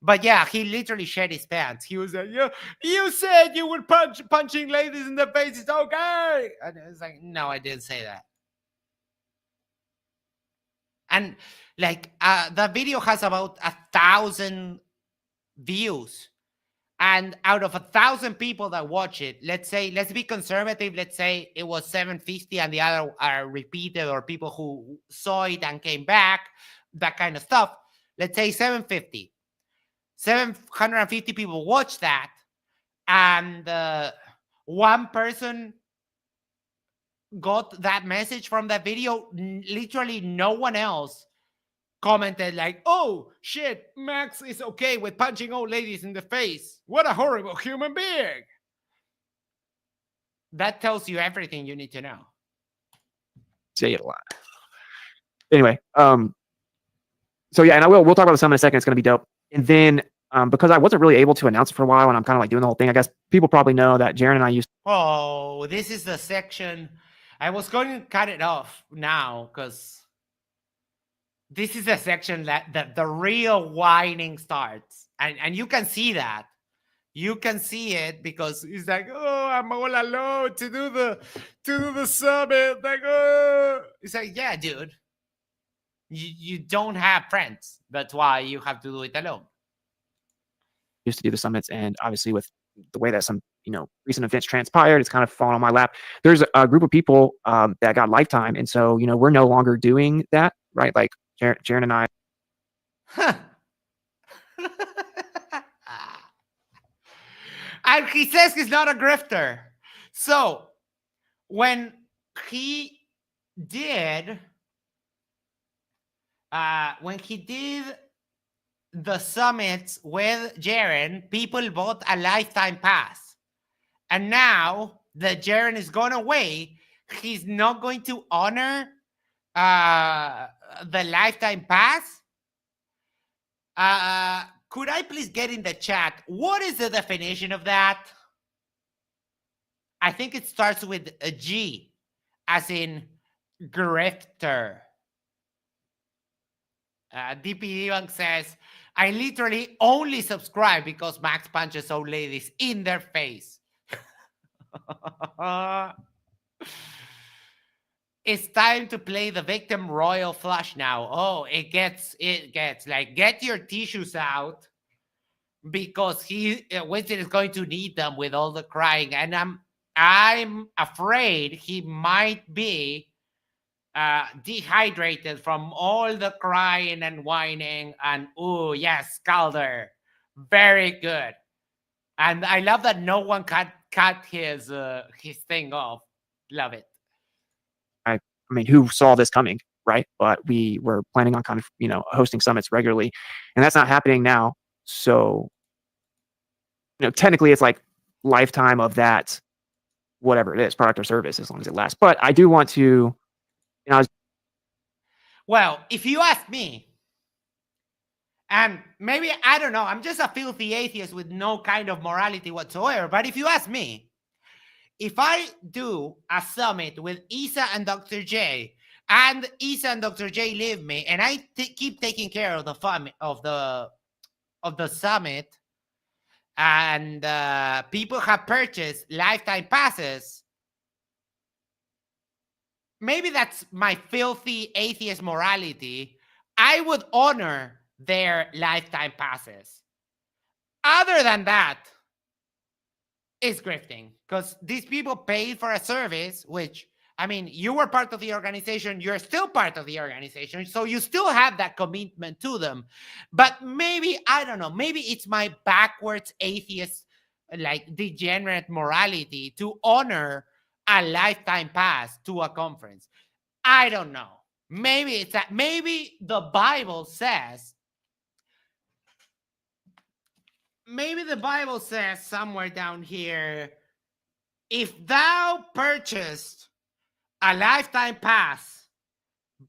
But yeah, he literally shed his pants. He was like, yeah, you said you would punching ladies in the face. It's okay. And I was like, no, I didn't say that. And like the video has about 1,000 views. And out of 1,000 people that watch it, let's be conservative. Let's say it was 750 and the other are repeated or people who saw it and came back, that kind of stuff. Let's say 750. 750 people watch that, and one person got that message from that video. Literally no one else commented like, oh shit, Max is okay with punching old ladies in the face. What a horrible human being. That tells you everything you need to know. Say it a lot. Anyway, so yeah, and we'll talk about the summon in a second. It's going to be dope. And then because I wasn't really able to announce it for a while, and I'm kind of like doing the whole thing, I guess people probably know that Jaren and I used. Oh, this is the section. I was going to cut it off now because this is the section that the real whining starts, and you can see that. You can see it because it's like, oh, I'm all alone to do the summit. Like, oh, it's like, yeah, dude, you don't have friends. That's why you have to do it alone. Used to do the summits, and obviously with the way that some recent events transpired, it's kind of fallen on my lap. There's a group of people that got lifetime, and so we're no longer doing that, right? Like Jaren and I. Huh. And he says he's not a grifter. So when he did the summits with Jaren, people bought a lifetime pass. And now that Jaren is gone away, he's not going to honor the lifetime pass. Could I please get in the chat, what is the definition of that? I think it starts with a G, as in grifter. DPD Bank says, I literally only subscribe because Max punches old ladies in their face. It's time to play the victim royal flush now. Oh, it gets like, get your tissues out, because Witsit is going to need them with all the crying, and I'm afraid he might be dehydrated from all the crying and whining. And oh yes, Calder, very good. And I love that no one cut his thing off. Love it. I mean, who saw this coming, right? But we were planning on kind of, hosting summits regularly, and that's not happening now. So, technically it's like lifetime of that, whatever it is, product or service, as long as it lasts. But I do want to, well, if you ask me, and maybe, I don't know, I'm just a filthy atheist with no kind of morality whatsoever, but if you ask me, if I do a summit with Isa and Dr. J, and Isa and Dr. J leave me, and I keep taking care of the summit, and people have purchased lifetime passes, maybe that's my filthy atheist morality. I would honor their lifetime passes. Other than that, it's grifting, because these people paid for a service, which, I mean, you were part of the organization, you're still part of the organization, so you still have that commitment to them. But maybe, I don't know, maybe it's my backwards atheist, like degenerate morality to honor a lifetime pass to a conference. I don't know. Maybe it's that. Maybe the Bible says, somewhere down here, if thou purchased a lifetime pass,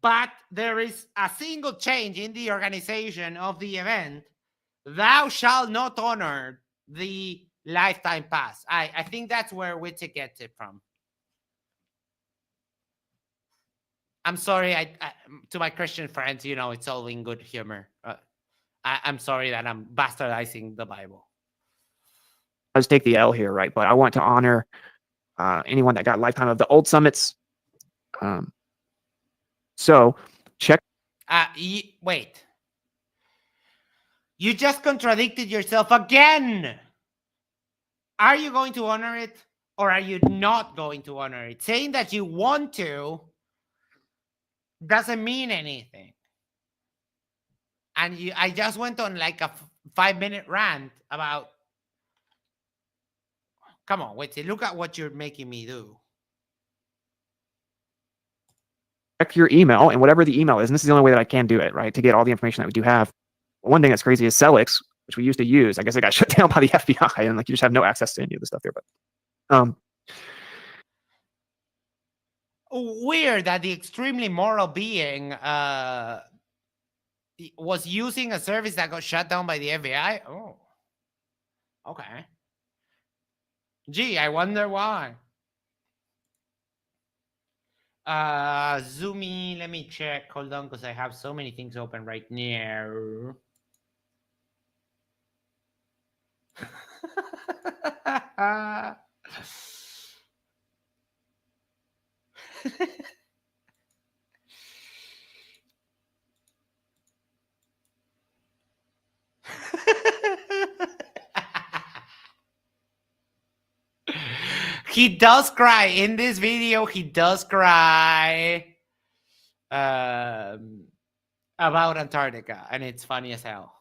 but there is a single change in the organization of the event, thou shalt not honor the lifetime pass. I think that's where Witsit gets it from. I'm sorry, I to my Christian friends, it's all in good humor. I'm sorry that I'm bastardizing the Bible. let's take the L here, right? But I want to honor anyone that got lifetime of the old summits. So check. Wait. You just contradicted yourself again. Are you going to honor it, or are you not going to honor it? Saying that you want to doesn't mean anything. And I just went on like a 5-minute rant about, come on, Witsit, look at what you're making me do. Check your email, and whatever the email is, and this is the only way that I can do it, right, to get all the information that we do have. One thing that's crazy is Celix, which we used to use. I guess it got shut down by the FBI, and like you just have no access to any of the stuff there. But weird that the extremely moral being was using a service that got shut down by the FBI. Oh, okay. Gee, I wonder why. Zoomy, let me check. Hold on, because I have so many things open right now. He does cry in this video. He does cry about Antarctica, and it's funny as hell.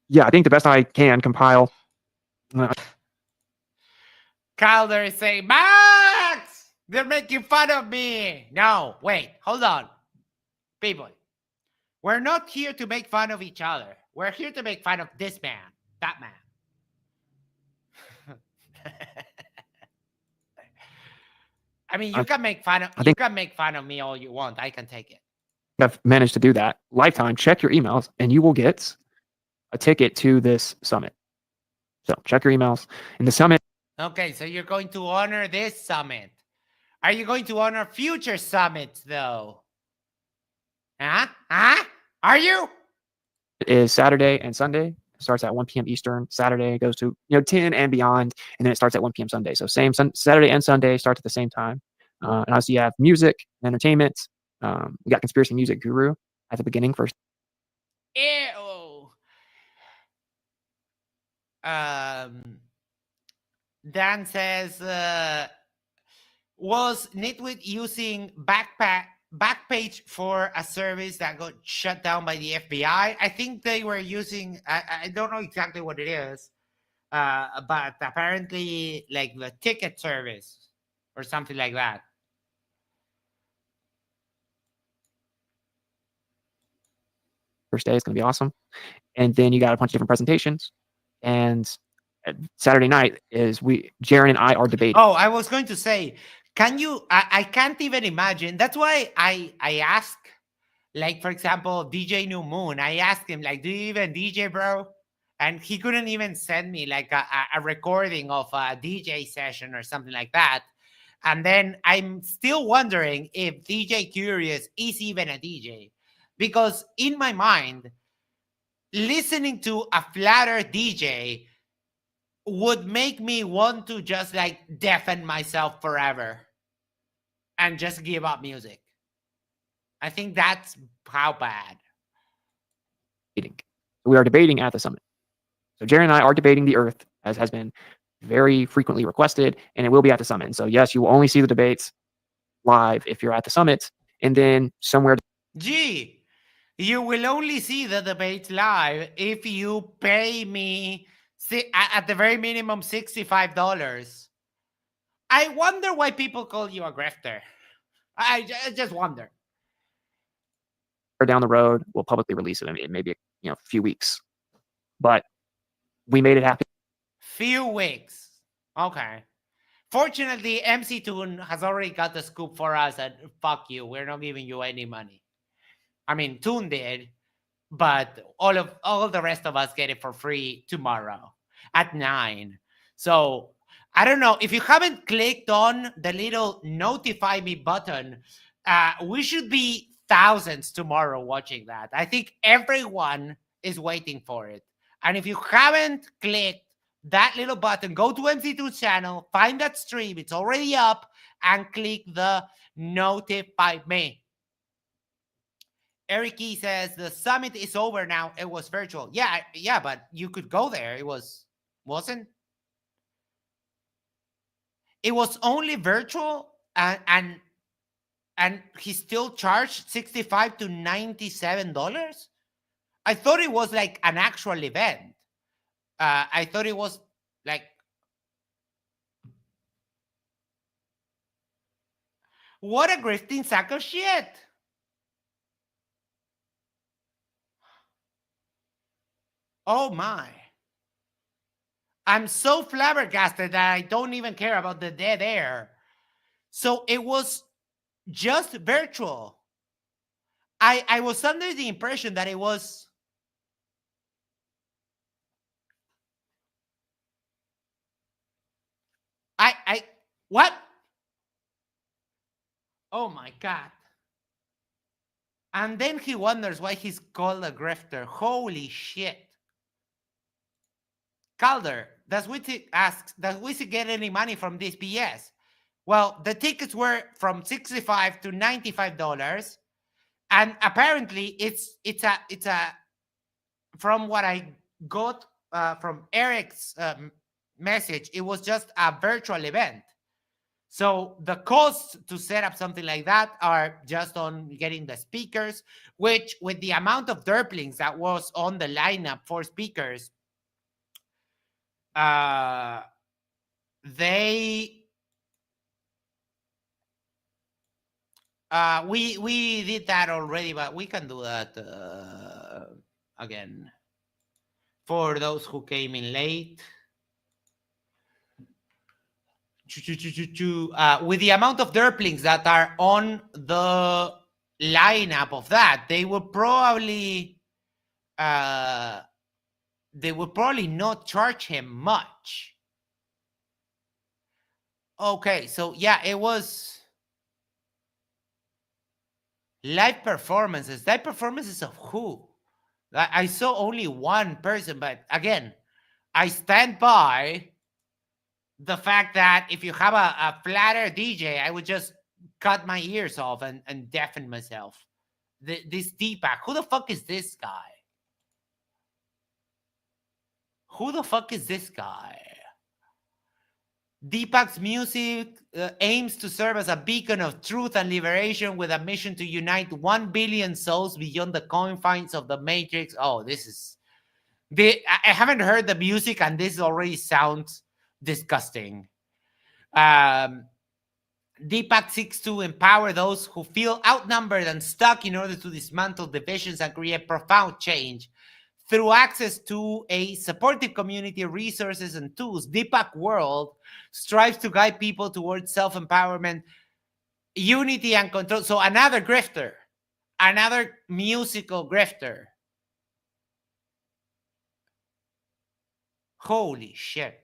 yeah, I think the best I can compile. Calder is saying, Max, they're making fun of me. No, wait, hold on. People, we're not here to make fun of each other. We're here to make fun of this man, that man. I mean, you can make fun of me all you want. I can take it. I've managed to do that. Lifetime, check your emails, and you will get a ticket to this summit. So check your emails. And the summit. Okay, so you're going to honor this summit. Are you going to honor future summits, though? Huh? Are you? Is Saturday and Sunday. It starts at 1 p.m. Eastern. Saturday goes to 10 and beyond, and then it starts at 1 p.m. Sunday. So same Saturday and Sunday starts at the same time. And obviously you have music, entertainment. We got Conspiracy Music Guru at the beginning first. Ew. Dan says, was Nitwit using Backpage for a service that got shut down by the FBI? I think they were using, I don't know exactly what it is, but apparently like the ticket service or something like that. First day is going to be awesome. And then you got a bunch of different presentations. And Saturday night is Jaren and I are debating. Oh, I was going to say, can you, I can't even imagine. That's why I ask, like, for example, DJ New Moon, I asked him, like, do you even DJ, bro? And he couldn't even send me like a recording of a DJ session or something like that. And then I'm still wondering if DJ Curious is even a DJ. Because in my mind, listening to a flatter DJ would make me want to just like deafen myself forever and just give up music. I think that's how bad. We are debating at the summit. So Jerry and I are debating the Earth, as has been very frequently requested, and it will be at the summit. And so yes, you will only see the debates live if you're at the summit, and then somewhere. Gee, you will only see the debates live if you pay me at the very minimum $65. I wonder why people call you a grifter. I just wonder. Down the road, we'll publicly release it in maybe a few weeks, but we made it happen. Few weeks. Okay. Fortunately, MC Toon has already got the scoop for us, and fuck you, we're not giving you any money. I mean, Toon did, but all the rest of us get it for free tomorrow at 9. So I don't know if you haven't clicked on the little notify me button. We should be thousands tomorrow watching that. I think everyone is waiting for it. And if you haven't clicked that little button, go to MC2's channel, find that stream, it's already up, and click the notify me. Eric E says the summit is over now. It was virtual. Yeah, but you could go there. It wasn't. It was only virtual, and he still charged $65 to $97. I thought it was like an actual event. I thought it was like. What a grifting sack of shit. Oh my. I'm so flabbergasted that I don't even care about the dead air. So it was just virtual. I was under the impression that it was. What? Oh my God. And then he wonders why he's called a grifter. Holy shit. Calder, does Witsit get any money from this BS? Well, the tickets were from $65 to $95, and apparently it's a from what I got from Eric's message, it was just a virtual event. So the costs to set up something like that are just on getting the speakers, which with the amount of derplings that was on the lineup for speakers, we did that already, but we can do that again for those who came in late. With the amount of derplings that are on the lineup of that, they would probably not charge him much. Okay, so yeah, it was live performances. Live performances of who? I saw only one person, but again, I stand by the fact that if you have a flatter DJ, I would just cut my ears off and deafen myself. This Deepak, who the fuck is this guy? Who the fuck is this guy? Deepak's music aims to serve as a beacon of truth and liberation with a mission to unite 1 billion souls beyond the confines of the Matrix. Oh, this is... I haven't heard the music, and this already sounds disgusting. Deepak seeks to empower those who feel outnumbered and stuck in order to dismantle divisions and create profound change. Through access to a supportive community, resources, and tools, Deepak World strives to guide people towards self-empowerment, unity, and control. So another grifter, another musical grifter. Holy shit.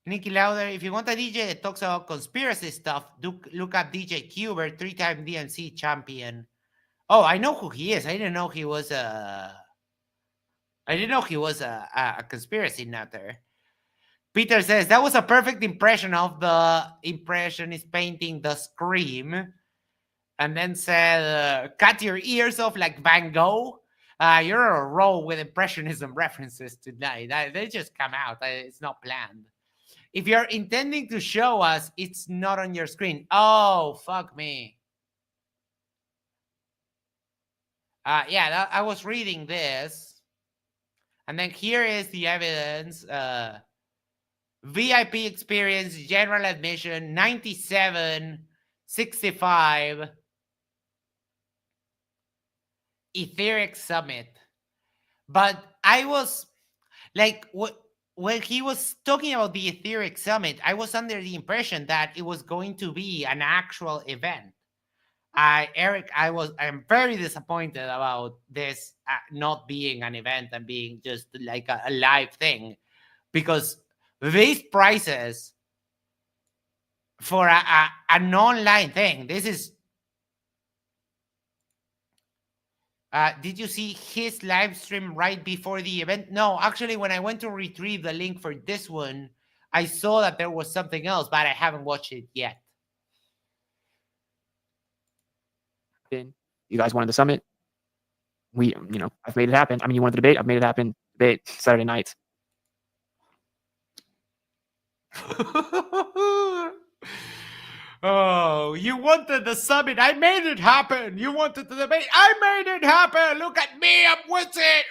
Nicky Lauder, if you want a DJ that talks about conspiracy stuff, look up DJ Cuber, 3-time DNC champion. Oh, I know who he is. I didn't know he was a conspiracy nutter. Peter says that was a perfect impression of the impressionist painting The Scream. And then said, cut your ears off like Van Gogh. You're on a roll with impressionism references tonight. They just come out. It's not planned. If you're intending to show us, it's not on your screen. Oh, fuck me. Yeah, I was reading this. And then here is the evidence. VIP experience, general admission, 97.65. Aetheric Summit. But I was like, when he was talking about the Aetheric Summit, I was under the impression that it was going to be an actual event. Eric, I'm very disappointed about this not being an event and being just like a live thing, because these prices for an online thing, this is... did you see his live stream right before the event? No, actually, when I went to retrieve the link for this one, I saw that there was something else, but I haven't watched it yet. You guys wanted the summit. I've made it happen. I mean, you wanted the debate. I've made it happen. Debate Saturday nights. Oh, you wanted the summit. I made it happen. You wanted the debate. I made it happen. Look at me. I'm Witsit.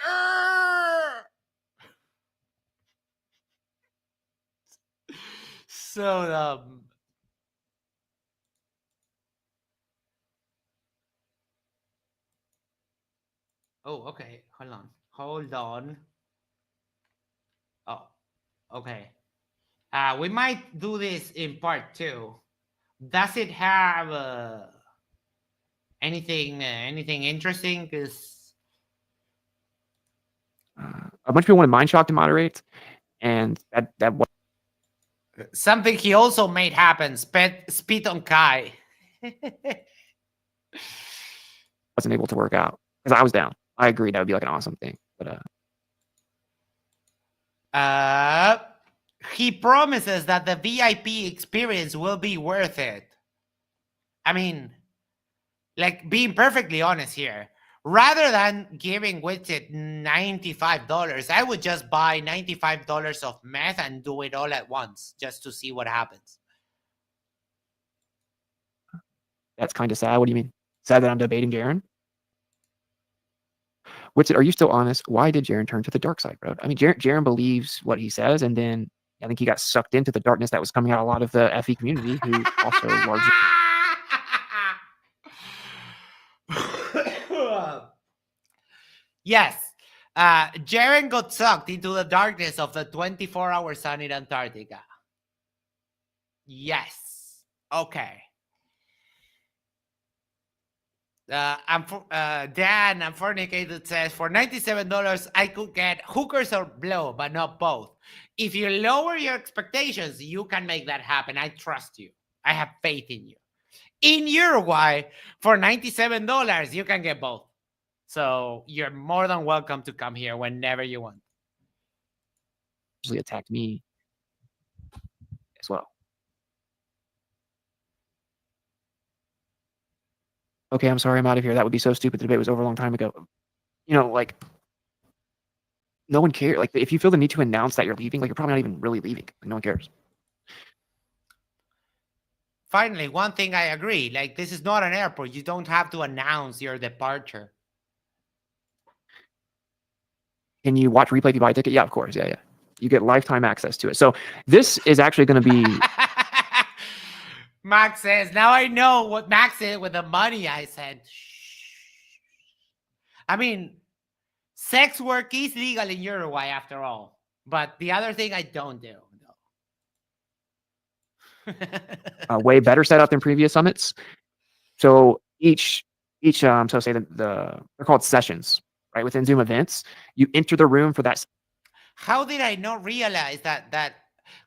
So oh, okay. Hold on. Oh, okay. We might do this in part 2. Does it have anything interesting? Because a bunch of people wanted Mindshock to moderate, and that was something he also made happen. Spit on Kai. wasn't able to work out because I was down. I agree that would be like an awesome thing, but he promises that the VIP experience will be worth it. I mean, like, being perfectly honest here, Rather than giving Witsit $95, I would just buy $95 of meth and do it all at once just to see what happens. That's kind of sad. What do you mean? Sad that I'm debating Jaren? Witsit, are you still honest? Why did Jaren turn to the dark side, bro? I mean, Jaren believes what he says, and then I think he got sucked into the darkness that was coming out of a lot of the FE community, who also largely. Yes. Jaren got sucked into the darkness of the 24-hour sun in Antarctica. Yes. Okay. Dan, I'm fornicated, says, for $97, I could get hookers or blow, but not both. If you lower your expectations, you can make that happen. I trust you. I have faith in you. In Uruguay, for $97, you can get both. So you're more than welcome to come here whenever you want. Usually attacked me as well. Okay, I'm sorry, I'm out of here. That would be so stupid. The debate was over a long time ago. You know, like, no one cares. Like, if you feel the need to announce that you're leaving, like, you're probably not even really leaving. Like, no one cares. Finally, one thing I agree. Like, this is not an airport. You don't have to announce your departure. Can you watch replay if you buy a ticket? Yeah, of course. Yeah. You get lifetime access to it. So this is actually going to be... Max says, now I know what Max did with the money I sent. I mean, sex work is legal in Uruguay after all. But the other thing I don't do. way better setup than previous summits. So each so say they're called sessions, right? Within Zoom events, you enter the room for that. How did I not realize that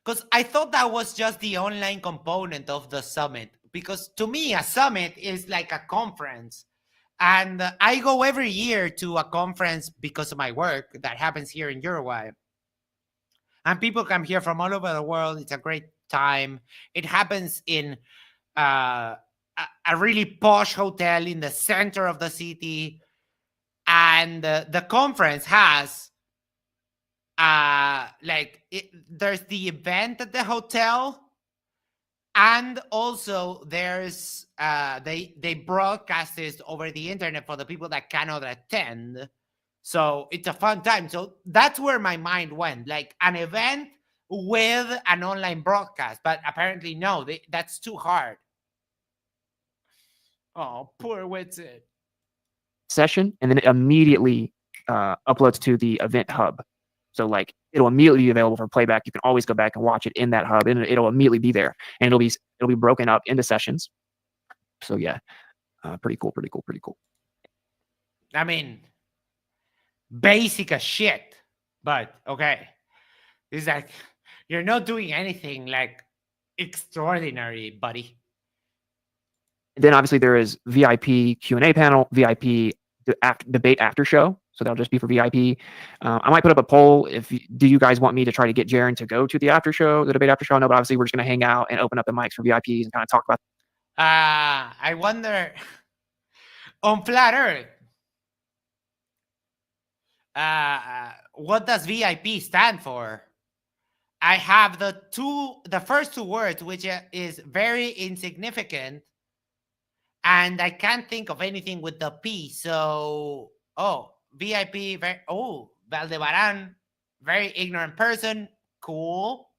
because I thought that was just the online component of the summit, because to me a summit is like a conference, and I go every year to a conference because of my work that happens here in Uruguay, and people come here from all over the world. It's a great time. It happens in a really posh hotel in the center of the city, and the conference has there's the event at the hotel, and also there's they broadcast this over the internet for the people that cannot attend. So it's a fun time. So that's where my mind went, like an event with an online broadcast. But apparently no, that's too hard. Oh, poor Witsit. Session, and then it immediately uploads to the event hub. So like it'll immediately be available for playback. You can always go back and watch it in that hub, and it'll immediately be there, and it'll be broken up into sessions. So yeah, pretty cool. I mean, basic as shit, but okay. It's like you're not doing anything like extraordinary, buddy. And then obviously there is VIP Q&A panel, VIP debate after show. So that'll just be for VIP. I might put up a poll. Do you guys want me to try to get Jaren to go to the after show, the debate after show? No, but obviously we're just going to hang out and open up the mics for VIPs and kind of talk about. I wonder on Flat Earth, what does VIP stand for? I have the first two words, which is very insignificant, and I can't think of anything with the P. So, VIP, Valdebaran, very ignorant person. Cool.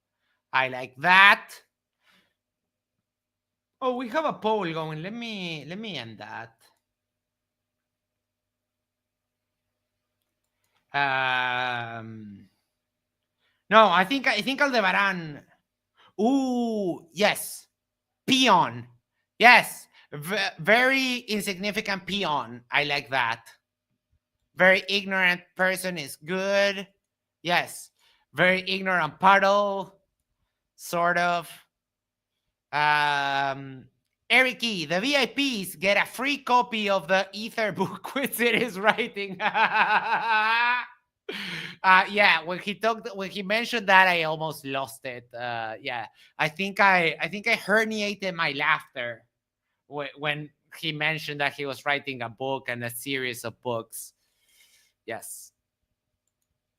I like that. Oh, we have a poll going. Let me end that. No, I think Aldebaran. Ooh, yes. Peon. Yes. Very insignificant peon. I like that. Very ignorant person is good. Yes. Very ignorant puddle. Sort of. Eric E, the VIPs get a free copy of the Ether book Witsit is writing. Yeah, when he mentioned that, I almost lost it. Yeah, I think I herniated my laughter when he mentioned that he was writing a book and a series of books. Yes.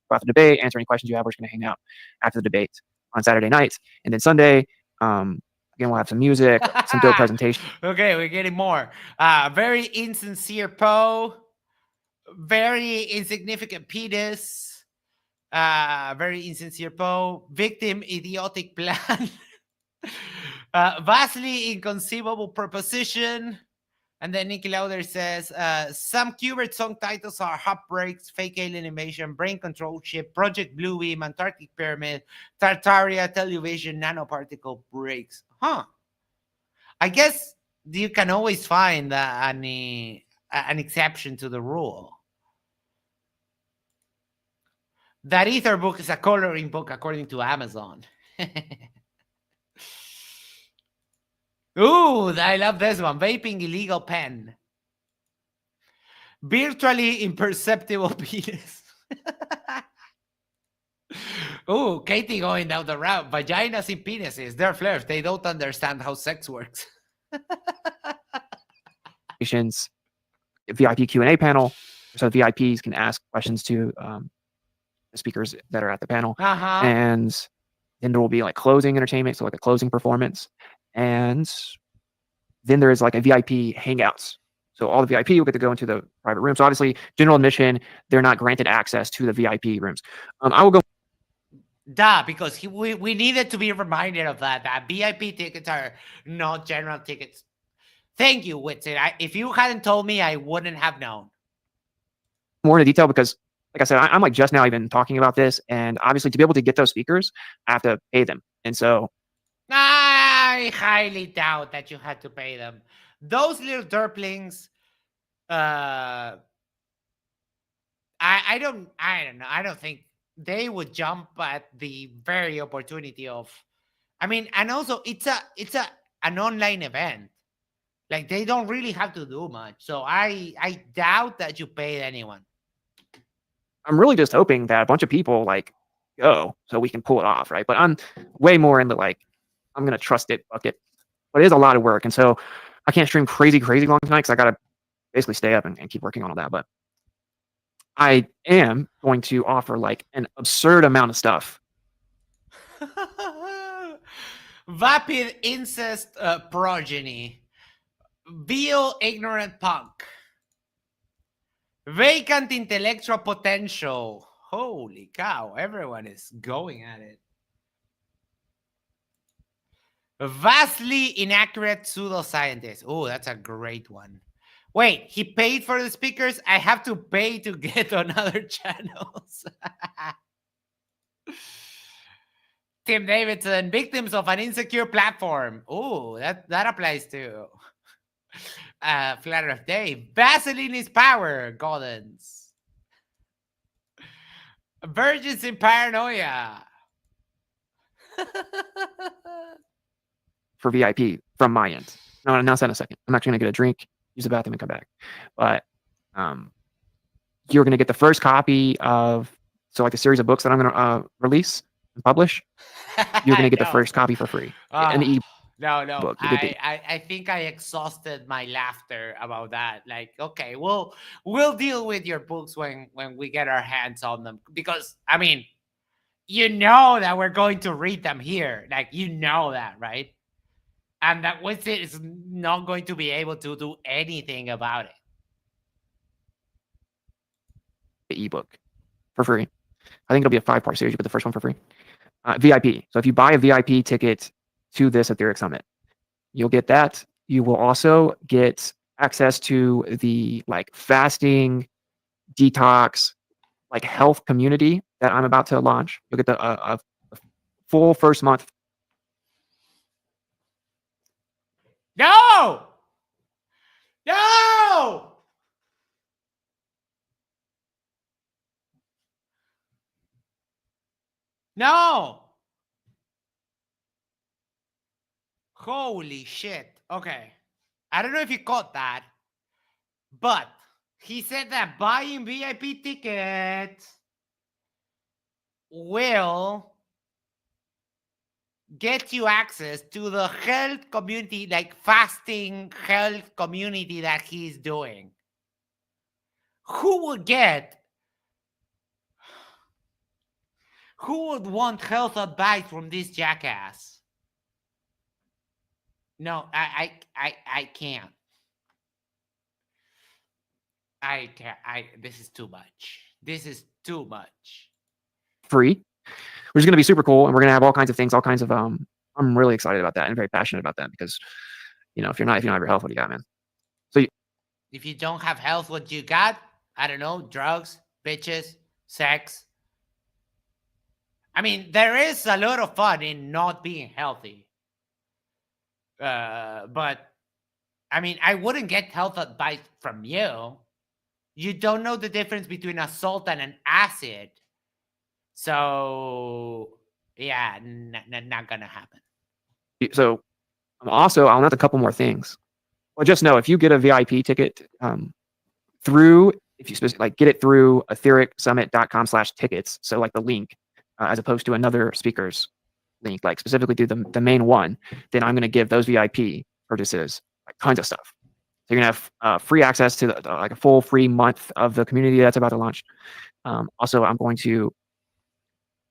About the debate, answer any questions you have. We're just going to hang out after the debate on Saturday nights. And then Sunday, again, we'll have some music, some dope presentation. Okay, we're getting more. Very insincere Poe. Very insignificant penis. Very insincere Poe. Victim idiotic plan. Vastly inconceivable proposition. And then Nicky Lauder says, some Qbert song titles are Hot Breaks, Fake Alien Invasion, Brain Control Ship, Project Bluebeam, Antarctic Pyramid, Tartaria, Television, Nanoparticle Breaks. Huh. I guess you can always find an exception to the rule. That Ether book is a coloring book according to Amazon. Ooh, I love this one. Vaping illegal pen. Virtually imperceptible penis. Ooh, Katie going down the route. Vaginas and penises. They're flirt. They don't understand how sex works. VIP Q&A panel, so VIPs can ask questions to the speakers that are at the panel. And then there will be like closing entertainment, so like a closing performance. And then there is like a VIP hangouts. So all the VIP will get to go into the private room. So obviously, general admission, they're not granted access to the VIP rooms. I will go. Duh, because we needed to be reminded of that. That VIP tickets are not general tickets. Thank you, Witsit. If you hadn't told me, I wouldn't have known. More into detail because, like I said, I'm like just now even talking about this. And obviously, to be able to get those speakers, I have to pay them. And so I highly doubt that you had to pay them. Those little derplings, I don't know. I don't think they would jump at the very opportunity of. I mean, and also it's an online event. Like they don't really have to do much. So I doubt that you paid anyone. I'm really just hoping that a bunch of people like go so we can pull it off, right? But I'm way more into like I'm gonna trust it bucket. But it is a lot of work, and so I can't stream crazy long tonight because I gotta basically stay up and keep working on all that. But I am going to offer like an absurd amount of stuff. Vapid incest progeny. Vile ignorant punk. Vacant intellectual potential. Holy cow, everyone is going at it. Vastly inaccurate pseudoscientist. Oh, that's a great one. Wait, he paid for the speakers? I have to pay to get on other channels. Tim Davidson, victims of an insecure platform. Oh, that applies too. Flatter of Day. Vaseline is power, Gollins. Virgins in paranoia. For VIP from my end. No, I'll announce that in a second. I'm actually going to get a drink, use the bathroom, and come back. But you're going to get the first copy of, so like the series of books that I'm going to release and publish. You're going to get the first copy for free. An e No. book. I think I exhausted my laughter about that. Like, okay, we'll deal with your books when we get our hands on them. Because, I mean, you know that we're going to read them here. Like, you know that, right? And that Witsit is not going to be able to do anything about it. The ebook for free. I think it'll be a 5-part series, but the first one for free. VIP. So if you buy a VIP ticket to this Aetheric Summit, you'll get that. You will also get access to the like fasting, detox, like health community that I'm about to launch. You'll get the a full first month. No! Holy shit. Okay. I don't know if you caught that, but he said that buying VIP tickets will get you access to the health community, like fasting health community that he's doing. Who would want health advice from this jackass? No, I can't. I can't. This is too much. This is too much. Free, which is going to be super cool, and we're going to have all kinds of things, all kinds of I'm really excited about that and very passionate about that because if you don't have your health, what do you got, man? So if you don't have health, what you got? I don't know, drugs, bitches, sex. I mean, there is a lot of fun in not being healthy. But I mean, I wouldn't get health advice from you. You don't know the difference between a salt and an acid. So, yeah, not gonna happen. So also, I'll note a couple more things. Well, just know if you get a VIP ticket through, if you get it through etheric.summit.com/tickets, so like the link, as opposed to another speaker's link, like specifically through the main one, then I'm going to give those VIP purchases like tons of stuff. So you're going to have free access to like a full free month of the community that's about to launch. Also, I'm going to,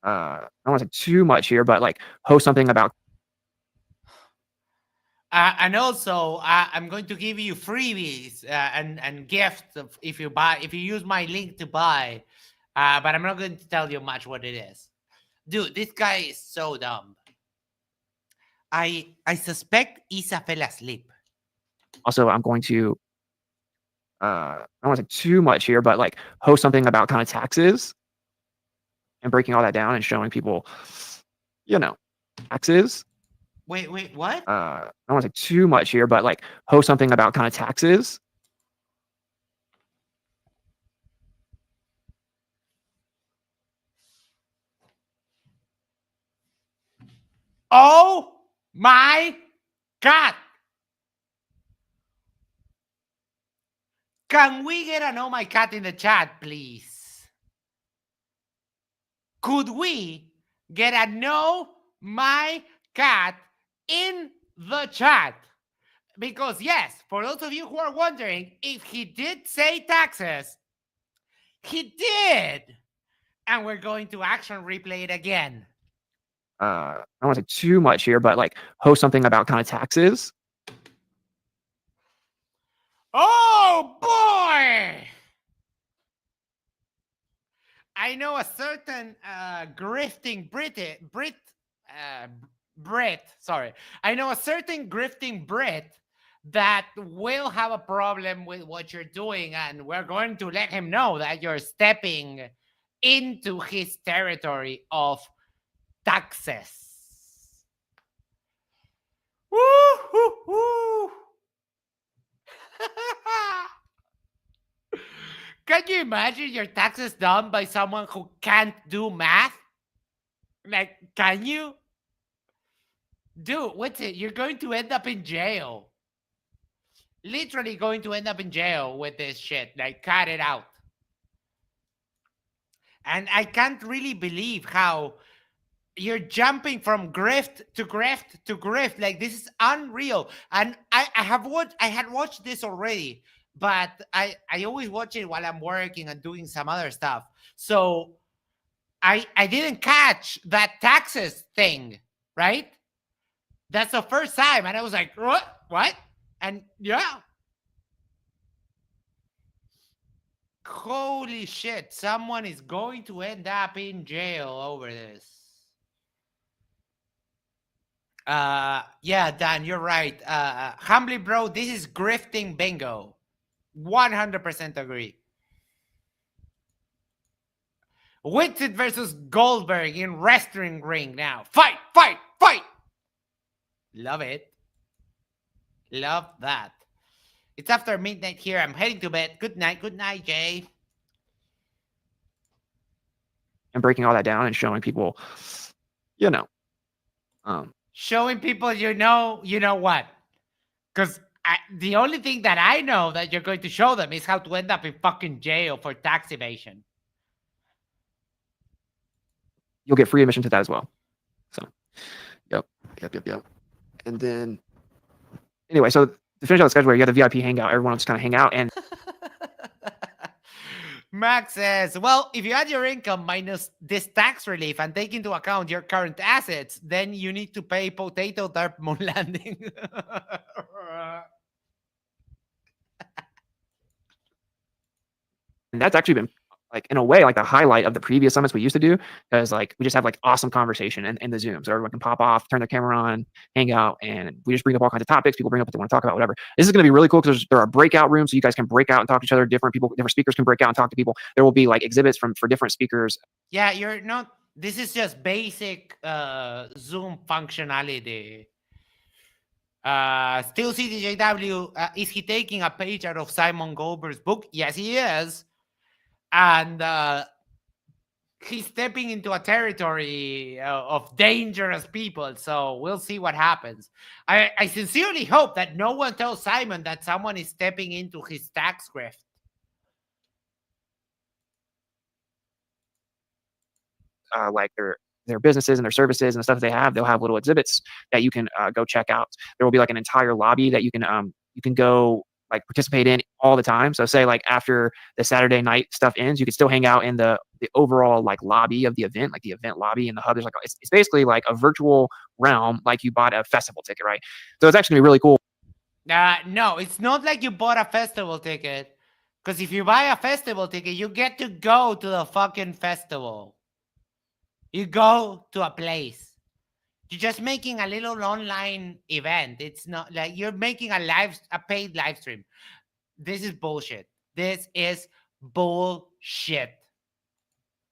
I don't want to say too much here, but like host something about. And also, I'm going to give you freebies and gifts if you use my link to buy. But I'm not going to tell you much what it is. Dude, this guy is so dumb. I suspect Isa fell asleep. Also, I'm going to, I don't want to say too much here, but like host something about kind of taxes and breaking all that down and showing people, taxes. Wait, what? I don't want to say too much here, but like host something about kind of taxes. Oh my God. Can we get an oh my God in the chat, please? Could we get a no my cat in the chat? Because yes, for those of you who are wondering, if he did say taxes, he did. And we're going to action replay it again. I don't want to say too much here, but like host something about kind of taxes. Oh boy! I know a certain grifting Brit. Sorry, I know a certain grifting Brit that will have a problem with what you're doing, and we're going to let him know that you're stepping into his territory of taxes. Woo hoo hoo! Can you imagine your taxes done by someone who can't do math? Like, can you? Dude, what's it? You're going to end up in jail. Literally going to end up in jail with this shit. Like, cut it out. And I can't really believe how you're jumping from grift to grift to grift. Like, this is unreal. And I had watched this already, but I always watch it while I'm working and doing some other stuff. So I didn't catch that taxes thing, right? That's the first time. And I was like, what? And yeah. Holy shit. Someone is going to end up in jail over this. Yeah, Dan, you're right. Humbly, bro, this is grifting bingo. 100% agree. Witsit versus Goldberg in wrestling ring now. Fight, fight, fight! Love it. Love that. It's after midnight here. I'm heading to bed. Good night, Jay. And breaking all that down and showing people, showing people you know what. Because the only thing that I know that you're going to show them is how to end up in fucking jail for tax evasion. You'll get free admission to that as well. So, Yep. And then anyway, so to finish out the schedule, where you have the VIP hangout, everyone will just kind of hang out and. Max says, well, if you add your income minus this tax relief and take into account your current assets, then you need to pay Potato Tarp Moon Landing. And that's actually been like in a way like the highlight of the previous summits we used to do, because like we just have like awesome conversation in the Zoom, so everyone can pop off, turn their camera on, hang out, and we just bring up all kinds of topics. People bring up what they want to talk about, whatever. This is going to be really cool because there are breakout rooms, so you guys can break out and talk to each other. Different speakers can break out and talk to people. There will be like exhibits for different speakers. Yeah, you're not. This is just basic Zoom functionality. Still CDJW, is he taking a page out of Simon Goldberg's book? Yes, he is. And he's stepping into a territory of dangerous people. So we'll see what happens. I sincerely hope that no one tells Simon that someone is stepping into his tax grift. Like their businesses and their services and the stuff that they have, they'll have little exhibits that you can go check out. There will be like an entire lobby that you can go like participate in all the time. So say like after the Saturday night stuff ends, you can still hang out in the overall like lobby of the event, like the event lobby and the hub. There's like it's basically like a virtual realm, like you bought a festival ticket, right? So it's actually really cool. No, it's not like you bought a festival ticket. Because if you buy a festival ticket, you get to go to the fucking festival. You go to a place. You're just making a little online event. It's not like you're making a paid live stream. This is bullshit. This is bullshit.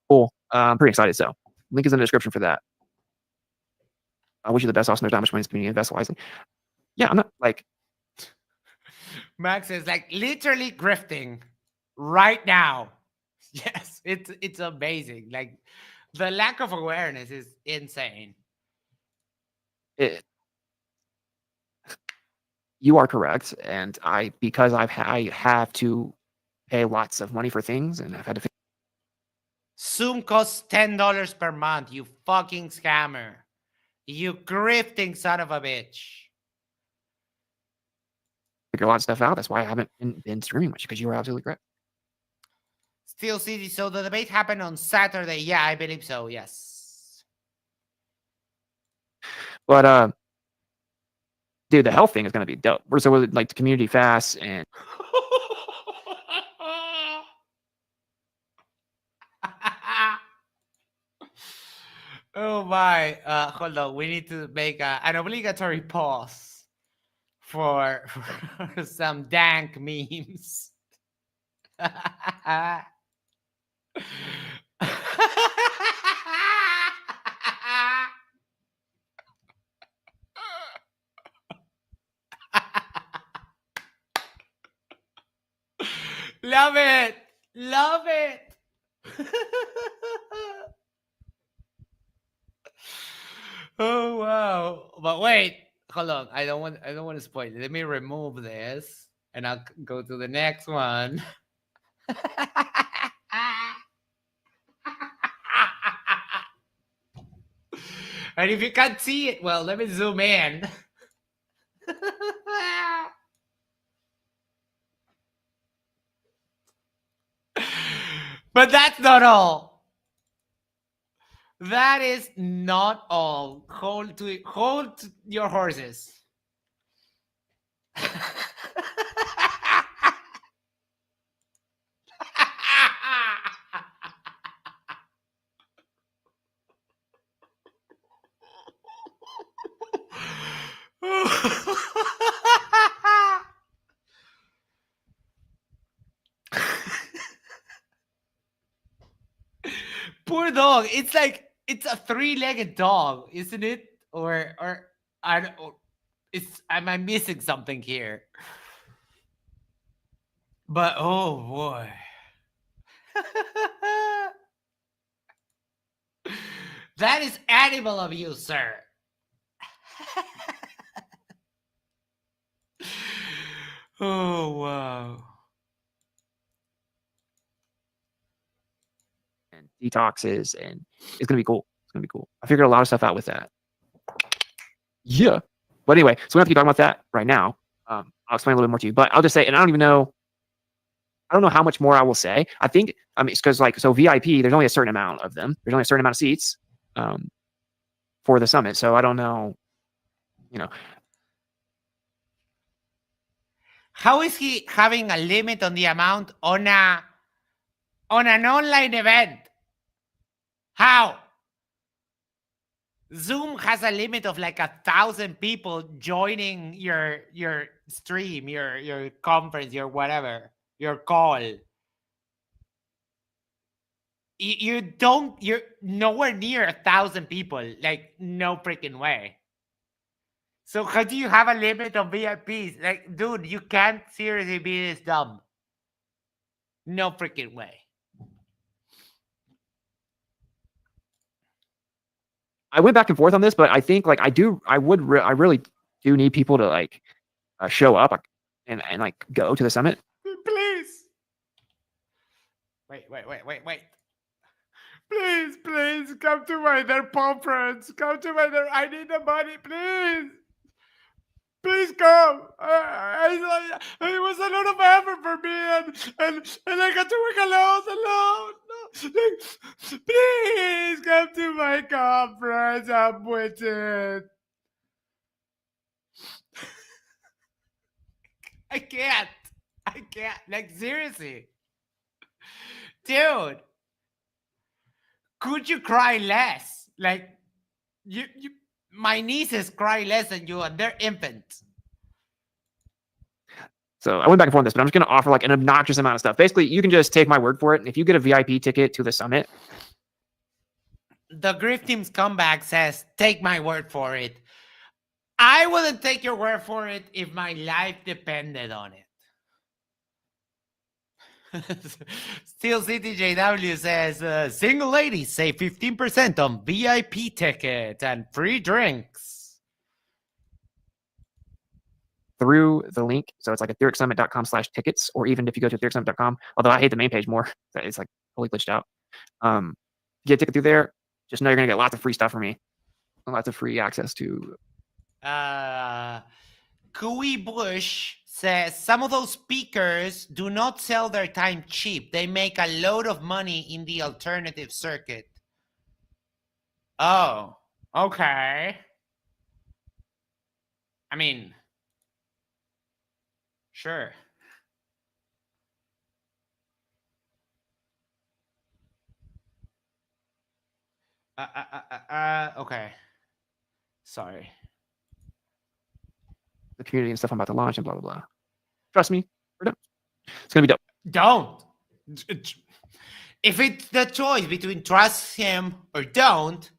Cool. I'm pretty excited. So link is in the description for that. I wish you the best, Austin. There's not much money in this community. Invest wisely. Yeah, I'm not like. Max is like literally grifting right now. Yes, it's amazing. Like the lack of awareness is insane. You are correct, and because I have to pay lots of money for things, and I've had to. Zoom costs $10 per month. You fucking scammer. You grifting son of a bitch. Figure a lot of stuff out. That's why I haven't been streaming much, because you were absolutely correct. Steel City. So the debate happened on Saturday. Yeah, I believe so. Yes. But dude, the health thing is going to be dope. So like the community fasts and. Oh my! Hold on. We need to make an obligatory pause for some dank memes. Love it. Love it. Oh wow. But wait, hold on. I don't want to spoil it. Let me remove this and I'll go to the next one. And if you can't see it, well, let me zoom in. But that's not all. That is not all. Hold your horses. Poor dog. It's like it's a three-legged dog, isn't it? Or I don't. Am I missing something here? But oh boy. That is animal abuse, sir. Oh wow. And detoxes, and it's gonna be cool. It's gonna be cool. I figured a lot of stuff out with that. Yeah. But anyway, so we don't have to keep talking about that right now. I'll explain a little bit more to you, but I'll just say, and I don't know how much more I will say. I mean, it's because so VIP, there's only a certain amount of them. There's only a certain amount of seats for the summit. So I don't know, How is he having a limit on the amount on an online event? How? Zoom has a limit of like 1,000 people joining your stream, your conference, your whatever, your call. You're nowhere near 1,000 people. Like, no freaking way. So how do you have a limit on VIPs? Like, dude, you can't seriously be this dumb. No freaking way. I went back and forth on this, but I think like I really do need people to like show up and like go to the summit. Please. Wait. Please come to their conference. Come to I need the money, please. Please come. It was a lot of effort for me, and I got to work alone. No. Please come to my conference. I'm with it. I can't. Like, seriously. Dude. Could you cry less? Like, my nieces cry less than you, and they're infants. So I went back and forth on this, but I'm just going to offer like an obnoxious amount of stuff. Basically, you can just take my word for it. And if you get a VIP ticket to the summit, the Grift Team's comeback says, "Take my word for it." I wouldn't take your word for it if my life depended on it. Steel City JW says, single ladies save 15% on VIP ticket and free drinks. through the link. So it's like aethericsummit.com/tickets, or even if you go to aethericsummit.com, although I hate the main page more, it's like totally glitched out. Get a ticket through there. Just know you're going to get lots of free stuff from me. Lots of free access to. Cooey Bush says, some of those speakers do not sell their time cheap. They make a load of money in the alternative circuit. Oh, okay. I mean, sure. Okay. Sorry. The community and stuff I'm about to launch and blah, blah, blah. Trust me. It's going to be dope. Don't. If it's the choice between trust him or don't,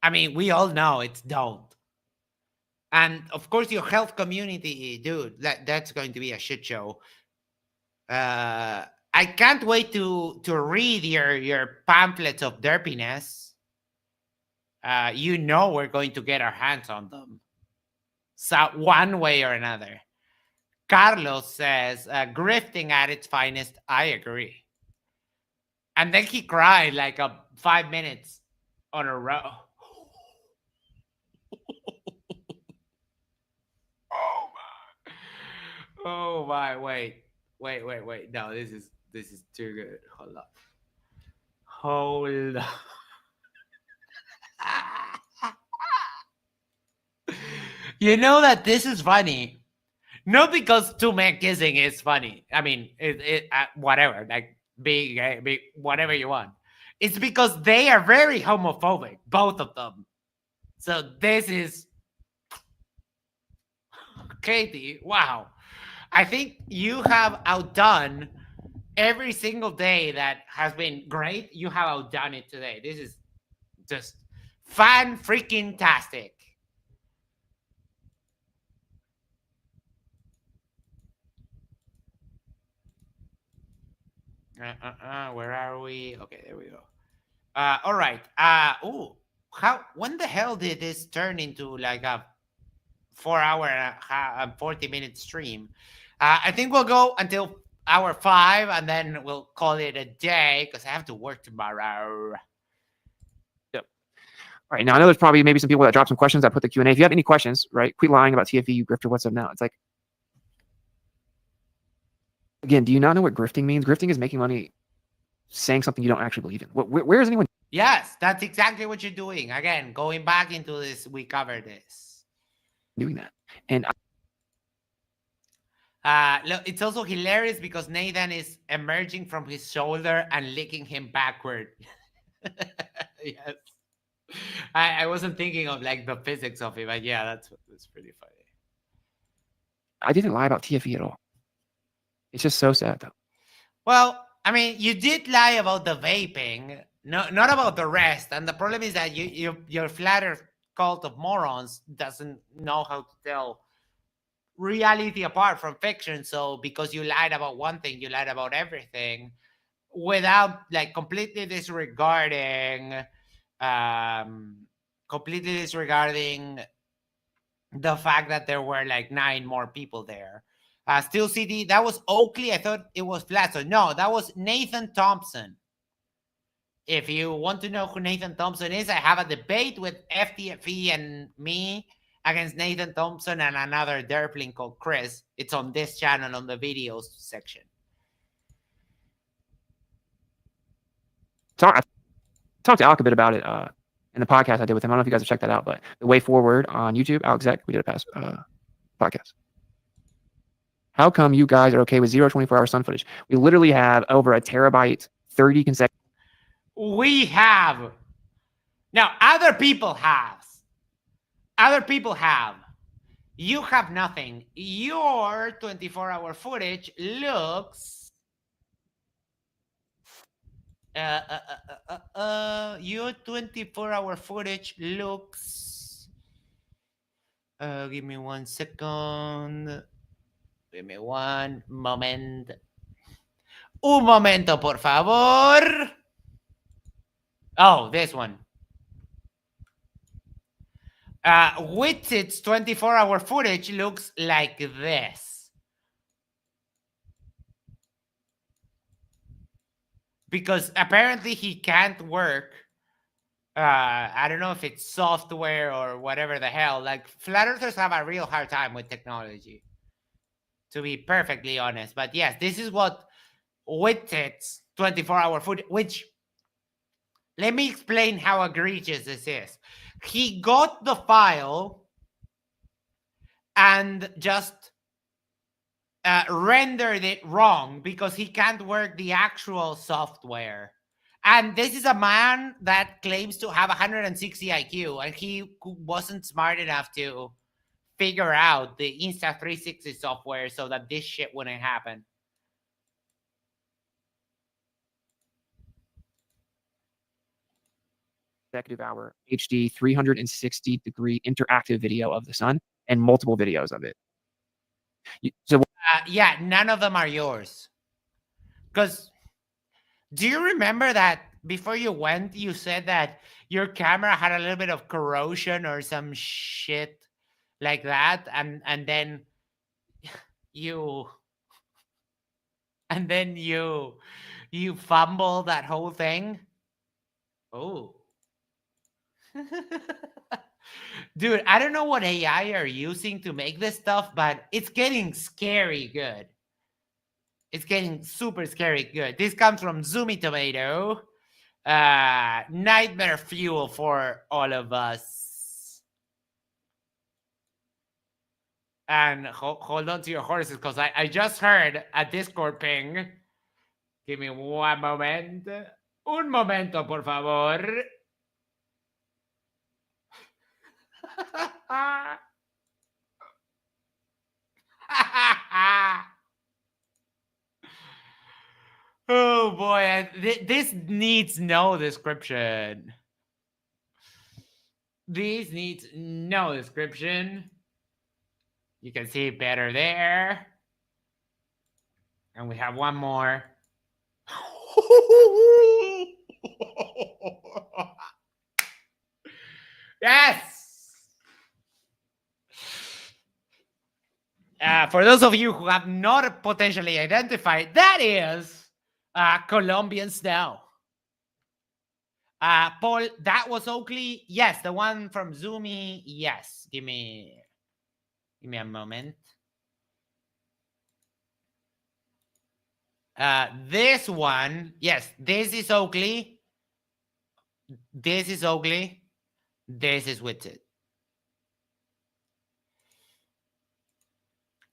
I mean, we all know it's don't. And of course, your health community, dude, that's going to be a shit show. I can't wait to read your pamphlets of derpiness. You know we're going to get our hands on them. So one way or another. Carlos says, grifting at its finest, I agree. And then he cried like 5 minutes on a row. Oh my, wait. No, this is too good. Hold up. You know that this is funny. Not because two men kissing is funny. I mean, whatever, like be gay, be whatever you want. It's because they are very homophobic, both of them. So this is Katie. Wow, I think you have outdone every single day that has been great. You have outdone it today. This is just fan freaking tastic. Where are we? Okay, there we go. All right. When the hell did this turn into like a 4 hour and 40-minute stream? I think we'll go until hour 5 and then we'll call it a day because I have to work tomorrow. Yep. right, now I know there's probably maybe some people that drop some questions that put the Q&A. If you have any questions, right, quit lying about TFE, you grifter, what's up now? It's like, again, do you not know what grifting means? Grifting is making money saying something you don't actually believe in. Where is anyone Yes, that's exactly what you're doing. Again, going back into this, we covered this. doing that? And look, it's also hilarious because Nathan is emerging from his shoulder and licking him backward. Yes. I wasn't thinking of like the physics of it, but yeah, that's pretty funny. I didn't lie about TFE at all. It's just so sad, though. Well, I mean, you did lie about the vaping, not about the rest. And the problem is that your flat earth cult of morons doesn't know how to tell reality apart from fiction. So because you lied about one thing, you lied about everything without like completely disregarding the fact that there were like 9 more people there. Still CD, that was Oakley. I thought it was flat. So no, that was Nathan Thompson. If you want to know who Nathan Thompson is, I have a debate with FTFE and me against Nathan Thompson and another derpling called Chris. It's on this channel on the videos section. I talked to Alec a bit about it in the podcast I did with him. I don't know if you guys have checked that out, but The Way Forward on YouTube, Alex Zek, we did a past podcast. How come you guys are okay with 0 24-hour sun footage? We literally have over a terabyte, 30 consecutive. We have. Now, other people have. Other people have. You have nothing. Your 24-hour footage looks... your 24-hour footage looks... give me 1 second. Give me one moment. Un momento, por favor. Oh, this one. Witsit's 24-hour footage looks like this. Because apparently he can't work. I don't know if it's software or whatever the hell. Like, flat earthers have a real hard time with technology, to be perfectly honest. But yes, this is what Witsit's 24-hour footage, which, let me explain how egregious this is. He got the file and just rendered it wrong because he can't work the actual software. And this is a man that claims to have 160 IQ, and he wasn't smart enough to figure out the Insta360 software so that this shit wouldn't happen. Consecutive hour HD 360-degree interactive video of the sun and multiple videos of it. So yeah, none of them are yours. Because do you remember that before you went, you said that your camera had a little bit of corrosion or some shit like that, and then you fumble that whole thing? Oh. Dude, I don't know what AI are using to make this stuff, but it's getting scary good. It's getting super scary good. This comes from Zoomy Tomato. Nightmare fuel for all of us. And hold on to your horses, because I just heard a Discord ping. Give me one moment. Un momento, por favor. Oh boy, this needs no description. This needs no description. You can see it better there. And we have one more. Yes! For those of you who have not potentially identified, that is Colombian snow. Paul, that was Oakley. Yes, the one from Zoomy. Yes, give me a moment. This one, yes, this is Oakley. This is Oakley. This is Witsit.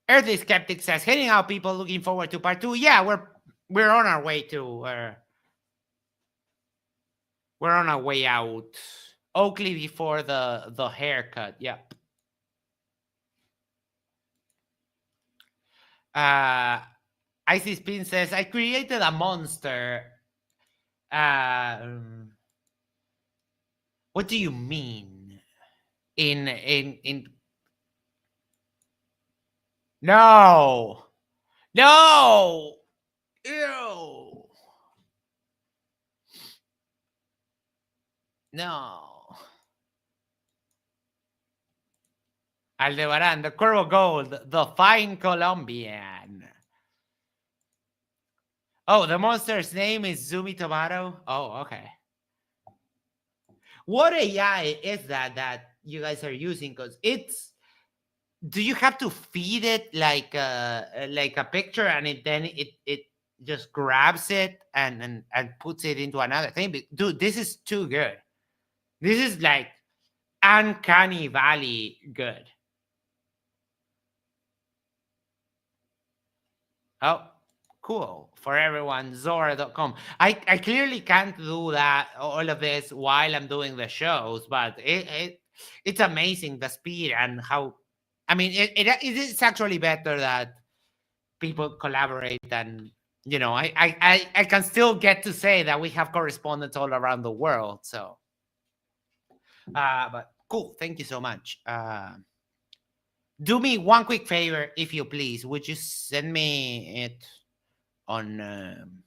Earthly Skeptic says, "Heading out, people. Looking forward to part 2." Yeah, we're on our way to. We're on our way out. Oakley before the haircut. Yep. Icy Spin says, "I created a monster." What do you mean? In No. No. Ew. No. Aldebaran, the Cuervo Gold, the fine Colombian. Oh, the monster's name is Zoomy Tomato? Oh, okay. What AI is that you guys are using? Because do you have to feed it like a picture and then it just grabs it and puts it into another thing? Dude, this is too good. This is like uncanny valley good. Oh, cool. For everyone, Zora.com. I clearly can't do that, all of this, while I'm doing the shows, but it's amazing the speed and how. I mean, it is actually better that people collaborate, and I can still get to say that we have correspondents all around the world. So, but cool. Thank you so much. Do me one quick favor, if you please. Would you send me it on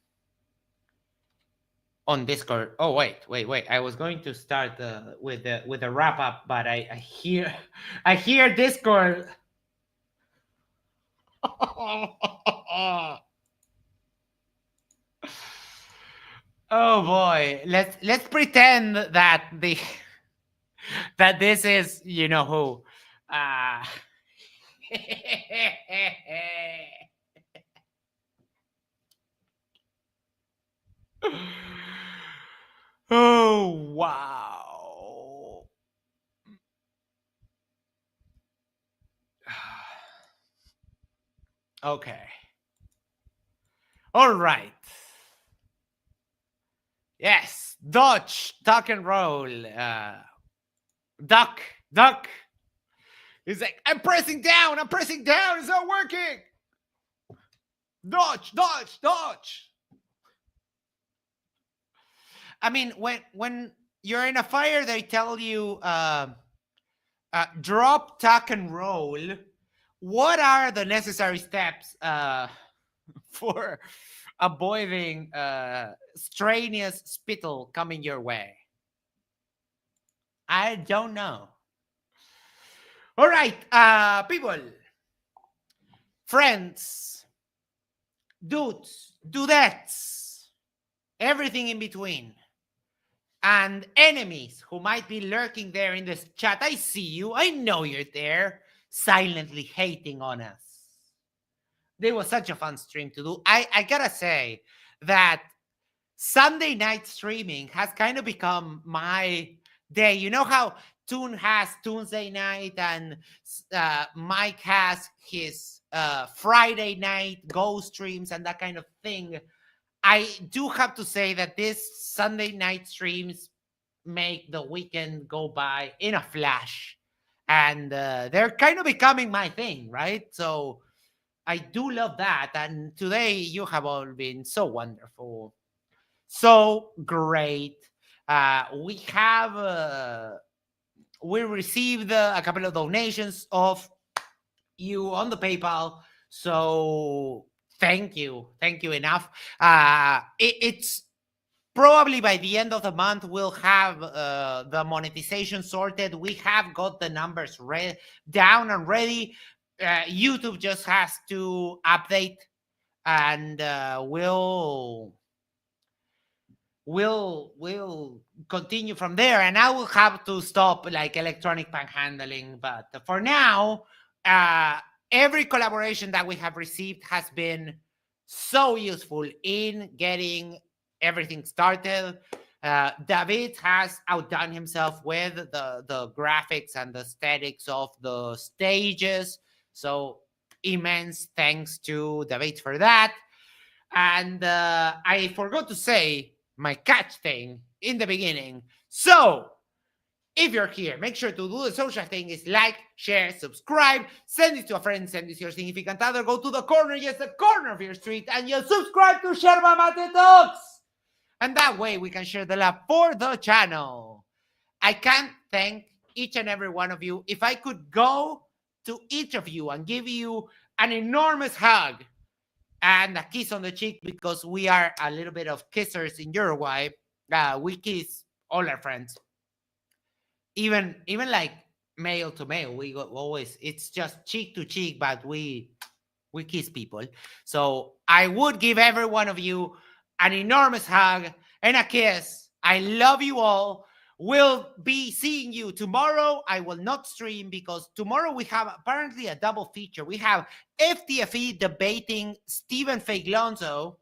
Discord? Oh, wait. I was going to start with the wrap up, but I hear Discord. Oh boy, let's pretend that that this is who. Oh wow. Okay. All right. Yes. Dodge, duck and roll. Duck. He's like, I'm pressing down. It's not working. Dodge. I mean, when you're in a fire, they tell you drop, tuck, and roll. What are the necessary steps for avoiding strenuous spittle coming your way? I don't know. All right, people, friends, dudes, dudettes, everything in between, and enemies who might be lurking there in this chat. I see you. I know you're there, silently hating on us. It was such a fun stream to do. I gotta say that Sunday night streaming has kind of become my day. You know how Toon has Tuesday night and Mike has his Friday night go streams and that kind of thing. I do have to say that this Sunday night streams make the weekend go by in a flash, and they're kind of becoming my thing, right? So I do love that. And today you have all been so wonderful, so great. We received a couple of donations of you on the PayPal. So thank you enough. It's probably by the end of the month we'll have the monetization sorted. We have got the numbers down and ready. YouTube just has to update, and we'll we'll continue from there, and I will have to stop like electronic panhandling. But for now, every collaboration that we have received has been so useful in getting everything started. David has outdone himself with the graphics and the aesthetics of the stages. So immense thanks to David for that. And I forgot to say my catch thing in the beginning. So if you're here, make sure to do the social thing is like, share, subscribe, send it to a friend, send it to your significant other, go to the corner, yes, the corner of your street, and you'll subscribe to Yerba Mate Talks. And that way we can share the love for the channel. I can't thank each and every one of you. If I could go to each of you and give you an enormous hug and a kiss on the cheek, because we are a little bit of kissers in Uruguay. We kiss all our friends. Even like male to male, we always, it's just cheek to cheek, but we kiss people. So I would give every one of you an enormous hug and a kiss. I love you all. We'll be seeing you tomorrow. I will not stream because tomorrow we have apparently a double feature. We have FTFE debating Stephen Feiglonzo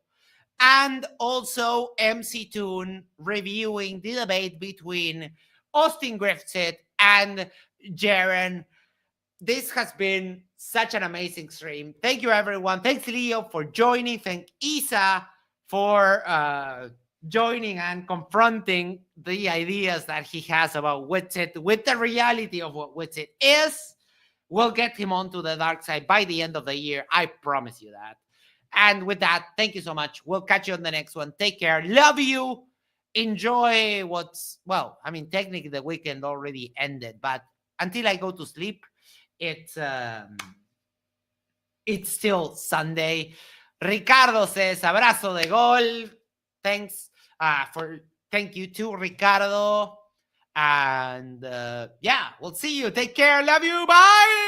and also MC Toon reviewing the debate between Austin Grift and Jaren. This has been such an amazing stream. Thank you, everyone. Thanks, Leo, for joining. Thank Isa for joining and confronting the ideas that he has about Witsit with the reality of what Witsit is. We'll get him onto the dark side by the end of the year. I promise you that. And with that, thank you so much. We'll catch you on the next one. Take care. Love you. Enjoy what's, well, I mean, technically the weekend already ended, but until I go to sleep, it's still Sunday. Ricardo says, abrazo de gol. Thanks thank you to Ricardo. And yeah, we'll see you. Take care. Love you. Bye.